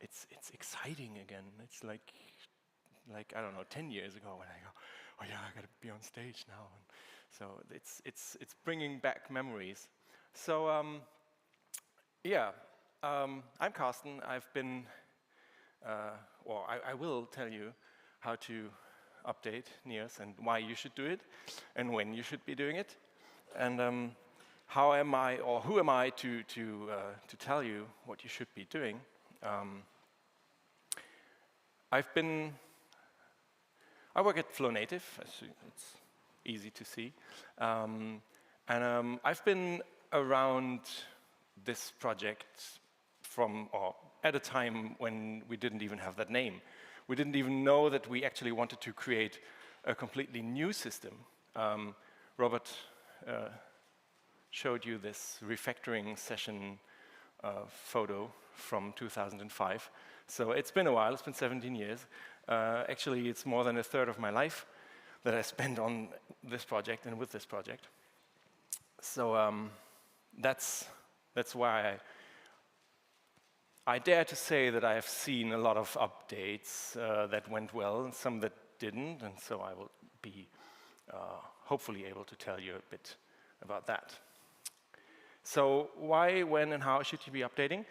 S6: It's exciting again. It's like I don't know, 10 years ago when I go, oh yeah, I got to be on stage now. And so it's bringing back memories. So yeah, I'm Carsten. I've been, I will tell you how to update NEOS and why you should do it and when you should be doing it. And how am I, or who am I to tell you what you should be doing? I work at Flow Native, as it's easy to see. And I've been around this project at a time when we didn't even have that name. We didn't even know that we actually wanted to create a completely new system. Robert showed you this refactoring session photo from 2005. So it's been a while, it's been 17 years. Actually, it's more than a third of my life that I spent on this project and with this project. So that's why I dare to say that I have seen a lot of updates that went well and some that didn't, and so I will be hopefully able to tell you a bit about that. So why, when, and how should you be updating?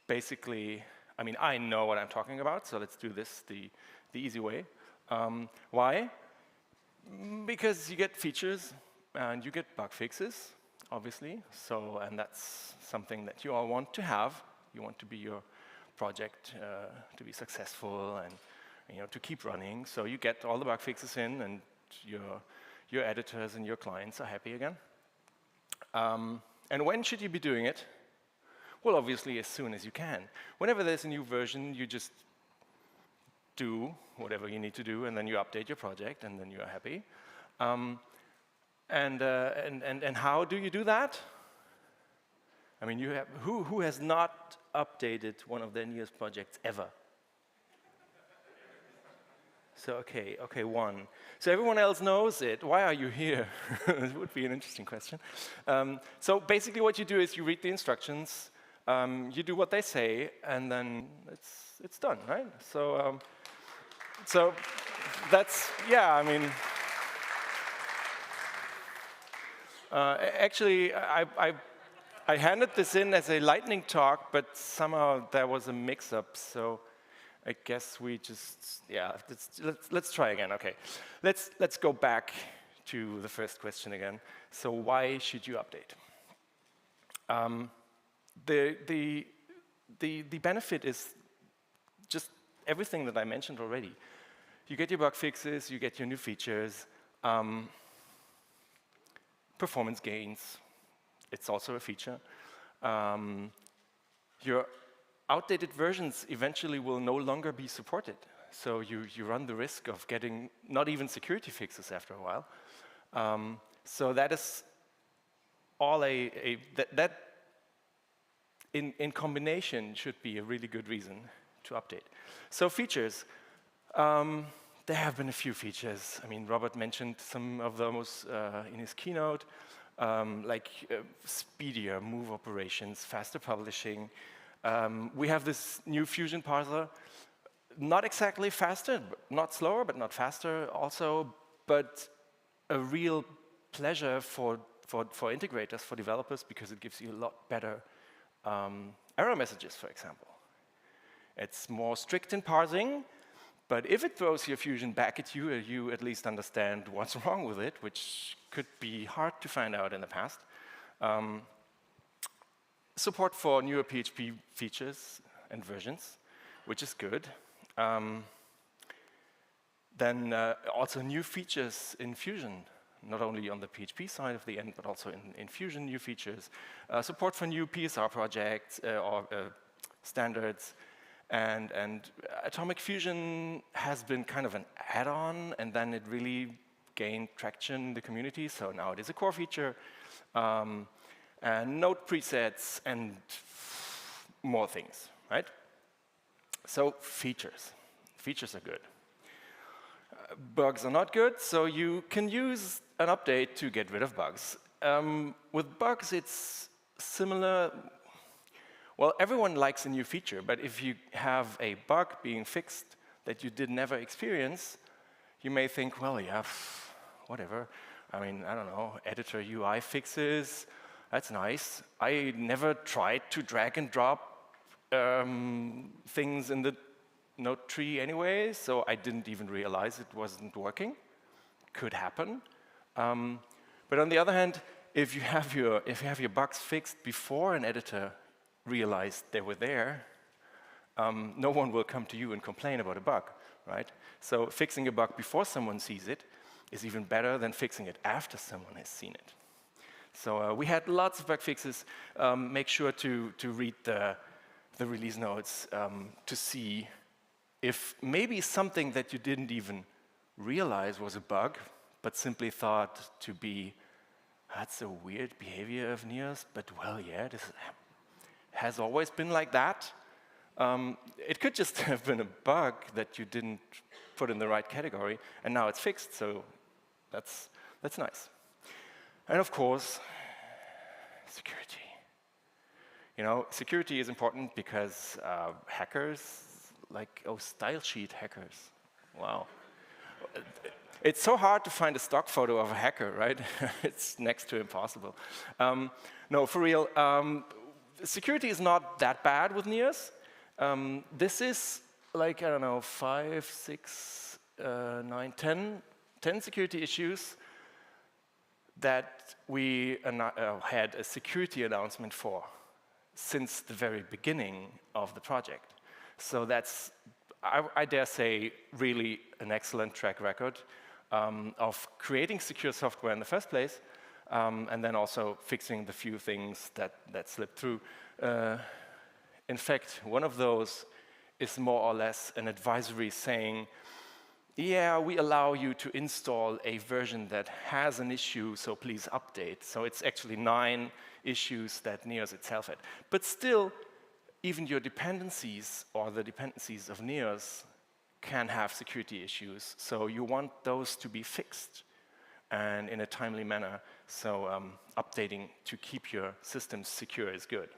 S6: Basically, I mean, I know what I'm talking about, so let's do this the easy way. Why? Because you get features and you get bug fixes, obviously. So, and that's something that you all want to have. You want to be your project to be successful and to keep running. So you get all the bug fixes in, and your editors and your clients are happy again. And when should you be doing it? Well, obviously, as soon as you can. Whenever there's a new version, you just do whatever you need to do, and then you update your project, and then you are happy. And how do you do that? I mean, who has not updated one of their NEOS projects ever? So, okay, one. So everyone else knows it. Why are you here? It would be an interesting question. So basically what you do is you read the instructions, you do what they say, and then it's done, right? So, so that's, yeah, I mean, actually, I handed this in as a lightning talk, but somehow there was a mix-up, so I guess we just, yeah, let's try again, okay. Let's go back to the first question again. So why should you update? The benefit is just everything that I mentioned already. You get your bug fixes, you get your new features, performance gains, it's also a feature. Your outdated versions eventually will no longer be supported. So you run the risk of getting not even security fixes after a while. So that is all that in combination should be a really good reason to update. So features. There have been a few features. I mean, Robert mentioned some of those in his keynote, like speedier move operations, faster publishing. We have this new Fusion parser, not exactly faster, not slower, but not faster also, but a real pleasure for integrators, for developers, because it gives you a lot better error messages, for example. It's more strict in parsing, but if it throws your Fusion back at you, you at least understand what's wrong with it, which could be hard to find out in the past. Support for newer PHP features and versions, which is good. Then also new features in Fusion, not only on the PHP side of the end, but also in Fusion, new features. Support for new PSR projects or standards. And Atomic Fusion has been kind of an add-on, and then it really gained traction in the community, so now it is a core feature. and note presets, and more things, right? So features. Features are good. Bugs are not good, so you can use an update to get rid of bugs. With bugs, it's similar. Well, everyone likes a new feature, but if you have a bug being fixed that you did never experience, you may think, well, yeah, whatever. I mean, I don't know, editor UI fixes, that's nice. I never tried to drag and drop things in the node tree anyway, so I didn't even realize it wasn't working. Could happen. But on the other hand, if you have your bugs fixed before an editor realized they were there, no one will come to you and complain about a bug, right? So fixing a bug before someone sees it is even better than fixing it after someone has seen it. So we had lots of bug fixes. Make sure to read the release notes to see if maybe something that you didn't even realize was a bug, but simply thought to be, that's a weird behavior of Neos, but well, yeah, this has always been like that. It could just have been a bug that you didn't put in the right category, and now it's fixed, so that's nice. And of course, security. You know, security is important because hackers, like, style sheet hackers, wow. It's so hard to find a stock photo of a hacker, right? It's next to impossible. No, for real, security is not that bad with Neos. This is like, I don't know, 5, 6, 9, 10 security issues that we had a security announcement for since the very beginning of the project. So that's, I dare say, really an excellent track record of creating secure software in the first place, and then also fixing the few things that slipped through. In fact, one of those is more or less an advisory saying, yeah, we allow you to install a version that has an issue, so please update. So it's actually 9 issues that Neos itself had. But still, even your dependencies or the dependencies of Neos can have security issues. So you want those to be fixed and in a timely manner. So updating to keep your systems secure is good.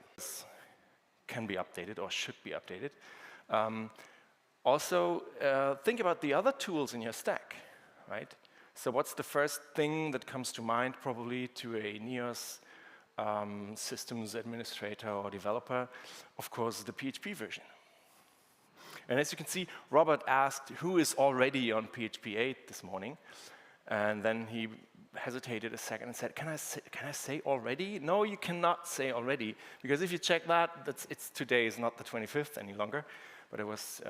S6: Can be updated or should be updated. Also, think about the other tools in your stack, right? So what's the first thing that comes to mind probably to a Neos systems administrator or developer? Of course, the PHP version. And as you can see, Robert asked who is already on PHP 8 this morning. And then he hesitated a second and said, can I say already? No, you cannot say already, because if you check that, today is not the 25th any longer, but it was,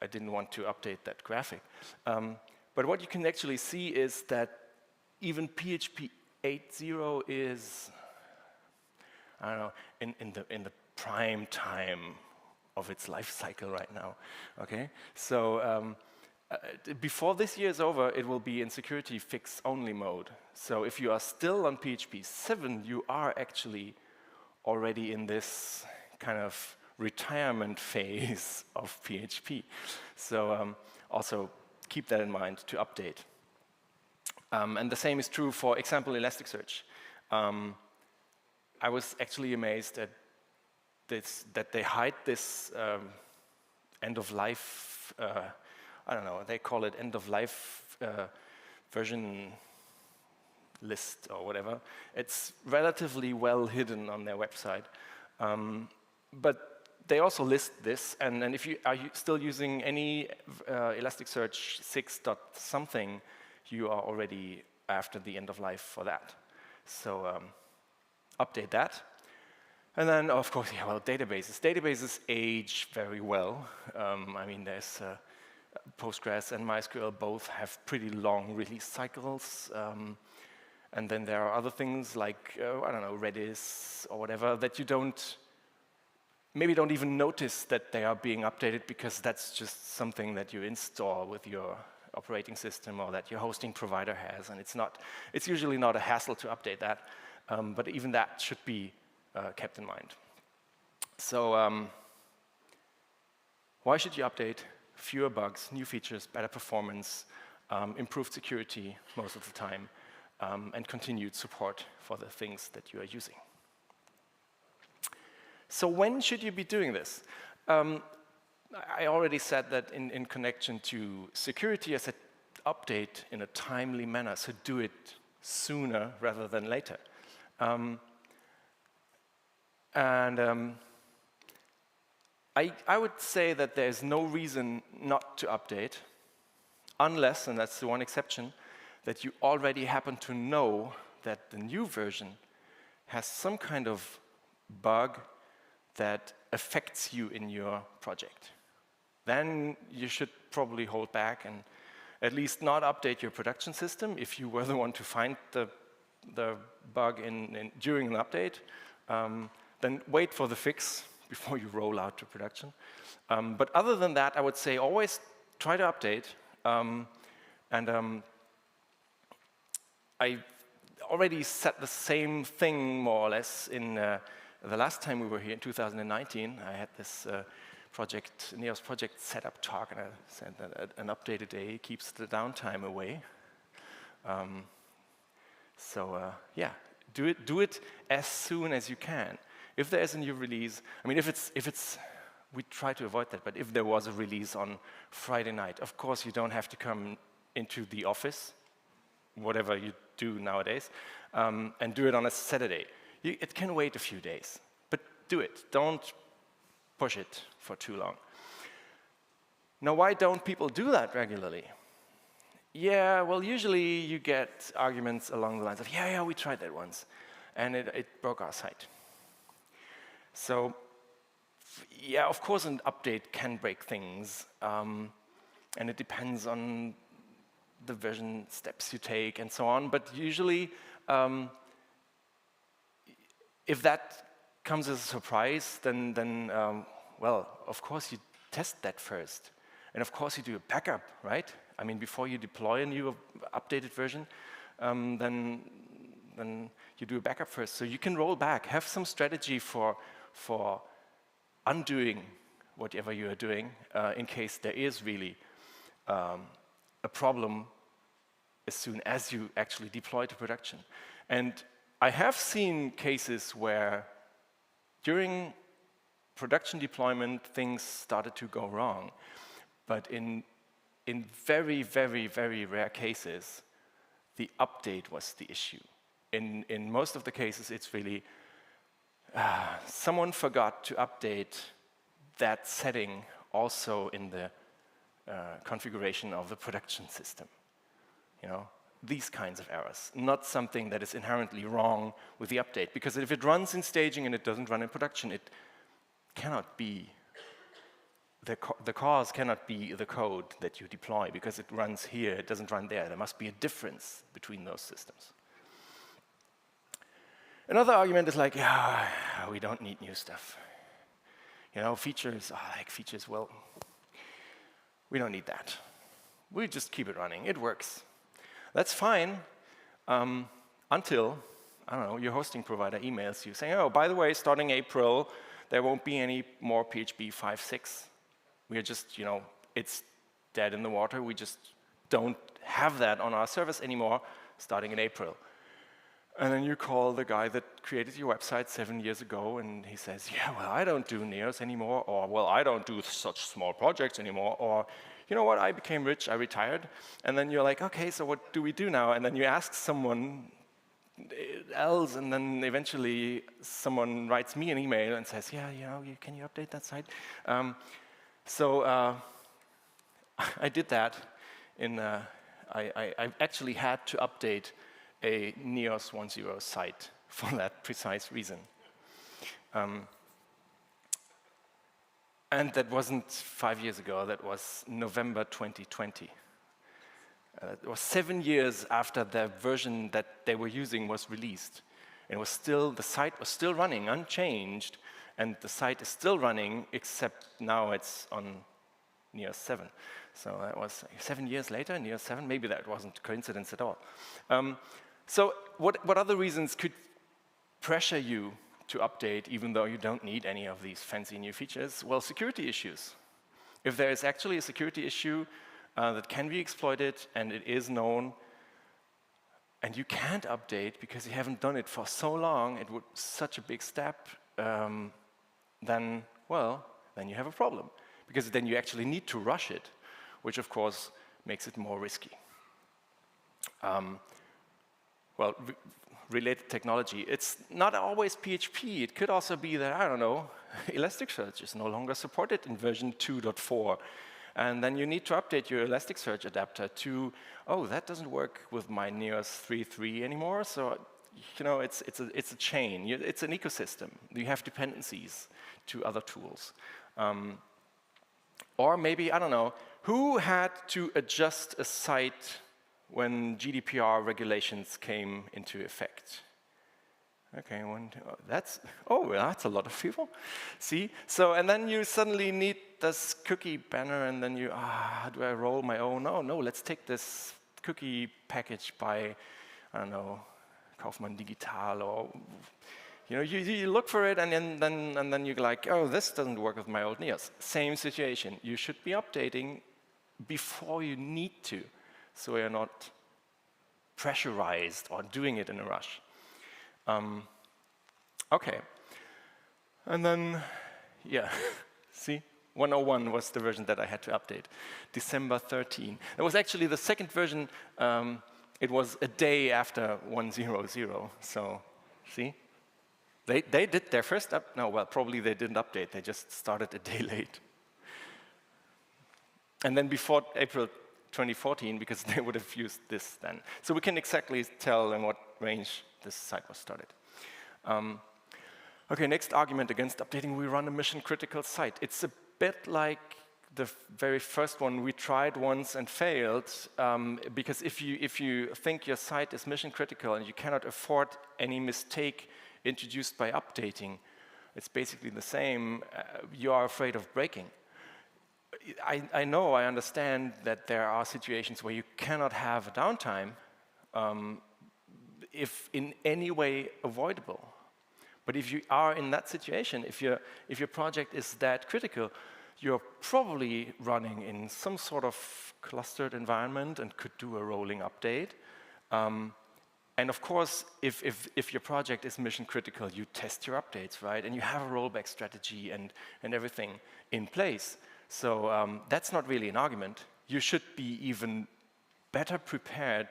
S6: I didn't want to update that graphic. But what you can actually see is that even PHP 8.0 is, I don't know, in the prime time of its life cycle right now, okay? So before this year is over, it will be in security fix only mode. So if you are still on PHP 7, you are actually already in this kind of retirement phase of PHP. So also keep that in mind to update. And the same is true for example Elasticsearch. I was actually amazed at this, that they hide this end of life, I don't know, they call it end of life version list or whatever. It's relatively well hidden on their website. But they also list this, and if you are still using any Elasticsearch 6 dot something, you are already after the end of life for that. So update that. And then, of course, yeah, well, databases. Databases age very well. I mean, there's Postgres and MySQL both have pretty long release cycles. And then there are other things like, I don't know, Redis or whatever that you maybe don't even notice that they are being updated because that's just something that you install with your operating system or that your hosting provider has, and it's usually not a hassle to update that.
S12: But even that should be kept in mind. So why should you update? Fewer bugs, new features, better performance, improved security most of the time, and continued support for the things that you are using. So when should you be doing this? I already said that in connection to security, I said update in a timely manner, so do it sooner rather than later. I would say that there's no reason not to update, unless, and that's the one exception, that you already happen to know that the new version has some kind of bug that affects you in your project. Then you should probably hold back and at least not update your production system if you were the one to find the bug during an update. Then wait for the fix before you roll out to production. But other than that, I would say always try to update. I already said the same thing, more or less, in the last time we were here in 2019. I had this NEOS project setup talk, and I said that an update a day keeps the downtime away. Yeah, do it as soon as you can. If there is a new release, I mean, if it's, we try to avoid that, but if there was a release on Friday night, of course you don't have to come into the office, whatever you do nowadays, and do it on a Saturday. It can wait a few days, but do it. Don't push it for too long. Now, why don't people do that regularly? Yeah, well, usually you get arguments along the lines of, yeah, we tried that once, and it broke our site. So, yeah, of course an update can break things, and it depends on the version steps you take and so on, but usually, if that comes as a surprise, then well, of course you test that first. And of course you do a backup, right? I mean, before you deploy a new updated version, then you do a backup first. So you can roll back, have some strategy for undoing whatever you are doing in case there is really a problem as soon as you actually deploy to production. And I have seen cases where during production deployment things started to go wrong, but in very, very, very rare cases, the update was the issue. In most of the cases, it's really someone forgot to update that setting also in the configuration of the production system. You know, these kinds of errors, not something that is inherently wrong with the update, because if it runs in staging and it doesn't run in production, it cannot be, the cause cannot be the code that you deploy, because it runs here, it doesn't run there. There must be a difference between those systems. Another argument is like, yeah, we don't need new stuff. You know, features, I like features, well, we don't need that. We just keep it running, it works. That's fine until, I don't know, your hosting provider emails you saying, oh, by the way, starting April, there won't be any more PHP 5.6. We are just, you know, it's dead in the water. We just don't have that on our service anymore starting in April. And then you call the guy that created your website 7 years ago, and he says, yeah, well, I don't do NEOS anymore, or, well, I don't do such small projects anymore, or, you know what, I became rich, I retired. And then you're like, okay, so what do we do now? And then you ask someone else, and then eventually someone writes me an email and says, yeah, you know, can you update that site? So I did that. I actually had to update a NEOS 1.0 site for that precise reason. And that wasn't 5 years ago, that was November 2020. It was 7 years after the version that they were using was released. It was still, the site was still running, unchanged, and the site is still running, except now it's on NEOS 7. So that was 7 years later, NEOS 7, maybe that wasn't a coincidence at all. So what other reasons could pressure you to update even though you don't need any of these fancy new features? Well, security issues. If there is actually a security issue that can be exploited and it is known, and you can't update because you haven't done it for so long, it would be such a big step, then you have a problem. Because then you actually need to rush it, which of course makes it more risky. Related technology, it's not always PHP. It could also be that, I don't know, Elasticsearch is no longer supported in version 2.4. And then you need to update your Elasticsearch adapter to, oh, that doesn't work with my Neos 3.3 anymore. So, you know, it's a chain. It's an ecosystem. You have dependencies to other tools. Or maybe, I don't know, who had to adjust a site when GDPR regulations came into effect? Okay, that's a lot of people. See, so and then you suddenly need this cookie banner, and then you, do I roll my own? No, let's take this cookie package by, I don't know, Kaufmann Digital, or you know, you look for it, and then you're like, oh, this doesn't work with my old Neos. Same situation. You should be updating before you need to, so you're not pressurized or doing it in a rush. Okay, and then, yeah, see, 101 was the version that I had to update, December 13. It was actually the second version. It was a day after 100, so see, they did their first probably they didn't update. They just started a day late, and then before April 2014, because they would have used this then. So we can exactly tell in what range this site was started. Okay, next argument against updating, we run a mission-critical site. It's a bit like the very first one we tried once and failed, because if you think your site is mission-critical and you cannot afford any mistake introduced by updating, it's basically the same. You are afraid of breaking. I know, I understand that there are situations where you cannot have a downtime if in any way avoidable. But if you are in that situation, if your project is that critical, you're probably running in some sort of clustered environment and could do a rolling update. And of course, if your project is mission critical, you test your updates, right? And you have a rollback strategy and everything in place. So that's not really an argument. You should be even better prepared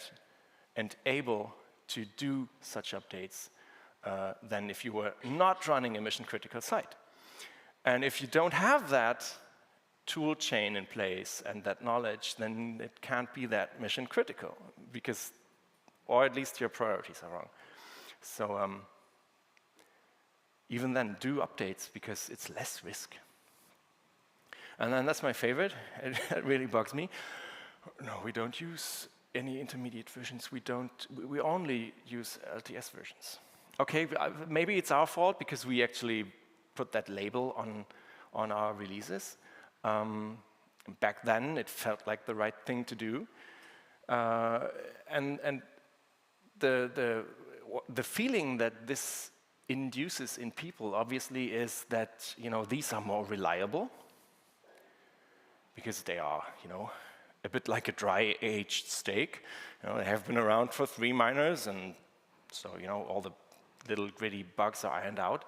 S12: and able to do such updates than if you were not running a mission-critical site. And if you don't have that tool chain in place and that knowledge, then it can't be that mission-critical, because, or at least your priorities are wrong. So even then, do updates, because it's less risk. And then that's my favorite. It really bugs me. No, we don't use any intermediate versions. We only use LTS versions. Okay, maybe it's our fault because we actually put that label on our releases. Back then, it felt like the right thing to do. And the feeling that this induces in people, obviously, is that, you know, these are more reliable, because they are, you know, a bit like a dry-aged steak. You know, they have been around for 3 minors, and so, you know, all the little gritty bugs are ironed out.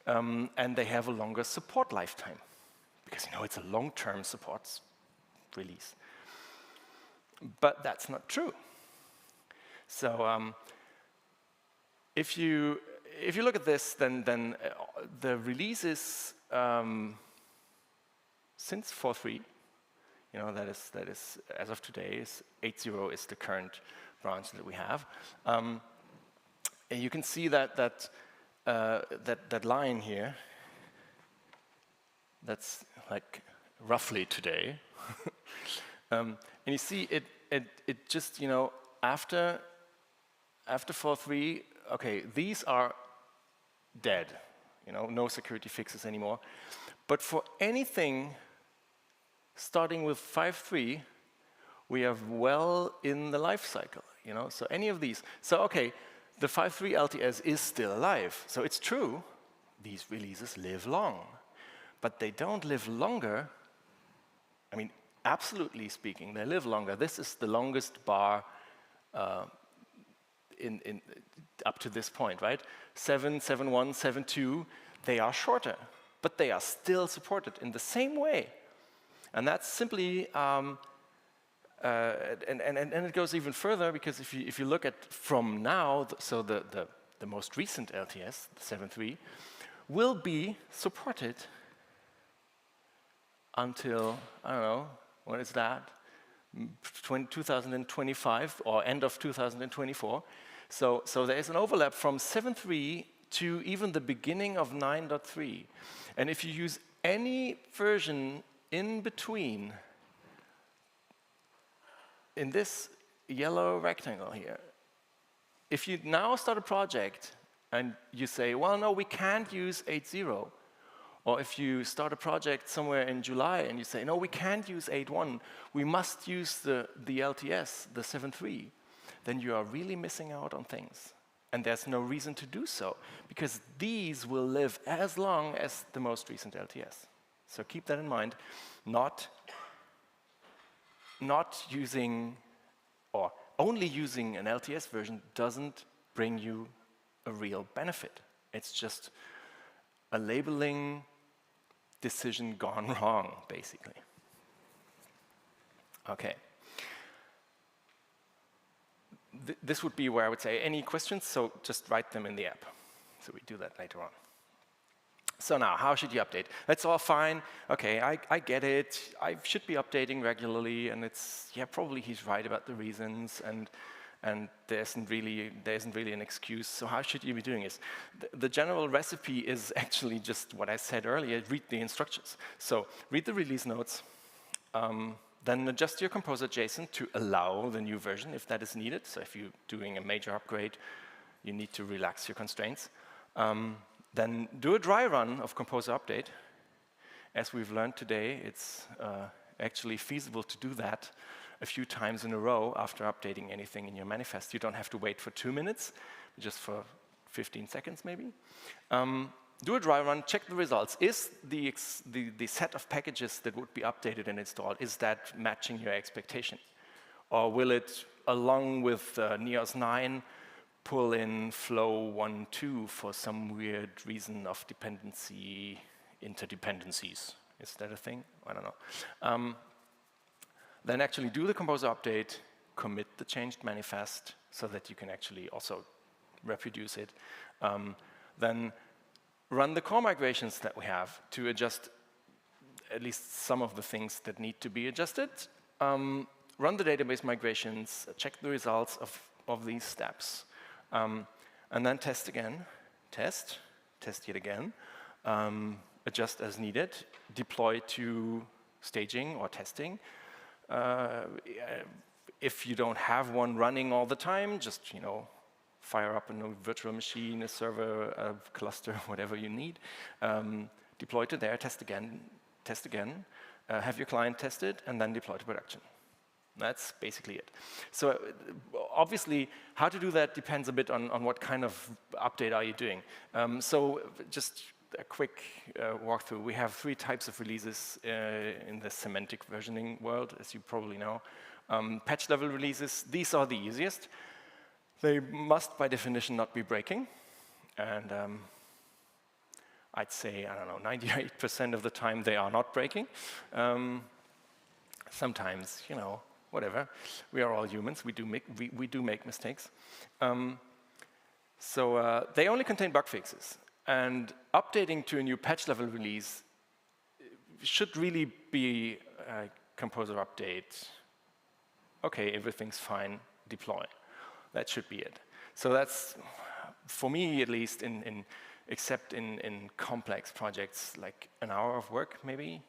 S12: And they have a longer support lifetime, because, you know, it's a long-term support release. But that's not true. So if you look at this, then the releases since 4.3, you know, that is as of today, 8.0 is the current branch that we have. And you can see that line here. That's like roughly today. And you see it just, you know, after 4.3, okay, these are dead. You know, no security fixes anymore. But for anything starting with 5.3, we are well in the life cycle, you know, so any of these. So, okay, the 5.3 LTS is still alive. So it's true, these releases live long, but they don't live longer. I mean, absolutely speaking, they live longer. This is the longest bar up to this point, right? 7, 7.1, 7.2, they are shorter, but they are still supported in the same way. And that's simply, and it goes even further, because if you look at from now, so the most recent LTS, the 7.3, will be supported until, I don't know, when is that? 2025 or end of 2024. So there is an overlap from 7.3 to even the beginning of 9.3. And if you use any version in between, in this yellow rectangle here, if you now start a project and you say, well, no, we can't use 8.0, or if you start a project somewhere in July and you say, no, we can't use 8.1, we must use the LTS, the 7.3, then you are really missing out on things. And there's no reason to do so, because these will live as long as the most recent LTS. So keep that in mind. Not using, or only using an LTS version doesn't bring you a real benefit. It's just a labeling decision gone wrong, basically. Okay. This would be where I would say, any questions? So just write them in the app. So we do that later on. So now, how should you update? That's all fine. Okay, I get it. I should be updating regularly, and it's, yeah, probably he's right about the reasons, and there isn't really an excuse. So how should you be doing this? The general recipe is actually just what I said earlier. Read the instructions. So read the release notes, then adjust your Composer JSON to allow the new version if that is needed. So if you're doing a major upgrade, you need to relax your constraints. Then do a dry run of Composer Update. As we've learned today, it's actually feasible to do that a few times in a row after updating anything in your manifest. You don't have to wait for 2 minutes, just for 15 seconds maybe. Do a dry run, check the results. Is the set of packages that would be updated and installed, is that matching your expectation? Or will it, along with Neos 9, pull in flow 1.2 for some weird reason of dependency, interdependencies? Is that a thing? I don't know. Then actually do the Composer update, commit the changed manifest so that you can actually also reproduce it. Then run the core migrations that we have to adjust at least some of the things that need to be adjusted. Run the database migrations, check the results of these steps. And then test again, test yet again, adjust as needed, deploy to staging or testing. If you don't have one running all the time, just fire up a virtual machine, a server, a cluster, whatever you need. Deploy to there, test again, have your client test it, and then deploy to production. That's basically it. So obviously, how to do that depends a bit on what kind of update are you doing. So just a quick walkthrough. We have 3 types of releases in the semantic versioning world, as you probably know. Patch level releases, these are the easiest. They must, by definition, not be breaking. And I'd say, I don't know, 98% of the time they are not breaking. Sometimes, whatever. We are all humans. We do make mistakes. So they only contain bug fixes. And updating to a new patch level release should really be a Composer update. Okay, everything's fine, deploy. That should be it. So that's, for me at least, except in complex projects, like an hour of work maybe,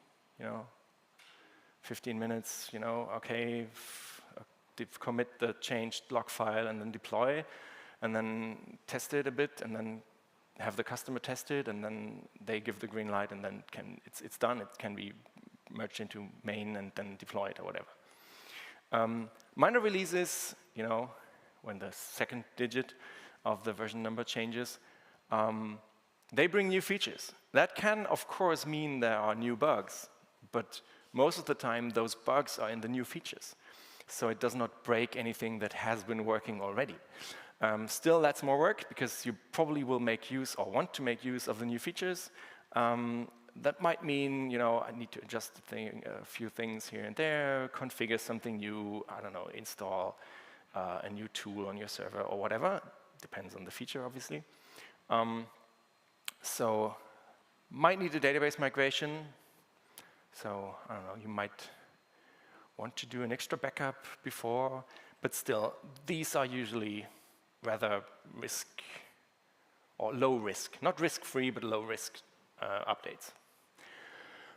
S12: 15 minutes, okay, commit the changed log file and then deploy, and then test it a bit, and then have the customer test it, and then they give the green light, and then it's done. It can be merged into main and then deployed or whatever. Minor releases, when the second digit of the version number changes, they bring new features. That can, of course, mean there are new bugs, but most of the time those bugs are in the new features. So it does not break anything that has been working already. Still, that's more work, because you probably will make use or want to make use of the new features. That might mean, I need to adjust a few things here and there, configure something new, I don't know, install a new tool on your server or whatever. Depends on the feature, obviously. So, might need a database migration. So, I don't know, you might want to do an extra backup before, but still, these are usually rather risk, or low risk, not risk-free, but low risk updates.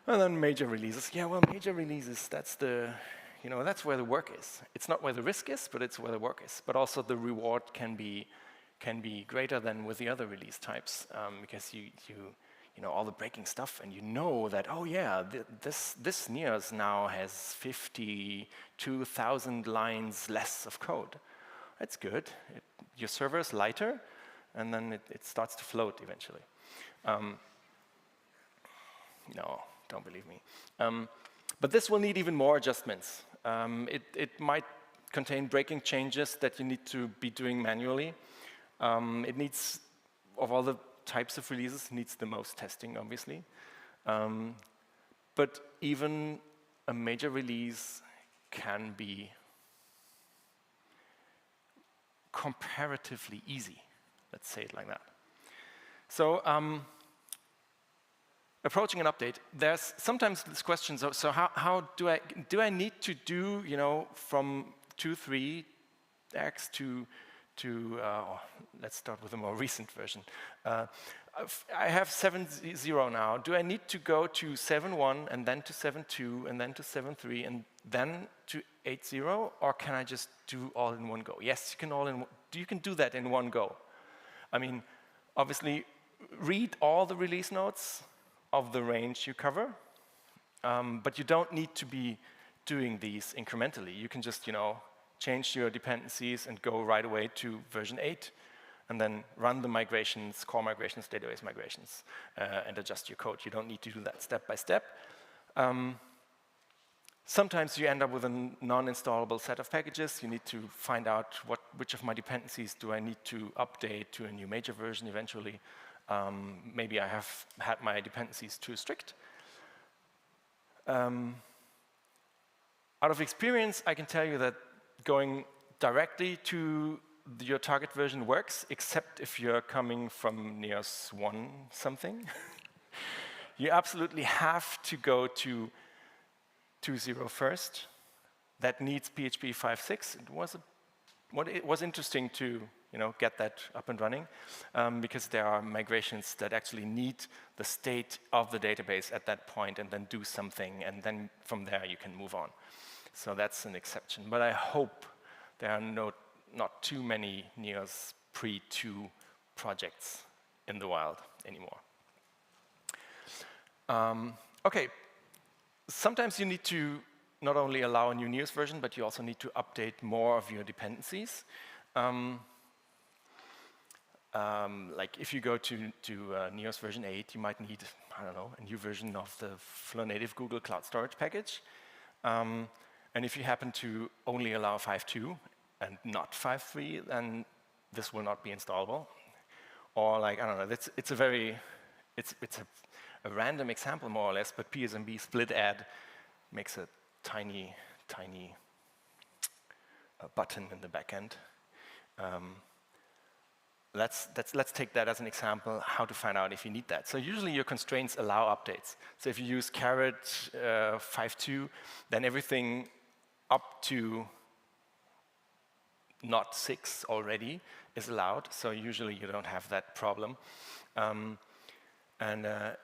S12: And then major releases. Yeah, well, major releases, that's that's where the work is. It's not where the risk is, but it's where the work is. But also the reward can be greater than with the other release types, because you all the breaking stuff, and you know that, oh yeah, this NEOS now has 52,000 lines less of code. That's good. Your server is lighter, and then it starts to float eventually. No, don't believe me. But this will need even more adjustments. It might contain breaking changes that you need to be doing manually. It needs, of all the types of releases, needs the most testing, obviously. But even a major release can be comparatively easy. Let's say it like that. So, approaching an update, there's sometimes this question, so how do I need to do, from 2.3x to let's start with a more recent version. I have 7.0 now. Do I need to go to 7.1 and then to 7.2 and then to 7.3 and then to 8.0, or can I just do all in one go? Yes, you can do that in one go. I mean, obviously, read all the release notes of the range you cover, but you don't need to be doing these incrementally. You can just, change your dependencies and go right away to version 8, and then run the migrations, core migrations, database migrations, and adjust your code. You don't need to do that step by step. Sometimes you end up with a non-installable set of packages. You need to find out which of my dependencies do I need to update to a new major version eventually. Maybe I have had my dependencies too strict. Out of experience, I can tell you that going directly to your target version works, except if you're coming from NEOS 1 something. You absolutely have to go to 2.0 first. That needs PHP 5.6. It was interesting to get that up and running, because there are migrations that actually need the state of the database at that point and then do something, and then from there you can move on. So that's an exception. But I hope there are not too many NEOS pre-2 projects in the wild anymore. Okay, sometimes you need to not only allow a new NEOS version, but you also need to update more of your dependencies. Like if you go to NEOS version 8, you might need, I don't know, a new version of the Flow Native Google Cloud Storage package. And if you happen to only allow 5.2 and not 5.3, then this will not be installable. Or like, I don't know, it's a random example more or less, but PSMB split add makes a tiny button in the backend. Let's take that as an example, how to find out if you need that. So usually your constraints allow updates. So if you use caret 5.2, then everything up to not 6 already is allowed. So usually you don't have that problem.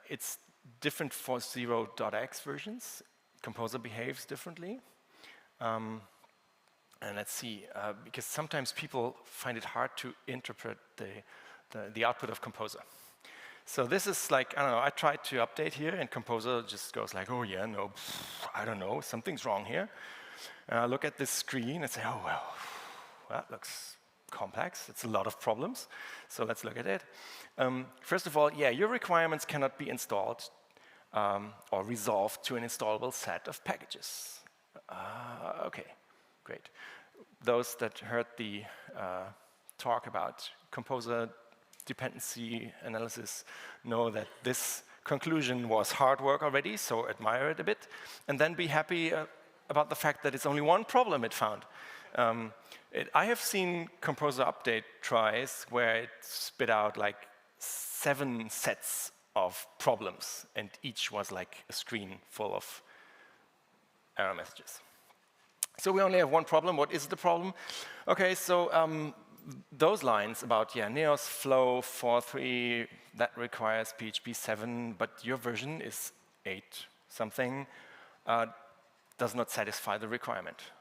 S12: It's different for 0.x versions. Composer behaves differently. And let's see, because sometimes people find it hard to interpret the output of Composer. So this is like, I don't know, I tried to update here, and Composer just goes like, oh yeah, no, I don't know, something's wrong here. And I look at this screen and say, oh well, that looks complex. It's a lot of problems. So let's look at it. First of all, yeah, your requirements cannot be installed or resolved to an installable set of packages. Okay, great. Those that heard the talk about composer dependency analysis know that this conclusion was hard work already, so admire it a bit, and then be happy about the fact that it's only one problem it found. I have seen composer update tries where it spit out like 7 sets of problems, and each was like a screen full of error messages. So we only have one problem. What is the problem? Okay, so those lines about, yeah, Neos Flow 4.3, that requires PHP 7, but your version is 8 something, does not satisfy the requirement.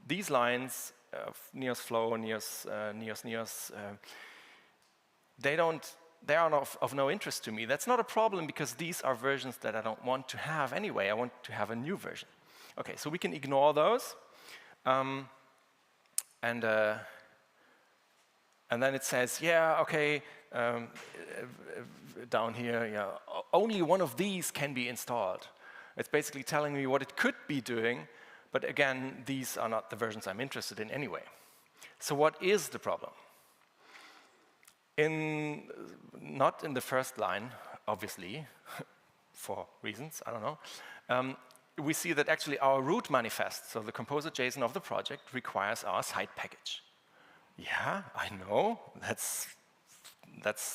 S12: These lines of Neos Flow, Neos, they are of no interest to me. That's not a problem because these are versions that I don't want to have anyway. I want to have a new version. Okay, so we can ignore those. And then it says, yeah, okay, down here, yeah, only one of these can be installed. It's basically telling me what it could be doing, but again, these are not the versions I'm interested in anyway. So what is the problem? Not in the first line, obviously, for reasons, I don't know. We see that actually our root manifest, so the composer JSON of the project, requires our side package. Yeah, I know,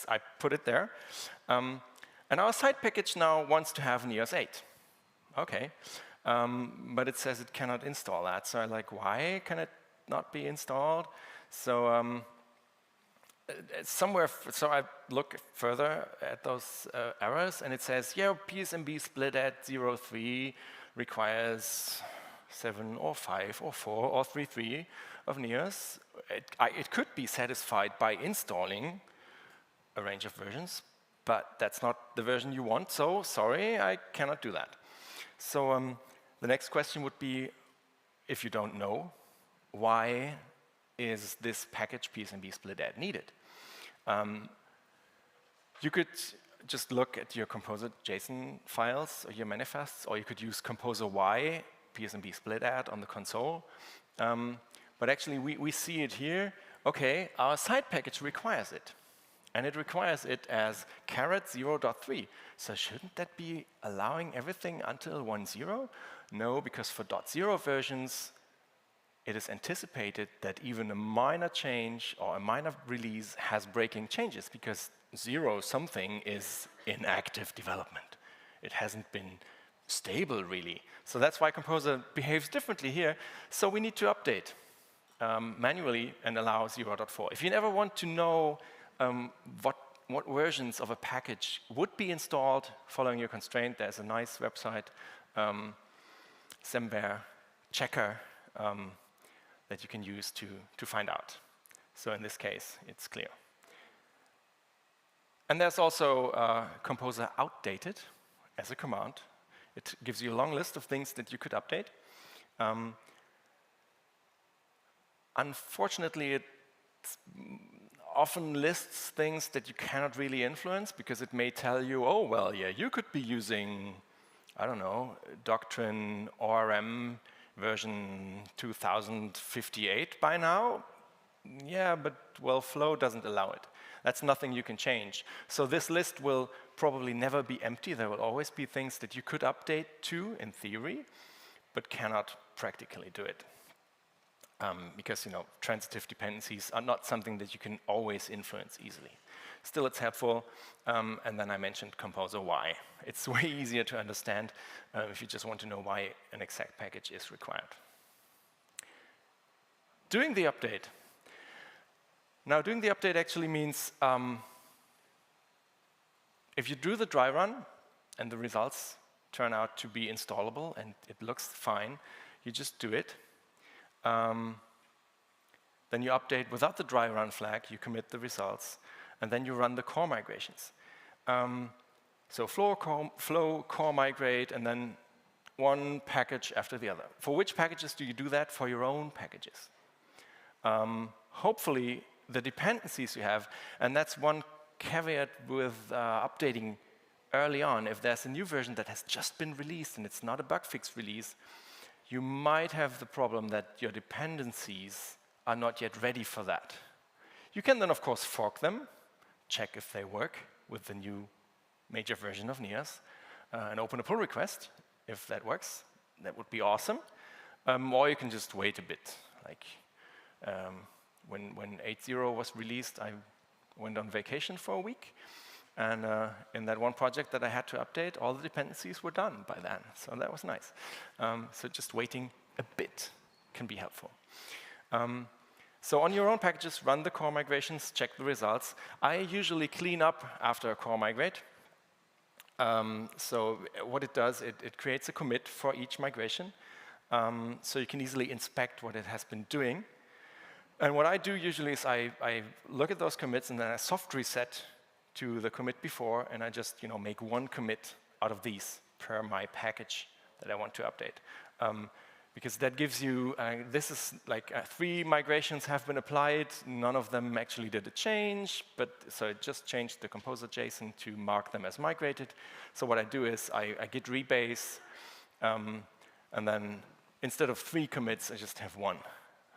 S12: I put it there. And our side package now wants to have Neos 8. Okay, but it says it cannot install that. So I'm like, why can it not be installed? So so I look further at those errors, and it says, yeah, PSMB split at 0.3 requires 7 or 5 or 4 or 3.3 of Neos. It could be satisfied by installing a range of versions, but that's not the version you want, so sorry, I cannot do that. So the next question would be, if you don't know, why is this package PSMB split add needed? You could just look at your composer JSON files or your manifests, or you could use composer Y, PSMB split add on the console. But actually, we see it here. Okay, our side package requires it. And it requires it as caret 0.3. So shouldn't that be allowing everything until 1.0? No, because for .0 versions, it is anticipated that even a minor change or a minor release has breaking changes, because 0 something is in active development. It hasn't been stable, really. So that's why Composer behaves differently here. So we need to update manually and allow 0.4. If you never want to know what versions of a package would be installed following your constraint, there's a nice website, Semver checker, that you can use to find out. So in this case, it's clear. And there's also Composer outdated as a command. It gives you a long list of things that you could update. Unfortunately, it often lists things that you cannot really influence, because it may tell you, oh, well, yeah, you could be using, I don't know, Doctrine ORM version 2058 by now. Yeah, but, well, Flow doesn't allow it. That's nothing you can change. So this list will probably never be empty. There will always be things that you could update to, in theory, but cannot practically do it. Because transitive dependencies are not something that you can always influence easily. Still, it's helpful. And then I mentioned Composer Y. It's way easier to understand if you just want to know why an exact package is required. Doing the update. Now, doing the update actually means if you do the dry run and the results turn out to be installable and it looks fine, you just do it. Then you update without the dry run flag, you commit the results, and then you run the core migrations. So flow, core migrate, and then one package after the other. For which packages do you do that? For your own packages. hopefully the dependencies you have, and that's one caveat with updating early on. If there's a new version that has just been released and it's not a bug fix release, you might have the problem that your dependencies are not yet ready for that. You can then, of course, fork them, check if they work with the new major version of Neos, and open a pull request. If that works, that would be awesome. Or you can just wait a bit. Like when 8.0 was released, I went on vacation for a week. And in that one project that I had to update, all the dependencies were done by then. So that was nice. So just waiting a bit can be helpful. So on your own packages, run the core migrations, check the results. I usually clean up after a core migrate. So what it does, it creates a commit for each migration. So you can easily inspect what it has been doing. And what I do usually is I look at those commits and then I soft reset to the commit before, and I just make one commit out of these per my package that I want to update. Because that gives you, this is like 3 migrations have been applied, none of them actually did a change, but so it just changed the composer JSON to mark them as migrated. So what I do is I git rebase, and then instead of 3 commits, I just have 1.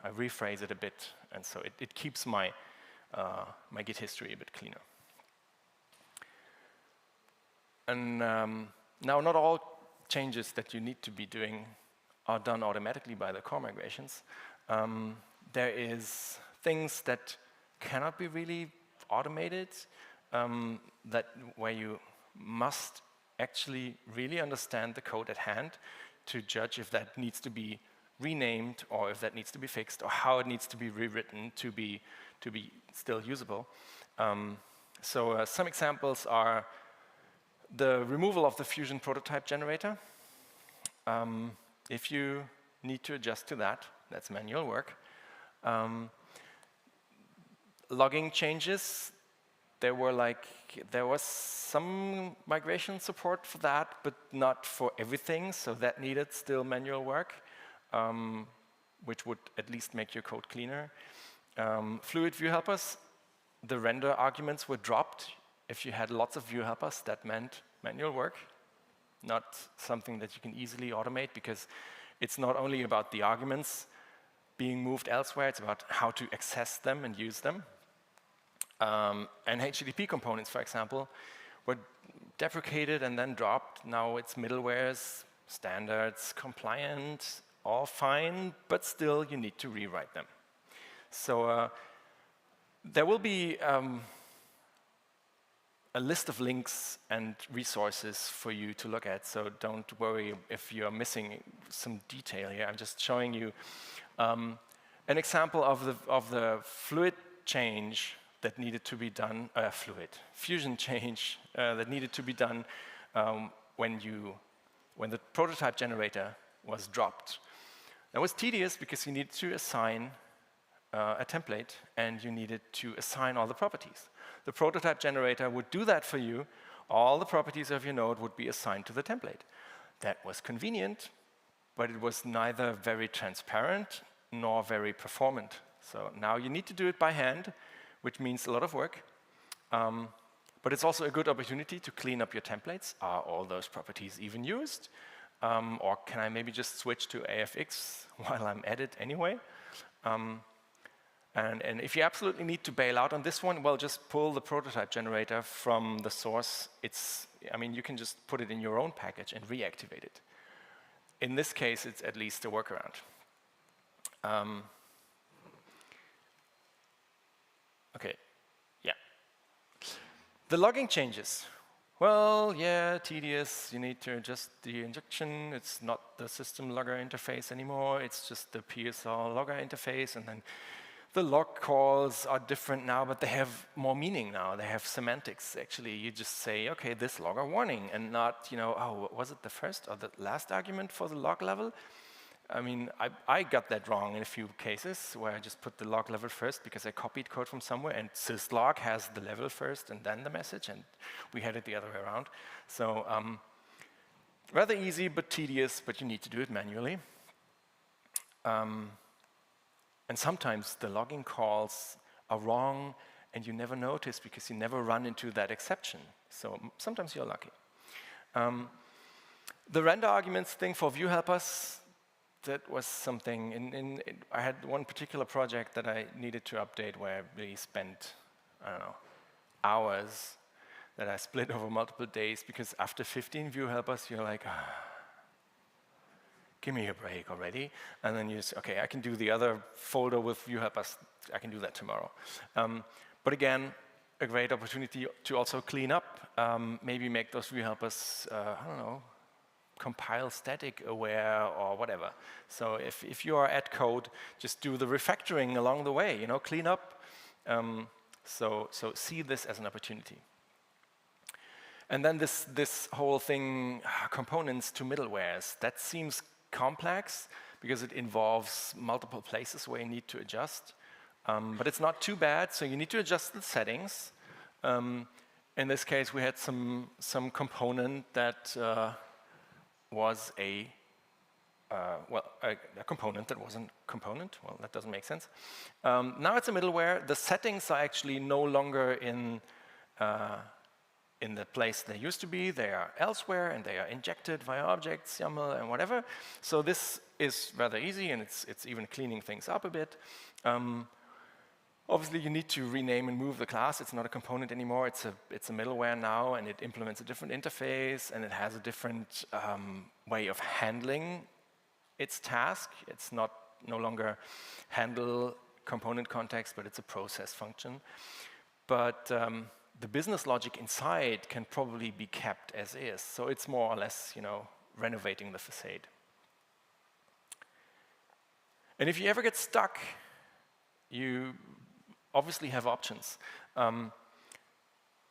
S12: I rephrase it a bit, and so it keeps my, my Git history a bit cleaner. And now not all changes that you need to be doing are done automatically by the core migrations. There is things that cannot be really automated, where you must actually really understand the code at hand to judge if that needs to be renamed or if that needs to be fixed or how it needs to be rewritten to be still usable. So some examples are the removal of the Fusion prototype generator. If you need to adjust to that, that's manual work. Logging changes, there was some migration support for that, but not for everything, so that needed still manual work, which would at least make your code cleaner. Fluid view helpers, the render arguments were dropped. If you had lots of view helpers, that meant manual work, not something that you can easily automate, because it's not only about the arguments being moved elsewhere, it's about how to access them and use them. And HTTP components, for example, were deprecated and then dropped. Now it's middlewares, standards, compliant, all fine, but still you need to rewrite them. So there will be a list of links and resources for you to look at, so don't worry if you're missing some detail here. I'm just showing you an example of the fluid change that needed to be done, fusion change that needed to be done when the prototype generator was dropped. That was tedious because you needed to assign a template and you needed to assign all the properties. The prototype generator would do that for you. All the properties of your node would be assigned to the template. That was convenient, but it was neither very transparent nor very performant. So now you need to do it by hand, which means a lot of work. But it's also a good opportunity to clean up your templates. Are all those properties even used? Or can I maybe just switch to AFX while I'm at it anyway? And if you absolutely need to bail out on this one, well, just pull the prototype generator from the source. You can just put it in your own package and reactivate it. In this case, it's at least a workaround. Okay, yeah. The logging changes. Well, yeah, tedious. You need to adjust the injection. It's not the system logger interface anymore. It's just the PSR logger interface, and then the log calls are different now, but they have more meaning now. They have semantics, actually. You just say, okay, this logger warning, and not, oh, was it the first or the last argument for the log level? I got that wrong in a few cases, where I just put the log level first because I copied code from somewhere, and syslog has the level first and then the message, and we had it the other way around. So rather easy, but tedious, but you need to do it manually. And sometimes the login calls are wrong and you never notice because you never run into that exception. So sometimes you're lucky. The render arguments thing for view helpers, that was something, I had one particular project that I needed to update where I really spent, I don't know, hours that I split over multiple days, because after 15 view helpers, you're like, give me a break already. And then you say, okay, I can do the other folder with view helpers, I can do that tomorrow. But again, a great opportunity to also clean up, maybe make those view helpers, I don't know, compile static aware or whatever. So if you are at code, just do the refactoring along the way, clean up. So see this as an opportunity. And then this whole thing, components to middlewares, that seems complex because it involves multiple places where you need to adjust. But it's not too bad, so you need to adjust the settings. In this case, we had some component that was a component that wasn't component. Well, that doesn't make sense. Now it's a middleware. The settings are actually no longer in the place they used to be. They are elsewhere, and they are injected via objects, YAML, and whatever. So this is rather easy, and it's even cleaning things up a bit. Obviously, you need to rename and move the class. It's not a component anymore. It's a middleware now, and it implements a different interface, and it has a different way of handling its task. It's no longer handle component context, but it's a process function. But the business logic inside can probably be kept as is. So it's more or less, renovating the facade. And if you ever get stuck, you obviously have options.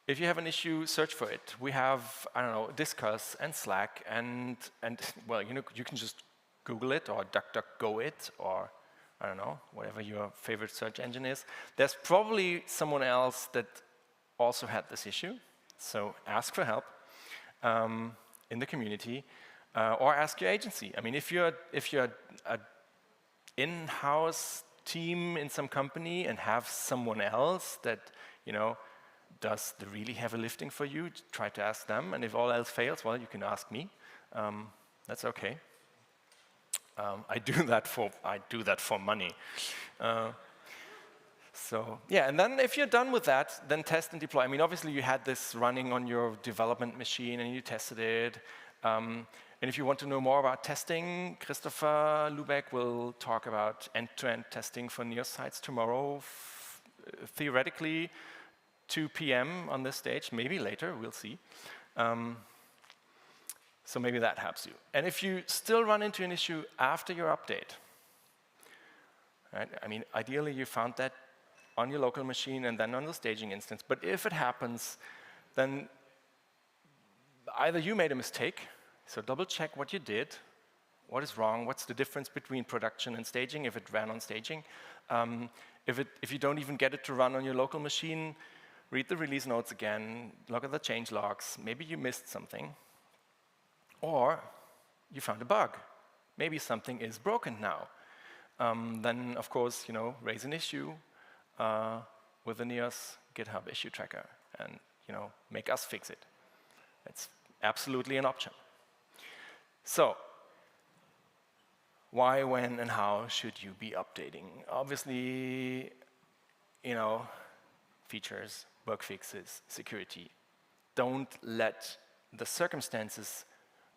S12: If you have an issue, search for it. We have, I don't know, Discuss and Slack, and well, you can just Google it or DuckDuckGo it, or I don't know, whatever your favorite search engine is. There's probably someone else that also had this issue, so ask for help in the community, or ask your agency. I mean, if you're an in-house team in some company and have someone else that does the really heavy lifting for you, try to ask them. And if all else fails, well, you can ask me. That's okay. I do that for money. So yeah, and then if you're done with that, then test and deploy. I mean, obviously you had this running on your development machine and you tested it. And if you want to know more about testing, Christopher Lubeck will talk about end-to-end testing for Neos sites tomorrow, theoretically 2 p.m. on this stage, maybe later, we'll see. So maybe that helps you. And if you still run into an issue after your update, right? I mean, ideally you found that on your local machine and then on the staging instance. But if it happens, then either you made a mistake, so double check what you did, what is wrong, what's the difference between production and staging if it ran on staging. If you don't even get it to run on your local machine, read the release notes again, look at the change logs, maybe you missed something. Or you found a bug. Maybe something is broken now. Then, of course, raise an issue with the Neos GitHub issue tracker and, make us fix it. It's absolutely an option. So, why, when, and how should you be updating? Obviously, features, bug fixes, security. Don't let the circumstances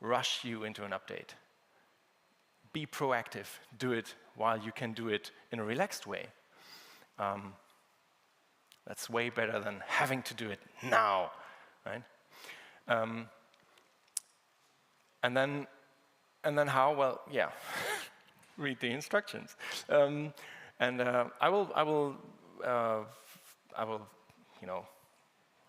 S12: rush you into an update. Be proactive. Do it while you can do it in a relaxed way. That's way better than having to do it now, right? And then how? Well, yeah, read the instructions. I will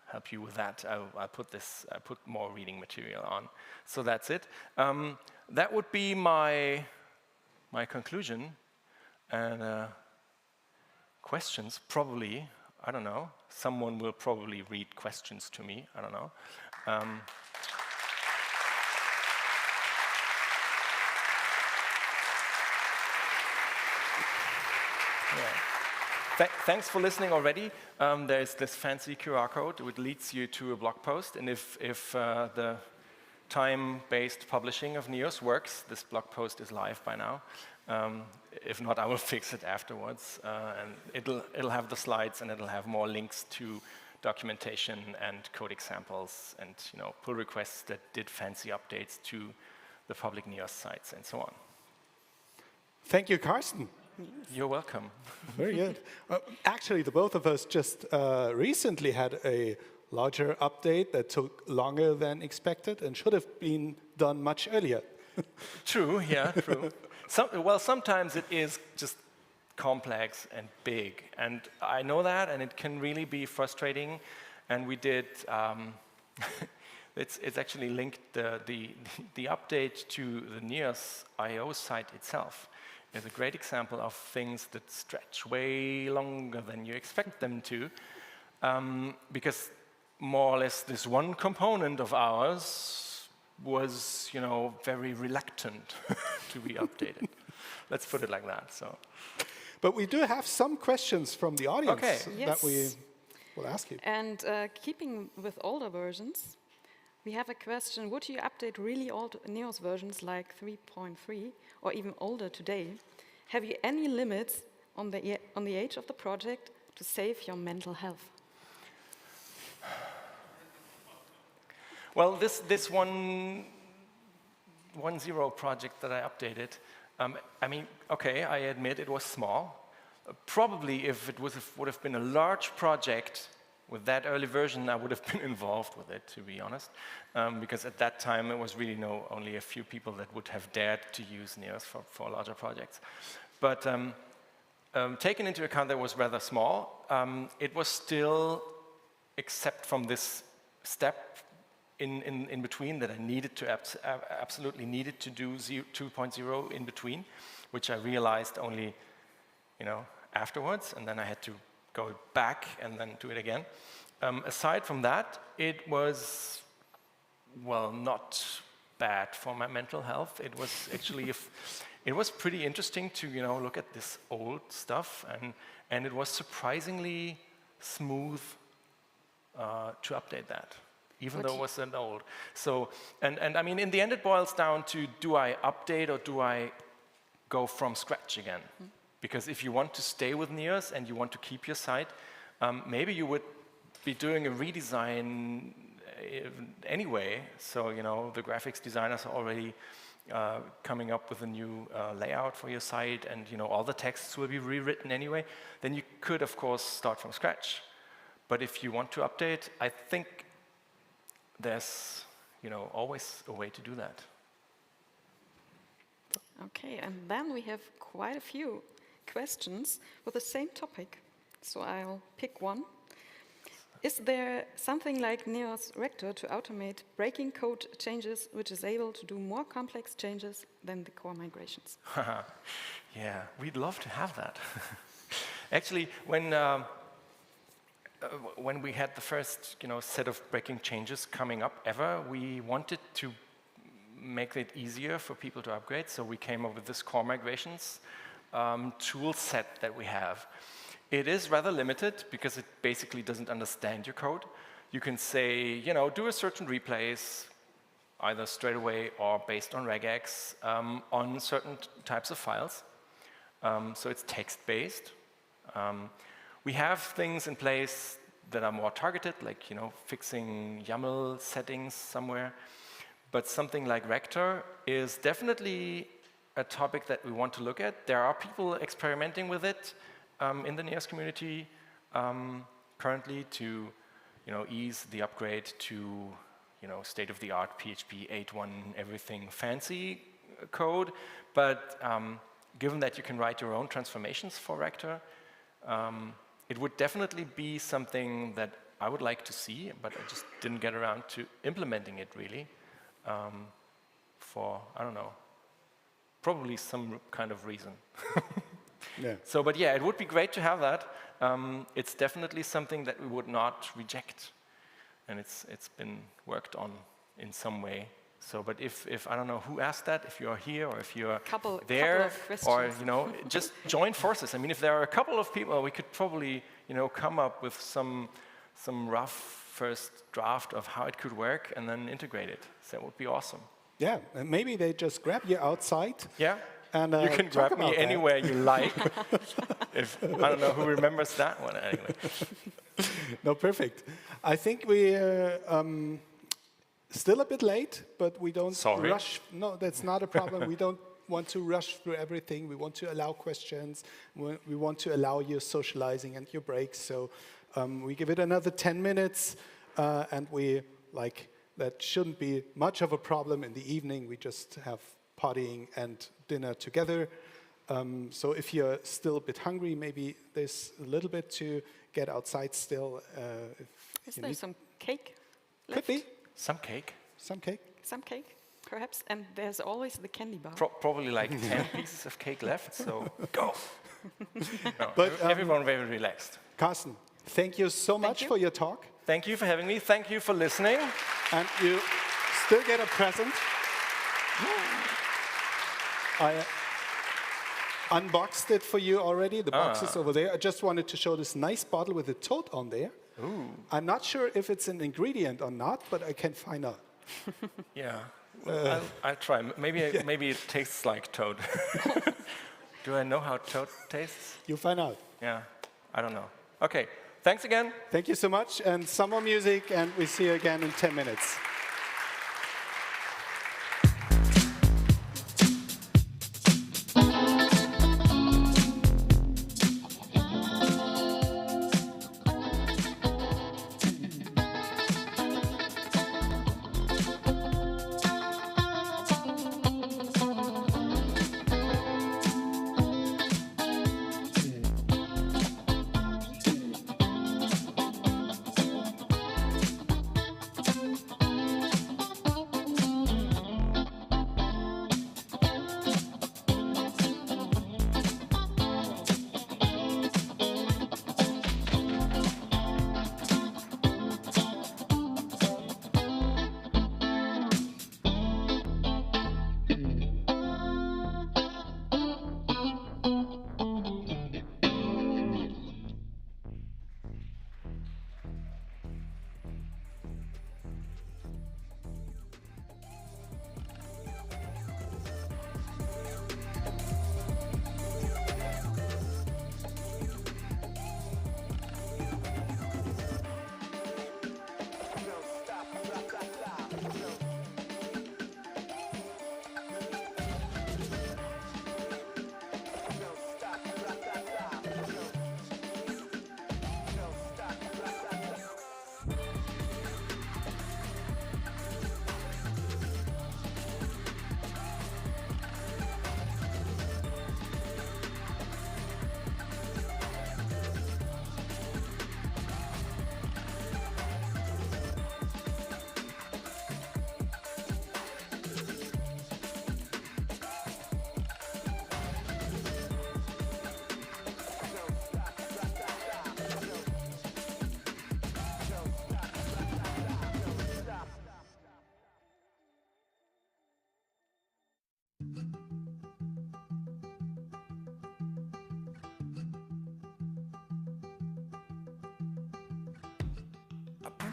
S12: help you with that. I put more reading material on. So that's it. That would be my conclusion. And questions, probably, I don't know. Someone will probably read questions to me, I don't know. Thanks for listening already. There's this fancy QR code which leads you to a blog post, and if the time-based publishing of NEOS works, this blog post is live by now. If not, I will fix it afterwards, and it'll have the slides, and it'll have more links to documentation and code examples, and pull requests that did fancy updates to the public NEOS sites, and so on.
S3: Thank you, Carsten.
S12: You're welcome.
S3: Very good. Actually, the both of us just recently had a larger update that took longer than expected and should have been done much earlier.
S12: True, yeah, true. Sometimes it is just complex and big, and I know that, and it can really be frustrating. And we did, it's actually linked, the update to the NEOS IO site itself is a great example of things that stretch way longer than you expect them to, because more or less this one component of ours was, very reluctant to be updated. Let's put it like that. So,
S3: but we do have some questions from the audience that we will ask you.
S4: And keeping with older versions, we have a question: would you update really old NEOS versions like 3.3 or even older today? Have you any limits on the age of the project to save your mental health?
S12: Well, this 1.0 project that I updated, I mean, okay, I admit it was small. Probably if it would have been a large project with that early version, I would have been involved with it, to be honest, because at that time it was really only a few people that would have dared to use NEOS for larger projects. But taken into account that it was rather small, it was still, except from this step in between that I needed to absolutely needed to do 2.0 in between, which I realized only afterwards, and then I had to go back and then do it again. Aside from that, it was, well, not bad for my mental health. It was actually, it was pretty interesting to look at this old stuff, and it was surprisingly smooth to update that, even though it wasn't old. So, and I mean, in the end, it boils down to: do I update or do I go from scratch again? Mm-hmm. Because if you want to stay with NEOS and you want to keep your site, maybe you would be doing a redesign anyway. So, the graphics designers are already coming up with a new layout for your site, and, all the texts will be rewritten anyway. Then you could, of course, start from scratch. But if you want to update, I think there's, always a way to do that.
S4: Okay, and then we have quite a few questions with the same topic, so I'll pick one. Is there something like NEOS Rector to automate breaking code changes, which is able to do more complex changes than the core migrations?
S12: Yeah, we'd love to have that. Actually, when we had the first, set of breaking changes coming up ever, we wanted to make it easier for people to upgrade, so we came up with this core migrations tool set that we have. It is rather limited because it basically doesn't understand your code. You can say, do a certain replace, either straight away or based on regex, on certain types of files. So it's text-based. We have things in place that are more targeted, like fixing YAML settings somewhere. But something like Rector is definitely a topic that we want to look at. There are people experimenting with it in the NEOS community currently to ease the upgrade to state-of-the-art PHP 8.1 everything fancy code. But given that you can write your own transformations for Rector, it would definitely be something that I would like to see, but I just didn't get around to implementing it really for, I don't know, probably some kind of reason.
S3: Yeah.
S12: So, but yeah, it would be great to have that. It's definitely something that we would not reject, and it's been worked on in some way So, but if I don't know who asked that, if you're here or if you're
S4: Couple
S12: there,
S4: of questions.
S12: or just join forces. I mean, if there are a couple of people, we could probably come up with some rough first draft of how it could work and then integrate it. So that would be awesome.
S3: Yeah, and maybe they just grab you outside.
S12: Yeah.
S3: And
S12: you can
S3: talk
S12: grab me
S3: about that.
S12: anywhere you like. If I don't know who remembers that one anyway.
S3: No, perfect. I think we still a bit late, but we don't
S12: Sorry.
S3: rush. No, that's not a problem. We don't want to rush through everything. We want to allow questions. We want to allow your socializing and your breaks. So we give it another 10 minutes, and that shouldn't be much of a problem in the evening. We just have partying and dinner together. So if you're still a bit hungry, maybe there's a little bit to get outside still.
S4: Is there some cake
S3: Could
S4: left?
S3: be.
S12: Some cake.
S3: Some cake.
S4: Some cake, perhaps. And there's always the candy bar.
S12: Probably like 10 pieces of cake left, so go. No,
S3: But,
S12: everyone very relaxed.
S3: Carsten, thank you so much
S4: you.
S3: for your talk.
S12: Thank you for having me. Thank you for listening.
S3: And you still get a present. I unboxed it for you already. The box is over there. I just wanted to show this nice bottle with a toad on there.
S12: Ooh.
S3: I'm not sure if it's an ingredient or not, but I can find out.
S12: Yeah, I'll try. Maybe it tastes like toad. Do I know how toad tastes?
S3: You find out.
S12: Yeah, I don't know. Okay, thanks again.
S3: Thank you so much, and some more music, and we see you again in 10 minutes.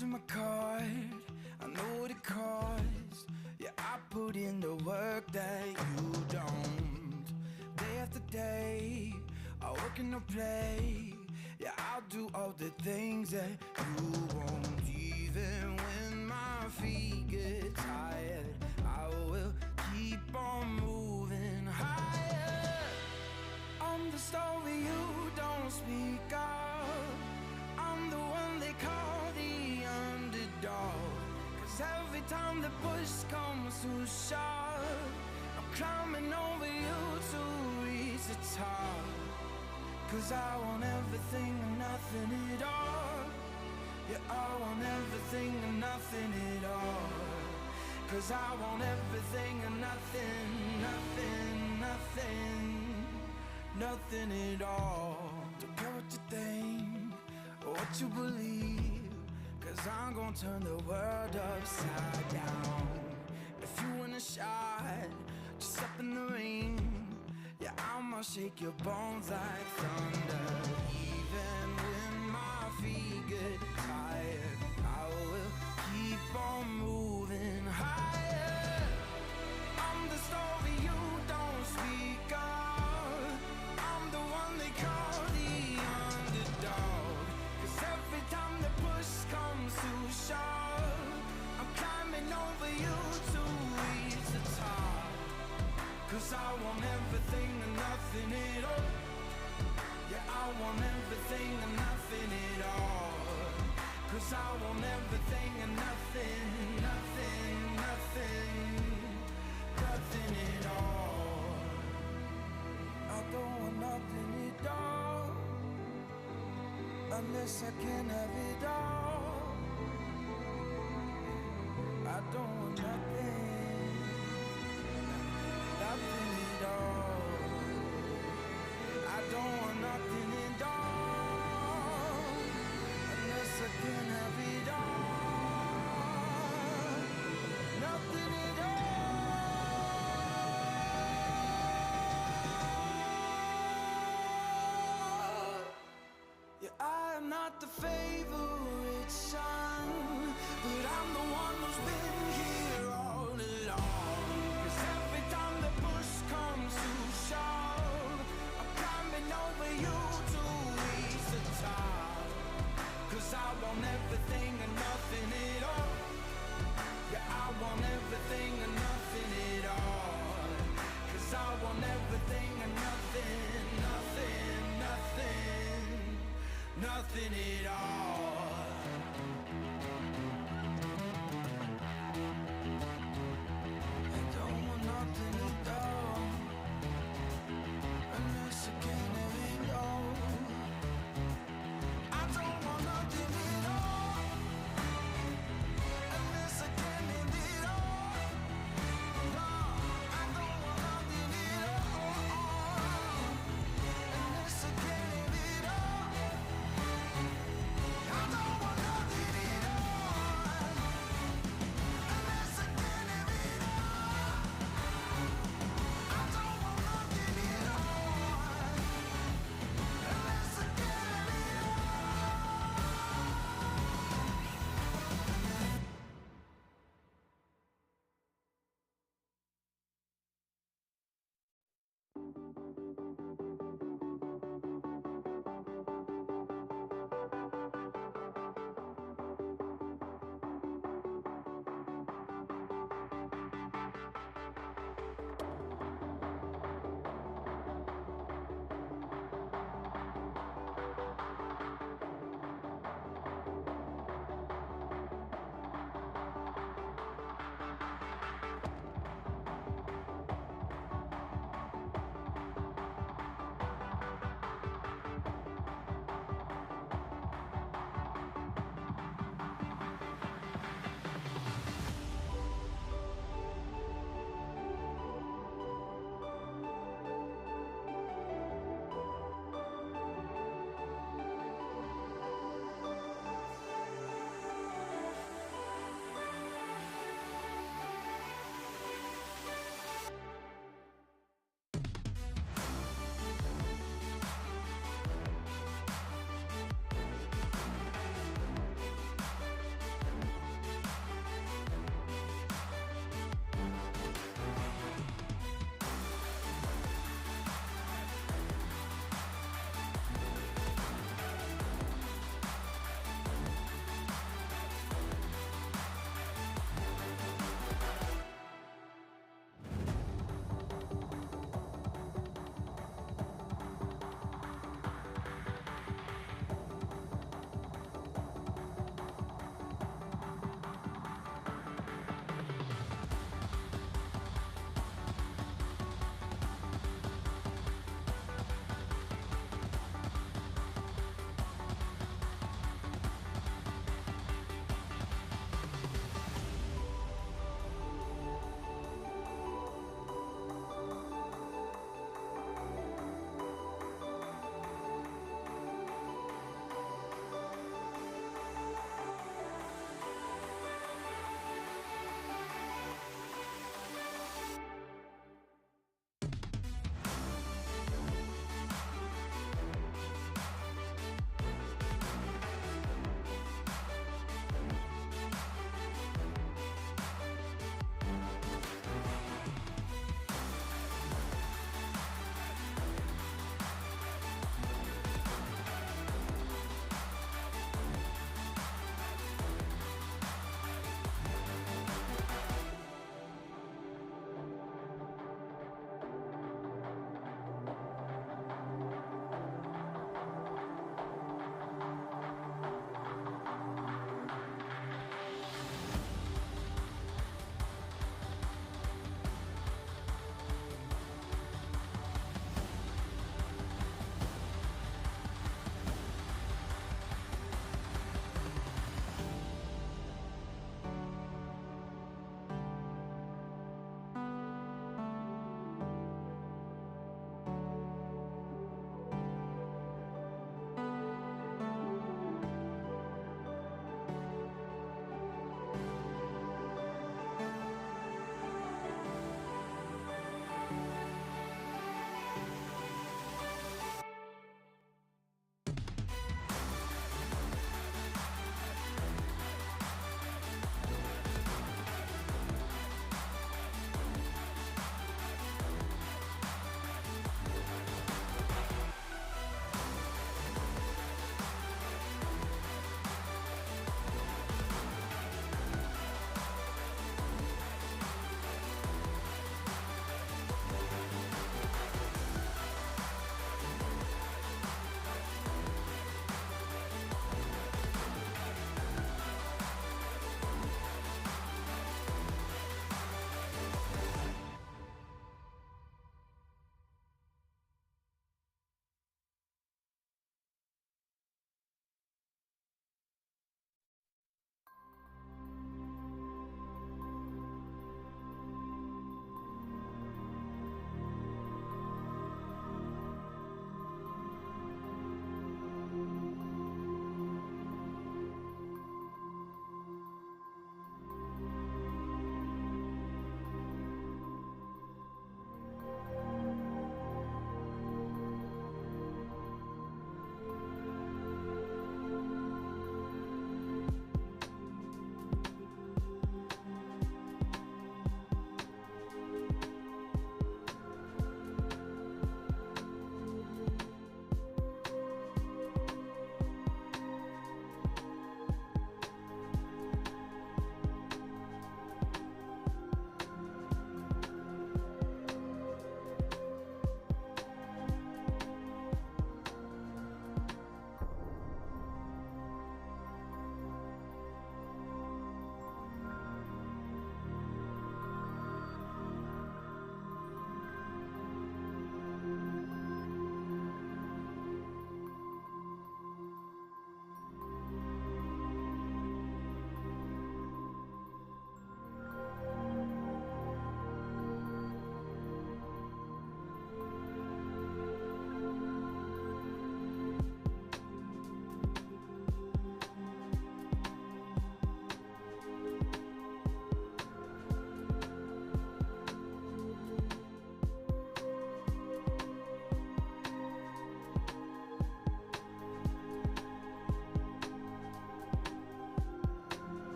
S1: To my card, I know what it costs. Yeah, I put in the work that you don't. Day after day, I work in the play. Yeah, I'll do all the things that you won't. Even when my feet get tired, I will keep on moving higher. I'm the story you don't speak of. I'm the one they call the underdog. 'Cause every time the push comes to shove, I'm climbing over you to reach the top. 'Cause I want everything and nothing at all. Yeah, I want everything and nothing at all. 'Cause I want everything and nothing, nothing, nothing, nothing at all. Don't care what you think or what you believe, 'cause I'm gonna turn the world upside down. If shot, just up in the ring. Yeah, I'ma shake your bones like thunder. Even when my feet get tired, I will keep on moving higher. I'm the story you don't speak of. I'm the one they call the underdog. 'Cause every time the push comes to shove, I'm climbing over you to reach the top. 'Cause I want everything and nothing at all. Yeah, I want everything and nothing at all. 'Cause I want everything and nothing, nothing, nothing, nothing at all. I don't want nothing at all, unless I can have it all. I don't want nothing, nothing at all. I don't want nothing at all, unless I can have it all. Nothing at all. Yeah, I am not the favorite son, but I'm the one who's been here all along. 'Cause every time the push comes to shove, I'm climbing over you to reach the top. 'Cause I want everything and nothing at all. Yeah, I want everything and nothing at all. 'Cause I want everything and nothing, nothing, nothing, nothing at all. I don't want nothing at all, unless I can have it all. I don't want nothing at all, unless I can have it all. No, I don't want nothing at all, unless I can have it all. I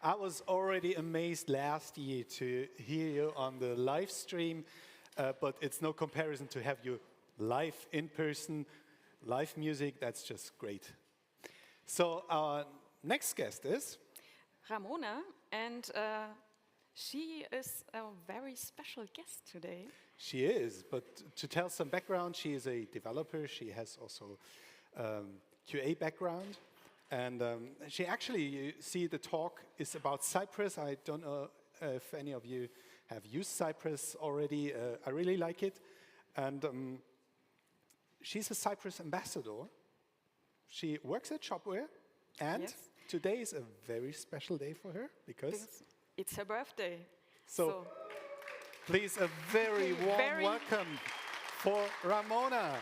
S3: I was already amazed last year to hear you on the live stream, but it's no comparison to have you live in person, live music. That's just great. So our next guest is
S4: Ramona, and she is a very special guest today.
S3: She is, but to tell some background, she is a developer. She has also QA background. And she actually, you see the talk is about Cypress. I don't know if any of you have used Cypress already. I really like it. And she's a Cypress ambassador. She works at Shopware. And
S4: Yes.
S3: today is a very special day for her because
S4: It's her birthday.
S3: So please, a very warm welcome for Ramona.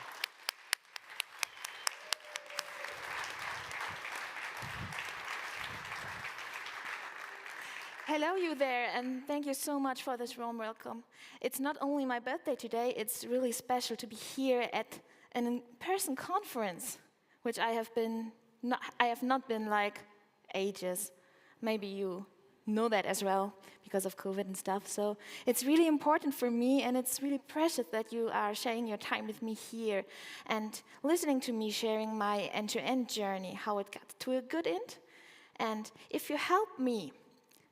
S13: Hello, you there, and thank you so much for this warm welcome. It's not only my birthday today, it's really special to be here at an in-person conference, which I have not been like ages. Maybe you know that as well because of COVID and stuff. So it's really important for me, and it's really precious that you are sharing your time with me here and listening to me sharing my end-to-end journey, how it got to a good end. And if you help me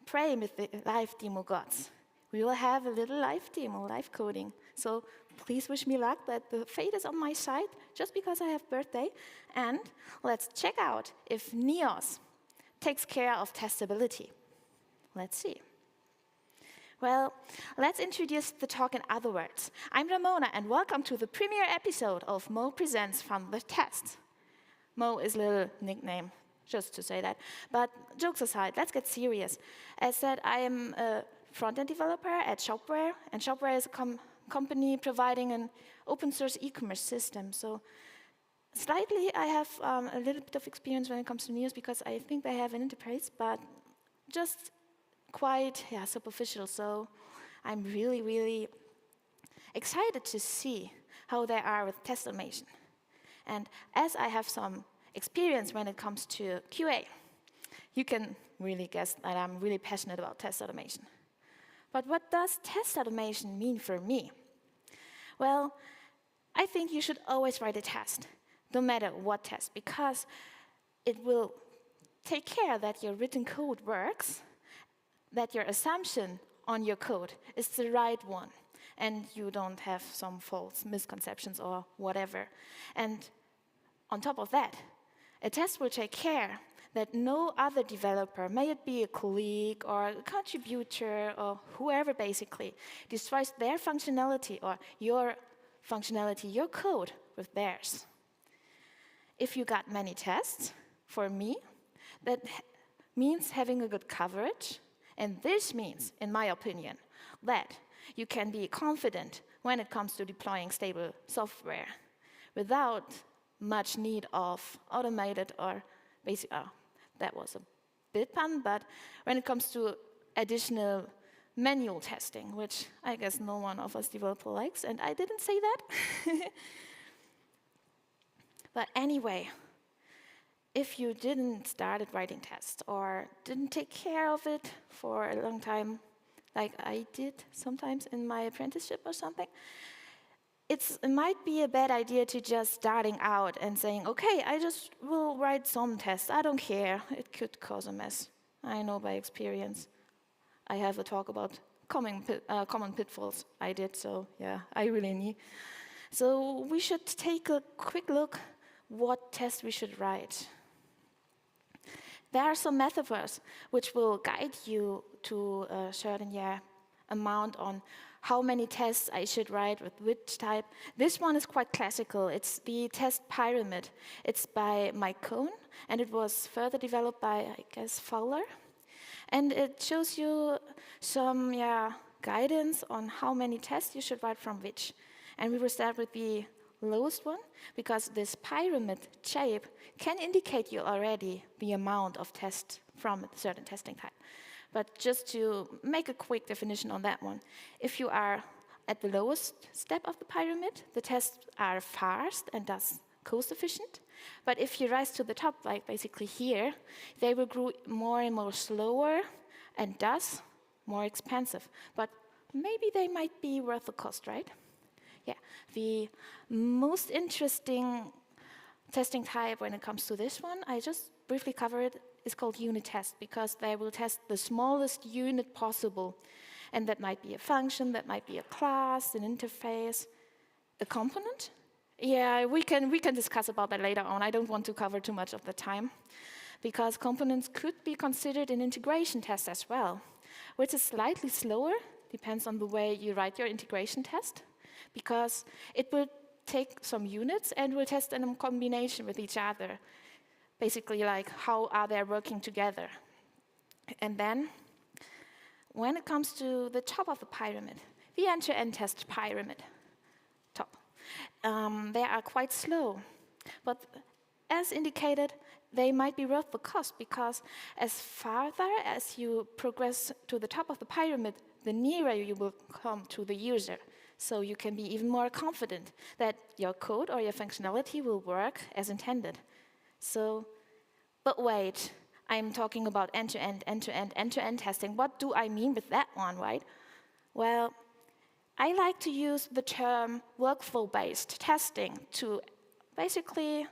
S13: pray with the live demo gods, we will have a little live demo, live coding. So please wish me luck that the fate is on my side just because I have birthday. And let's check out if Neos takes care of testability. Let's see. Well, let's introduce the talk in other words. I'm Ramona, and welcome to the premiere episode of Mo Presents from the Test. Mo is a little nickname, just to say that. But jokes aside, let's get serious. As said, I am a front-end developer at Shopware, and Shopware is a company providing an open-source e-commerce system. So slightly, I have a little bit of experience when it comes to Neos because I think they have an enterprise, but just quite superficial. So I'm really, really excited to see how they are with test automation. And as I have some experience when it comes to QA, you can really guess that I'm really passionate about test automation. But what does test automation mean for me? Well, I think you should always write a test, no matter what test, because it will take care that your written code works, that your assumption on your code is the right one, and you don't have some false misconceptions or whatever. And on top of that, a test will take care that no other developer, may it be a colleague or a contributor or whoever basically, destroys their functionality or your functionality, your code, with theirs. If you got many tests, for me, that means having a good coverage. And this means, in my opinion, that you can be confident when it comes to deploying stable software without much need of automated or basic, that was a bit pun, but when it comes to additional manual testing, which I guess no one of us developer likes, and I didn't say that. But anyway, if you didn't start writing tests or didn't take care of it for a long time, like I did sometimes in my apprenticeship or something, it might be a bad idea to just starting out and saying, okay, I just will write some tests. I don't care. It could cause a mess. I know by experience. I have a talk about common pitfalls I did, so yeah, I really need. So we should take a quick look what test we should write. There are some metaphors which will guide you to a certain amount on how many tests I should write with which type. This one is quite classical. It's the test pyramid. It's by Mike Cohn, and it was further developed by, I guess, Fowler. And it shows you some guidance on how many tests you should write from which. And we will start with the lowest one, because this pyramid shape can indicate you already the amount of tests from a certain testing type. But just to make a quick definition on that one, if you are at the lowest step of the pyramid, the tests are fast and thus cost efficient. But if you rise to the top, like basically here, they will grow more and more slower and thus more expensive. But maybe they might be worth the cost, right? Yeah, the most interesting testing type when it comes to this one, I just briefly covered, is called unit test, because they will test the smallest unit possible. And that might be a function, that might be a class, an interface, a component. Yeah, we can discuss about that later on. I don't want to cover too much of the time, because components could be considered an integration test as well, which is slightly slower, depends on the way you write your integration test, because it will take some units and will test them in combination with each other. Basically, like, how are they working together? And then, when it comes to the top of the pyramid, the end-to-end test pyramid, top, they are quite slow. But as indicated, they might be worth the cost, because as farther as you progress to the top of the pyramid, the nearer you will come to the user. So you can be even more confident that your code or your functionality will work as intended. So, but wait, I'm talking about end-to-end, end-to-end, end-to-end testing. What do I mean with that one, right? Well, I like to use the term workflow-based testing to basically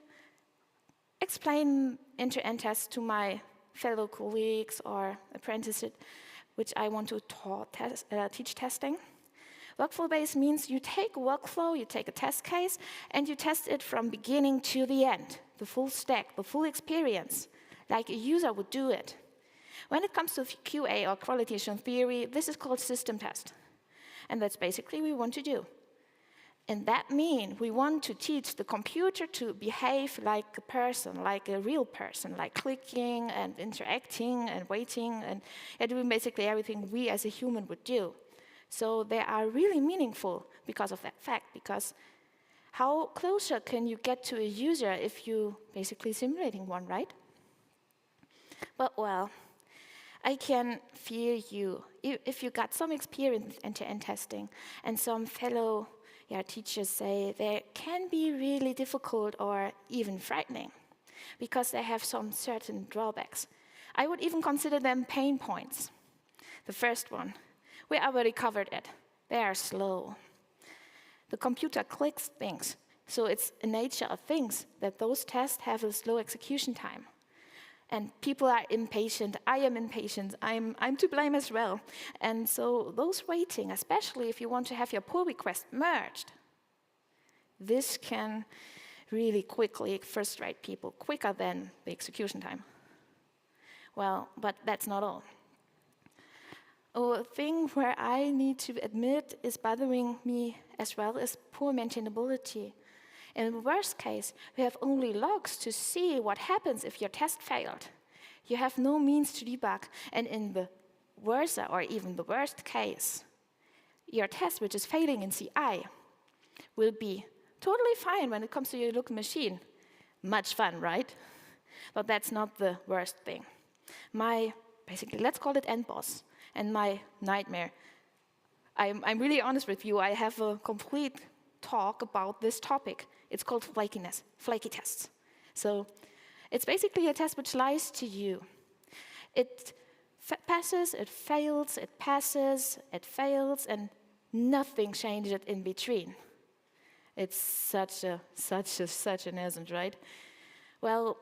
S13: explain end-to-end tests to my fellow colleagues or apprentices, which I want to teach testing. Workflow-based means you take a workflow, you take a test case, and you test it from beginning to the end, the full stack, the full experience, like a user would do it. When it comes to QA or quality assurance theory, this is called system test. And that's basically what we want to do. And that means we want to teach the computer to behave like a person, like a real person, like clicking and interacting and waiting and doing basically everything we as a human would do. So they are really meaningful because of that fact, because how closer can you get to a user if you basically simulating one, right? But well, I can feel you. If you got some experience with end-to-end testing and some fellow teachers say they can be really difficult or even frightening because they have some certain drawbacks. I would even consider them pain points. The first one, we already covered it. They are slow. The computer clicks things, so it's a nature of things that those tests have a slow execution time. And people are impatient. I am impatient. I'm to blame as well. And so those waiting, especially if you want to have your pull request merged, this can really quickly frustrate people, quicker than the execution time. Well, but that's not all. A thing where I need to admit is bothering me as well is poor maintainability. In the worst case, you have only logs to see what happens if your test failed. You have no means to debug. And in the worst or even the worst case, your test, which is failing in CI, will be totally fine when it comes to your local machine. Much fun, right? But that's not the worst thing. Basically, let's call it end boss, and my nightmare. I'm really honest with you. I have a complete talk about this topic. It's called flakiness, flaky tests. So it's basically a test which lies to you. It passes, it fails, it passes, it fails, and nothing changes in between. It's such an essence, right? Well,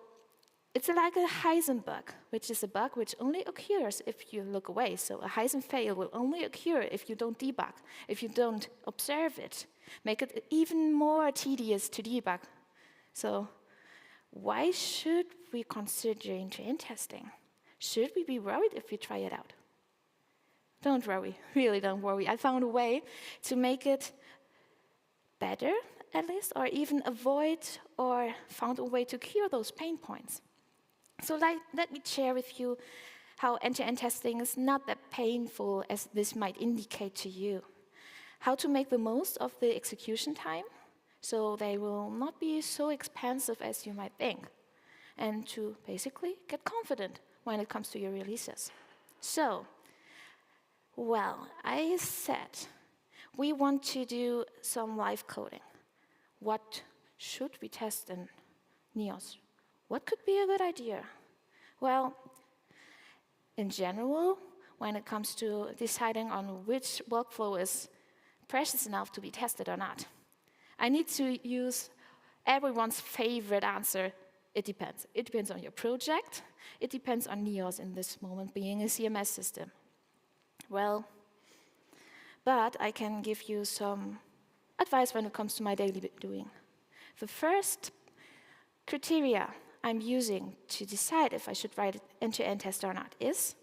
S13: it's like a Heisenberg bug, which is a bug which only occurs if you look away. So a Heisen fail will only occur if you don't debug, if you don't observe it. Make it even more tedious to debug. So why should we consider end-to-end testing? Should we be worried if we try it out? Don't worry, really don't worry. I found a way to make it better, at least, or even avoid or found a way to cure those pain points. So let me share with you how end-to-end testing is not that painful as this might indicate to you. How to make the most of the execution time so they will not be so expensive as you might think. And to basically get confident when it comes to your releases. So, well, I said we want to do some live coding. What should we test in NEOS? What could be a good idea? Well, in general, when it comes to deciding on which workflow is precious enough to be tested or not. I need to use everyone's favorite answer. It depends. It depends on your project. It depends on NEOS in this moment being a CMS system. Well, but I can give you some advice when it comes to my daily doing. The first criteria I'm using to decide if I should write an end-to-end test or not is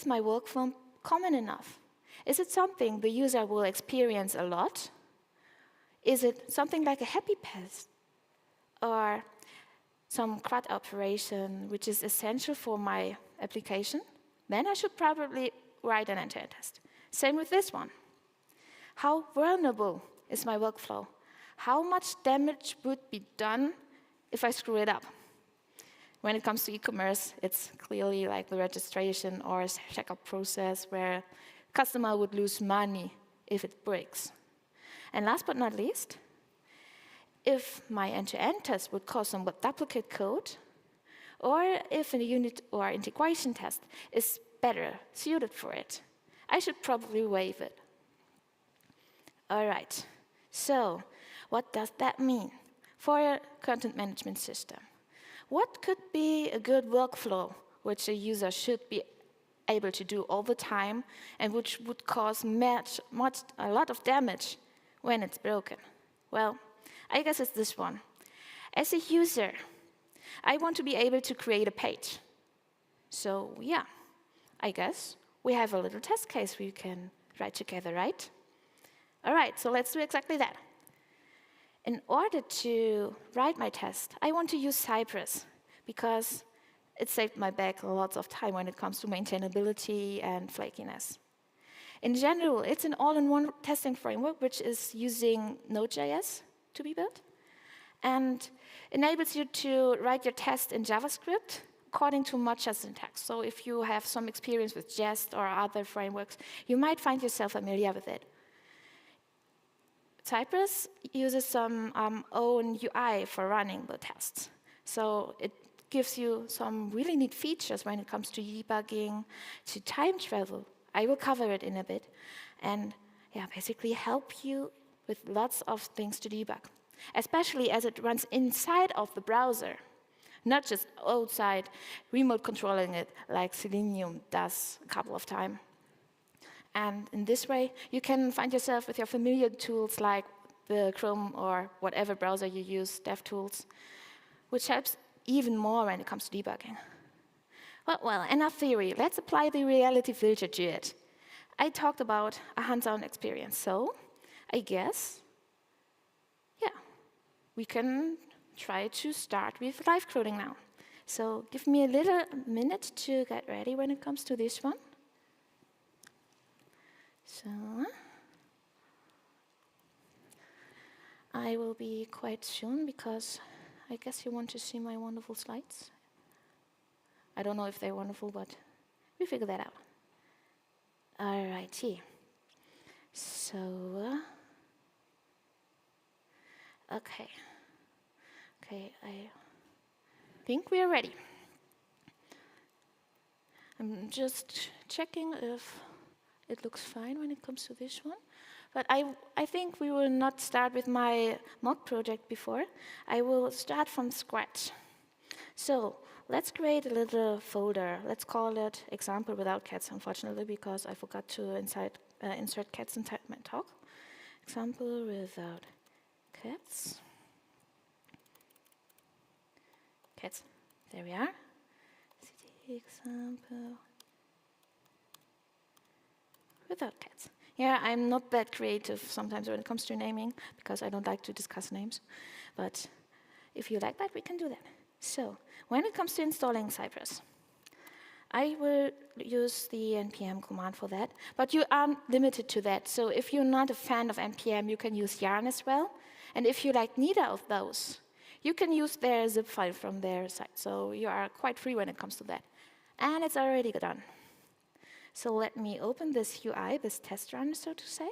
S13: my workflow common enough? Is it something the user will experience a lot? Is it something like a happy path or some CRUD operation which is essential for my application? Then I should probably write an end-to-end test. Same with this one. How vulnerable is my workflow? How much damage would be done if I screw it up? When it comes to e-commerce, it's clearly like the registration or checkout process where customer would lose money if it breaks. And last but not least, if my end-to-end test would cause some duplicate code, or if a unit or integration test is better suited for it, I should probably waive it. All right, so what does that mean for a content management system? What could be a good workflow which a user should be able to do all the time and which would cause a lot of damage when it's broken? Well, I guess it's this one. As a user, I want to be able to create a page. So yeah, I guess we have a little test case we can write together, right? All right, so let's do exactly that. In order to write my test, I want to use Cypress because it saved my back lots of time when it comes to maintainability and flakiness. In general, it's an all-in-one testing framework which is using Node.js to be built and enables you to write your test in JavaScript according to Mocha syntax. So if you have some experience with Jest or other frameworks, you might find yourself familiar with it. Cypress uses some own UI for running the tests. So it gives you some really neat features when it comes to debugging, to time travel. I will cover it in a bit. And yeah, basically help you with lots of things to debug, especially as it runs inside of the browser, not just outside remote controlling it like Selenium does a couple of times. And in this way, you can find yourself with your familiar tools like the Chrome or whatever browser you use, DevTools, which helps even more when it comes to debugging. Well, enough theory. Let's apply the reality filter to it. I talked about a hands-on experience, so I guess, yeah, we can try to start with live coding now. So give me a little minute to get ready when it comes to this one. So I will be quite soon because I guess you want to see my wonderful slides. I don't know if they're wonderful, but we figure that out. All righty. So, okay, I think we are ready. I'm just checking if it looks fine when it comes to this one. But I think we will not start with my mock project before. I will start from scratch. So let's create a little folder. Let's call it example without cats, unfortunately, because I forgot to insert cats inside my talk. Example without cats. Cats, there we are. Example without cats. Yeah, I'm not that creative sometimes when it comes to naming, because I don't like to discuss names. But if you like that, we can do that. So, when it comes to installing Cypress, I will use the npm command for that, but you aren't limited to that. So if you're not a fan of npm, you can use yarn as well. And if you like neither of those, you can use their zip file from their site. So you are quite free when it comes to that. And it's already done. So let me open this UI, this test run, so to say.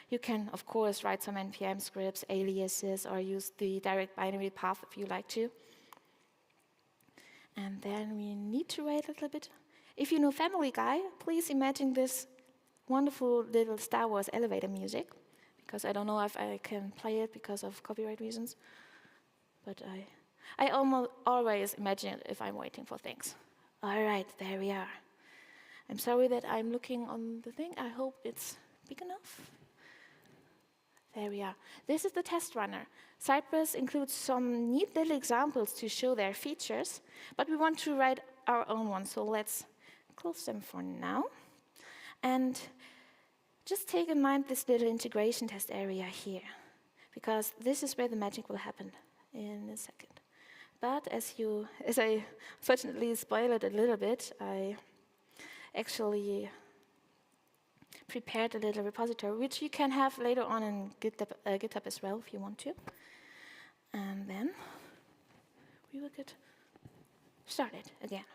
S13: You can, of course, write some npm scripts, aliases, or use the direct binary path if you like to. And then we need to wait a little bit. If you know Family Guy, please imagine this wonderful little Star Wars elevator music, because I don't know if I can play it because of copyright reasons, but I almost always imagine it if I'm waiting for things. All right, there we are. I'm sorry that I'm looking on the thing. I hope it's big enough. There we are. This is the test runner. Cypress includes some neat little examples to show their features, but we want to write our own one, so let's close them for now. And just take in mind this little integration test area here, because this is where the magic will happen in a second. But as I fortunately spoiled it a little bit, I actually prepared a little repository, which you can have later on in GitHub as well if you want to. And then we will get started again.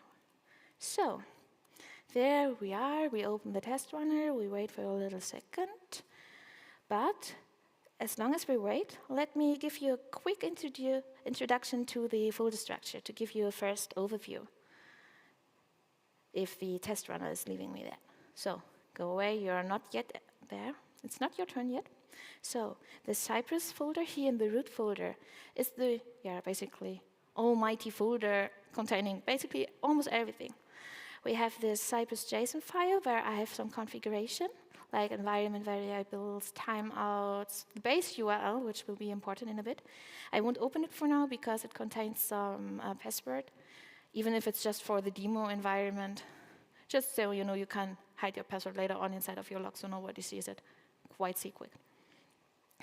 S13: So there we are. We open the test runner. We wait for a little second. But as long as we wait, let me give you a quick introduction to the folder structure to give you a first overview if the test runner is leaving me there. So go away, you're not yet there. It's not your turn yet. So the Cypress folder here in the root folder is the, basically almighty folder containing basically almost everything. We have this Cypress JSON file where I have some configuration, like environment variables, timeouts, the base URL, which will be important in a bit. I won't open it for now because it contains some password, even if it's just for the demo environment. Just so you know, you can hide your password later on inside of your log so nobody sees it quite quick.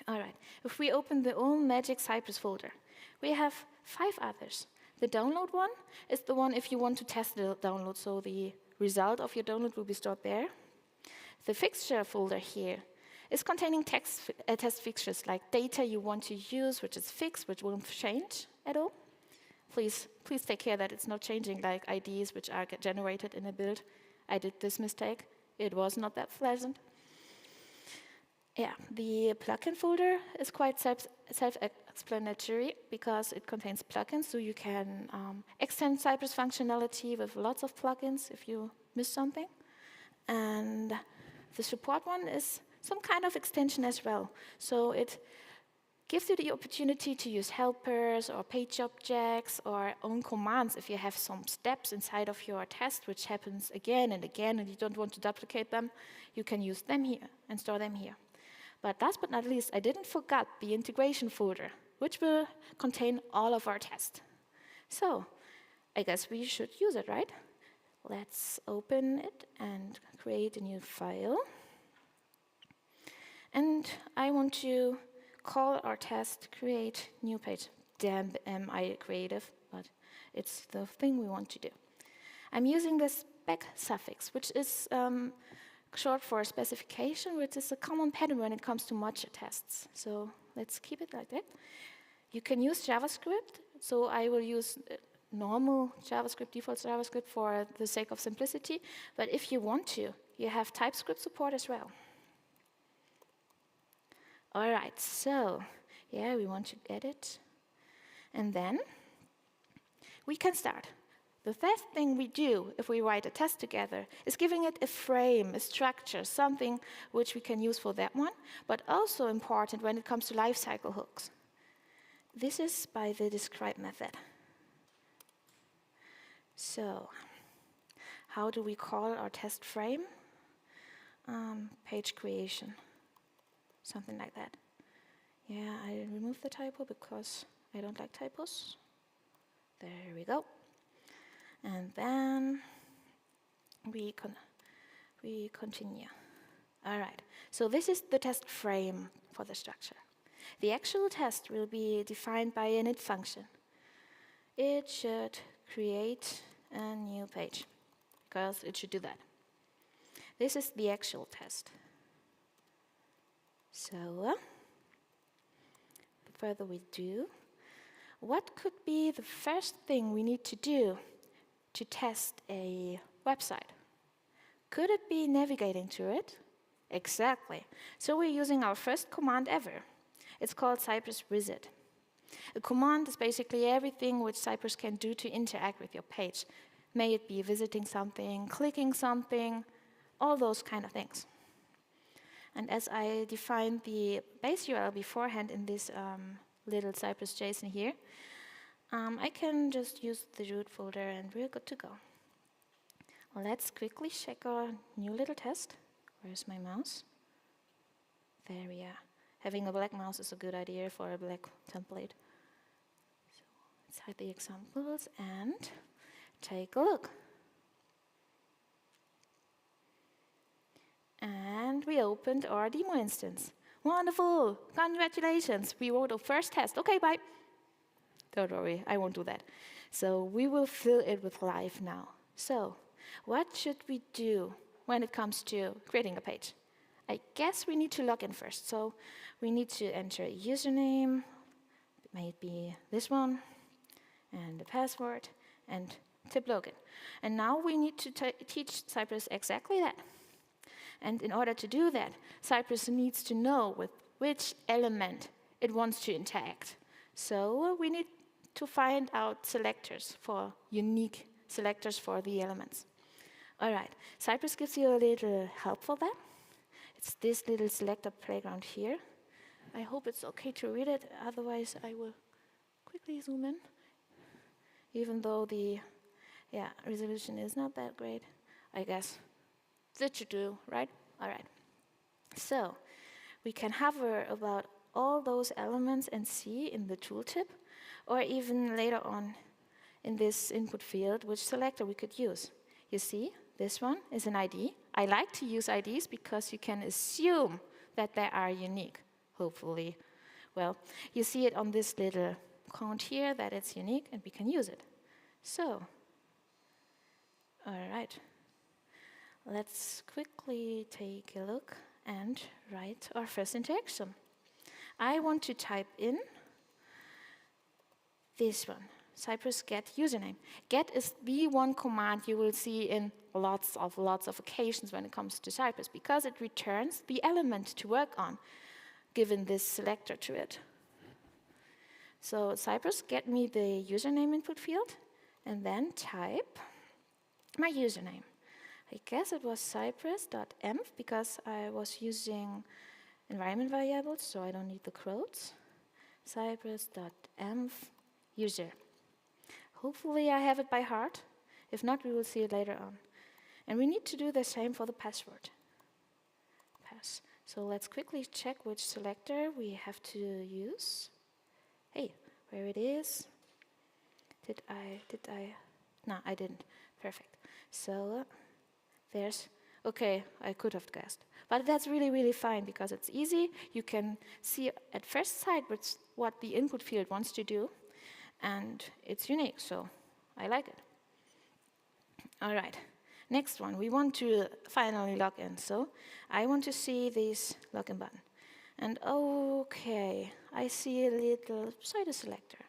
S13: All right, if we open the old magic Cypress folder, we have 5 others. The download one is the one if you want to test the download, so the result of your download will be stored there. The fixture folder here is containing test fixtures like data you want to use, which is fixed, which won't change at all. Please take care that it's not changing like IDs which are generated in a build. I did this mistake. It was not that pleasant. Yeah, the plugin folder is quite self-explanatory because it contains plugins, so you can extend Cypress functionality with lots of plugins if you miss something. And the support one is some kind of extension as well. So it gives you the opportunity to use helpers or page objects or own commands if you have some steps inside of your test, which happens again and again, and you don't want to duplicate them. You can use them here and store them here. But last but not least, I didn't forget the integration folder, which will contain all of our tests. So I guess we should use it, right? Let's open it and create a new file. And I want to call our test create new page. Damn, am I creative, but it's the thing we want to do. I'm using the spec suffix, which is short for specification, which is a common pattern when it comes to modular tests. So let's keep it like that. You can use JavaScript, so I will use normal JavaScript, default JavaScript for the sake of simplicity, but if you want to, you have TypeScript support as well. All right, so yeah, we want to edit, and then we can start. The first thing we do if we write a test together is giving it a frame, a structure, something which we can use for that one, but also important when it comes to lifecycle hooks. This is by the describe method. So, how do we call our test frame? Page creation, something like that. Yeah, I removed the typo because I don't like typos. There we go. And then we continue. All right, so this is the test frame for the structure. The actual test will be defined by an init function. It should create a new page, because it should do that. This is the actual test. So, the further we do, what could be the first thing we need to do to test a website? Could it be navigating to it? Exactly. So we're using our first command ever. It's called Cypress Visit. A command is basically everything which Cypress can do to interact with your page. May it be visiting something, clicking something, all those kind of things. And as I defined the base URL beforehand in this little Cypress JSON here, I can just use the root folder and we're good to go. Let's quickly check our new little test. Where's my mouse? There we are. Having a black mouse is a good idea for a black template. So let's hide the examples and take a look. And we opened our demo instance. Wonderful! Congratulations! We wrote our first test. Okay, bye. Don't worry, I won't do that. So we will fill it with life now. So what should we do when it comes to creating a page? I guess we need to log in first. So we need to enter a username, it might be this one, and the password, and tip login. And now we need to teach Cypress exactly that. And in order to do that, Cypress needs to know with which element it wants to interact. So we need to find out selectors for unique selectors for the elements. All right, Cypress gives you a little help for that. It's this little selector playground here. I hope it's okay to read it, otherwise I will quickly zoom in. Even though the resolution is not that great, I guess. That should do, right? All right. So we can hover about all those elements and see in the tooltip, or even later on in this input field, which selector we could use. You see, this one is an ID. I like to use IDs because you can assume that they are unique, hopefully. Well, you see it on this little count here that it's unique and we can use it. So, all right. Let's quickly take a look and write our first interaction. I want to type in this one, Cypress get username. Get is the one command you will see in lots of occasions when it comes to Cypress, because it returns the element to work on, given this selector to it. So Cypress get me the username input field, and then type my username. I guess it was cypress.env because I was using environment variables, so I don't need the quotes. Cypress.env user. Hopefully I have it by heart. If not, we will see it later on. And we need to do the same for the password. Pass. So let's quickly check which selector we have to use. Hey, where it is? Did I? No, I didn't. Perfect. So there's, okay, I could have guessed. But that's really, really fine because it's easy. You can see at first sight what the input field wants to do, and it's unique, so I like it. All right, next one, we want to finally log in. So I want to see this login button. And okay, I see a little pseudo selector.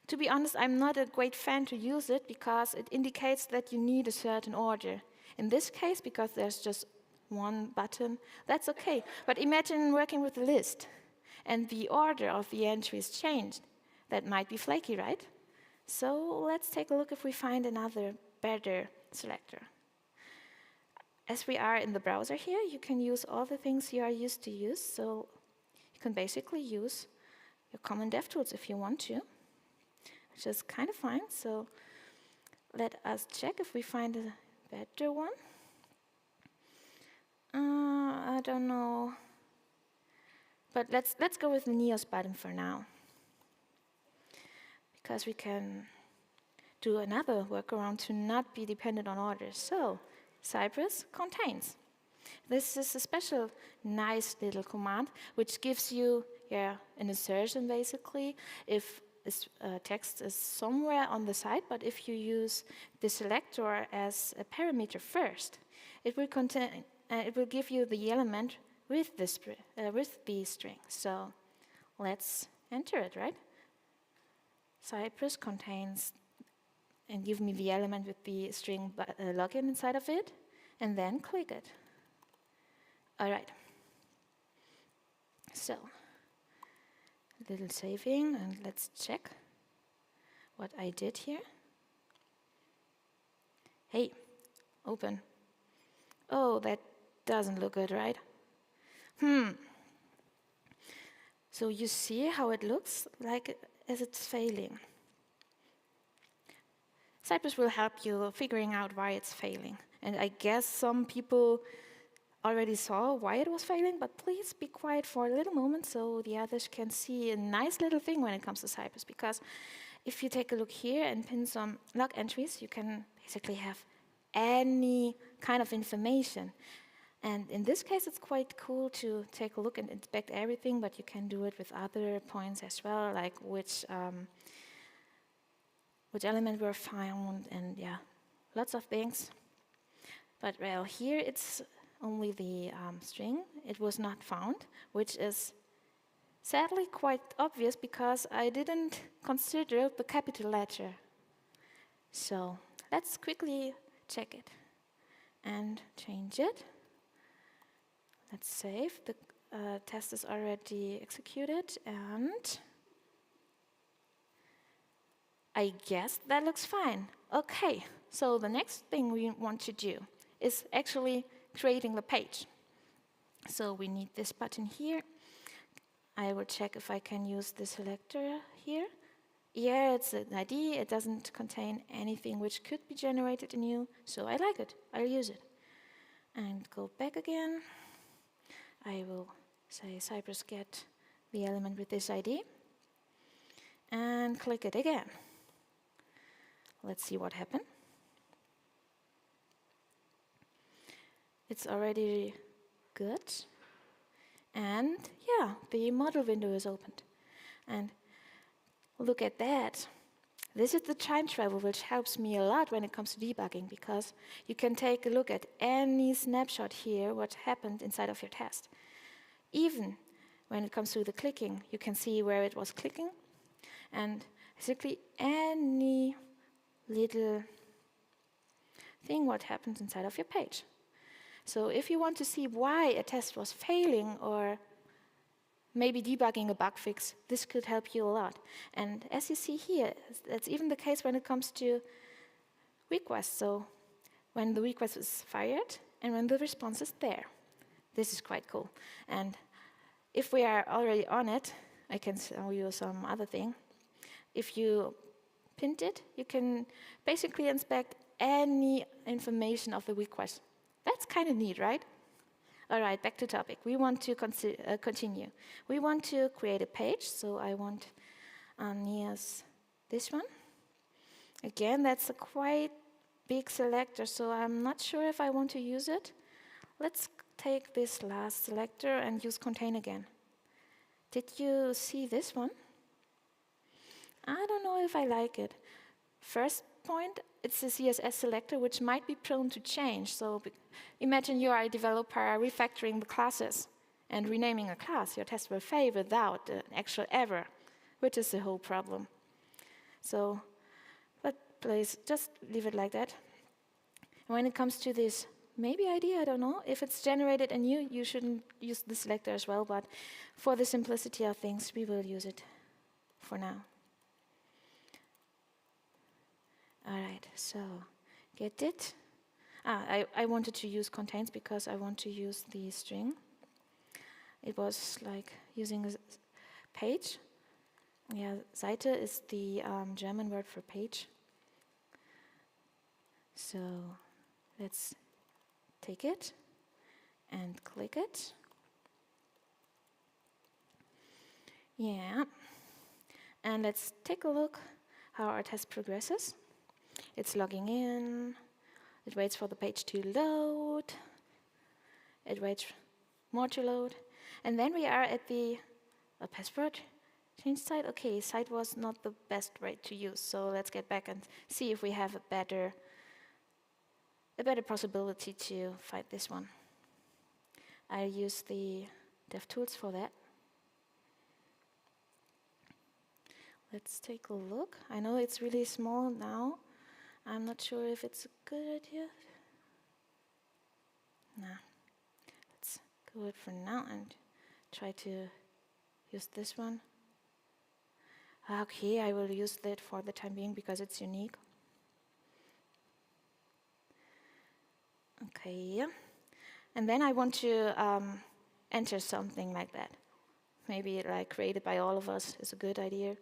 S13: To be honest, I'm not a great fan to use it because it indicates that you need a certain order. In this case, because there's just one button, that's okay. But imagine working with a list and the order of the entries changed. That might be flaky, right? So let's take a look if we find another better selector. As we are in the browser here, you can use all the things you are used to use. So you can basically use your common DevTools if you want to, which is kind of fine. So let us check if we find a better one. I don't know. But let's go with the Neos button for now, because we can do another workaround to not be dependent on orders. So Cypress contains. This is a special nice little command which gives you an insertion basically if this text is somewhere on the site, but if you use the selector as a parameter first, it will give you the element with the string. So let's enter it, right? Cypress contains, and give me the element with the string login inside of it, and then click it. All right. So, a little saving, and let's check what I did here. Hey, open. Oh, that doesn't look good, right? So you see how it looks like as it's failing. Cypress will help you figuring out why it's failing. And I guess some people already saw why it was failing, but please be quiet for a little moment so the others can see a nice little thing when it comes to Cypress. Because if you take a look here and pin some log entries, you can basically have any kind of information. And in this case, it's quite cool to take a look and inspect everything, but you can do it with other points as well, like which element were found, and yeah, lots of things. But well, here it's only the string. It was not found, which is sadly quite obvious because I didn't consider the capital letter. So let's quickly check it and change it. Let's save. The test is already executed, and I guess that looks fine. Okay, so the next thing we want to do is actually creating the page. So we need this button here. I will check if I can use the selector here. Yeah, it's an ID. It doesn't contain anything which could be generated anew, so I like it. I'll use it. And go back again. I will say Cypress get the element with this ID and click it again. Let's see what happened. It's already good. And yeah, the model window is opened. And look at that. This is the time travel, which helps me a lot when it comes to debugging, because you can take a look at any snapshot here, what happened inside of your test. Even when it comes to the clicking, you can see where it was clicking, and basically any little thing what happens inside of your page. So if you want to see why a test was failing, or maybe debugging a bug fix, this could help you a lot. And as you see here, that's even the case when it comes to requests. So when the request is fired and when the response is there. This is quite cool. And if we are already on it, I can show you some other thing. If you pinned it, you can basically inspect any information of the request. That's kind of neat, right? All right, back to topic. We want to continue. We want to create a page, so I want Nia's this one. Again, that's a quite big selector, so I'm not sure if I want to use it. Let's take this last selector and use contain again. Did you see this one? I don't know if I like it. First point, it's a CSS selector, which might be prone to change. So imagine you are a developer refactoring the classes and renaming a class. Your test will fail without an actual error, which is the whole problem. So, but please, just leave it like that. When it comes to this maybe ID, I don't know, if it's generated anew, you shouldn't use the selector as well, but for the simplicity of things, we will use it for now. All right, so get it. I wanted to use contains because I want to use the string. It was like using a page. Yeah, Seite is the German word for page. So let's take it and click it. Yeah, and let's take a look how our test progresses. It's logging in, it waits for the page to load, it waits more to load, and then we are at the password change site. Okay, site was not the best way to use, so let's get back and see if we have a better possibility to fight this one. I'll use the DevTools for that. Let's take a look. I know it's really small now. I'm not sure if it's a good idea. Nah. Let's go it for now and try to use this one. Okay, I will use that for the time being because it's unique. Okay. And then I want to enter something like that. Maybe like created by all of us is a good idea.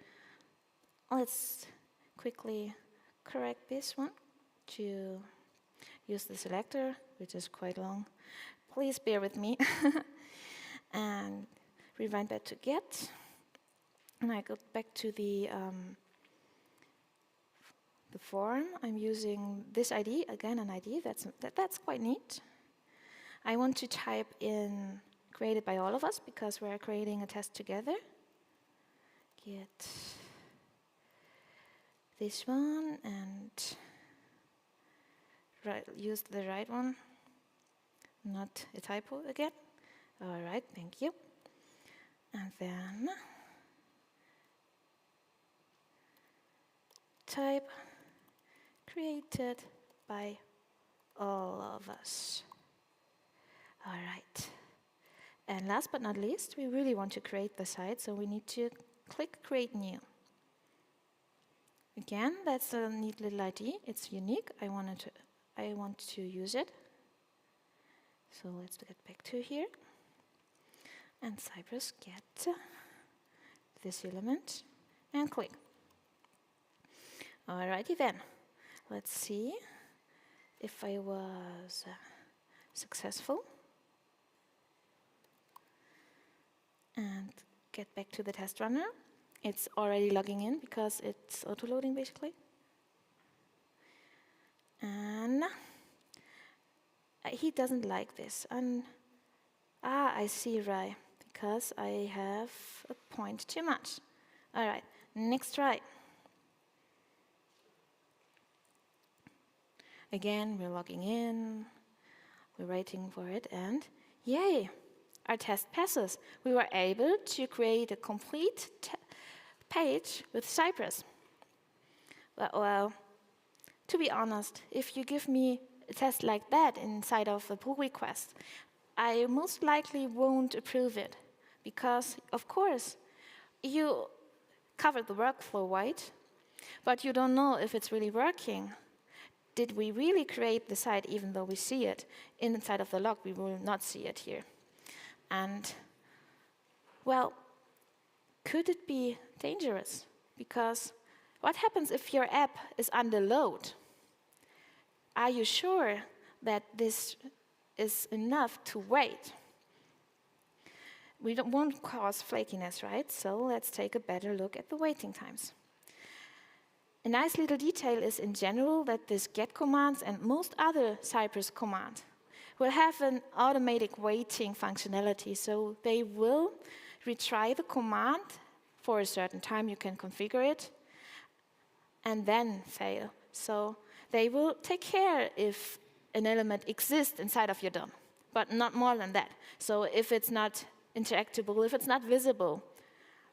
S13: Let's quickly correct this one to use the selector, which is quite long. Please bear with me. And rewind back to get. And I go back to the form. I'm using this ID, again an ID, that's quite neat. I want to type in created by all of us because we're creating a test together. Get this one and use the right one, not a typo again. All right, thank you. And then type created by all of us. All right. And last but not least, we really want to create the site, so we need to click Create New. Again, that's a neat little ID. It's unique. I want to use it. So let's get back to here. And Cypress, get this element and click. Alrighty then. Let's see if I was successful. And get back to the test runner. It's already logging in because it's auto-loading basically. And he doesn't like this. And I see right, because I have a point too much. All right, next try. Again, we're logging in, we're waiting for it, and yay, our test passes. We were able to create a complete page with Cypress. Well, to be honest, if you give me a test like that inside of a pull request, I most likely won't approve it because, of course, you covered the workflow right, but you don't know if it's really working. Did we really create the site even though we see it inside of the log? We will not see it here. And, well, could it be dangerous? Because what happens if your app is under load? Are you sure that this is enough to wait? We won't cause flakiness, right? So let's take a better look at the waiting times. A nice little detail is in general that this get commands and most other Cypress commands will have an automatic waiting functionality. So they will retry the command for a certain time. You can configure it and then fail. So they will take care if an element exists inside of your DOM, but not more than that. So if it's not interactable, if it's not visible,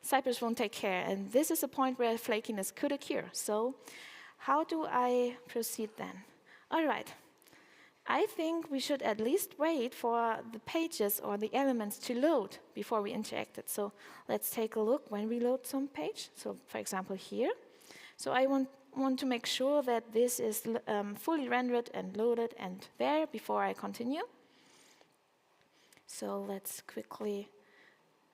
S13: Cypress won't take care. And this is a point where flakiness could occur. So how do I proceed then? All right. I think we should at least wait for the pages or the elements to load before we interact it. So let's take a look when we load some page. So for example here. So I want to make sure that this is fully rendered and loaded and there before I continue. So let's quickly,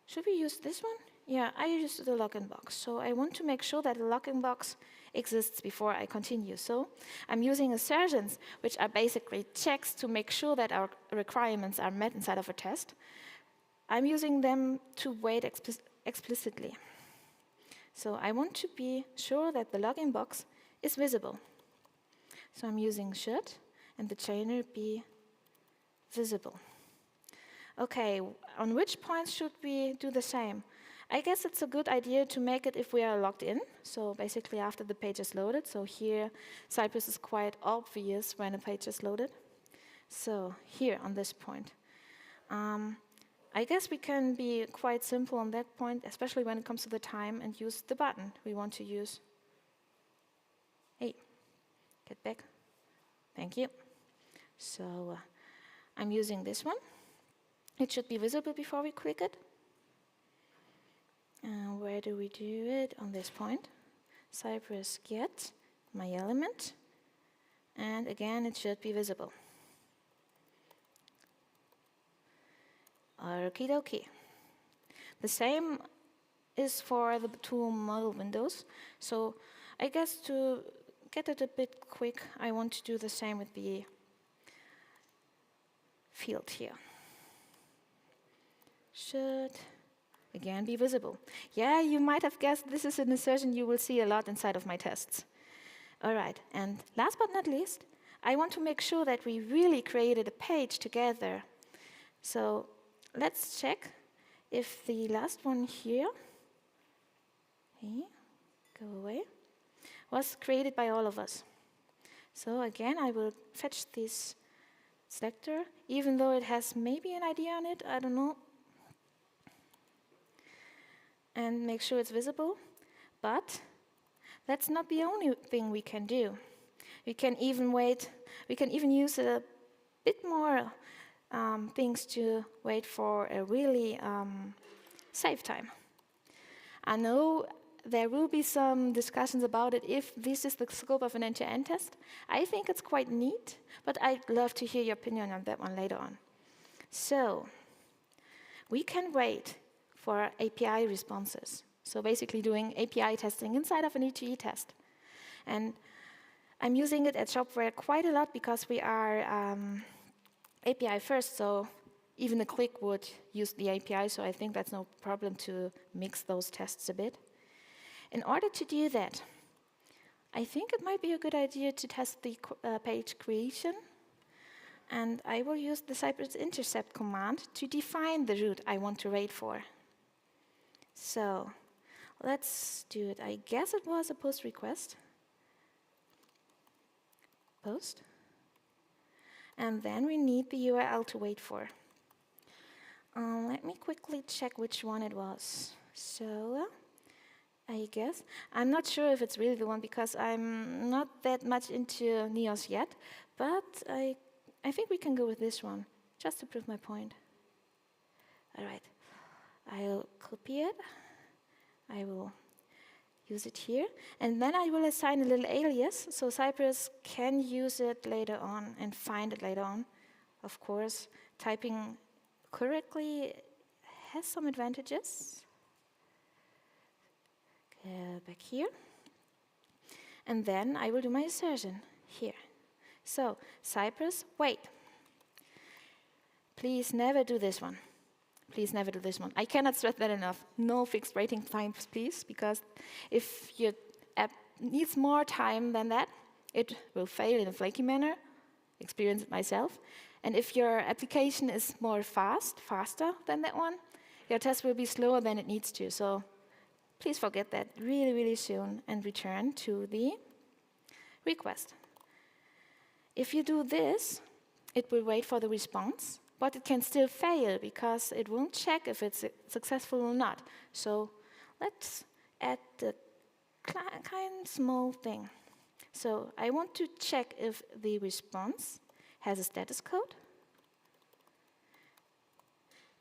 S13: should we use this one? Yeah, I use the login box. So I want to make sure that the login box exists before I continue. So I'm using assertions, which are basically checks to make sure that our requirements are met inside of a test. I'm using them to wait explicitly. So I want to be sure that the login box is visible. So I'm using should, and the chainer be visible. Okay, on which points should we do the same? I guess it's a good idea to make it if we are logged in. So basically after the page is loaded. So here, Cypress is quite obvious when a page is loaded. So here on this point. I guess we can be quite simple on that point, especially when it comes to the time, and use the button we want to use. Hey, get back. Thank you. So I'm using this one. It should be visible before we click it. Where do we do it? On this point. Cypress get my element. And again, it should be visible. Okie dokie. The same is for the two model windows. So I guess to get it a bit quick, I want to do the same with the field here. Should again be visible. Yeah, you might have guessed this is an assertion you will see a lot inside of my tests. All right, and last but not least, I want to make sure that we really created a page together. So let's check if the last one here, go away, was created by all of us. So again, I will fetch this selector, even though it has maybe an ID on it, I don't know, and make sure it's visible. But that's not the only thing we can do. We can even use a bit more things to wait for a really safe time. I know there will be some discussions about it if this is the scope of an end-to-end test. I think it's quite neat, but I'd love to hear your opinion on that one later on. So we can wait for API responses. So basically doing API testing inside of an E2E test. And I'm using it at Shopware quite a lot because we are API first, so even a click would use the API, so I think that's no problem to mix those tests a bit. In order to do that, I think it might be a good idea to test the page creation, and I will use the Cypress intercept command to define the route I want to wait for. So let's do it. I guess it was a post request. Post. And then we need the URL to wait for. Let me quickly check which one it was. So I guess, I'm not sure if it's really the one because I'm not that much into Neos yet, but I think we can go with this one, just to prove my point. All right, I'll copy it. I will use it here, and then I will assign a little alias, so Cypress can use it later on and find it later on. Of course, typing correctly has some advantages. Back here. And then I will do my assertion here. So, Cypress, wait. Please never do this one. Please never do this one. I cannot stress that enough. No fixed waiting times, please, because if your app needs more time than that, it will fail in a flaky manner. Experience it myself. And if your application is more faster than that one, your test will be slower than it needs to. So please forget that really, really soon and return to the request. If you do this, it will wait for the response, but it can still fail because it won't check if it's successful or not. So let's add the kind small thing. So I want to check if the response has a status code,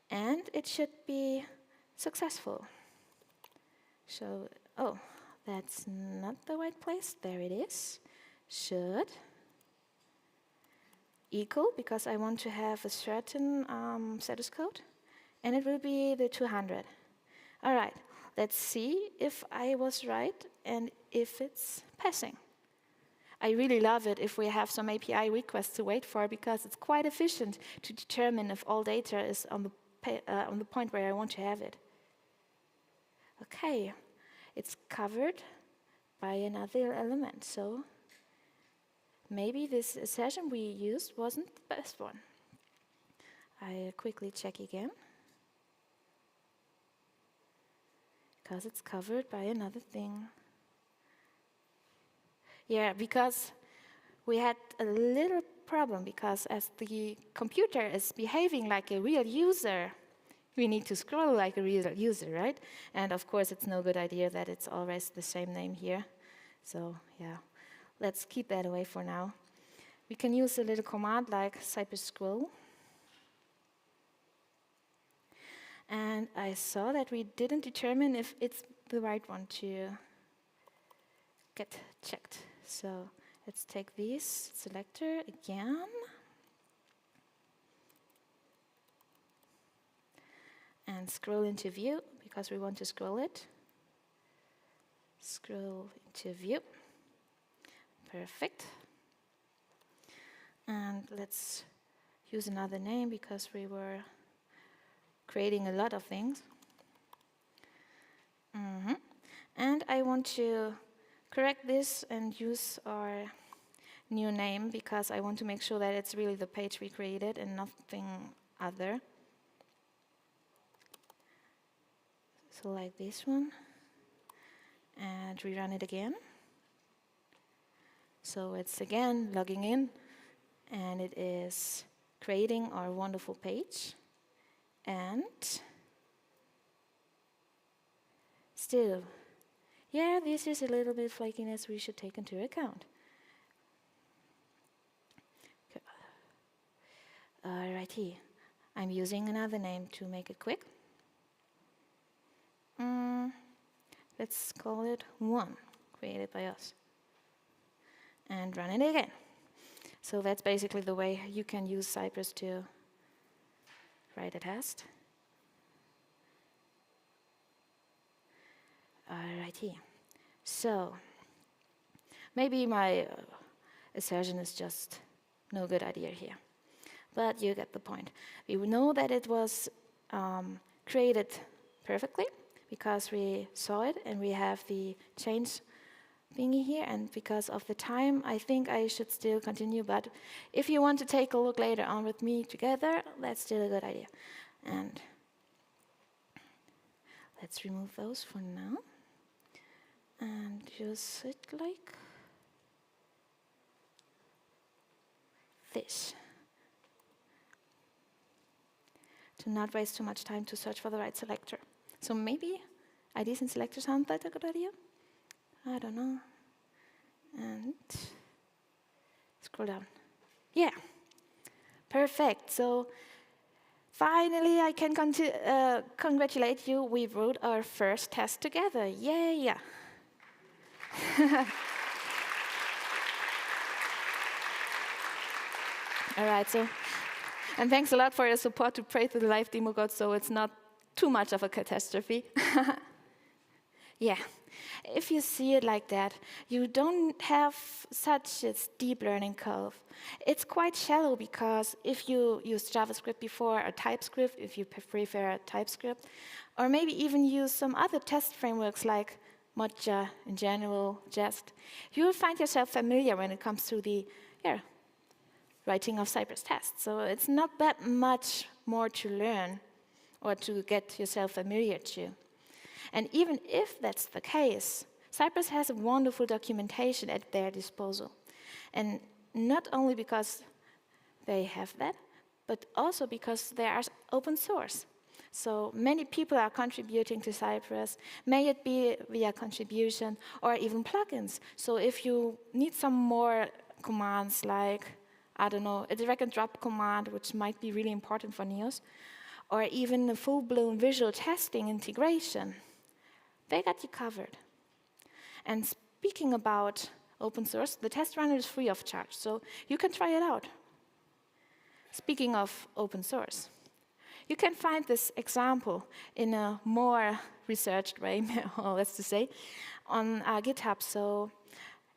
S13: and it should be successful. So, oh, that's not the right place. There it is. Should equal, because I want to have a certain status code, and it will be the 200. All right, let's see if I was right and if it's passing. I really love it if we have some API requests to wait for, because it's quite efficient to determine if all data is on the point where I want to have it. Okay, it's covered by another element, so maybe this assertion we used wasn't the best one. I'll quickly check again, because it's covered by another thing. Yeah, because we had a little problem, because as the computer is behaving like a real user, we need to scroll like a real user, right? And of course, it's no good idea that it's always the same name here. So yeah, let's keep that away for now. We can use a little command like Cypress scroll. And I saw that we didn't determine if it's the right one to get checked. So let's take this selector again. and scroll into view because we want to scroll it. Scroll into view. Perfect. And let's use another name because we were creating a lot of things. And I want to correct this and use our new name because I want to make sure that it's really the page we created and nothing other. So like this one. And rerun it again. So it's again logging in, and it is creating our wonderful page. And still, yeah, this is a little bit flakiness we should take into account. Alrighty, I'm using another name to make it quick. Let's call it 1, created by us. And run it again. So that's basically the way you can use Cypress to write a test. Alrighty. So maybe my assertion is just no good idea here. But you get the point. We know that it was created perfectly because we saw it and we have the change thingy here, and because of the time, I think I should still continue, but if you want to take a look later on with me together, that's still a good idea. And let's remove those for now, and use it like this. To not waste too much time to search for the right selector. So maybe IDs and selectors aren't that a good idea? I don't know. And scroll down. Yeah, perfect. So finally, I can congratulate you. We wrote our first test together. Yay! All right. So, and thanks a lot for your support to pray through the live demo code, so it's not too much of a catastrophe. Yeah. If you see it like that, you don't have such a steep learning curve. It's quite shallow because if you use JavaScript before or TypeScript, if you prefer TypeScript, or maybe even use some other test frameworks like Mocha in general, Jest, you'll find yourself familiar when it comes to the writing of Cypress tests. So it's not that much more to learn or to get yourself familiar to. And even if that's the case, Cypress has a wonderful documentation at their disposal. And not only because they have that, but also because they are open source. So many people are contributing to Cypress, may it be via contribution or even plugins. So if you need some more commands like, I don't know, a drag and drop command, which might be really important for Neos, or even a full-blown visual testing integration, they got you covered. And speaking about open source, the test runner is free of charge, so you can try it out. Speaking of open source, you can find this example in a more researched way, let's just say, on GitHub. So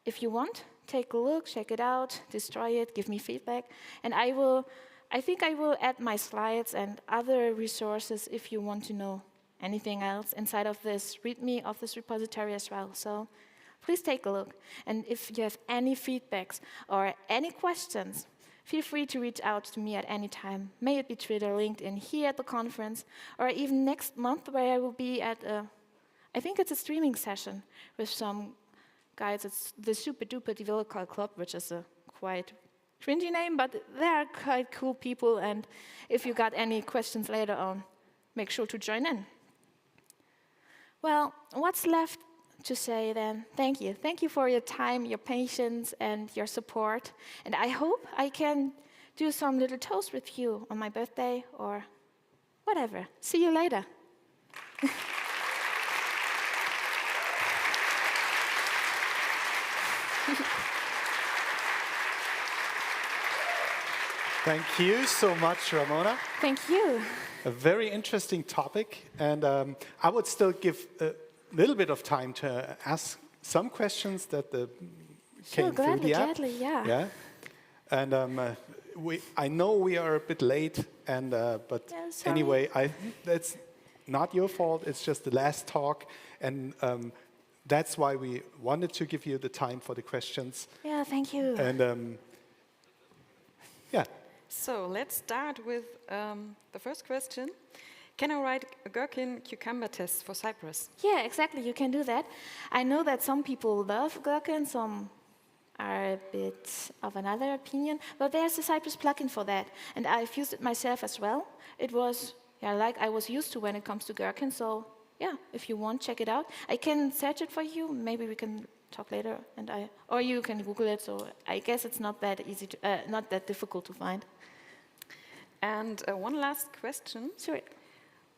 S13: if you want, take a look, check it out, destroy it, give me feedback, and I think I will add my slides and other resources if you want to know anything else inside of this README of this repository as well. So please take a look. And if you have any feedbacks or any questions, feel free to reach out to me at any time. May it be Twitter, LinkedIn, here at the conference, or even next month where I will be at I think it's a streaming session with some guys. It's the Super Duper Developer Club, which is a quite cringy name, but they are quite cool people. And if you got any questions later on, make sure to join in. Well, what's left to say then? Thank you. Thank you for your time, your patience, and your support. And I hope I can do some little toast with you on my birthday or whatever. See you later.
S3: Thank you so much, Ramona.
S13: Thank you.
S3: A very interesting topic, and I would still give a little bit of time to ask some questions that came through the app.
S13: Gladly, yeah.
S3: Yeah, and I know we are a bit late, and but
S13: Yeah, sorry.
S3: anyway, that's not your fault. It's just the last talk, and that's why we wanted to give you the time for the questions.
S13: Yeah, thank you.
S3: And yeah.
S4: So let's start with the first question. Can I write a gherkin cucumber test for Cypress?
S13: Yeah, exactly. You can do that. I know that some people love gherkin, some are a bit of another opinion, but there's a Cypress plugin for that, and I've used it myself as well. It was like I was used to when it comes to gherkin. So yeah, if you want, check it out. I can search it for you. Maybe we can talk later, or you can Google it. So I guess it's not that easy, not that difficult to find.
S4: And one last question.
S13: Sure.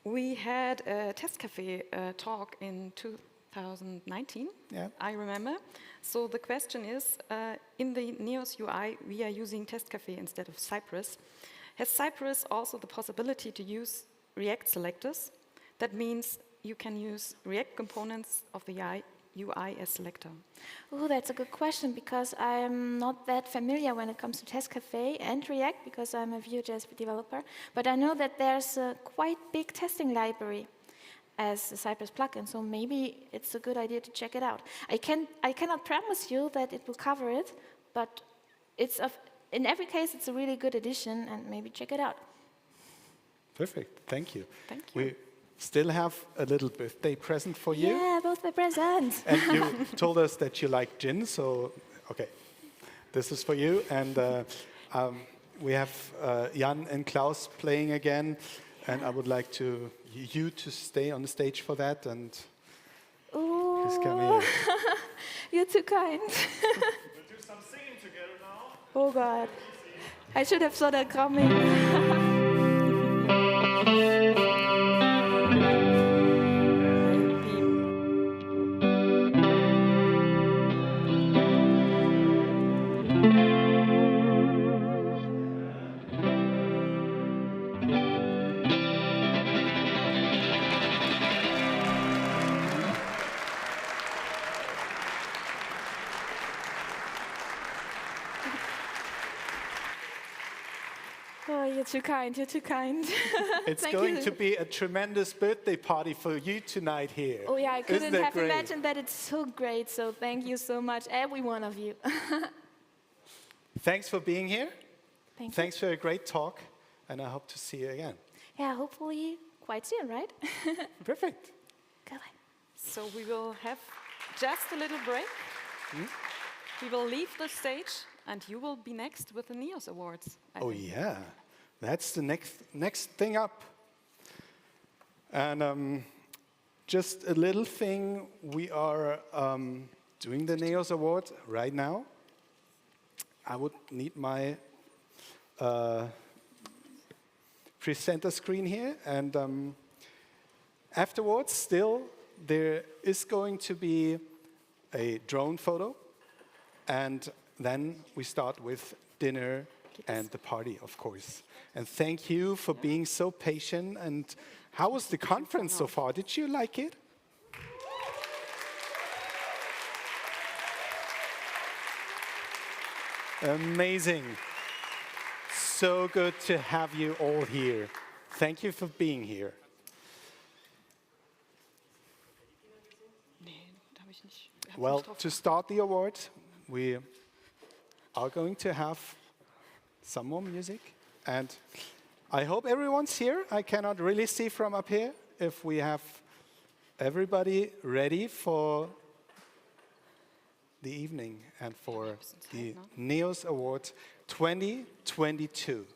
S4: We had a test cafe talk in 2019,
S3: Yeah.
S4: I remember. So the question is, in the Neos UI, we are using test cafe instead of Cypress. Has Cypress also the possibility to use React selectors? That means you can use React components of the UI as selector.
S13: Oh, that's a good question, because I'm not that familiar when it comes to Test Cafe and React, because I'm a Vue.js developer. But I know that there's a quite big testing library as a Cypress plugin, so maybe it's a good idea to check it out. I cannot promise you that it will cover it, but in every case, it's a really good addition, and maybe check it out.
S3: Perfect. Thank you.
S4: Thank you.
S3: We still have a little birthday present for you.
S13: Yeah, birthday presents.
S3: And you told us that you like gin, so okay, this is for you. And we have Jan and Klaus playing again, and I would like you to stay on the stage for that. And please come here.
S13: You're too kind.
S7: We'll do some singing together now.
S13: Oh God, I should have saw that coming. Oh, you're too kind, you're too kind.
S3: It's
S13: Thank
S3: going
S13: you.
S3: to be a tremendous birthday party for you tonight here.
S13: Oh yeah, I couldn't
S3: Isn't that
S13: have
S3: great?
S13: imagined that. It's so great, so thank you so much, every one of you.
S3: Thanks for being here.
S13: Thank you.
S3: Thanks for a great talk, and I hope to see you again.
S13: Yeah, hopefully quite soon, right?
S3: Perfect.
S13: Goodbye.
S4: So we will have just a little break. We will leave the stage, and you will be next with the Neos Awards. I think.
S3: Yeah, that's the next thing up. And just a little thing, we are doing the Neos Award right now. I would need my presenter screen here, and afterwards, still, there is going to be a drone photo, and then we start with dinner and the party, of course. And thank you for being so patient. And how was the conference so far? Did you like it? Amazing. So good to have you all here. Thank you for being here. Well, to start the award, we are going to have some more music. And I hope everyone's here. I cannot really see from up here if we have everybody ready for the evening and for the Neos Award 2022.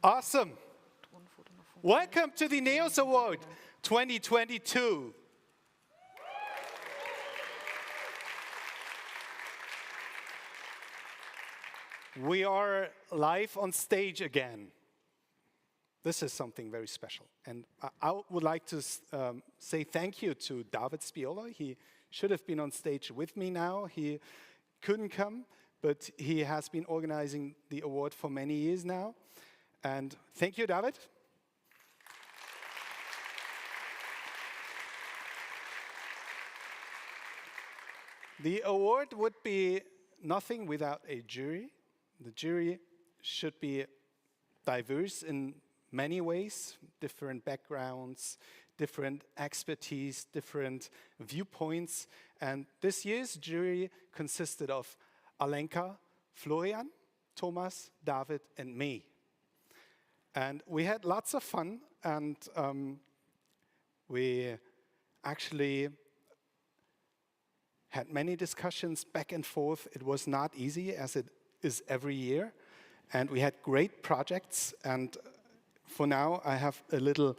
S3: Awesome. Welcome to the NEOS Award 2022. We are live on stage again. This is something very special. And I would like to say thank you to David Spiola. He should have been on stage with me now. He couldn't come, but he has been organizing the award for many years now. And thank you, David. The award would be nothing without a jury. The jury should be diverse in many ways, different backgrounds, different expertise, different viewpoints. And this year's jury consisted of Alenka, Florian, Thomas, David, and me. And we had lots of fun, and we actually had many discussions back and forth. It was not easy, as it is every year. And we had great projects. And for now, I have a little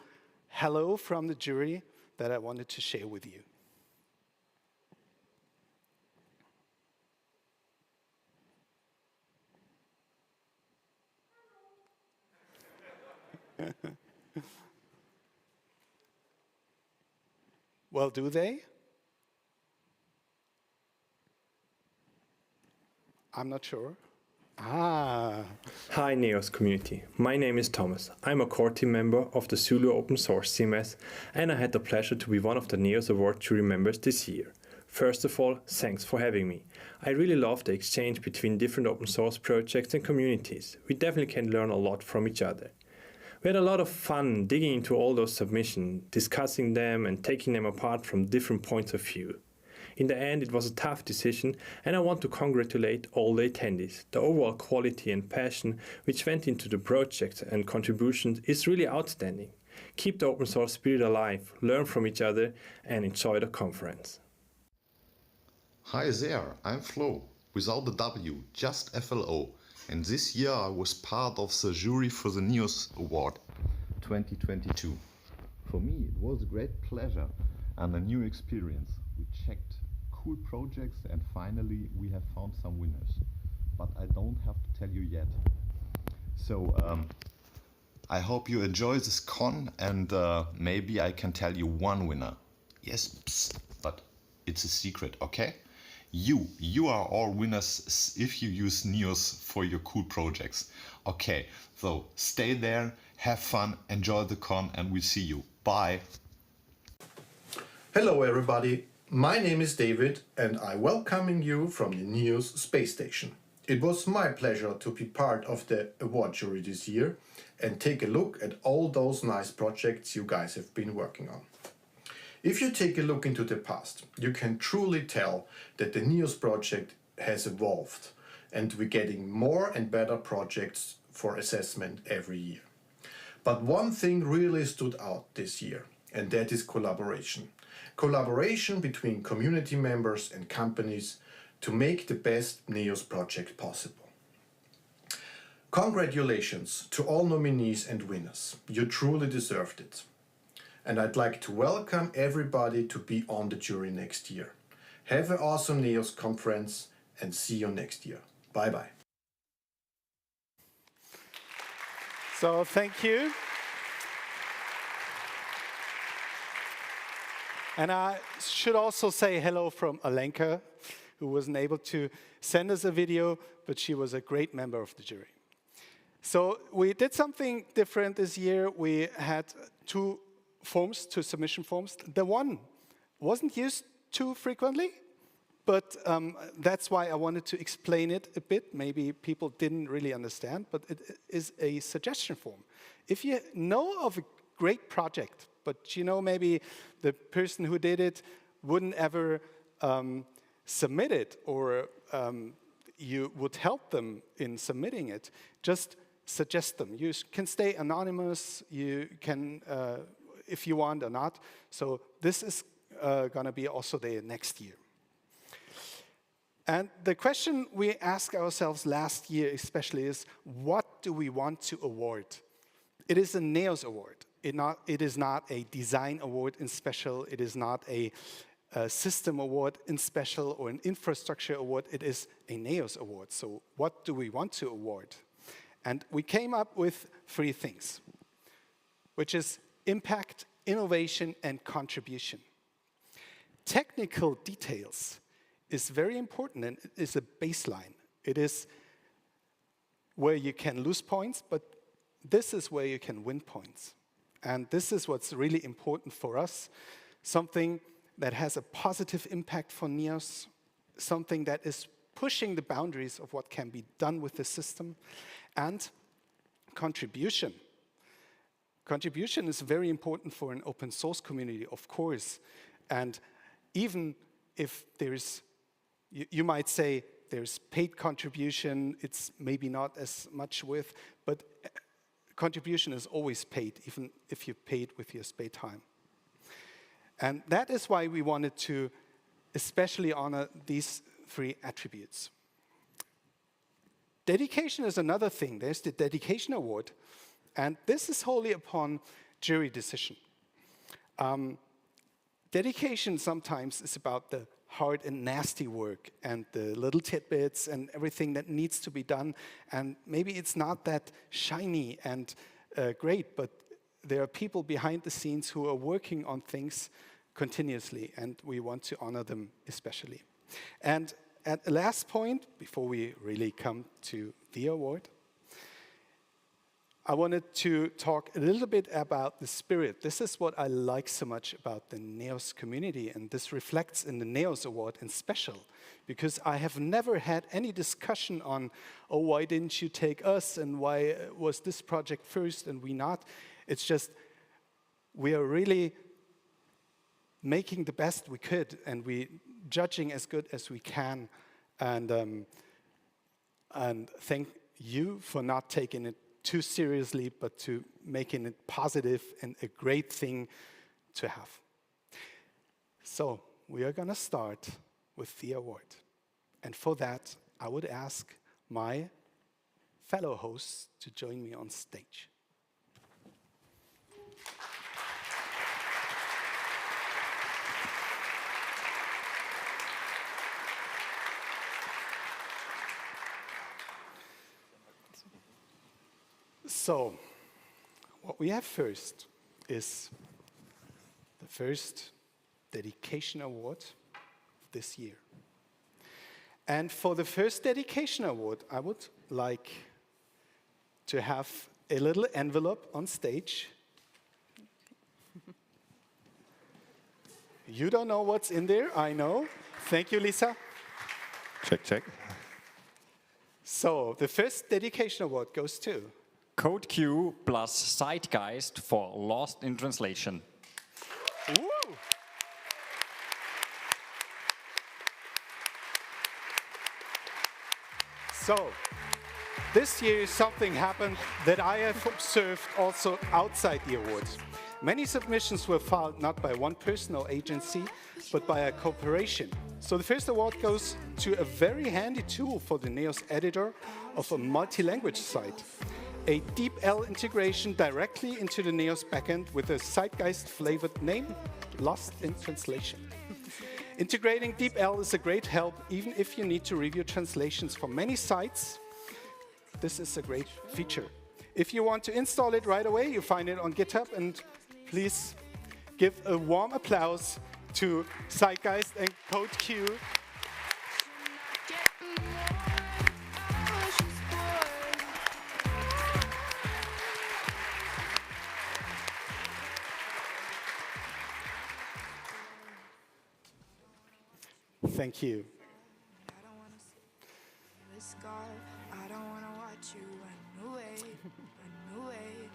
S3: hello from the jury that I wanted to share with you. Well, do they? I'm not sure.
S14: Hi NEOS community, my name is Thomas. I'm a core team member of the Zulu open source CMS, and I had the pleasure to be one of the NEOS Award jury members this year. First of all, thanks for having me. I really love the exchange between different open source projects and communities. We definitely can learn a lot from each other. We had a lot of fun digging into all those submissions, discussing them and taking them apart from different points of view. In the end, it was a tough decision, and I want to congratulate all the attendees. The overall quality and passion which went into the project and contributions is really outstanding. Keep the open source spirit alive, learn from each other, and enjoy the conference.
S15: Hi there, I'm Flo, without the W, just FLO. And this year I was part of the jury for the NEOS Award 2022. For me, it was a great pleasure and a new experience. We checked cool projects and finally we have found some winners. But I don't have to tell you yet. So I hope you enjoy this con, and maybe I can tell you one winner. Yes, psst, but it's a secret, okay? You are all winners if you use NEOS for your cool projects. Okay, so stay there, have fun, enjoy the con, and we'll see you. Bye.
S16: Hello everybody, my name is David and I'm welcoming you from the NEOS space station. It was my pleasure to be part of the award jury this year and take a look at all those nice projects you guys have been working on. If you take a look into the past, you can truly tell that the NEOS project has evolved and we're getting more and better projects for assessment every year. But one thing really stood out this year, and that is collaboration. Collaboration between community members and companies to make the best NEOS project possible. Congratulations to all nominees and winners. You truly deserved it. And I'd like to welcome everybody to be on the jury next year. Have an awesome NEOS conference and see you next year. Bye-bye.
S3: So thank you. And I should also say hello from Alenka, who wasn't able to send us a video, but she was a great member of the jury. So we did something different this year. We had two submission forms. The one wasn't used too frequently, but that's why I wanted to explain it a bit. Maybe people didn't really understand, but it is a suggestion form. If you know of a great project, but you know maybe the person who did it wouldn't ever submit it, or you would help them in submitting it, just suggest them. You can stay anonymous, you can if you want or not. So this is going to be also there next year. And the question we asked ourselves last year especially is, what do we want to award? It is a NEOS award. It is not a design award in special. It is not a system award in special or an infrastructure award. It is a NEOS award. So what do we want to award? And we came up with 3 things, which is impact, innovation, and contribution. Technical details is very important and it is a baseline. It is where you can lose points, but this is where you can win points. And this is what's really important for us, something that has a positive impact for NEOS, something that is pushing the boundaries of what can be done with the system, and contribution. Contribution is very important for an open source community, of course. And even if there's, you might say there's paid contribution, it's maybe not as much worth, but contribution is always paid, even if you paid with your spare time. And that is why we wanted to especially honor these 3 attributes. Dedication is another thing. There's the Dedication Award, and this is wholly upon jury decision. Dedication sometimes is about the hard and nasty work and the little tidbits and everything that needs to be done, and maybe it's not that shiny and great, but there are people behind the scenes who are working on things continuously, and we want to honor them especially. And at the last point, before we really come to the award, I wanted to talk a little bit about the spirit. This is what I like so much about the NEOS community, and this reflects in the NEOS Award in special, because I have never had any discussion on, oh, why didn't you take us, and why was this project first and we not? It's just, we are really making the best we could, and we judging as good as we can, and thank you for not taking it too seriously, but to making it positive and a great thing to have. So we are going to start with the award. And for that, I would ask my fellow hosts to join me on stage. So, what we have first is the first Dedication Award this year. And for the first Dedication Award, I would like to have a little envelope on stage. You don't know what's in there, I know. Thank you, Lisa.
S2: Check, check.
S3: So, the first Dedication Award goes to
S5: Code Q plus Zeitgeist for Lost in Translation.
S3: Woo! So, this year something happened that I have observed also outside the awards. Many submissions were filed not by one person or agency, but by a corporation. So the first award goes to a very handy tool for the NEOS editor of a multi-language site. A DeepL integration directly into the NEOS backend with a Zeitgeist-flavored name, Lost in Translation. Integrating DeepL is a great help, even if you need to review translations from many sites. This is a great feature. If you want to install it right away, you find it on GitHub, and please give a warm applause to Zeitgeist and CodeQ. Thank you.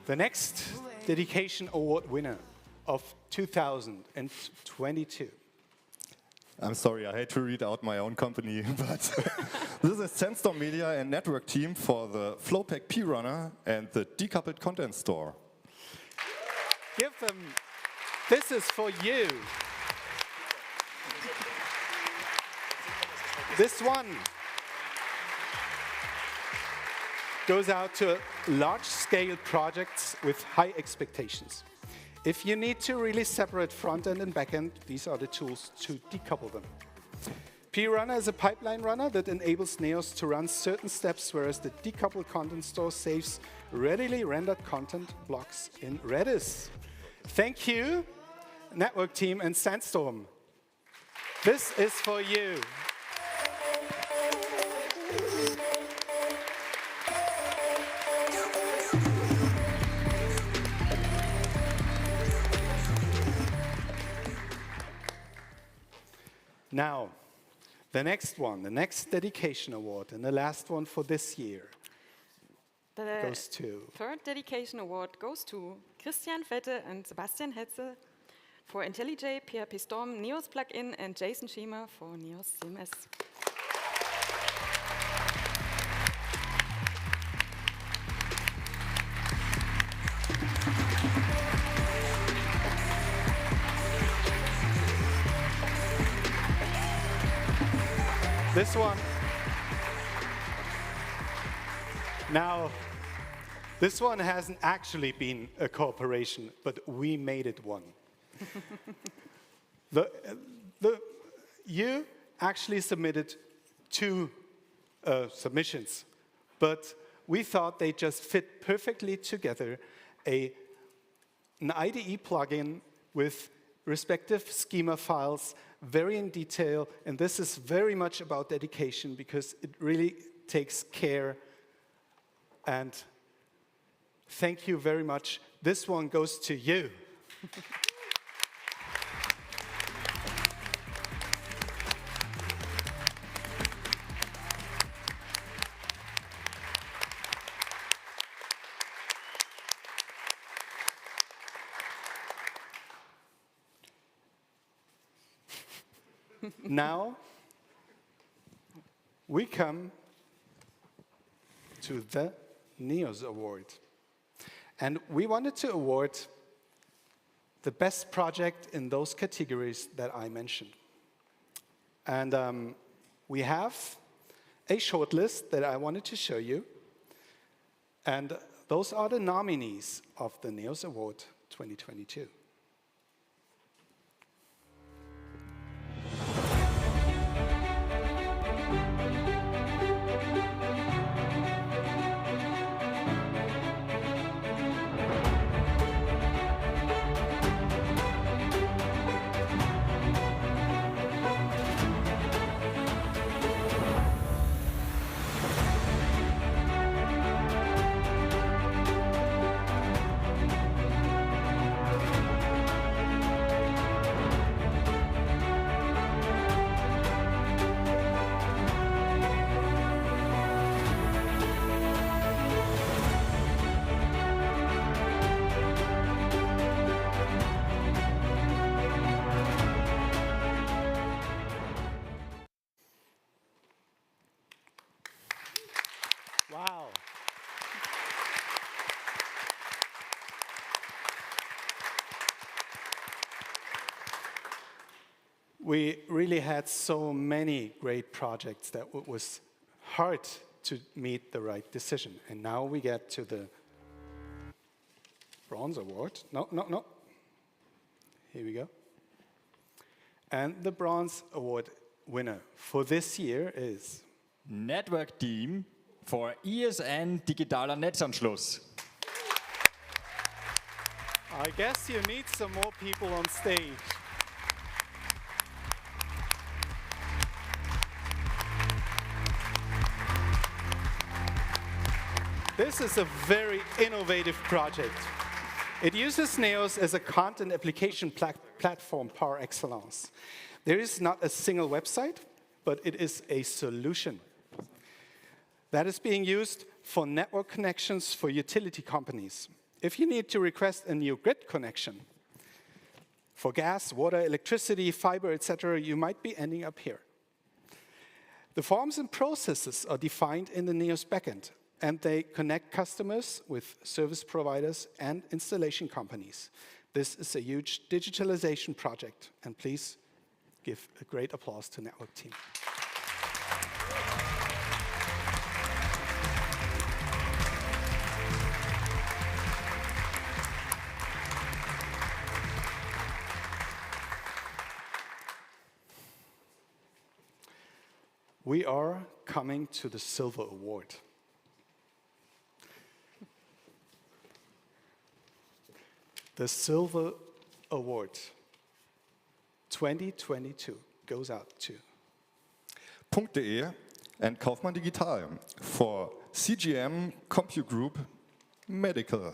S3: The next Dedication Award winner of 2022.
S2: I'm sorry, I hate to read out my own company, but this is Sandstorm Media and Network Team for the Flowpack P-Runner and the Decoupled Content Store.
S3: Give them, this is for you. This one goes out to large-scale projects with high expectations. If you need to really separate front-end and back-end, these are the tools to decouple them. PRunner is a pipeline runner that enables Neos to run certain steps, whereas the decoupled content store saves readily rendered content blocks in Redis. Thank you, network team and Sandstorm. This is for you. Now, the next one, the next dedication award, and the last one for this year, goes to...
S4: third dedication award goes to Christian Fette and Sebastian Hetze for IntelliJ, PHP Storm, Neos plugin, and Jason Schiemer for Neos CMS.
S3: This one. Now, this one hasn't actually been a cooperation, but we made it one. You actually submitted 2 submissions, but we thought they just fit perfectly together. An IDE plugin with respective schema files, very in detail, and this is very much about dedication because it really takes care. And thank you very much. This one goes to you. Now, we come to the Neos Award. And we wanted to award the best project in those categories that I mentioned. And we have a short list that I wanted to show you. And those are the nominees of the Neos Award 2022. Wow. We really had so many great projects that it was hard to meet the right decision. And now we get to the Bronze Award. No. Here we go. And the Bronze Award winner for this year is...
S17: Network Team for ISN Digitaler Netzanschluss.
S3: I guess you need some more people on stage. This is a very innovative project. It uses Neos as a content application platform par excellence. There is not a single website, but it is a solution that is being used for network connections for utility companies. If you need to request a new grid connection for gas, water, electricity, fiber, etc., you might be ending up here. The forms and processes are defined in the Neos backend, and they connect customers with service providers and installation companies. This is a huge digitalization project, and please give a great applause to Network Team. we are coming to the Silver Award. The Silver Award 2022 goes out to
S2: .de and Kaufmann Digital for CGM Compute Group Medical.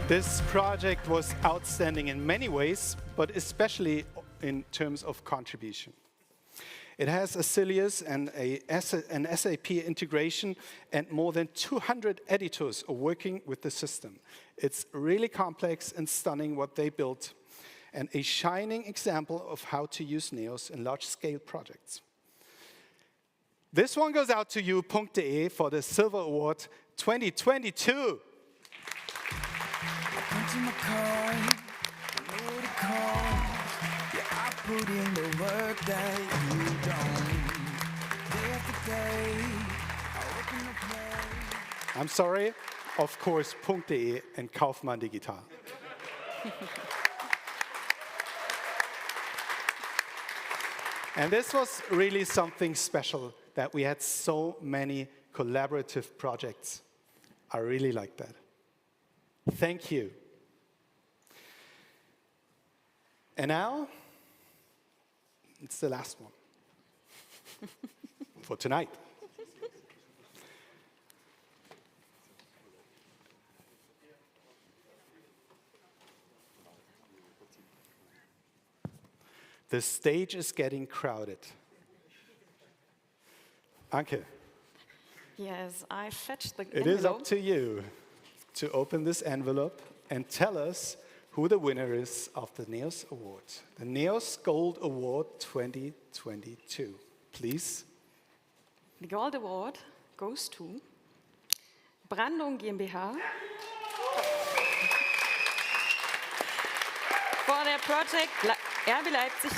S3: This project was outstanding in many ways, but especially in terms of contribution. It has a Silius and an SAP integration, and more than 200 editors are working with the system. It's really complex and stunning what they built, and a shining example of how to use Neos in large-scale projects. This one goes out to you, .de, for the Silver Award 2022.
S1: Into my car, I know the cause. Yeah, I put in the work that you don't. Day after day, I work in the play.
S3: I'm sorry, of course, .de and Kaufmann Digital. And this was really something special, that we had so many collaborative projects. I really like that. Thank you. And now, it's the last one for tonight. The stage is getting crowded. Anke,
S4: Yes, I fetched the
S3: it
S4: envelope.
S3: is up to you to open this envelope and tell us who the winner is of the Neos Award. The Neos Gold Award 2022. Please.
S4: The Gold Award goes to Brandung GmbH for their project RB Leipzig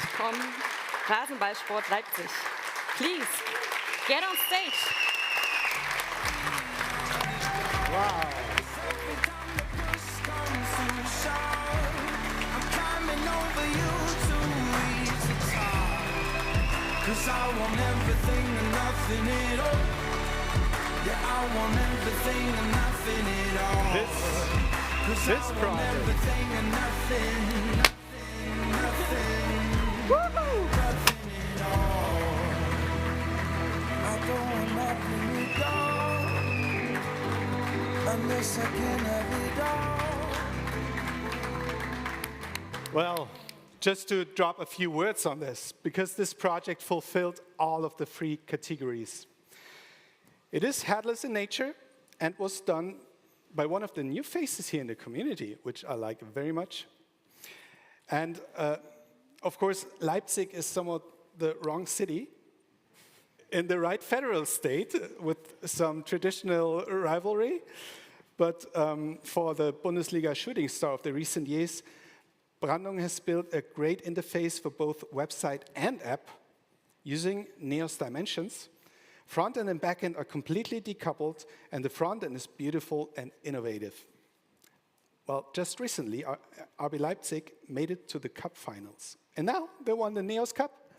S4: Rasenballsport Leipzig. Please, get on stage.
S3: Wow.
S1: Cause I want everything and nothing at all. Yeah, I want everything and nothing at all.
S3: This
S1: I want
S3: project.
S1: everything and nothing, nothing.
S3: Woohoo!
S1: Nothing at all. I don't want nothing at all. Unless I can have it all.
S3: Well, just to drop a few words on this, because this project fulfilled all of the 3 categories. It is headless in nature and was done by one of the new faces here in the community, which I like very much. And of course, Leipzig is somewhat the wrong city in the right federal state with some traditional rivalry. But for the Bundesliga shooting star of the recent years, Brandung has built a great interface for both website and app using Neos Dimensions. Front end and back end are completely decoupled, and the front end is beautiful and innovative. Well, just recently, RB Leipzig made it to the Cup finals. And now they won the Neos Cup.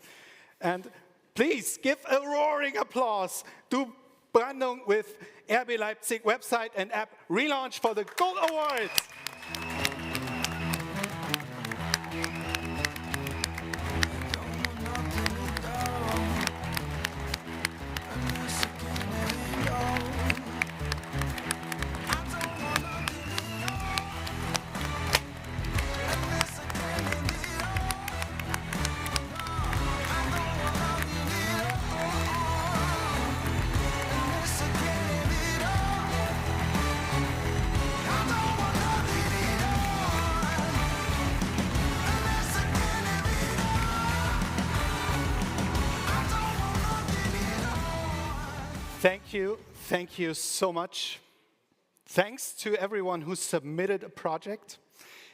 S3: And please give a roaring applause to Brandung with RB Leipzig website and app relaunch for the Gold Awards. Thank you so much. Thanks to everyone who submitted a project.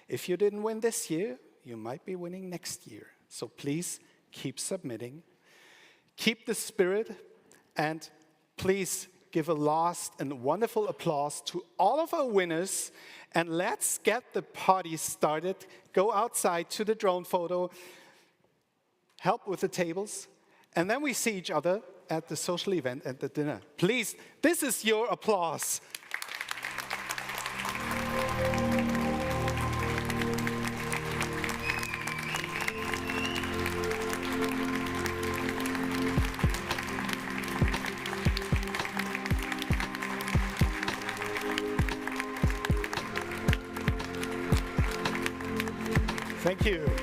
S3: If you didn't win this year, you might be winning next year. So please keep submitting. Keep the spirit, and please give a last and wonderful applause to all of our winners, and let's get the party started. Go outside to the drone photo, help with the tables, and then we see each other at the social event at the dinner. Please, this is your applause. Thank you.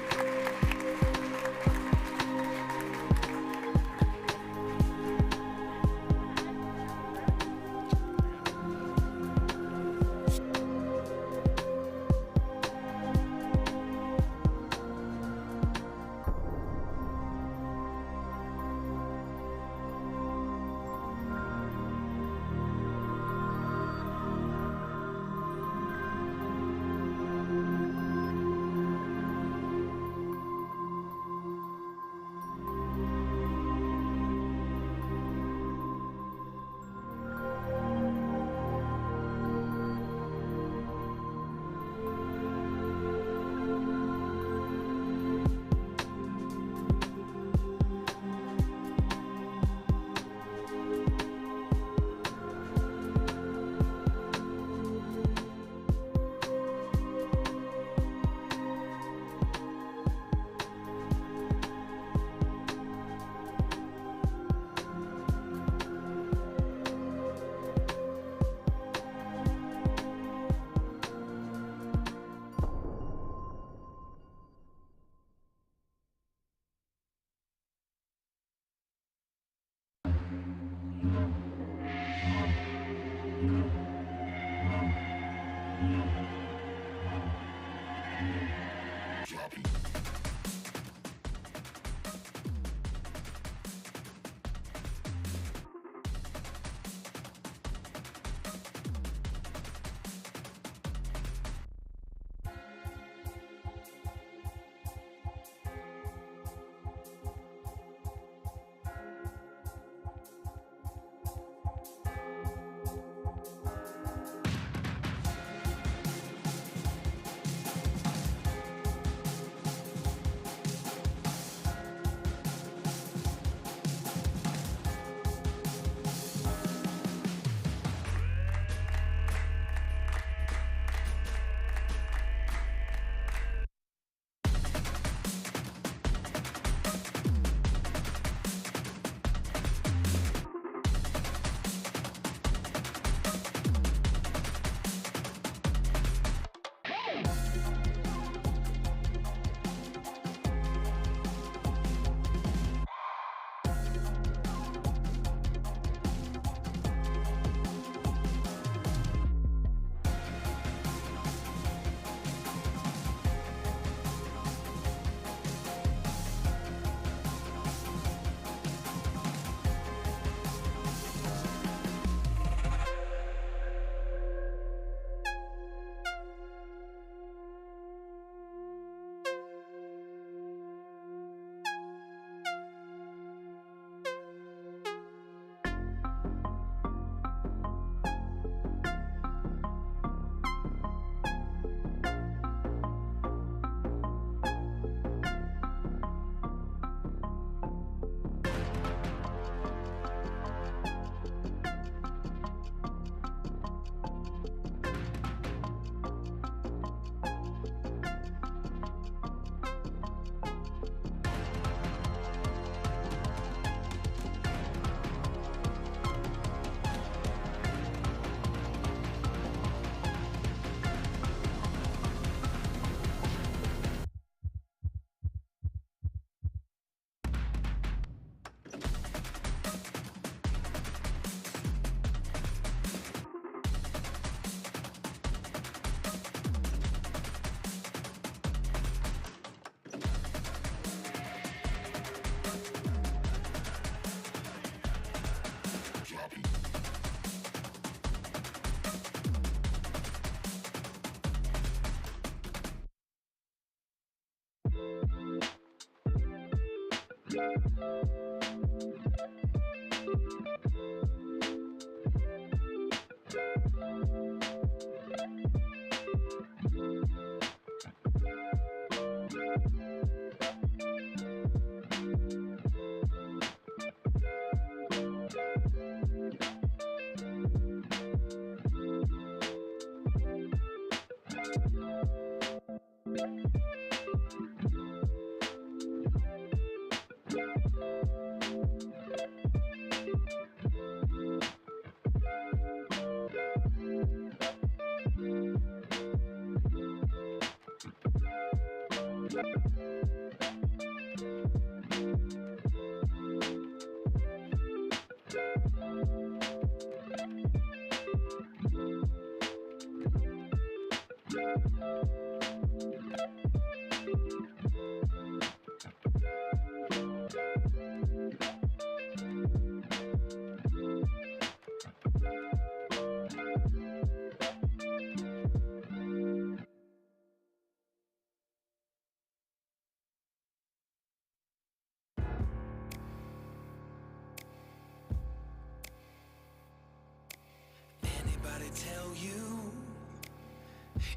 S1: Tell you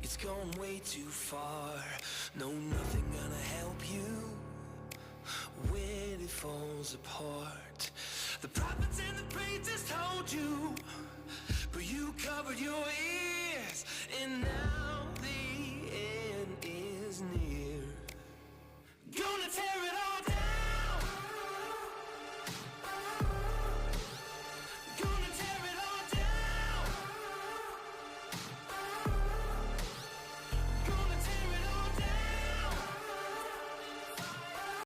S1: it's gone way too far. No, nothing gonna help you when it falls apart. The prophets and the preachers told you, but you covered your ears, and now the end is near. Gonna take